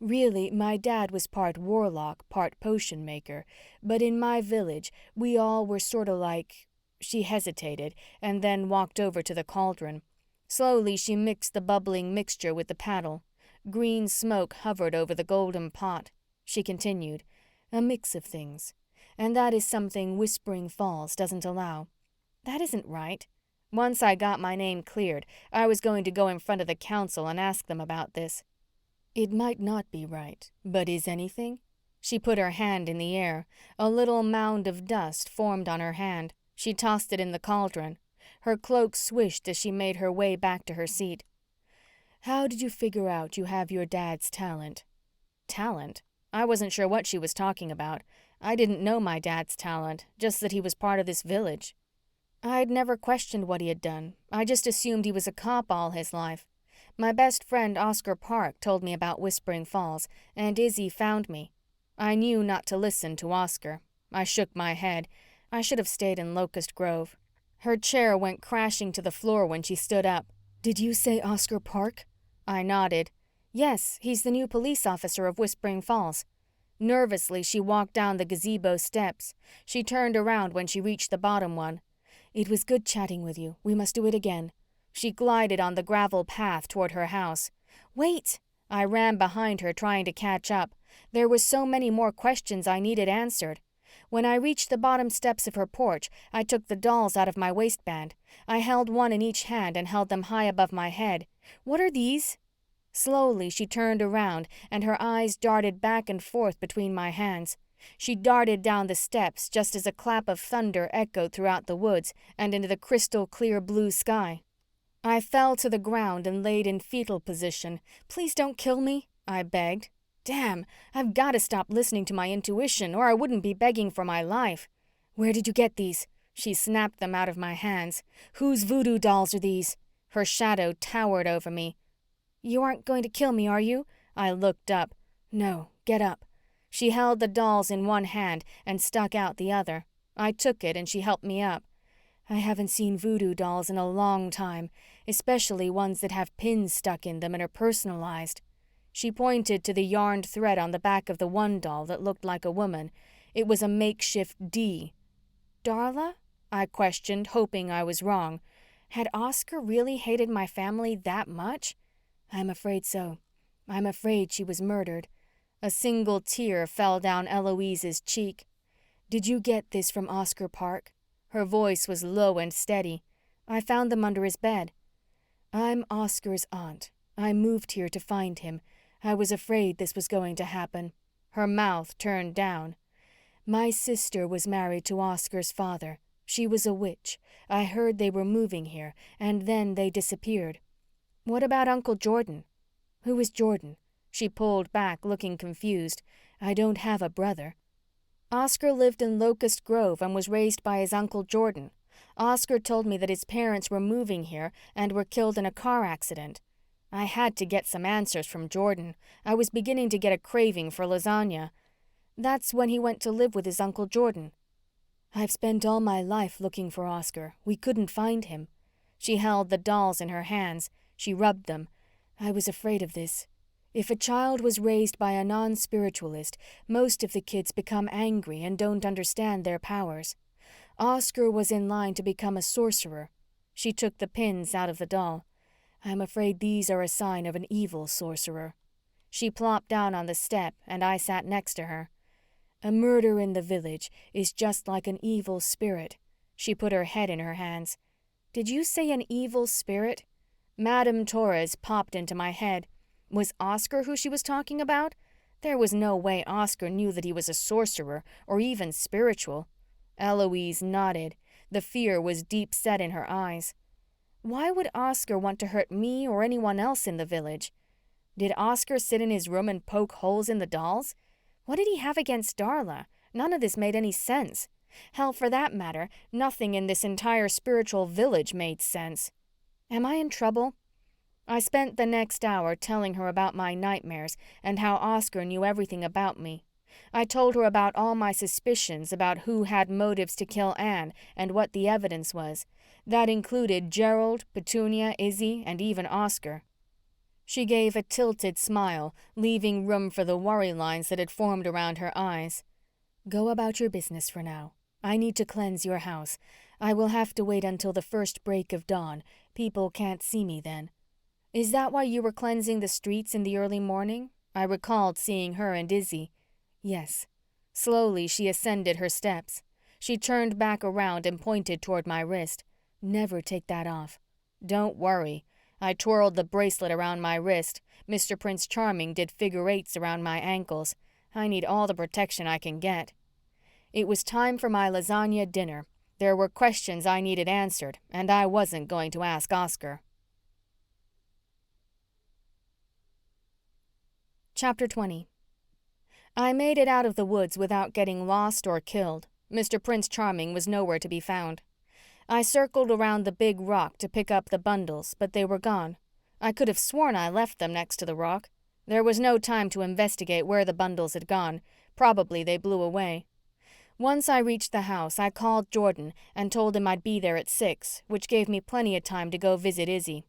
Really, my dad was part warlock, part potion maker, but in my village, we all were sorta like. She hesitated and then walked over to the cauldron. Slowly, she mixed the bubbling mixture with the paddle. Green smoke hovered over the golden pot. She continued, a mix of things. And that is something Whispering Falls doesn't allow. That isn't right. Once I got my name cleared, I was going to go in front of the council and ask them about this. It might not be right, but is anything? She put her hand in the air. A little mound of dust formed on her hand. She tossed it in the cauldron. Her cloak swished as she made her way back to her seat. How did you figure out you have your dad's talent? Talent? I wasn't sure what she was talking about. I didn't know my dad's talent, just that he was part of this village. I'd never questioned what he had done. I just assumed he was a cop all his life. My best friend Oscar Park told me about Whispering Falls, and Izzy found me. I knew not to listen to Oscar. I shook my head. I should have stayed in Locust Grove. Her chair went crashing to the floor when she stood up. Did you say Oscar Park? I nodded. Yes, he's the new police officer of Whispering Falls. Nervously, she walked down the gazebo steps. She turned around when she reached the bottom one. It was good chatting with you. We must do it again. She glided on the gravel path toward her house. Wait! I ran behind her, trying to catch up. There were so many more questions I needed answered. When I reached the bottom steps of her porch, I took the dolls out of my waistband. I held one in each hand and held them high above my head. What are these? Slowly, she turned around, and her eyes darted back and forth between my hands. She darted down the steps just as a clap of thunder echoed throughout the woods and into the crystal clear blue sky. I fell to the ground and laid in fetal position. Please don't kill me, I begged. Damn, I've got to stop listening to my intuition or I wouldn't be begging for my life. Where did you get these? She snapped them out of my hands. Whose voodoo dolls are these? Her shadow towered over me. You aren't going to kill me, are you? I looked up. No, get up. She held the dolls in one hand and stuck out the other. I took it and she helped me up. I haven't seen voodoo dolls in a long time, especially ones that have pins stuck in them and are personalized. She pointed to the yarned thread on the back of the one doll that looked like a woman. It was a makeshift D. Darla? I questioned, hoping I was wrong. Had Oscar really hated my family that much? I'm afraid so. I'm afraid she was murdered. A single tear fell down Eloise's cheek. Did you get this from Oscar Park? Her voice was low and steady. I found them under his bed. I'm Oscar's aunt. I moved here to find him. I was afraid this was going to happen. Her mouth turned down. My sister was married to Oscar's father. She was a witch. I heard they were moving here, and then they disappeared. What about Uncle Jordan? Who is Jordan? She pulled back, looking confused. I don't have a brother. Oscar lived in Locust Grove and was raised by his Uncle Jordan. Oscar told me that his parents were moving here and were killed in a car accident. I had to get some answers from Jordan. I was beginning to get a craving for lasagna. That's when he went to live with his Uncle Jordan. I've spent all my life looking for Oscar. We couldn't find him. She held the dolls in her hands. She rubbed them. I was afraid of this. If a child was raised by a non-spiritualist, most of the kids become angry and don't understand their powers. Oscar was in line to become a sorcerer. She took the pins out of the doll. I'm afraid these are a sign of an evil sorcerer. She plopped down on the step, and I sat next to her. A murder in the village is just like an evil spirit. She put her head in her hands. Did you say an evil spirit? Madame Torres popped into my head. Was Oscar who she was talking about? There was no way Oscar knew that he was a sorcerer or even spiritual. Eloise nodded. The fear was deep set in her eyes. Why would Oscar want to hurt me or anyone else in the village? Did Oscar sit in his room and poke holes in the dolls? What did he have against Darla? None of this made any sense. Hell, for that matter, nothing in this entire spiritual village made sense. Am I in trouble? I spent the next hour telling her about my nightmares and how Oscar knew everything about me. I told her about all my suspicions about who had motives to kill Anne and what the evidence was. That included Gerald, Petunia, Izzy, and even Oscar. She gave a tilted smile, leaving room for the worry lines that had formed around her eyes. Go about your business for now. I need to cleanse your house. I will have to wait until the first break of dawn. People can't see me then. Is that why you were cleansing the streets in the early morning? I recalled seeing her and Izzy. Yes. Slowly, she ascended her steps. She turned back around and pointed toward my wrist. Never take that off. Don't worry. I twirled the bracelet around my wrist. Mr. Prince Charming did figure eights around my ankles. I need all the protection I can get. It was time for my lasagna dinner. There were questions I needed answered, and I wasn't going to ask Oscar. Chapter 20. I made it out of the woods without getting lost or killed. Mr. Prince Charming was nowhere to be found. I circled around the big rock to pick up the bundles, but they were gone. I could have sworn I left them next to the rock. There was no time to investigate where the bundles had gone. Probably they blew away. Once I reached the house, I called Jordan and told him I'd be there at 6, which gave me plenty of time to go visit Izzy.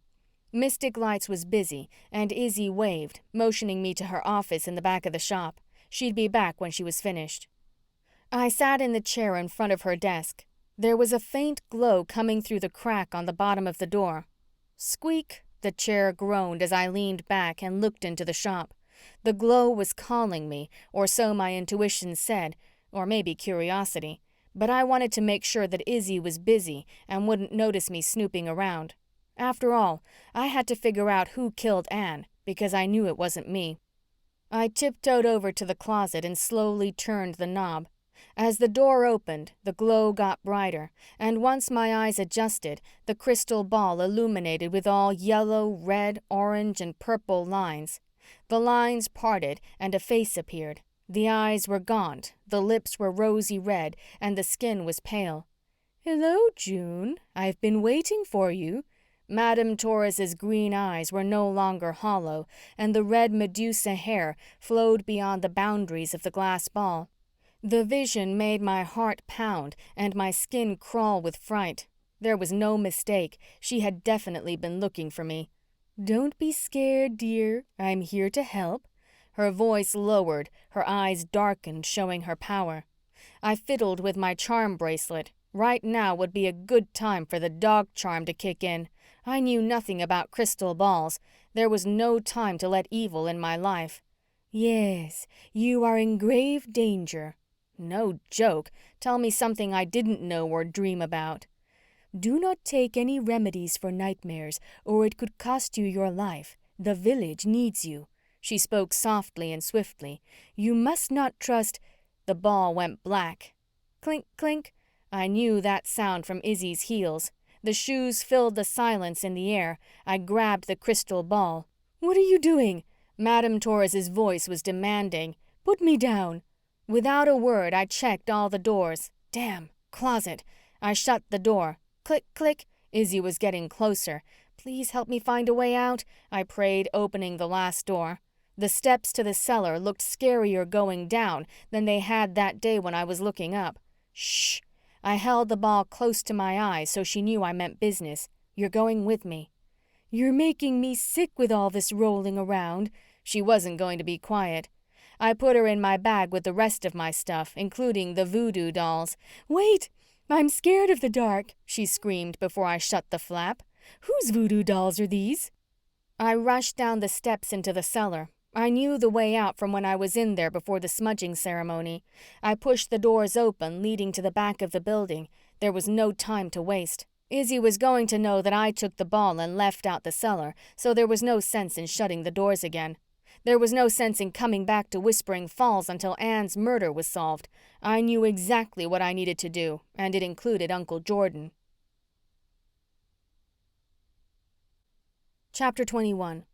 Mystic Lights was busy, and Izzy waved, motioning me to her office in the back of the shop. She'd be back when she was finished. I sat in the chair in front of her desk. There was a faint glow coming through the crack on the bottom of the door. Squeak, the chair groaned as I leaned back and looked into the shop. The glow was calling me, or so my intuition said, or maybe curiosity, but I wanted to make sure that Izzy was busy and wouldn't notice me snooping around. After all, I had to figure out who killed Anne, because I knew it wasn't me. I tiptoed over to the closet and slowly turned the knob. As the door opened, the glow got brighter, and once my eyes adjusted, the crystal ball illuminated with all yellow, red, orange, and purple lines. The lines parted, and a face appeared. The eyes were gaunt, the lips were rosy red, and the skin was pale. "Hello, June. I've been waiting for you." Madame Torres's green eyes were no longer hollow, and the red Medusa hair flowed beyond the boundaries of the glass ball. The vision made my heart pound and my skin crawl with fright. There was no mistake. She had definitely been looking for me. "Don't be scared, dear. I'm here to help." Her voice lowered, her eyes darkened, showing her power. I fiddled with my charm bracelet. Right now would be a good time for the dog charm to kick in. I knew nothing about crystal balls. There was no time to let evil in my life. "Yes, you are in grave danger." No joke. Tell me something I didn't know or dream about. "Do not take any remedies for nightmares, or it could cost you your life. The village needs you." She spoke softly and swiftly. "You must not trust—" The ball went black. Clink, clink. I knew that sound from Izzy's heels. The shoes filled the silence in the air. I grabbed the crystal ball. "What are you doing?" Madame Torres's voice was demanding. "Put me down." Without a word, I checked all the doors. Damn, closet. I shut the door. Click, click. Izzy was getting closer. "Please help me find a way out," I prayed, opening the last door. The steps to the cellar looked scarier going down than they had that day when I was looking up. "Shh." I held the ball close to my eyes so she knew I meant business. "You're going with me." "You're making me sick with all this rolling around." She wasn't going to be quiet. I put her in my bag with the rest of my stuff, including the voodoo dolls. "Wait! I'm scared of the dark," she screamed before I shut the flap. "Whose voodoo dolls are these?" I rushed down the steps into the cellar. I knew the way out from when I was in there before the smudging ceremony. I pushed the doors open, leading to the back of the building. There was no time to waste. Izzy was going to know that I took the ball and left out the cellar, so there was no sense in shutting the doors again. There was no sense in coming back to Whispering Falls until Anne's murder was solved. I knew exactly what I needed to do, and it included Uncle Jordan. Chapter 21.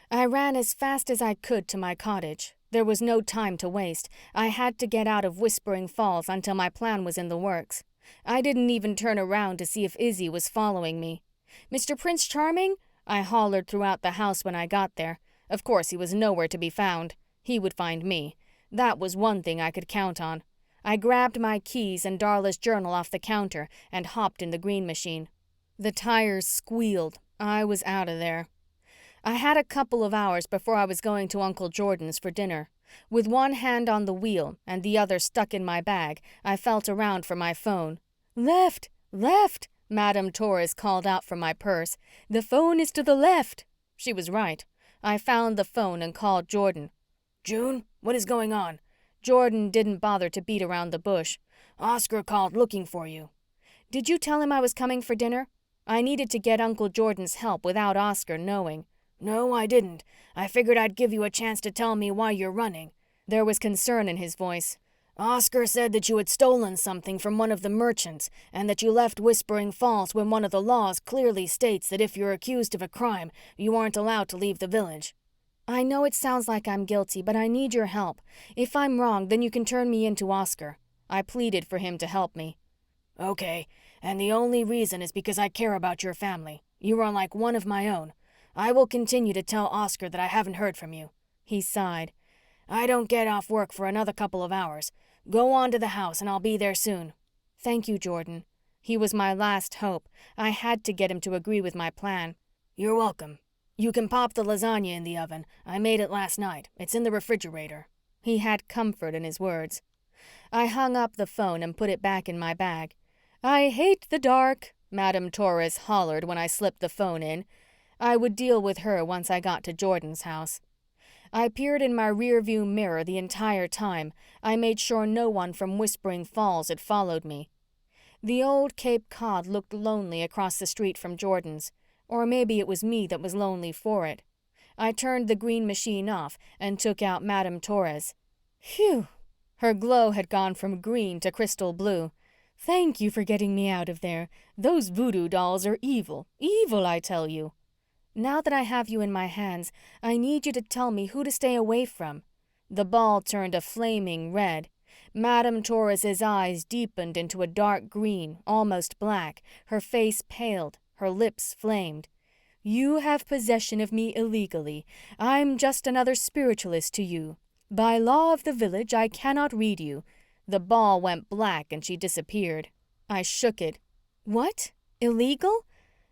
I ran as fast as I could to my cottage. There was no time to waste. I had to get out of Whispering Falls until my plan was in the works. I didn't even turn around to see if Izzy was following me. "Mr. Prince Charming?" I hollered throughout the house when I got there. Of course, he was nowhere to be found. He would find me. That was one thing I could count on. I grabbed my keys and Darla's journal off the counter and hopped in the green machine. The tires squealed. I was out of there. I had a couple of hours before I was going to Uncle Jordan's for dinner. With one hand on the wheel and the other stuck in my bag, I felt around for my phone. "Left! Left!" Madame Torres called out from my purse. "The phone is to the left." She was right. I found the phone and called Jordan. "June, what is going on?" Jordan didn't bother to beat around the bush. "Oscar called looking for you." "Did you tell him I was coming for dinner?" I needed to get Uncle Jordan's help without Oscar knowing. "No, I didn't. I figured I'd give you a chance to tell me why you're running." There was concern in his voice. "Oscar said that you had stolen something from one of the merchants and that you left Whispering Falls when one of the laws clearly states that if you're accused of a crime, you aren't allowed to leave the village." "I know it sounds like I'm guilty, but I need your help. If I'm wrong, then you can turn me into Oscar." I pleaded for him to help me. "Okay, and the only reason is because I care about your family. You are like one of my own. I will continue to tell Oscar that I haven't heard from you." He sighed. "I don't get off work for another couple of hours. Go on to the house and I'll be there soon." "Thank you, Jordan." He was my last hope. I had to get him to agree with my plan. "You're welcome. You can pop the lasagna in the oven. I made it last night. It's in the refrigerator." He had comfort in his words. I hung up the phone and put it back in my bag. "I hate the dark," Madame Torres hollered when I slipped the phone in. I would deal with her once I got to Jordan's house. I peered in my rearview mirror the entire time. I made sure no one from Whispering Falls had followed me. The old Cape Cod looked lonely across the street from Jordan's. Or maybe it was me that was lonely for it. I turned the green machine off and took out Madame Torres. Phew! Her glow had gone from green to crystal blue. "Thank you for getting me out of there. Those voodoo dolls are evil. Evil, I tell you." "Now that I have you in my hands, I need you to tell me who to stay away from." The ball turned a flaming red. Madame Torres's eyes deepened into a dark green, almost black. Her face paled. Her lips flamed. "You have possession of me illegally. I'm just another spiritualist to you. By law of the village, I cannot read you." The ball went black and she disappeared. I shook it. "What? Illegal?"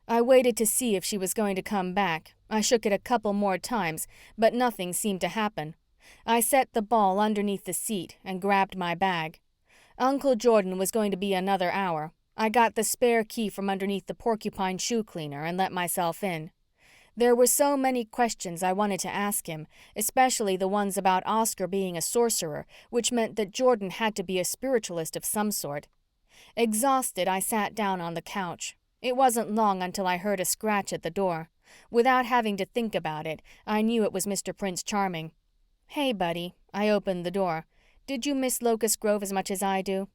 I waited to see if she was going to come back. I shook it a couple more times, but nothing seemed to happen. I set the ball underneath the seat and grabbed my bag. Uncle Jordan was going to be another hour. I got the spare key from underneath the porcupine shoe cleaner and let myself in. There were so many questions I wanted to ask him, especially the ones about Oscar being a sorcerer, which meant that Jordan had to be a spiritualist of some sort. Exhausted, I sat down on the couch. It wasn't long until I heard a scratch at the door. Without having to think about it, I knew it was Mr. Prince Charming. "Hey, buddy." I opened the door. "Did you miss Locust Grove as much as I do?"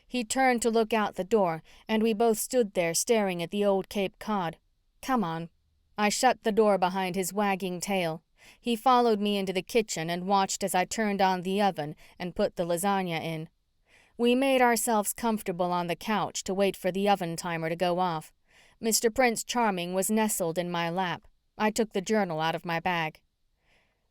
He turned to look out the door, and we both stood there staring at the old Cape Cod. "Come on." I shut the door behind his wagging tail. He followed me into the kitchen and watched as I turned on the oven and put the lasagna in. We made ourselves comfortable on the couch to wait for the oven timer to go off. Mr. Prince Charming was nestled in my lap. I took the journal out of my bag.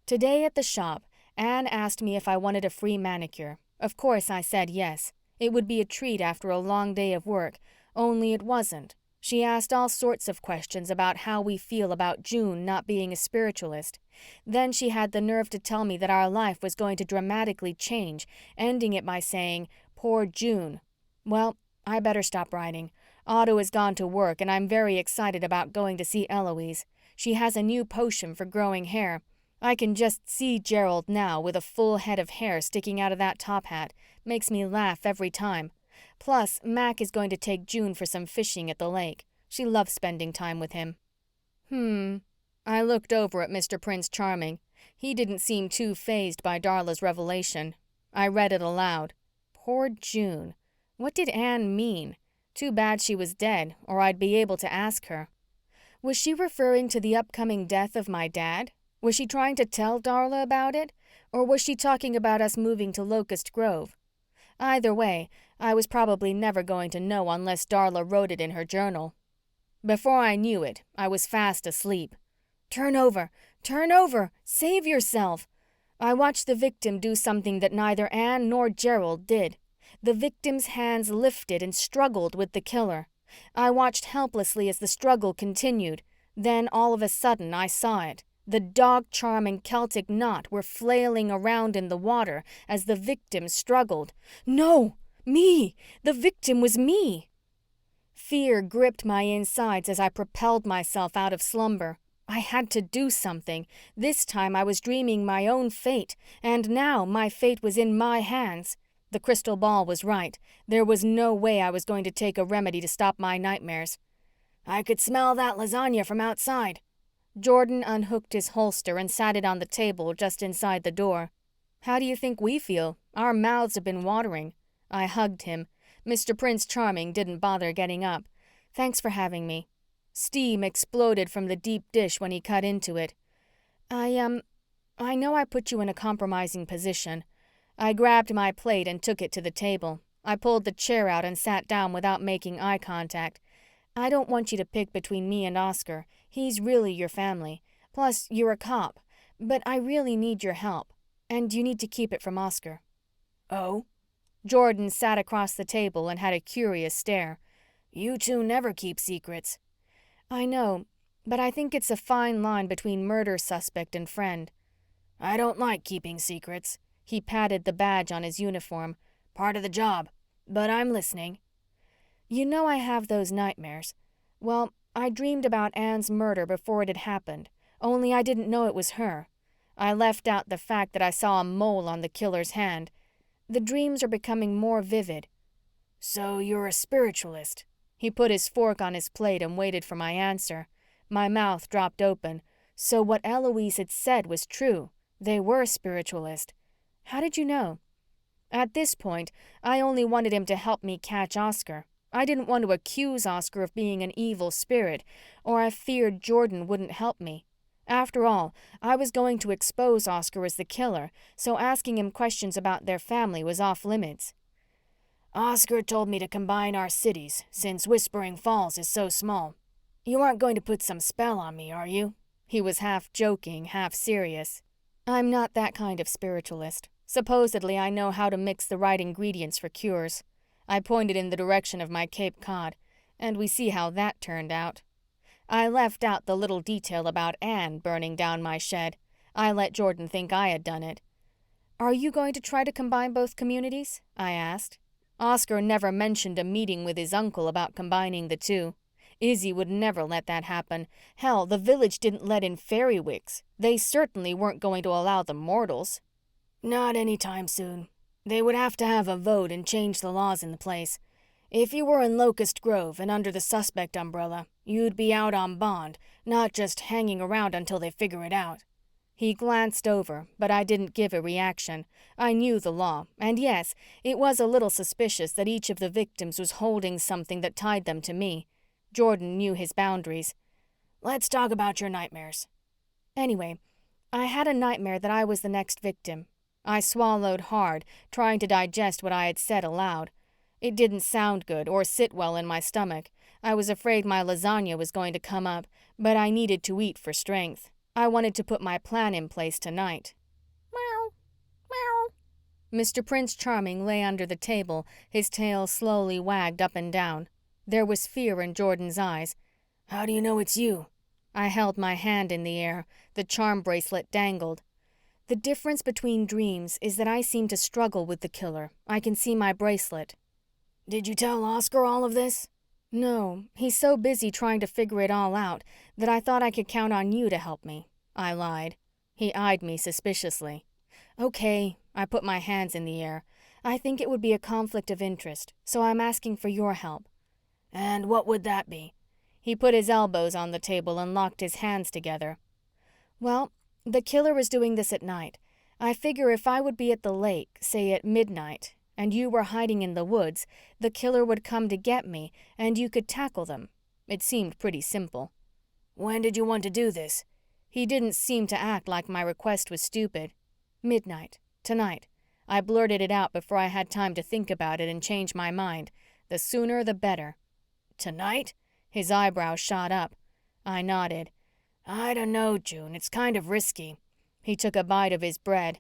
Today at the shop, Anne asked me if I wanted a free manicure. Of course I said yes. It would be a treat after a long day of work, only it wasn't. She asked all sorts of questions about how we feel about June not being a spiritualist. Then she had the nerve to tell me that our life was going to dramatically change, ending it by saying, "Poor June." Well, I better stop writing. Otto has gone to work and I'm very excited about going to see Eloise. She has a new potion for growing hair. I can just see Gerald now with a full head of hair sticking out of that top hat. Makes me laugh every time. Plus, Mac is going to take June for some fishing at the lake. She loves spending time with him. I looked over at Mr. Prince Charming. He didn't seem too fazed by Darla's revelation. I read it aloud. Poor June. What did Anne mean? Too bad she was dead, or I'd be able to ask her. Was she referring to the upcoming death of my dad? Was she trying to tell Darla about it? Or was she talking about us moving to Locust Grove? Either way, I was probably never going to know unless Darla wrote it in her journal. Before I knew it, I was fast asleep. Turn over! Turn over! Save yourself! I watched the victim do something that neither Anne nor Gerald did. The victim's hands lifted and struggled with the killer. I watched helplessly as the struggle continued. Then, all of a sudden, I saw it. The dog charm and Celtic knot were flailing around in the water as the victim struggled. No! Me! The victim was me! Fear gripped my insides as I propelled myself out of slumber. I had to do something. This time I was dreaming my own fate, and now my fate was in my hands. The crystal ball was right. There was no way I was going to take a remedy to stop my nightmares. I could smell that lasagna from outside. Jordan unhooked his holster and sat it on the table just inside the door. How do you think we feel? Our mouths have been watering. I hugged him. Mr. Prince Charming didn't bother getting up. Thanks for having me. Steam exploded from the deep dish when he cut into it. I know I put you in a compromising position. I grabbed my plate and took it to the table. I pulled the chair out and sat down without making eye contact. I don't want you to pick between me and Oscar. He's really your family. Plus, you're a cop. But I really need your help. And you need to keep it from Oscar. Oh? Jordan sat across the table and had a curious stare. You two never keep secrets. I know, but I think it's a fine line between murder suspect and friend. I don't like keeping secrets. He patted the badge on his uniform. Part of the job. But I'm listening. You know I have those nightmares. Well, I dreamed about Anne's murder before it had happened, only I didn't know it was her. I left out the fact that I saw a mole on the killer's hand. The dreams are becoming more vivid. So you're a spiritualist? He put his fork on his plate and waited for my answer. My mouth dropped open. So what Eloise had said was true. They were spiritualist. How did you know? At this point, I only wanted him to help me catch Oscar. I didn't want to accuse Oscar of being an evil spirit, or I feared Jordan wouldn't help me. After all, I was going to expose Oscar as the killer, so asking him questions about their family was off limits. Oscar told me to combine our cities, since Whispering Falls is so small. You aren't going to put some spell on me, are you? He was half joking, half serious. I'm not that kind of spiritualist. Supposedly, I know how to mix the right ingredients for cures. I pointed in the direction of my Cape Cod, and we see how that turned out. I left out the little detail about Anne burning down my shed. I let Jordan think I had done it. Are you going to try to combine both communities? I asked. Oscar never mentioned a meeting with his uncle about combining the two. Izzy would never let that happen. Hell, the village didn't let in fairy wicks. They certainly weren't going to allow the mortals. Not anytime soon. They would have to have a vote and change the laws in the place. If you were in Locust Grove and under the suspect umbrella, you'd be out on bond, not just hanging around until they figure it out. He glanced over, but I didn't give a reaction. I knew the law, and yes, it was a little suspicious that each of the victims was holding something that tied them to me. Jordan knew his boundaries. Let's talk about your nightmares. Anyway, I had a nightmare that I was the next victim. I swallowed hard, trying to digest what I had said aloud. It didn't sound good or sit well in my stomach. I was afraid my lasagna was going to come up, but I needed to eat for strength. I wanted to put my plan in place tonight. Meow, meow. Mr. Prince Charming lay under the table, his tail slowly wagged up and down. There was fear in Jordan's eyes. How do you know it's you? I held my hand in the air. The charm bracelet dangled. The difference between dreams is that I seem to struggle with the killer. I can see my bracelet. Did you tell Oscar all of this? No, he's so busy trying to figure it all out that I thought I could count on you to help me. I lied. He eyed me suspiciously. Okay, I put my hands in the air. I think it would be a conflict of interest, so I'm asking for your help. And what would that be? He put his elbows on the table and locked his hands together. Well, the killer is doing this at night. I figure if I would be at the lake, say at midnight, and you were hiding in the woods, the killer would come to get me, and you could tackle them. It seemed pretty simple. When did you want to do this? He didn't seem to act like my request was stupid. Midnight. Tonight. I blurted it out before I had time to think about it and change my mind. The sooner the better. Tonight? His eyebrows shot up. I nodded. I don't know, June. It's kind of risky. He took a bite of his bread.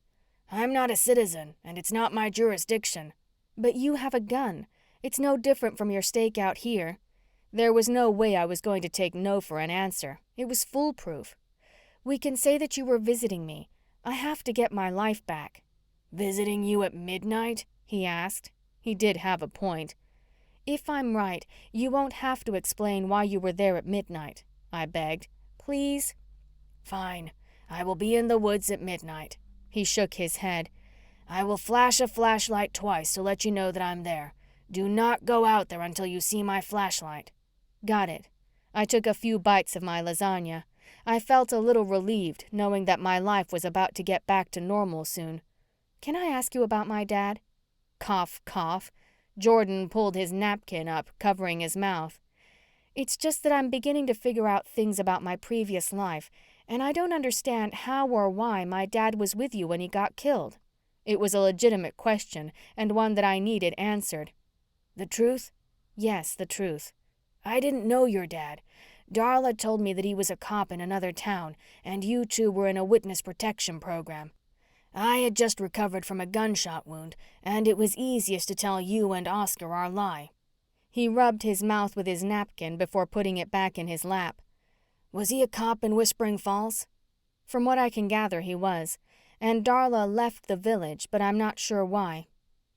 I'm not a citizen, and it's not my jurisdiction. But you have a gun. It's no different from your stakeout here. There was no way I was going to take no for an answer. It was foolproof. We can say that you were visiting me. I have to get my life back." "Visiting you at midnight?" he asked. He did have a point. "If I'm right, you won't have to explain why you were there at midnight," I begged. "Please?" "Fine. I will be in the woods at midnight." He shook his head. "I will flash a flashlight twice to let you know that I'm there. Do not go out there until you see my flashlight." "Got it." I took a few bites of my lasagna. I felt a little relieved knowing that my life was about to get back to normal soon. "Can I ask you about my dad?" Cough, cough. Jordan pulled his napkin up, covering his mouth. "It's just that I'm beginning to figure out things about my previous life, and I don't understand how or why my dad was with you when he got killed." It was a legitimate question, and one that I needed answered. "The truth?" "Yes, the truth." "I didn't know your dad. Darla told me that he was a cop in another town, and you two were in a witness protection program. I had just recovered from a gunshot wound, and it was easiest to tell you and Oscar our lie." He rubbed his mouth with his napkin before putting it back in his lap. "Was he a cop in Whispering Falls?" "From what I can gather, he was. And Darla left the village, but I'm not sure why.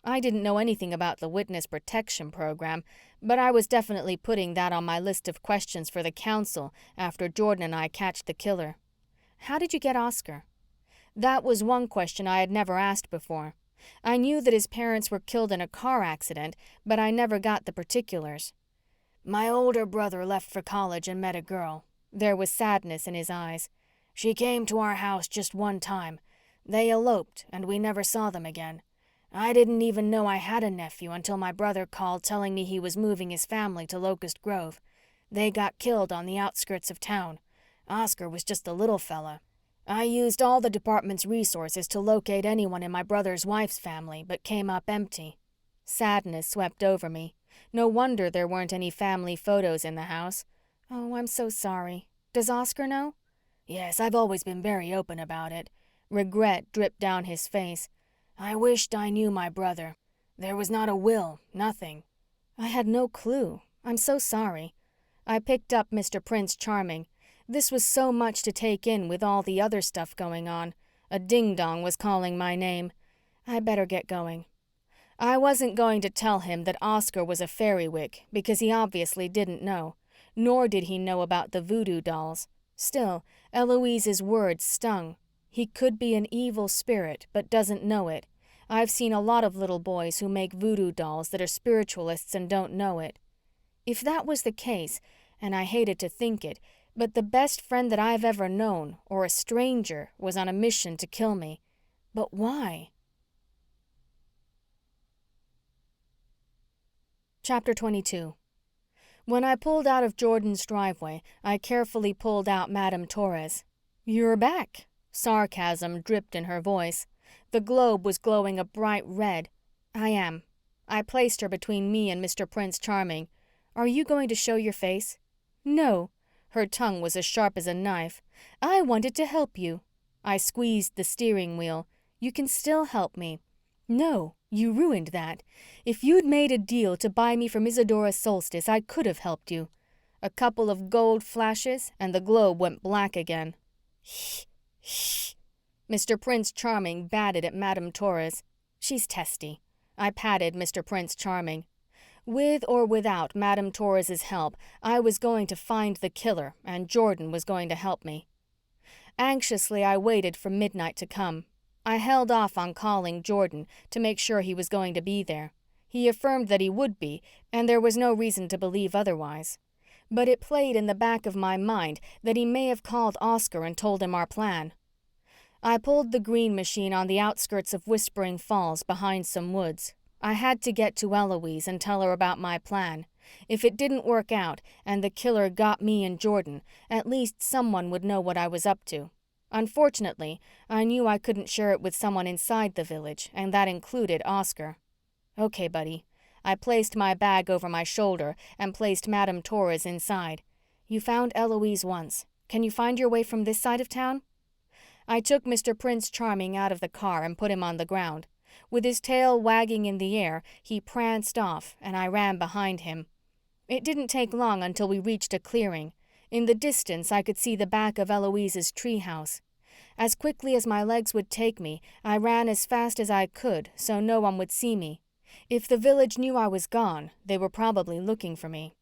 I didn't know anything about the witness protection program, but I was definitely putting that on my list of questions for the council after Jordan and I catch the killer." "How did you get Oscar?" That was one question I had never asked before. I knew that his parents were killed in a car accident, but I never got the particulars. "My older brother left for college and met a girl." There was sadness in his eyes. "She came to our house just one time. They eloped, and we never saw them again. I didn't even know I had a nephew until my brother called telling me he was moving his family to Locust Grove. They got killed on the outskirts of town. Oscar was just a little fella. I used all the department's resources to locate anyone in my brother's wife's family, but came up empty." Sadness swept over me. No wonder there weren't any family photos in the house. "Oh, I'm so sorry. Does Oscar know?" "Yes, I've always been very open about it." Regret dripped down his face. "I wished I knew my brother. There was not a will, nothing." "I had no clue. I'm so sorry." I picked up Mr. Prince Charming. This was so much to take in with all the other stuff going on. A ding-dong was calling my name. I better get going. I wasn't going to tell him that Oscar was a fairywick because he obviously didn't know, nor did he know about the voodoo dolls. Still, Eloise's words stung. He could be an evil spirit but doesn't know it. I've seen a lot of little boys who make voodoo dolls that are spiritualists and don't know it. If that was the case, and I hated to think it, but the best friend that I've ever known, or a stranger, was on a mission to kill me. But why? Chapter 22. When I pulled out of Jordan's driveway, I carefully pulled out Madame Torres. "You're back." Sarcasm dripped in her voice. The globe was glowing a bright red. "I am." I placed her between me and Mr. Prince Charming. "Are you going to show your face?" "No." Her tongue was as sharp as a knife. "I wanted to help you." I squeezed the steering wheel. "You can still help me." "No, you ruined that. If you'd made a deal to buy me from Isadora Solstice, I could have helped you." A couple of gold flashes, and the globe went black again. "Shh, shh." Mr. Prince Charming batted at Madame Torres. "She's testy." I patted Mr. Prince Charming. With or without Madame Torres's help, I was going to find the killer, and Jordan was going to help me. Anxiously, I waited for midnight to come. I held off on calling Jordan to make sure he was going to be there. He affirmed that he would be, and there was no reason to believe otherwise. But it played in the back of my mind that he may have called Oscar and told him our plan. I pulled the green machine on the outskirts of Whispering Falls behind some woods. I had to get to Eloise and tell her about my plan. If it didn't work out and the killer got me and Jordan, at least someone would know what I was up to. Unfortunately, I knew I couldn't share it with someone inside the village, and that included Oscar. "Okay, buddy." I placed my bag over my shoulder and placed Madame Torres inside. "You found Eloise once. Can you find your way from this side of town?" I took Mr. Prince Charming out of the car and put him on the ground. With his tail wagging in the air, he pranced off, and I ran behind him. It didn't take long until we reached a clearing. In the distance, I could see the back of Eloise's treehouse. As quickly as my legs would take me, I ran as fast as I could so no one would see me. If the village knew I was gone, they were probably looking for me.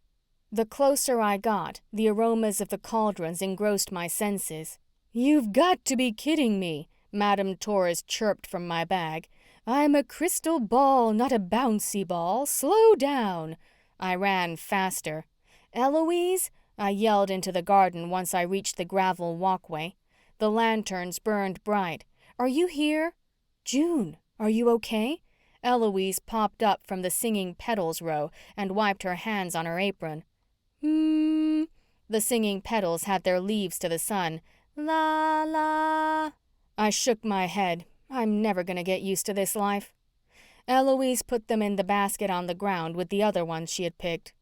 The closer I got, the aromas of the cauldrons engrossed my senses. "You've got to be kidding me," Madame Torres chirped from my bag. "I'm a crystal ball, not a bouncy ball. Slow down." I ran faster. "Eloise?" I yelled into the garden once I reached the gravel walkway. The lanterns burned bright. "Are you here?" "June, are you okay?" Eloise popped up from the singing petals row and wiped her hands on her apron. The singing petals had their leaves to the sun. "La la." I shook my head. I'm never gonna get used to this life. Eloise put them in the basket on the ground with the other ones she had picked.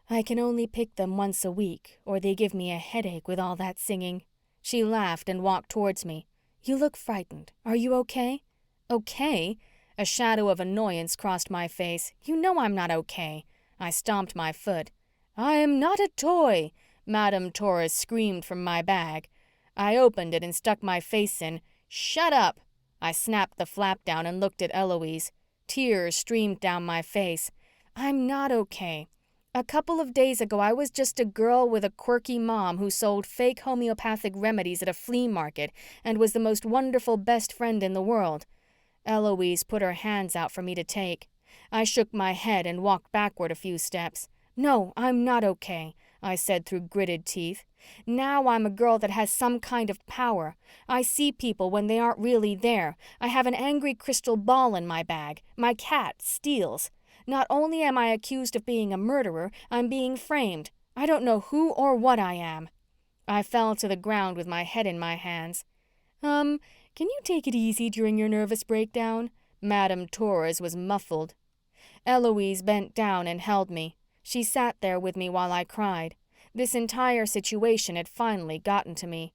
"I can only pick them once a week, or they give me a headache with all that singing." She laughed and walked towards me. "You look frightened. Are you okay?" "Okay?" A shadow of annoyance crossed my face. "You know I'm not okay." I stomped my foot. "I am not a toy," Madame Torres screamed from my bag. I opened it and stuck my face in. "Shut up!" I snapped the flap down and looked at Eloise. Tears streamed down my face. "I'm not okay. A couple of days ago, I was just a girl with a quirky mom who sold fake homeopathic remedies at a flea market and was the most wonderful best friend in the world." Eloise put her hands out for me to take. I shook my head and walked backward a few steps. "No, I'm not okay," I said through gritted teeth. "Now I'm a girl that has some kind of power. I see people when they aren't really there. I have an angry crystal ball in my bag. My cat steals. Not only am I accused of being a murderer, I'm being framed. I don't know who or what I am." I fell to the ground with my head in my hands. Can you take it easy during your nervous breakdown?" Madame Torres was muffled. Eloise bent down and held me. She sat there with me while I cried. This entire situation had finally gotten to me.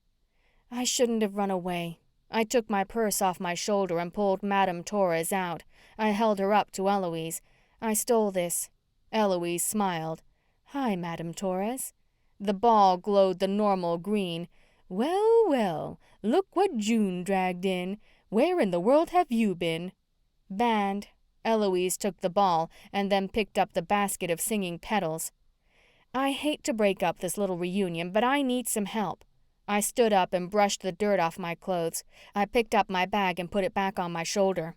"I shouldn't have run away." I took my purse off my shoulder and pulled Madame Torres out. I held her up to Eloise. "I stole this." Eloise smiled. "Hi, Madame Torres." The ball glowed the normal green. "Well, well, look what June dragged in. Where in the world have you been?" "Banned." Eloise took the ball and then picked up the basket of singing petals. "I hate to break up this little reunion, but I need some help." I stood up and brushed the dirt off my clothes. I picked up my bag and put it back on my shoulder.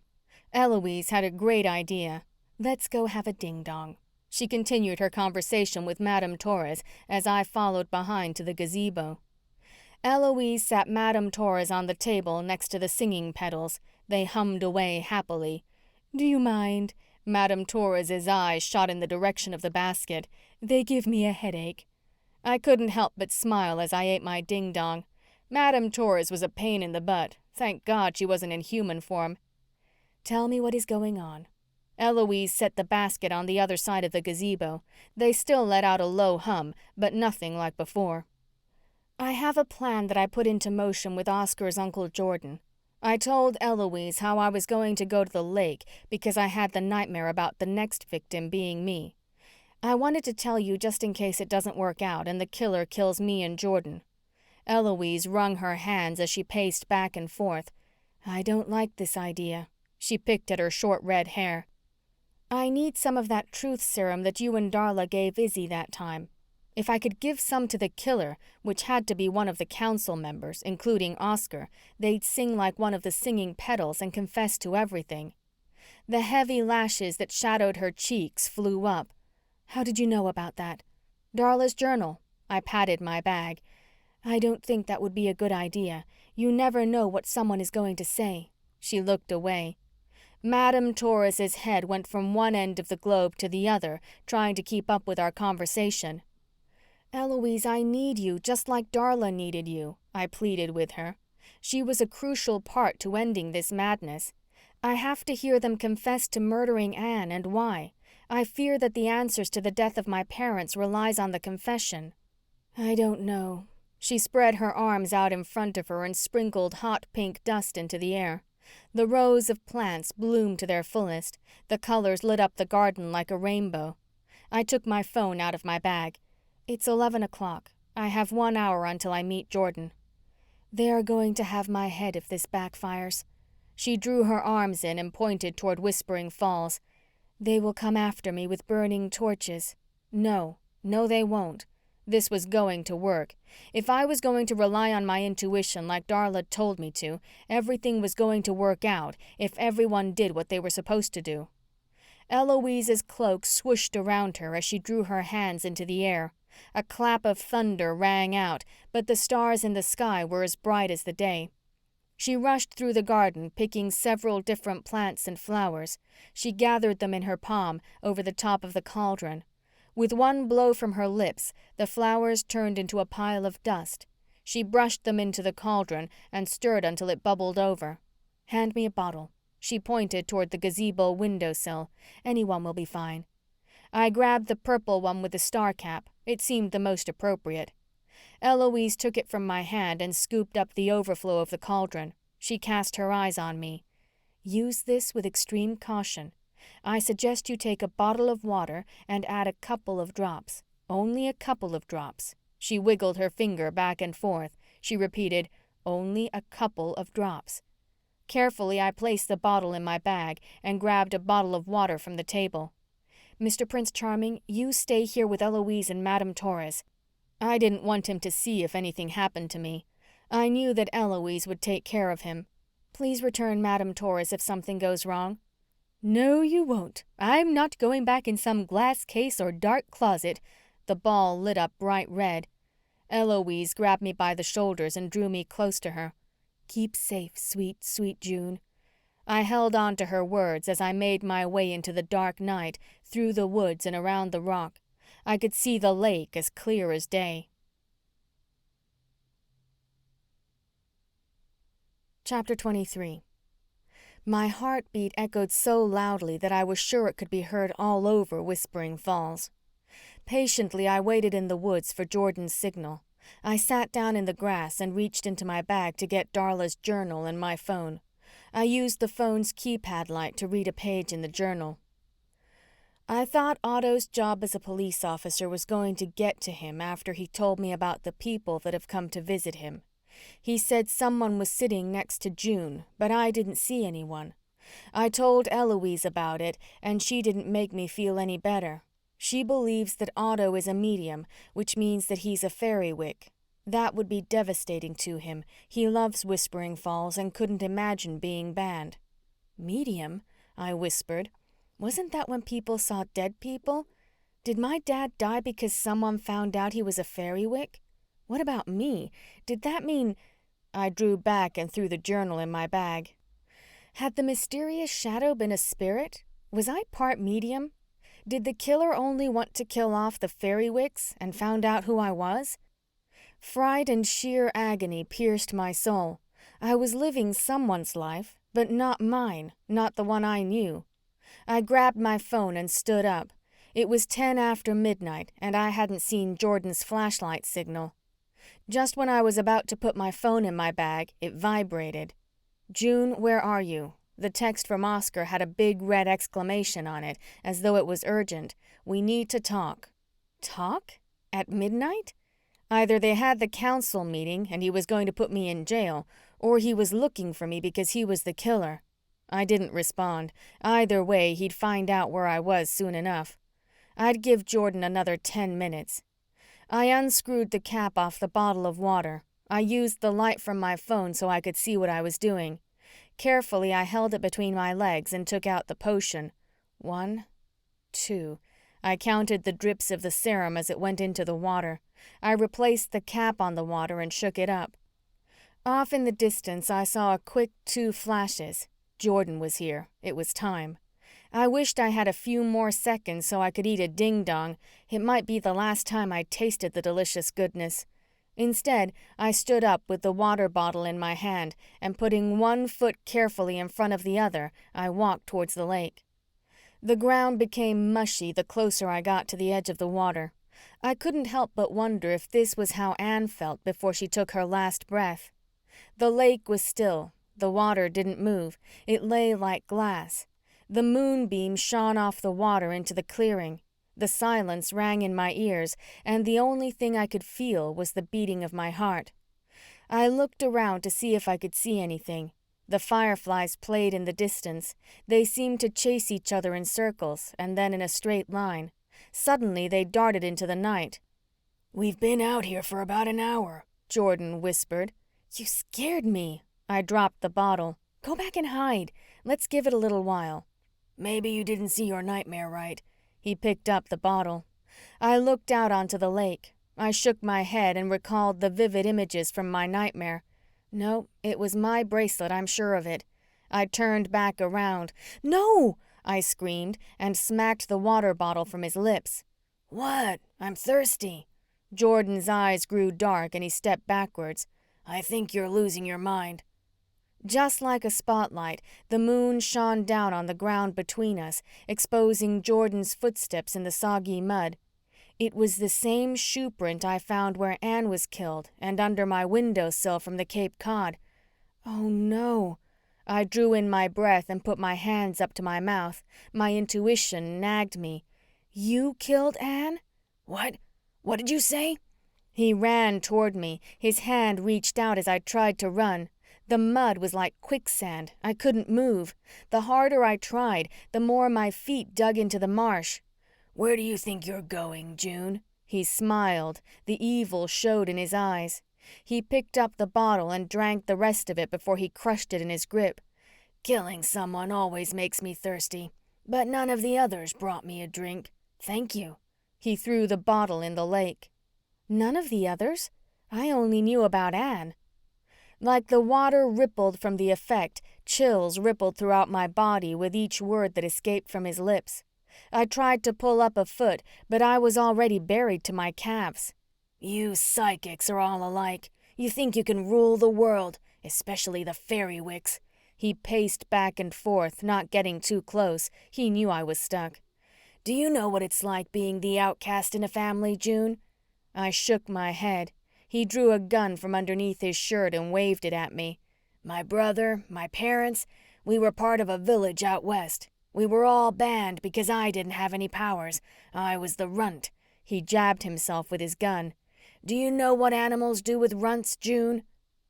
Eloise had a great idea. "Let's go have a ding-dong." She continued her conversation with Madame Torres as I followed behind to the gazebo. Eloise sat Madame Torres on the table next to the singing petals. They hummed away happily. "Do you mind?" Madame Torres's eyes shot in the direction of the basket. "They give me a headache." I couldn't help but smile as I ate my ding-dong. Madame Torres was a pain in the butt. Thank God she wasn't in human form. "Tell me what is going on." Eloise set the basket on the other side of the gazebo. They still let out a low hum, but nothing like before. "I have a plan that I put into motion with Oscar's Uncle Jordan. I told Eloise how I was going to go to the lake because I had the nightmare about the next victim being me. I wanted to tell you just in case it doesn't work out and the killer kills me and Jordan." Eloise wrung her hands as she paced back and forth. "I don't like this idea." She picked at her short red hair. "I need some of that truth serum that you and Darla gave Izzy that time. If I could give some to the killer, which had to be one of the council members, including Oscar, they'd sing like one of the singing petals and confess to everything." The heavy lashes that shadowed her cheeks flew up. "How did you know about that?" "Darla's journal." I patted my bag. "I don't think that would be a good idea. You never know what someone is going to say." She looked away. Madame Torres's head went from one end of the globe to the other, trying to keep up with our conversation. "Eloise, I need you just like Darla needed you," I pleaded with her. "She was a crucial part to ending this madness. I have to hear them confess to murdering Anne and why. I fear that the answers to the death of my parents relies on the confession." "I don't know." She spread her arms out in front of her and sprinkled hot pink dust into the air. The rows of plants bloomed to their fullest. The colors lit up the garden like a rainbow. I took my phone out of my bag. "It's 11 o'clock. I have 1 hour until I meet Jordan. They are going to have my head if this backfires. She drew her arms in and pointed toward Whispering Falls. They will come after me with burning torches. No, they won't. This was going to work. If I was going to rely on my intuition like Darla told me to, everything was going to work out if everyone did what they were supposed to do. Eloise's cloak swooshed around her as she drew her hands into the air. A clap of thunder rang out, but the stars in the sky were as bright as the day. She rushed through the garden, picking several different plants and flowers. She gathered them in her palm over the top of the cauldron. With one blow from her lips, the flowers turned into a pile of dust. She brushed them into the cauldron and stirred until it bubbled over. "Hand me a bottle." She pointed toward the gazebo windowsill. "Anyone will be fine." I grabbed the purple one with the star cap. It seemed the most appropriate. Eloise took it from my hand and scooped up the overflow of the cauldron. She cast her eyes on me. "Use this with extreme caution. I suggest you take a bottle of water and add a couple of drops. Only a couple of drops." She wiggled her finger back and forth. She repeated, "Only a couple of drops." Carefully, I placed the bottle in my bag and grabbed a bottle of water from the table. "Mr. Prince Charming, you stay here with Eloise and Madame Torres." I didn't want him to see if anything happened to me. I knew that Eloise would take care of him. "Please return Madame Torres if something goes wrong." "No, you won't. I'm not going back in some glass case or dark closet." The ball lit up bright red. Eloise grabbed me by the shoulders and drew me close to her. "Keep safe, sweet, sweet June." I held on to her words as I made my way into the dark night, through the woods and around the rock. I could see the lake as clear as day. Chapter 23. My heartbeat echoed so loudly that I was sure it could be heard all over Whispering Falls. Patiently, I waited in the woods for Jordan's signal. I sat down in the grass and reached into my bag to get Darla's journal and my phone. I used the phone's keypad light to read a page in the journal. I thought Otto's job as a police officer was going to get to him after he told me about the people that have come to visit him. He said someone was sitting next to June, but I didn't see anyone. I told Eloise about it, and she didn't make me feel any better. She believes that Otto is a medium, which means that he's a fairywick. That would be devastating to him. He loves Whispering Falls and couldn't imagine being banned. "Medium?" I whispered. "Wasn't that when people saw dead people? Did my dad die because someone found out he was a fairywick? What about me? Did that mean—" I drew back and threw the journal in my bag. Had the mysterious shadow been a spirit? Was I part medium? Did the killer only want to kill off the fairy-wicks and found out who I was? Fright and sheer agony pierced my soul. I was living someone's life, but not mine, not the one I knew. I grabbed my phone and stood up. It was 10 after midnight, and I hadn't seen Jordan's flashlight signal. Just when I was about to put my phone in my bag, it vibrated. "June, where are you?" The text from Oscar had a big red exclamation on it, as though it was urgent. "We need to talk." Talk? At midnight? Either they had the council meeting and he was going to put me in jail, or he was looking for me because he was the killer. I didn't respond. Either way, he'd find out where I was soon enough. I'd give Jordan another 10 minutes. I unscrewed the cap off the bottle of water. I used the light from my phone so I could see what I was doing. Carefully, I held it between my legs and took out the potion. 1, 2. I counted the drips of the serum as it went into the water. I replaced the cap on the water and shook it up. Off in the distance, I saw a quick 2 flashes. Jordan was here. It was time. I wished I had a few more seconds so I could eat a ding-dong. It might be the last time I tasted the delicious goodness. Instead, I stood up with the water bottle in my hand, and putting one foot carefully in front of the other, I walked towards the lake. The ground became mushy the closer I got to the edge of the water. I couldn't help but wonder if this was how Anne felt before she took her last breath. The lake was still. The water didn't move. It lay like glass. The moonbeam shone off the water into the clearing. The silence rang in my ears, and the only thing I could feel was the beating of my heart. I looked around to see if I could see anything. The fireflies played in the distance. They seemed to chase each other in circles, and then in a straight line. Suddenly they darted into the night. "We've been out here for about an hour," Jordan whispered. You scared me. I dropped the bottle. Go back and hide. Let's give it a little while. "Maybe you didn't see your nightmare right." He picked up the bottle. I looked out onto the lake. I shook my head and recalled the vivid images from my nightmare. No, it was my bracelet, I'm sure of it. I turned back around. No! I screamed and smacked the water bottle from his lips. "What? I'm thirsty." Jordan's eyes grew dark and he stepped backwards. "I think you're losing your mind." Just like a spotlight, the moon shone down on the ground between us, exposing Jordan's footsteps in the soggy mud. It was the same shoe print I found where Anne was killed and under my windowsill from the Cape Cod. Oh no. I drew in my breath and put my hands up to my mouth. My intuition nagged me. You killed Anne? What? What did you say? He ran toward me. His hand reached out as I tried to run. The mud was like quicksand. I couldn't move. The harder I tried, the more my feet dug into the marsh. "Where do you think you're going, June?" He smiled. The evil showed in his eyes. He picked up the bottle and drank the rest of it before he crushed it in his grip. "Killing someone always makes me thirsty, but none of the others brought me a drink. Thank you." He threw the bottle in the lake. None of the others? I only knew about Anne. Like the water rippled from the effect, chills rippled throughout my body with each word that escaped from his lips. I tried to pull up a foot, but I was already buried to my calves. "You psychics are all alike. You think you can rule the world, especially the fairy-wicks." He paced back and forth, not getting too close. He knew I was stuck. "Do you know what it's like being the outcast in a family, June?" I shook my head. He drew a gun from underneath his shirt and waved it at me. "My brother, my parents, we were part of a village out west. We were all banned because I didn't have any powers. I was the runt." He jabbed himself with his gun. "Do you know what animals do with runts, June?"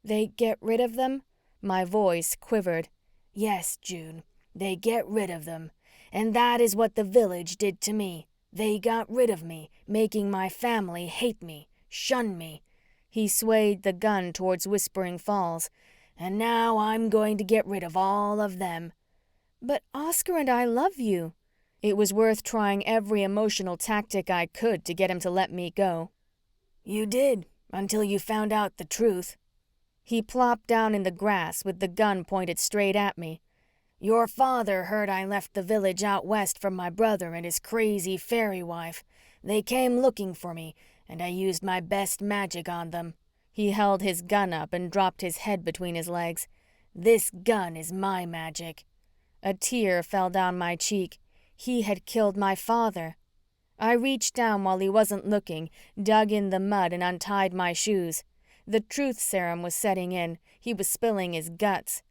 They get rid of them? My voice quivered. "Yes, June. They get rid of them. And that is what the village did to me. They got rid of me, making my family hate me, shun me." He swayed the gun towards Whispering Falls. "And now I'm going to get rid of all of them." "But Oscar and I love you." It was worth trying every emotional tactic I could to get him to let me go. "You did, until you found out the truth." He plopped down in the grass with the gun pointed straight at me. "Your father heard I left the village out west from my brother and his crazy fairy wife. They came looking for me, and I used my best magic on them." He held his gun up and dropped his head between his legs. "This gun is my magic." A tear fell down my cheek. He had killed my father. I reached down while he wasn't looking, dug in the mud and untied my shoes. The truth serum was setting in. He was spilling his guts.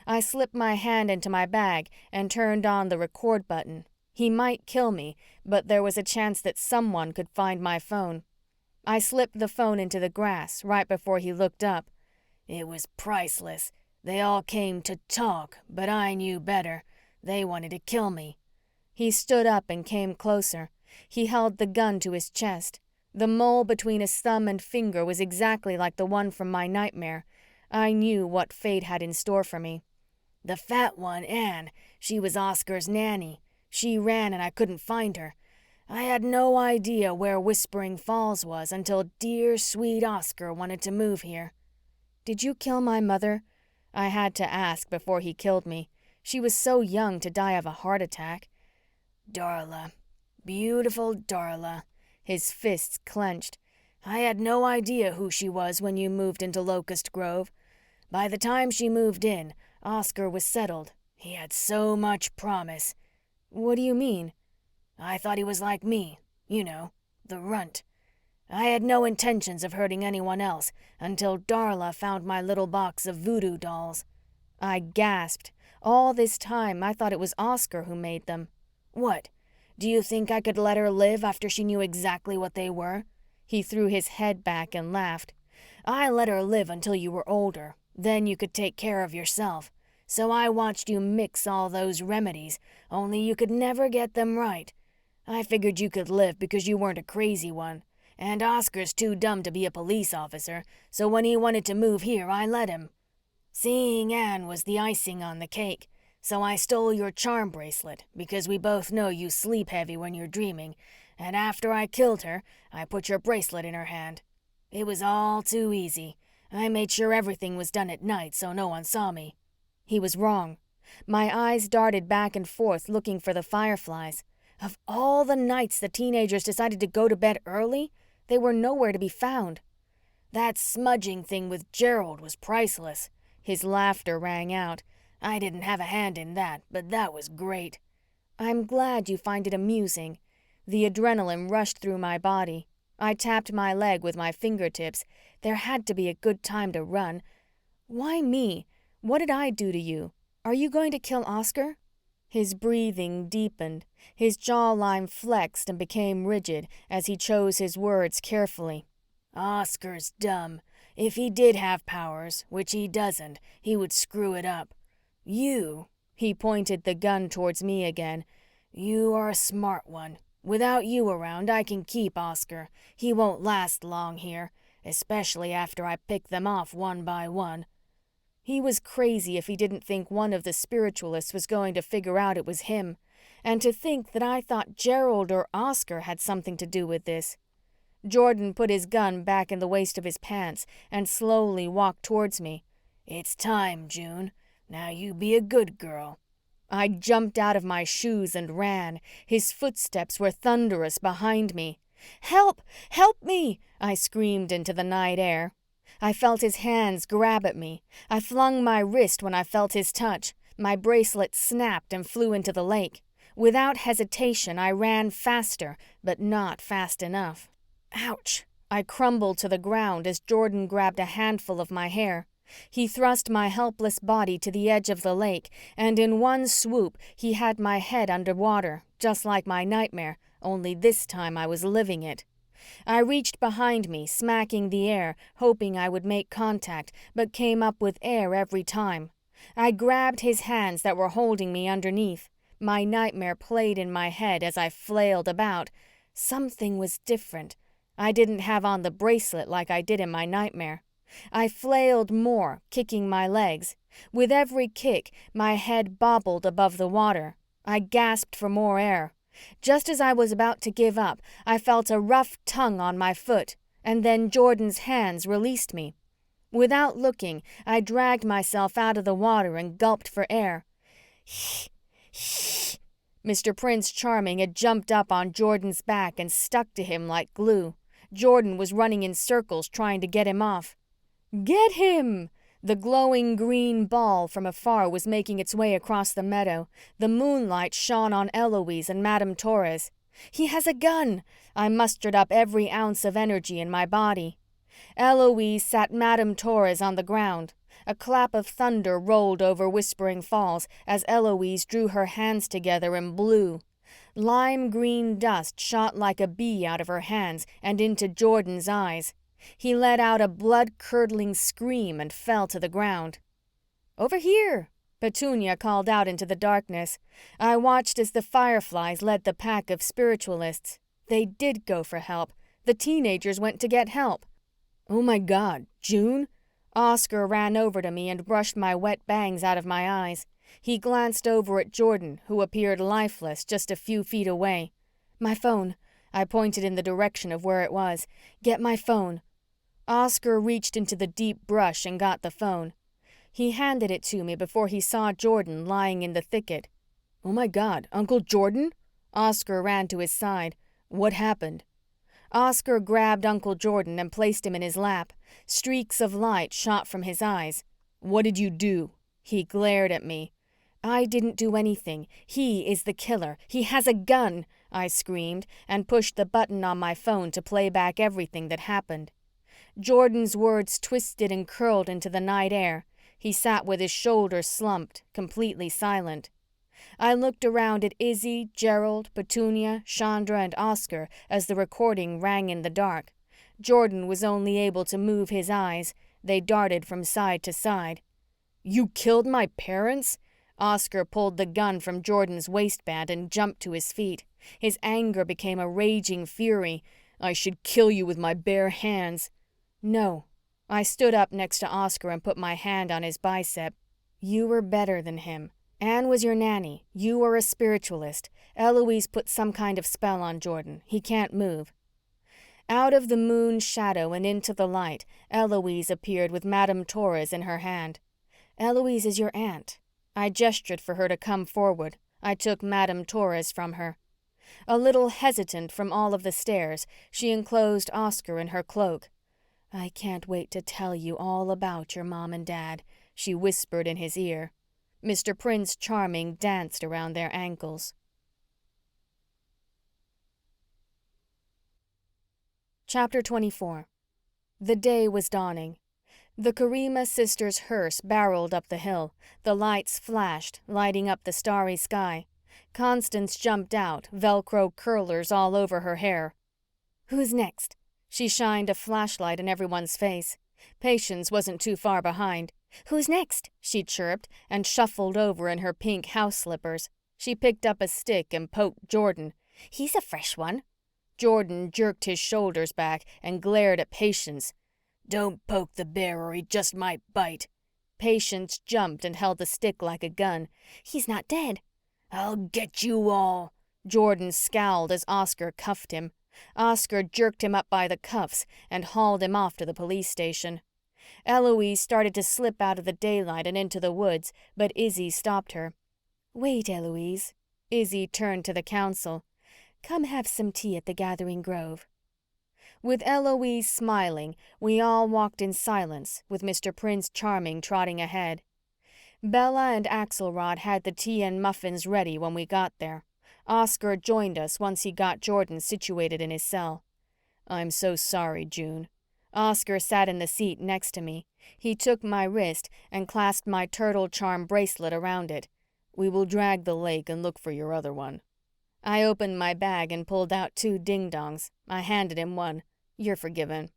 I slipped my hand into my bag and turned on the record button. He might kill me, but there was a chance that someone could find my phone. I slipped the phone into the grass right before he looked up. "It was priceless. They all came to talk, but I knew better. They wanted to kill me." He stood up and came closer. He held the gun to his chest. The mole between his thumb and finger was exactly like the one from my nightmare. I knew what fate had in store for me. "The fat one, Anne, she was Oscar's nanny. She ran and I couldn't find her. I had no idea where Whispering Falls was until dear, sweet Oscar wanted to move here." "Did you kill my mother?" I had to ask before he killed me. She was so young to die of a heart attack. "Darla. Beautiful Darla." His fists clenched. "I had no idea who she was when you moved into Locust Grove. By the time she moved in, Oscar was settled. He had so much promise." "What do you mean?" "I thought he was like me. You know, the runt. I had no intentions of hurting anyone else until Darla found my little box of voodoo dolls." I gasped. All this time, I thought it was Oscar who made them. "What? Do you think I could let her live after she knew exactly what they were?" He threw his head back and laughed. "I let her live until you were older. Then you could take care of yourself. So I watched you mix all those remedies, only you could never get them right. I figured you could live because you weren't a crazy one. And Oscar's too dumb to be a police officer, so when he wanted to move here, I let him. Seeing Anne was the icing on the cake, so I stole your charm bracelet because we both know you sleep heavy when you're dreaming, and after I killed her, I put your bracelet in her hand. It was all too easy. I made sure everything was done at night so no one saw me." He was wrong. My eyes darted back and forth looking for the fireflies. Of all the nights the teenagers decided to go to bed early, they were nowhere to be found. "That smudging thing with Gerald was priceless." His laughter rang out. "I didn't have a hand in that, but that was great." "I'm glad you find it amusing." The adrenaline rushed through my body. I tapped my leg with my fingertips. There had to be a good time to run. "Why me? What did I do to you? Are you going to kill Oscar?" His breathing deepened. His jawline flexed and became rigid as he chose his words carefully. "Oscar's dumb. If he did have powers, which he doesn't, he would screw it up. You," he pointed the gun towards me again, "you are a smart one. Without you around, I can keep Oscar. He won't last long here, especially after I pick them off one by one." He was crazy if he didn't think one of the spiritualists was going to figure out it was him. And to think that I thought Gerald or Oscar had something to do with this. Jordan put his gun back in the waist of his pants and slowly walked towards me. "It's time, June. Now you be a good girl." I jumped out of my shoes and ran. His footsteps were thunderous behind me. "Help! Help me!" I screamed into the night air. I felt his hands grab at me. I flung my wrist when I felt his touch. My bracelet snapped and flew into the lake. Without hesitation, I ran faster, but not fast enough. Ouch! I crumbled to the ground as Jordan grabbed a handful of my hair. He thrust my helpless body to the edge of the lake, and in one swoop, he had my head underwater, just like my nightmare, only this time I was living it. I reached behind me, smacking the air, hoping I would make contact, but came up with air every time. I grabbed his hands that were holding me underneath. My nightmare played in my head as I flailed about. Something was different. I didn't have on the bracelet like I did in my nightmare. I flailed more, kicking my legs. With every kick, my head bobbled above the water. I gasped for more air. Just as I was about to give up, I felt a rough tongue on my foot, and then Jordan's hands released me. Without looking, I dragged myself out of the water and gulped for air. Mr. Prince Charming had jumped up on Jordan's back and stuck to him like glue. Jordan was running in circles trying to get him off. "Get him!" The glowing green ball from afar was making its way across the meadow. The moonlight shone on Eloise and Madame Torres. "He has a gun!" I mustered up every ounce of energy in my body. Eloise sat Madame Torres on the ground. A clap of thunder rolled over Whispering Falls as Eloise drew her hands together and blew. Lime green dust shot like a bee out of her hands and into Jordan's eyes. He let out a blood-curdling scream and fell to the ground. "Over here!" Petunia called out into the darkness. I watched as the fireflies led the pack of spiritualists. They did go for help. The teenagers went to get help. "Oh my God, June?" Oscar ran over to me and brushed my wet bangs out of my eyes. He glanced over at Jordan, who appeared lifeless just a few feet away. "My phone." I pointed in the direction of where it was. "Get my phone." Oscar reached into the deep brush and got the phone. He handed it to me before he saw Jordan lying in the thicket. "Oh my God, Uncle Jordan?" Oscar ran to his side. "What happened?" Oscar grabbed Uncle Jordan and placed him in his lap. Streaks of light shot from his eyes. "What did you do?" He glared at me. "I didn't do anything. He is the killer. He has a gun!" I screamed and pushed the button on my phone to play back everything that happened. Jordan's words twisted and curled into the night air. He sat with his shoulders slumped, completely silent. I looked around at Izzy, Gerald, Petunia, Chandra, and Oscar as the recording rang in the dark. Jordan was only able to move his eyes. They darted from side to side. "You killed my parents?" Oscar pulled the gun from Jordan's waistband and jumped to his feet. His anger became a raging fury. "I should kill you with my bare hands." "No." I stood up next to Oscar and put my hand on his bicep. "You were better than him. Anne was your nanny. You are a spiritualist. Eloise put some kind of spell on Jordan. He can't move." Out of the moon's shadow and into the light, Eloise appeared with Madame Torres in her hand. "Eloise is your aunt." I gestured for her to come forward. I took Madame Torres from her. A little hesitant from all of the stares, she enclosed Oscar in her cloak. "I can't wait to tell you all about your mom and dad," she whispered in his ear. Mr. Prince Charming danced around their ankles. Chapter 24. The day was dawning. The Karima sisters' hearse barreled up the hill. The lights flashed, lighting up the starry sky. Constance jumped out, Velcro curlers all over her hair. "Who's next?" She shined a flashlight in everyone's face. Patience wasn't too far behind. "Who's next?" she chirped and shuffled over in her pink house slippers. She picked up a stick and poked Jordan. "He's a fresh one." Jordan jerked his shoulders back and glared at Patience. "Don't poke the bear or he just might bite." Patience jumped and held the stick like a gun. "He's not dead." "I'll get you all." Jordan scowled as Oscar cuffed him. Oscar jerked him up by the cuffs and hauled him off to the police station. Eloise started to slip out of the daylight and into the woods, but Izzy stopped her. "Wait, Eloise." Izzy turned to the council. "Come have some tea at the Gathering Grove." With Eloise smiling, we all walked in silence, with Mr. Prince Charming trotting ahead. Bella and Axelrod had the tea and muffins ready when we got there. Oscar joined us once he got Jordan situated in his cell. "I'm so sorry, June." Oscar sat in the seat next to me. He took my wrist and clasped my turtle charm bracelet around it. "We will drag the lake and look for your other one." I opened my bag and pulled out 2 ding-dongs. I handed him one. "You're forgiven."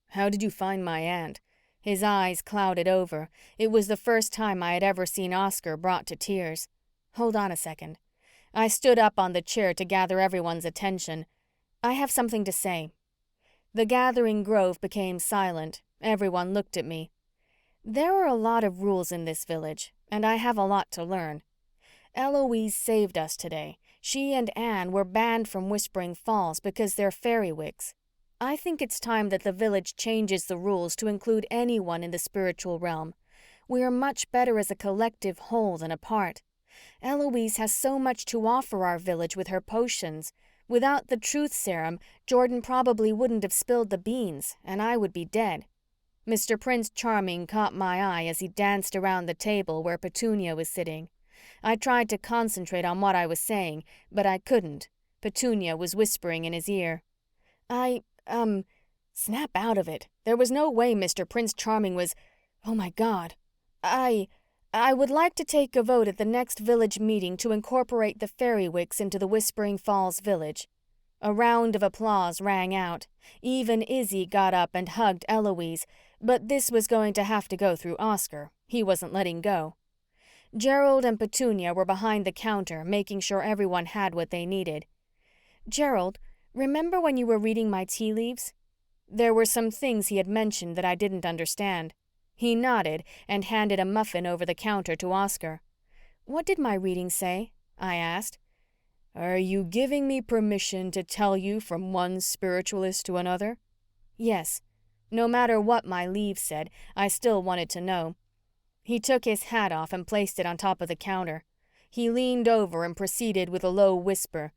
"How did you find my aunt?" His eyes clouded over. It was the first time I had ever seen Oscar brought to tears. "Hold on a second." I stood up on the chair to gather everyone's attention. "I have something to say." The Gathering Grove became silent. Everyone looked at me. There are a lot of rules in this village, and I have a lot to learn. Eloise saved us today. She and Anne were banned from Whispering Falls because they're fairy wicks. I think it's time that the village changes the rules to include anyone in the spiritual realm. We are much better as a collective whole than apart. Eloise has so much to offer our village with her potions. Without the truth serum, Jordan probably wouldn't have spilled the beans, and I would be dead. Mr. Prince Charming caught my eye as he danced around the table where Petunia was sitting. I tried to concentrate on what I was saying, but I couldn't. Petunia was whispering in his ear. Snap out of it. There was no way Mr. Prince Charming was... Oh my God. I would like to take a vote at the next village meeting to incorporate the fairy wicks into the Whispering Falls village. A round of applause rang out. Even Izzy got up and hugged Eloise, but this was going to have to go through Oscar. He wasn't letting go. Gerald and Petunia were behind the counter, making sure everyone had what they needed. "Gerald, remember when you were reading my tea leaves?" There were some things he had mentioned that I didn't understand. He nodded and handed a muffin over the counter to Oscar. "What did my reading say?" I asked. "Are you giving me permission to tell you from one spiritualist to another?" "Yes." No matter what my leaves said, I still wanted to know. He took his hat off and placed it on top of the counter. He leaned over and proceeded with a low whisper.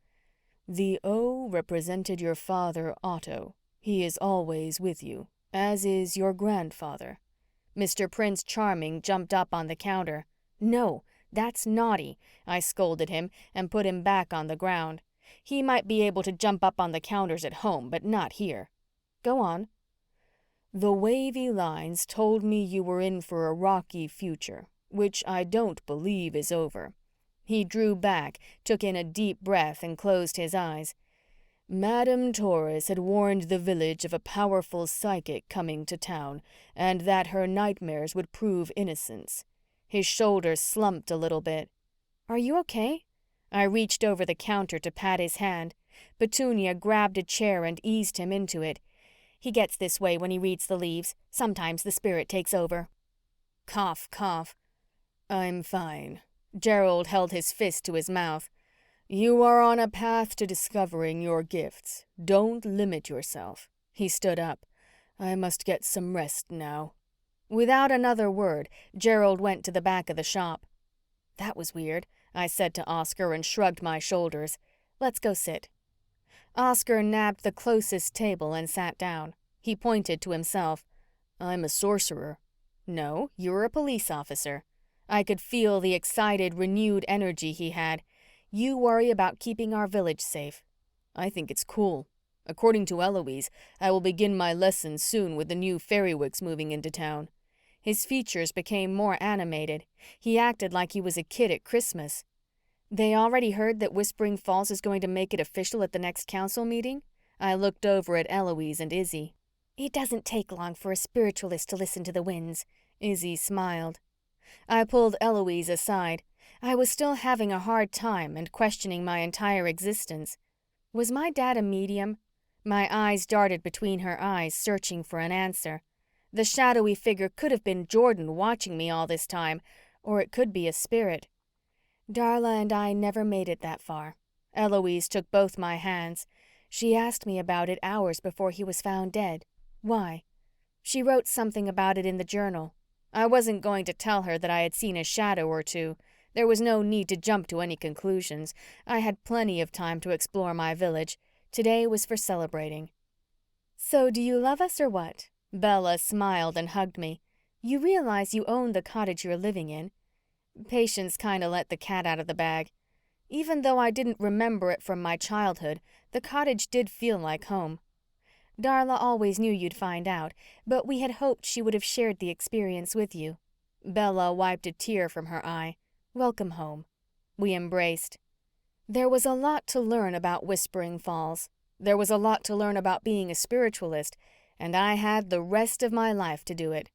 "The O represented your father, Otto. He is always with you, as is your grandfather." Mr. Prince Charming jumped up on the counter. "No, that's naughty," I scolded him and put him back on the ground. He might be able to jump up on the counters at home, but not here. "Go on." "The wavy lines told me you were in for a rocky future, which I don't believe is over." He drew back, took in a deep breath, and closed his eyes. Madame Torres had warned the village of a powerful psychic coming to town, and that her nightmares would prove innocence. His shoulders slumped a little bit. Are you okay? I reached over the counter to pat his hand. Petunia grabbed a chair and eased him into it. He gets this way when he reads the leaves. Sometimes the spirit takes over. Cough, cough. I'm fine. Gerald held his fist to his mouth. You are on a path to discovering your gifts. Don't limit yourself. He stood up. I must get some rest now. Without another word, Gerald went to the back of the shop. That was weird, I said to Oscar and shrugged my shoulders. Let's go sit. Oscar nabbed the closest table and sat down. He pointed to himself. I'm a sorcerer. No, you're a police officer. I could feel the excited, renewed energy he had. You worry about keeping our village safe. I think it's cool. According to Eloise, I will begin my lessons soon with the new fairywigs moving into town. His features became more animated. He acted like he was a kid at Christmas. They already heard that Whispering Falls is going to make it official at the next council meeting? I looked over at Eloise and Izzy. It doesn't take long for a spiritualist to listen to the winds. Izzy smiled. I pulled Eloise aside. I was still having a hard time and questioning my entire existence. Was my dad a medium? My eyes darted between her eyes, searching for an answer. The shadowy figure could have been Jordan watching me all this time, or it could be a spirit. Darla and I never made it that far. Eloise took both my hands. She asked me about it hours before he was found dead. Why? She wrote something about it in the journal. I wasn't going to tell her that I had seen a shadow or two. There was no need to jump to any conclusions. I had plenty of time to explore my village. Today was for celebrating. So do you love us or what? Bella smiled and hugged me. You realize you own the cottage you're living in. Patience kind of let the cat out of the bag. Even though I didn't remember it from my childhood, the cottage did feel like home. Darla always knew you'd find out, but we had hoped she would have shared the experience with you. Bella wiped a tear from her eye. Welcome home. We embraced. There was a lot to learn about Whispering Falls. There was a lot to learn about being a spiritualist, and I had the rest of my life to do it.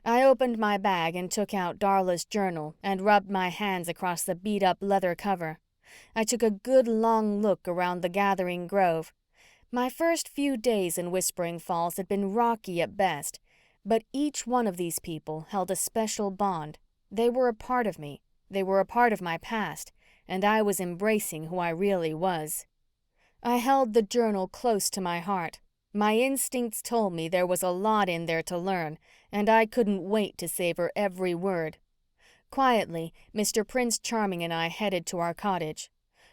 I opened my bag and took out Darla's journal and rubbed my hands across the beat-up leather cover. I took a good long look around the gathering grove. My first few days in Whispering Falls had been rocky at best, but each one of these people held a special bond. They were a part of me. They were a part of my past, and I was embracing who I really was. I held the journal close to my heart. My instincts told me there was a lot in there to learn, and I couldn't wait to savor every word. Quietly, Mr. Prince Charming and I headed to our cottage.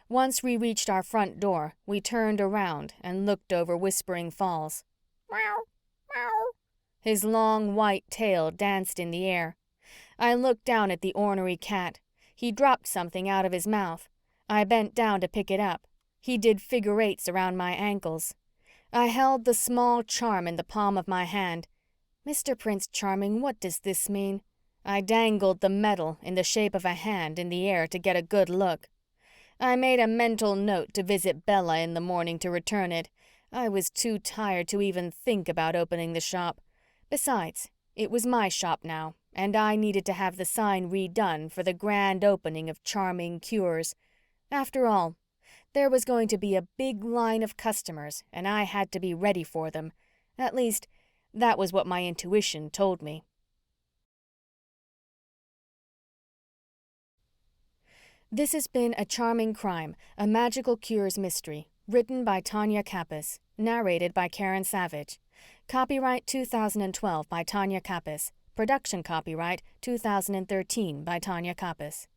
Once we reached our front door, we turned around and looked over Whispering Falls. Meow, meow. His long white tail danced in the air. I looked down at the ornery cat. He dropped something out of his mouth. I bent down to pick it up. He did figure eights around my ankles. I held the small charm in the palm of my hand. Mr. Prince Charming, what does this mean? I dangled the medal in the shape of a hand in the air to get a good look. I made a mental note to visit Bella in the morning to return it. I was too tired to even think about opening the shop. Besides, it was my shop now, and I needed to have the sign redone for the grand opening of Charming Cures. After all, there was going to be a big line of customers, and I had to be ready for them. At least, that was what my intuition told me. This has been A Charming Crime, a Magical Cures Mystery, written by Tanya Kappas, narrated by Karen Savage. Copyright 2012 by Tanya Kappas. Production copyright 2013 by Tanya Kappas.